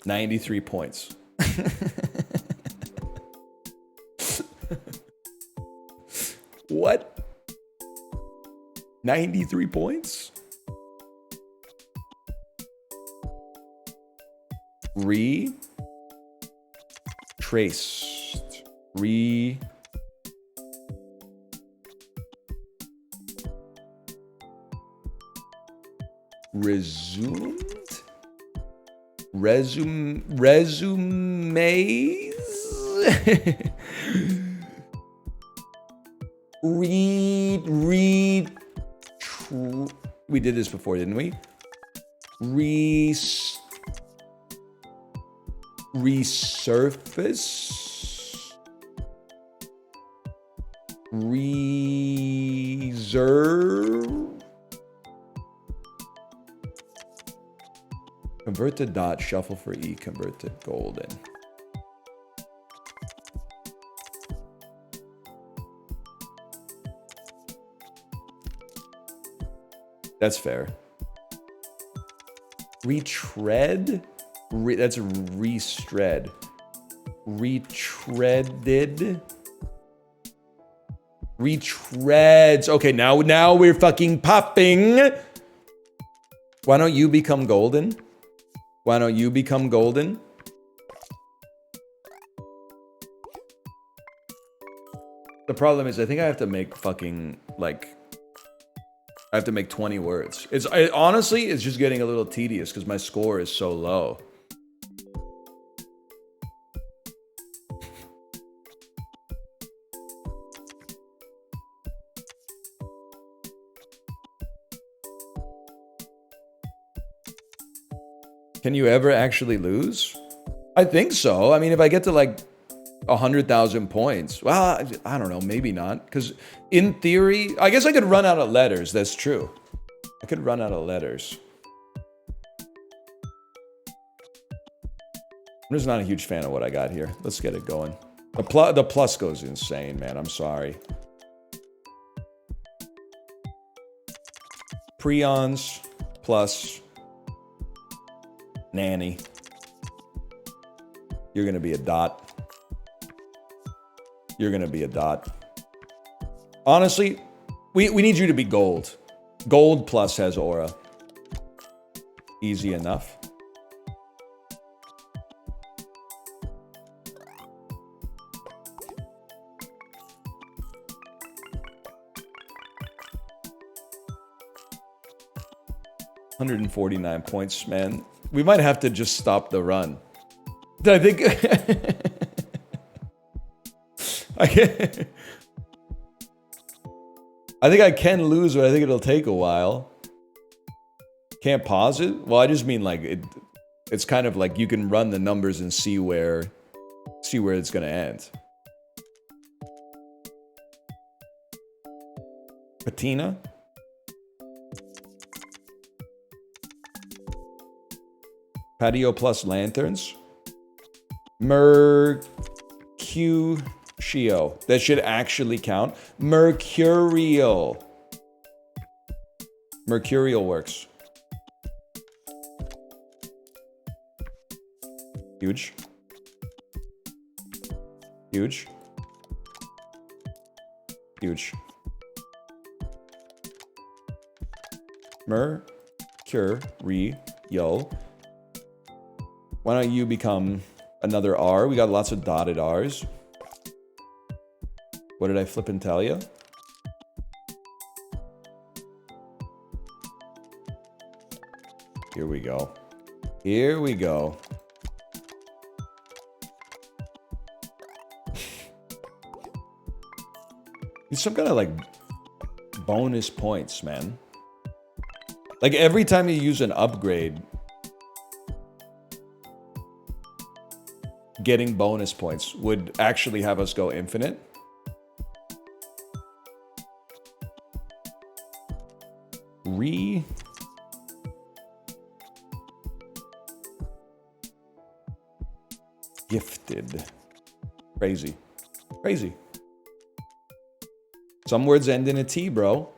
$93 points. What? 93 points? Traced. Resumed? Resumes? We did this before, didn't we? Resurface? Reserve? Convert to dot, shuffle for E, convert to golden. That's fair. Retread? That's restread. Retreaded? Retreads. Okay, now we're fucking popping. Why don't you become golden? Why don't you become golden? The problem is I think I have to make fucking, like, I have to make 20 words. Honestly, it's just getting a little tedious because my score is so low. Can you ever actually lose? I think so. I mean, if I get to like 100,000 points. Well, I don't know, maybe not. Because in theory, I guess I could run out of letters. That's true. I could run out of letters. I'm just not a huge fan of what I got here. Let's get it going. The plus goes insane, man. I'm sorry. Prions plus nanny. You're gonna be a dot. You're gonna be a dot. Honestly, we need you to be gold. Gold plus has aura. Easy enough. $149 points, man. We might have to just stop the run. I think I think I can lose, but I think it'll take a while. Can't pause it? Well, I just mean like it's kind of like you can run the numbers and see where it's gonna end. Patina? Patio plus lanterns. Mercutio. That should actually count. Mercurial. Mercurial works. Huge. Huge. Huge. Mercurial. Why don't you become another R? We got lots of dotted R's. What did I flip and tell you? Here we go. Here we go. It's some kind of like bonus points, man. Like every time you use an upgrade, getting bonus points would actually have us go infinite. Gifted. Crazy. Crazy. Some words end in a T, bro.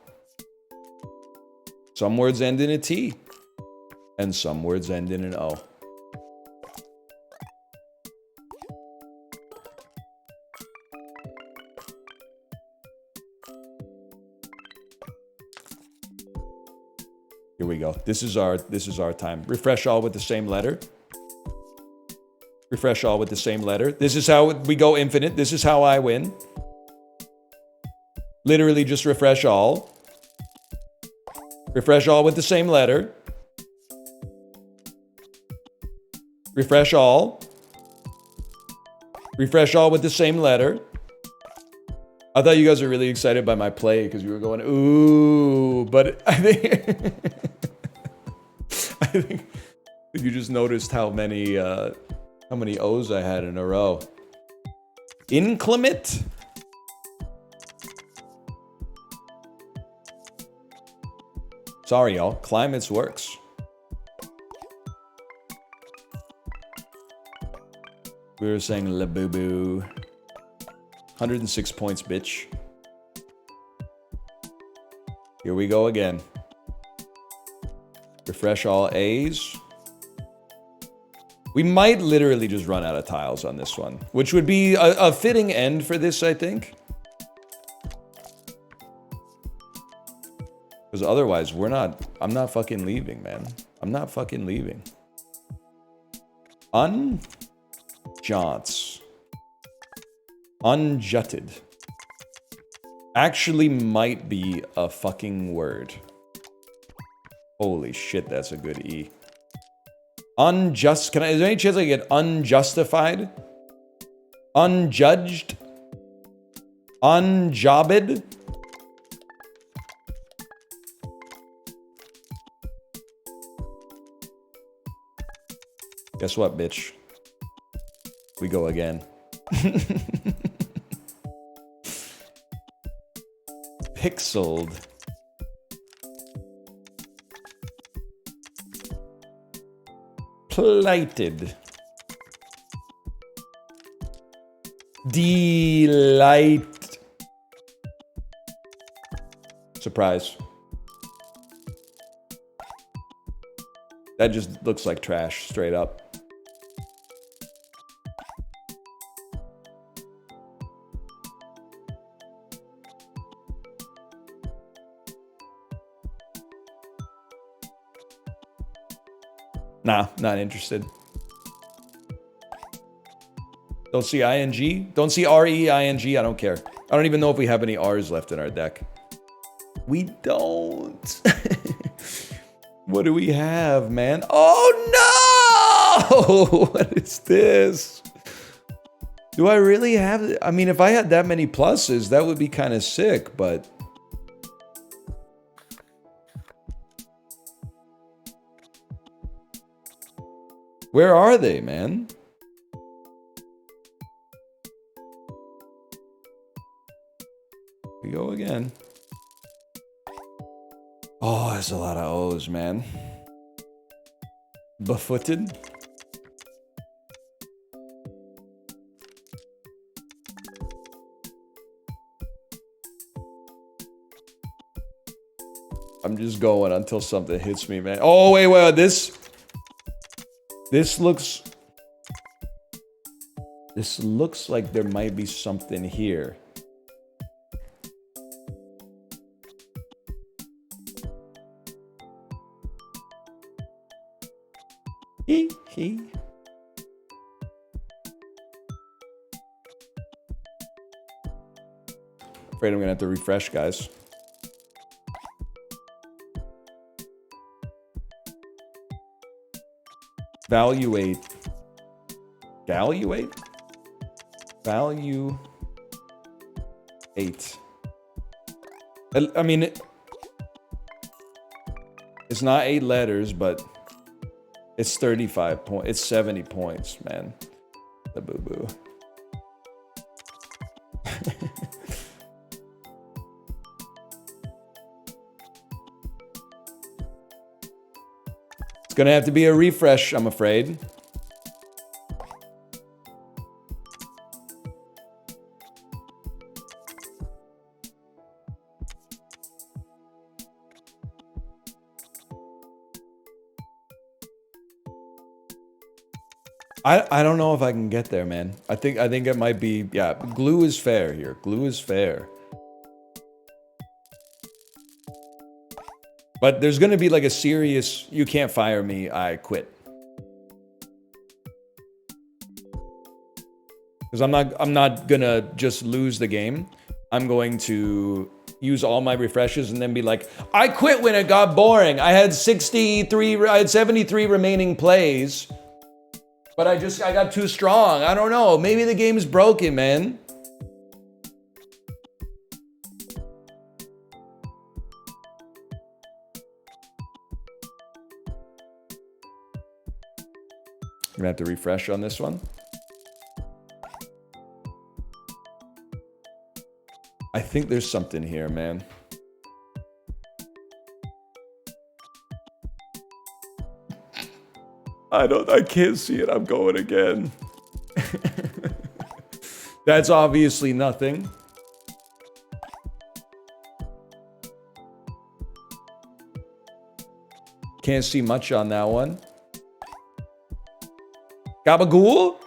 Some words end in a T. And some words end in an O. Here we go. This is our time. Refresh all with the same letter. Refresh all with the same letter. This is how we go infinite. This is how I win. Literally just refresh all. Refresh all with the same letter. Refresh all. Refresh all with the same letter. I thought you guys were really excited by my play because you were going, ooh, but I think I think you just noticed how many O's I had in a row. Inclement? Sorry, y'all. Climates works. We were saying la boo boo. 106 points, bitch. Here we go again. Refresh all A's. We might literally just run out of tiles on this one, which would be a fitting end for this, I think. Because otherwise, I'm not fucking leaving, man. I'm not fucking leaving. Unjaunts. Unjutted. Actually might be a fucking word. Holy shit, that's a good E. Is there any chance I get unjustified? Unjudged? Unjobbed? Guess what, bitch? We go again. Pixeled. Plighted. Delight. Surprise. That just looks like trash, straight up. Nah, not interested. Don't see ING? Don't see REING? I don't care. I don't even know if we have any R's left in our deck. We don't. What do we have, man? Oh no! What is this? Do I really have... I mean, if I had that many pluses, that would be kind of sick, but... Where are they, man? We go again. Oh, there's a lot of O's, man. Befooted. I'm just going until something hits me, man. Oh, wait, this looks... This looks like there might be something here. Afraid I'm gonna have to refresh, guys. Valuate. Valuate? Value 8. I mean, it's not 8 letters, but it's 35 points. It's 70 points, man. The boo-boo. It's gonna have to be a refresh, I'm afraid. I don't know if I can get there, man. I think it might be, yeah, glue is fair here. Glue is fair. But there's gonna be like a serious, you can't fire me, I quit. Because I'm not gonna just lose the game. I'm going to use all my refreshes and then be like, I quit when it got boring. I had 73 remaining plays. But I got too strong. I don't know. Maybe the game's broken, man. I'm gonna have to refresh on this one. I think there's something here, man. I can't see it. I'm going again. That's obviously nothing. Can't see much on that one. Gabagool?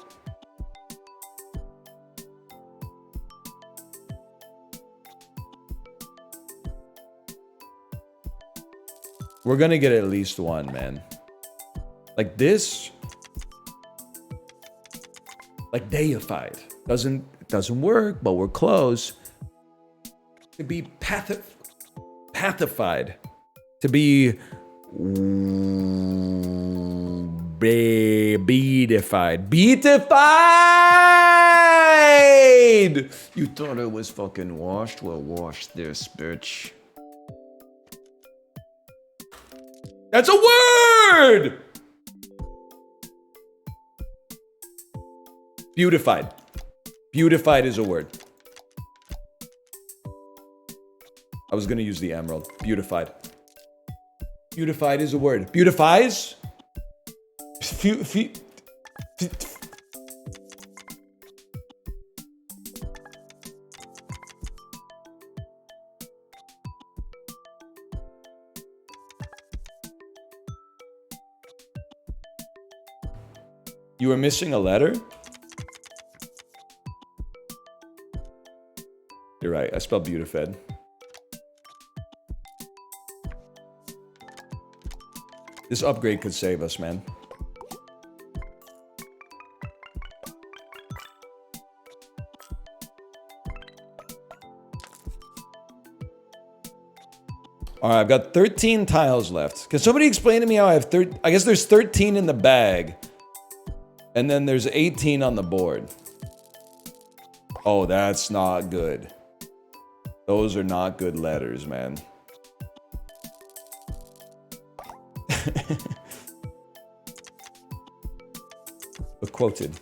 We're gonna get at least one, man. Like this, like deified. Doesn't work, but we're close. To be pathified. To be beatified. Beatified! You thought it was fucking washed? Well, wash this, bitch. That's a word! Beautified. Beautified is a word. I was gonna use the emerald. Beautified. Beautified is a word. Beautifies? You were missing a letter? You're right, I spelled beautified. This upgrade could save us, man. All right, I've got 13 tiles left. Can somebody explain to me how I have I guess there's 13 in the bag. And then there's 18 on the board. Oh, that's not good. Those are not good letters, man. But quoted.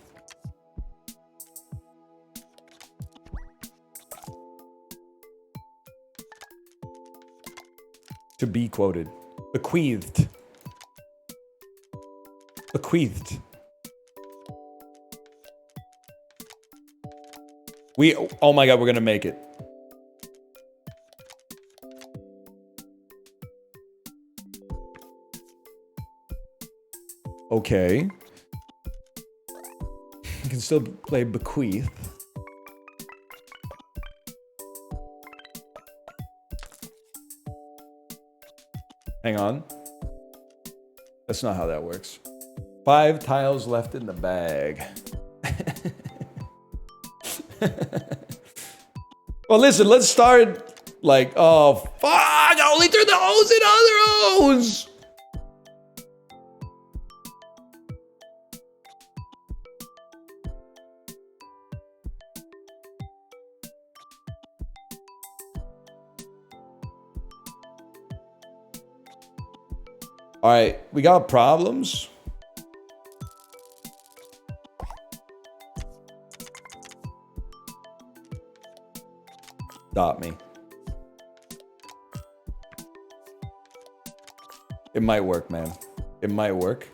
To be quoted. Bequeathed. Bequeathed. Oh my god, we're gonna make it. Okay. You can still play bequeath. Hang on. That's not how that works. 5 tiles left in the bag. Well, listen, let's start like, oh, fuck, I only turned the O's into other O's. All right, we got problems. Stop me. It might work, man. It might work.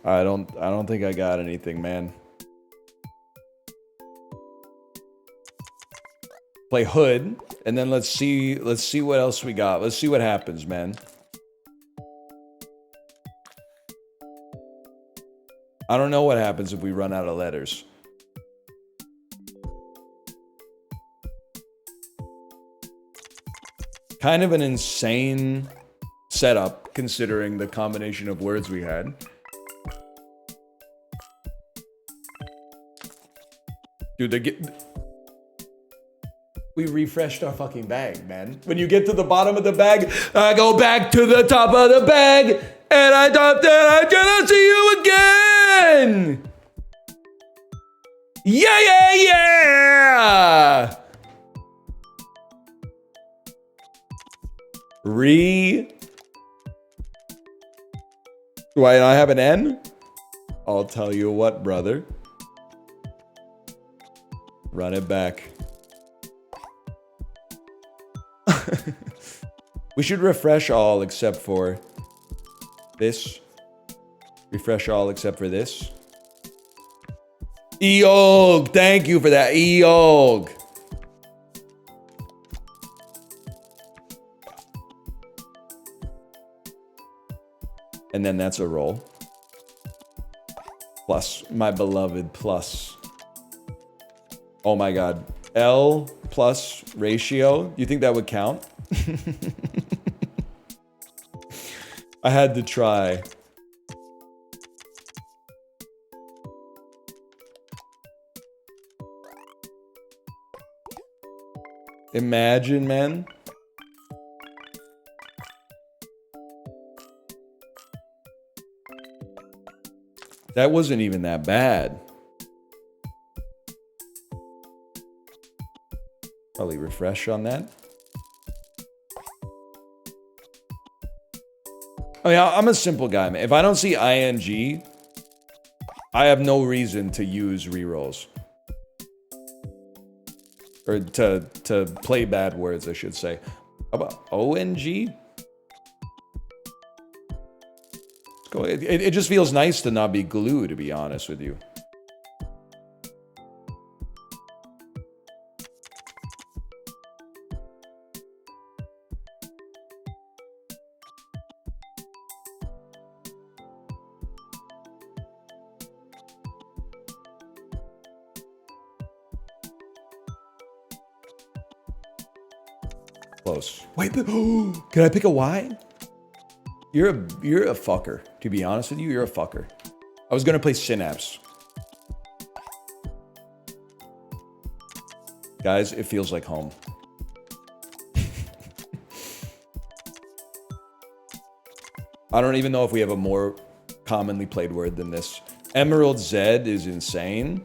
I don't think I got anything, man. Play hood, and then let's see what else we got. Let's see what happens, man. I don't know what happens if we run out of letters. Kind of an insane setup considering the combination of words we had. Dude, we refreshed our fucking bag, man. When you get to the bottom of the bag, I go back to the top of the bag, and I thought that I gonna see you again. Yeah, yeah, yeah. Do I not have an N? I'll tell you what, brother. Run it back. We should refresh all except for this. Refresh all except for this. Eog, thank you for that, Eog. And then that's a roll. Plus, my beloved plus. Oh my god. L plus ratio. You think that would count? I had to try. Imagine, man. That wasn't even that bad. Probably refresh on that. I mean, I'm a simple guy, man. If I don't see ING, I have no reason to use rerolls. Or to play bad words, I should say. How about ONG? Let's go. It just feels nice to not be glue, to be honest with you. Close. Wait, can I pick a Y? You're a fucker. To be honest with you, you're a fucker. I was gonna play Synapse. Guys, it feels like home. I don't even know if we have a more commonly played word than this. Emerald Z is insane.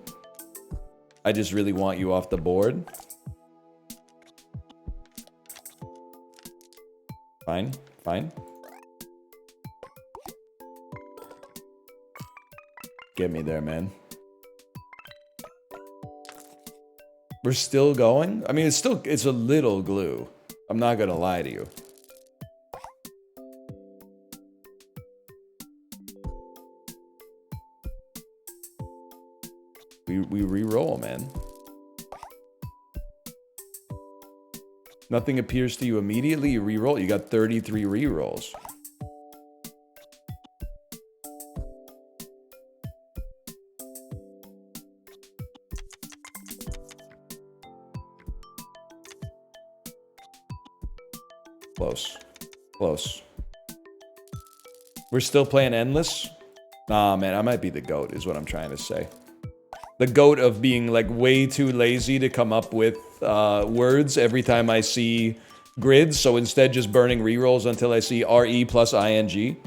I just really want you off the board. Fine, fine. Get me there, man. We're still going? I mean, it's a little glue. I'm not gonna lie to you. We re-roll, man. Nothing appears to you immediately, you re-roll. You got 33 re-rolls. Close. Close. We're still playing endless? Nah, man, I might be the GOAT, is what I'm trying to say. The GOAT of being, like, way too lazy to come up with words every time I see grids, so instead just burning rerolls until I see RE plus ING.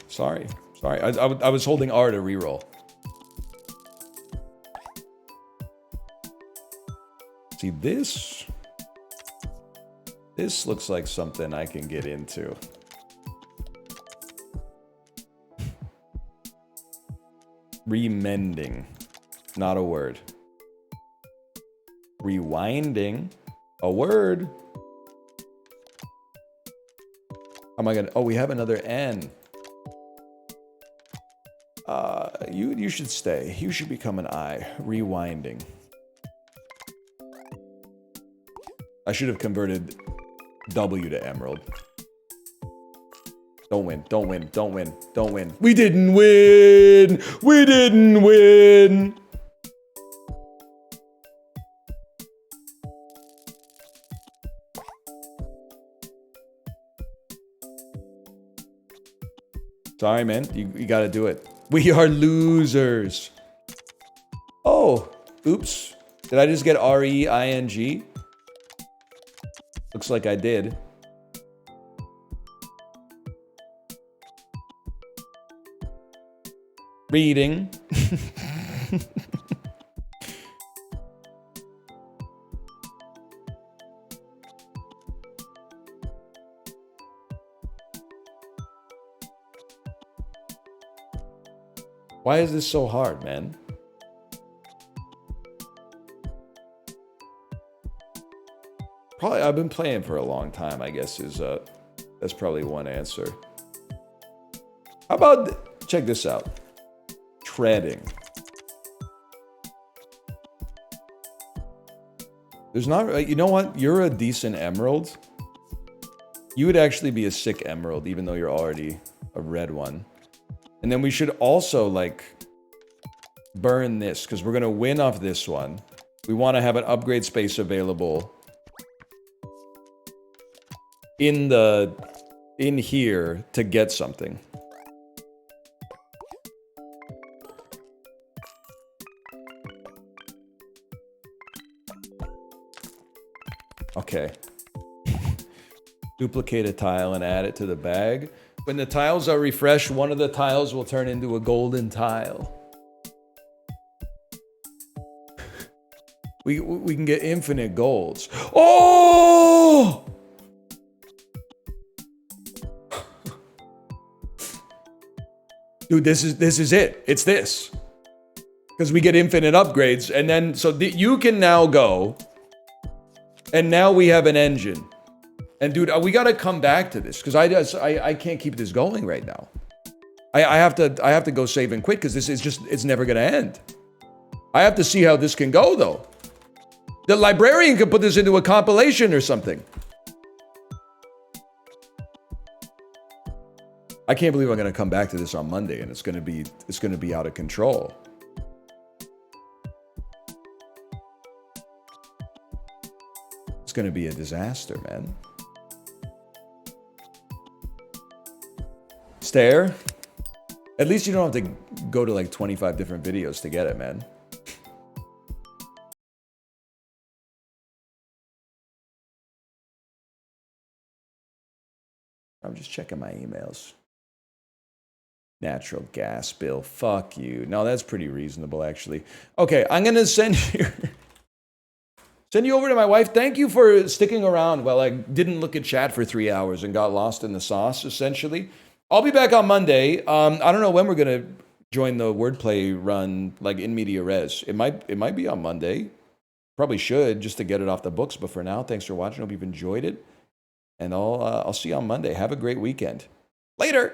Sorry. Sorry, I was holding R to reroll. See, this looks like something I can get into. Remending, not a word. Rewinding, a word. How am I gonna, oh, we have another N. You should stay. You should become an I. Rewinding. I should have converted W to Emerald. Don't win. Don't win. Don't win. Don't win. We didn't win! We didn't win! Sorry, man. You gotta do it. We are losers. Oh, oops. Did I just get R-E-I-N-G? Looks like I did. Reading. Why is this so hard, man? Probably, I've been playing for a long time, I guess, that's probably one answer. How about, check this out. Treading. There's not, you know what? You're a decent Emerald. You would actually be a sick Emerald, even though you're already a red one. And then we should also, like, burn this, because we're going to win off this one. We want to have an upgrade space available in the in here to get something. Okay. Duplicate a tile and add it to the bag. When the tiles are refreshed, one of the tiles will turn into a golden tile. We can get infinite golds. Oh! Dude, this is it. It's this. Because we get infinite upgrades, and then so you can now go, and now we have an engine. And dude, we gotta come back to this because I can't keep this going right now. I have to go save and quit because this is just it's never gonna end. I have to see how this can go though. The librarian could put this into a compilation or something. I can't believe I'm gonna come back to this on Monday and it's gonna be out of control. It's gonna be a disaster, man. Stare. At least you don't have to go to like 25 different videos to get it, man. I'm just checking my emails. Natural gas bill. Fuck you. No, that's pretty reasonable, actually. Okay, I'm gonna send you over to my wife. Thank you for sticking around while I didn't look at chat for 3 hours and got lost in the sauce, essentially. I'll be back on Monday. I don't know when we're gonna join the wordplay run, like in media res. It might be on Monday. Probably should just to get it off the books. But for now, thanks for watching. Hope you've enjoyed it, and I'll see you on Monday. Have a great weekend. Later.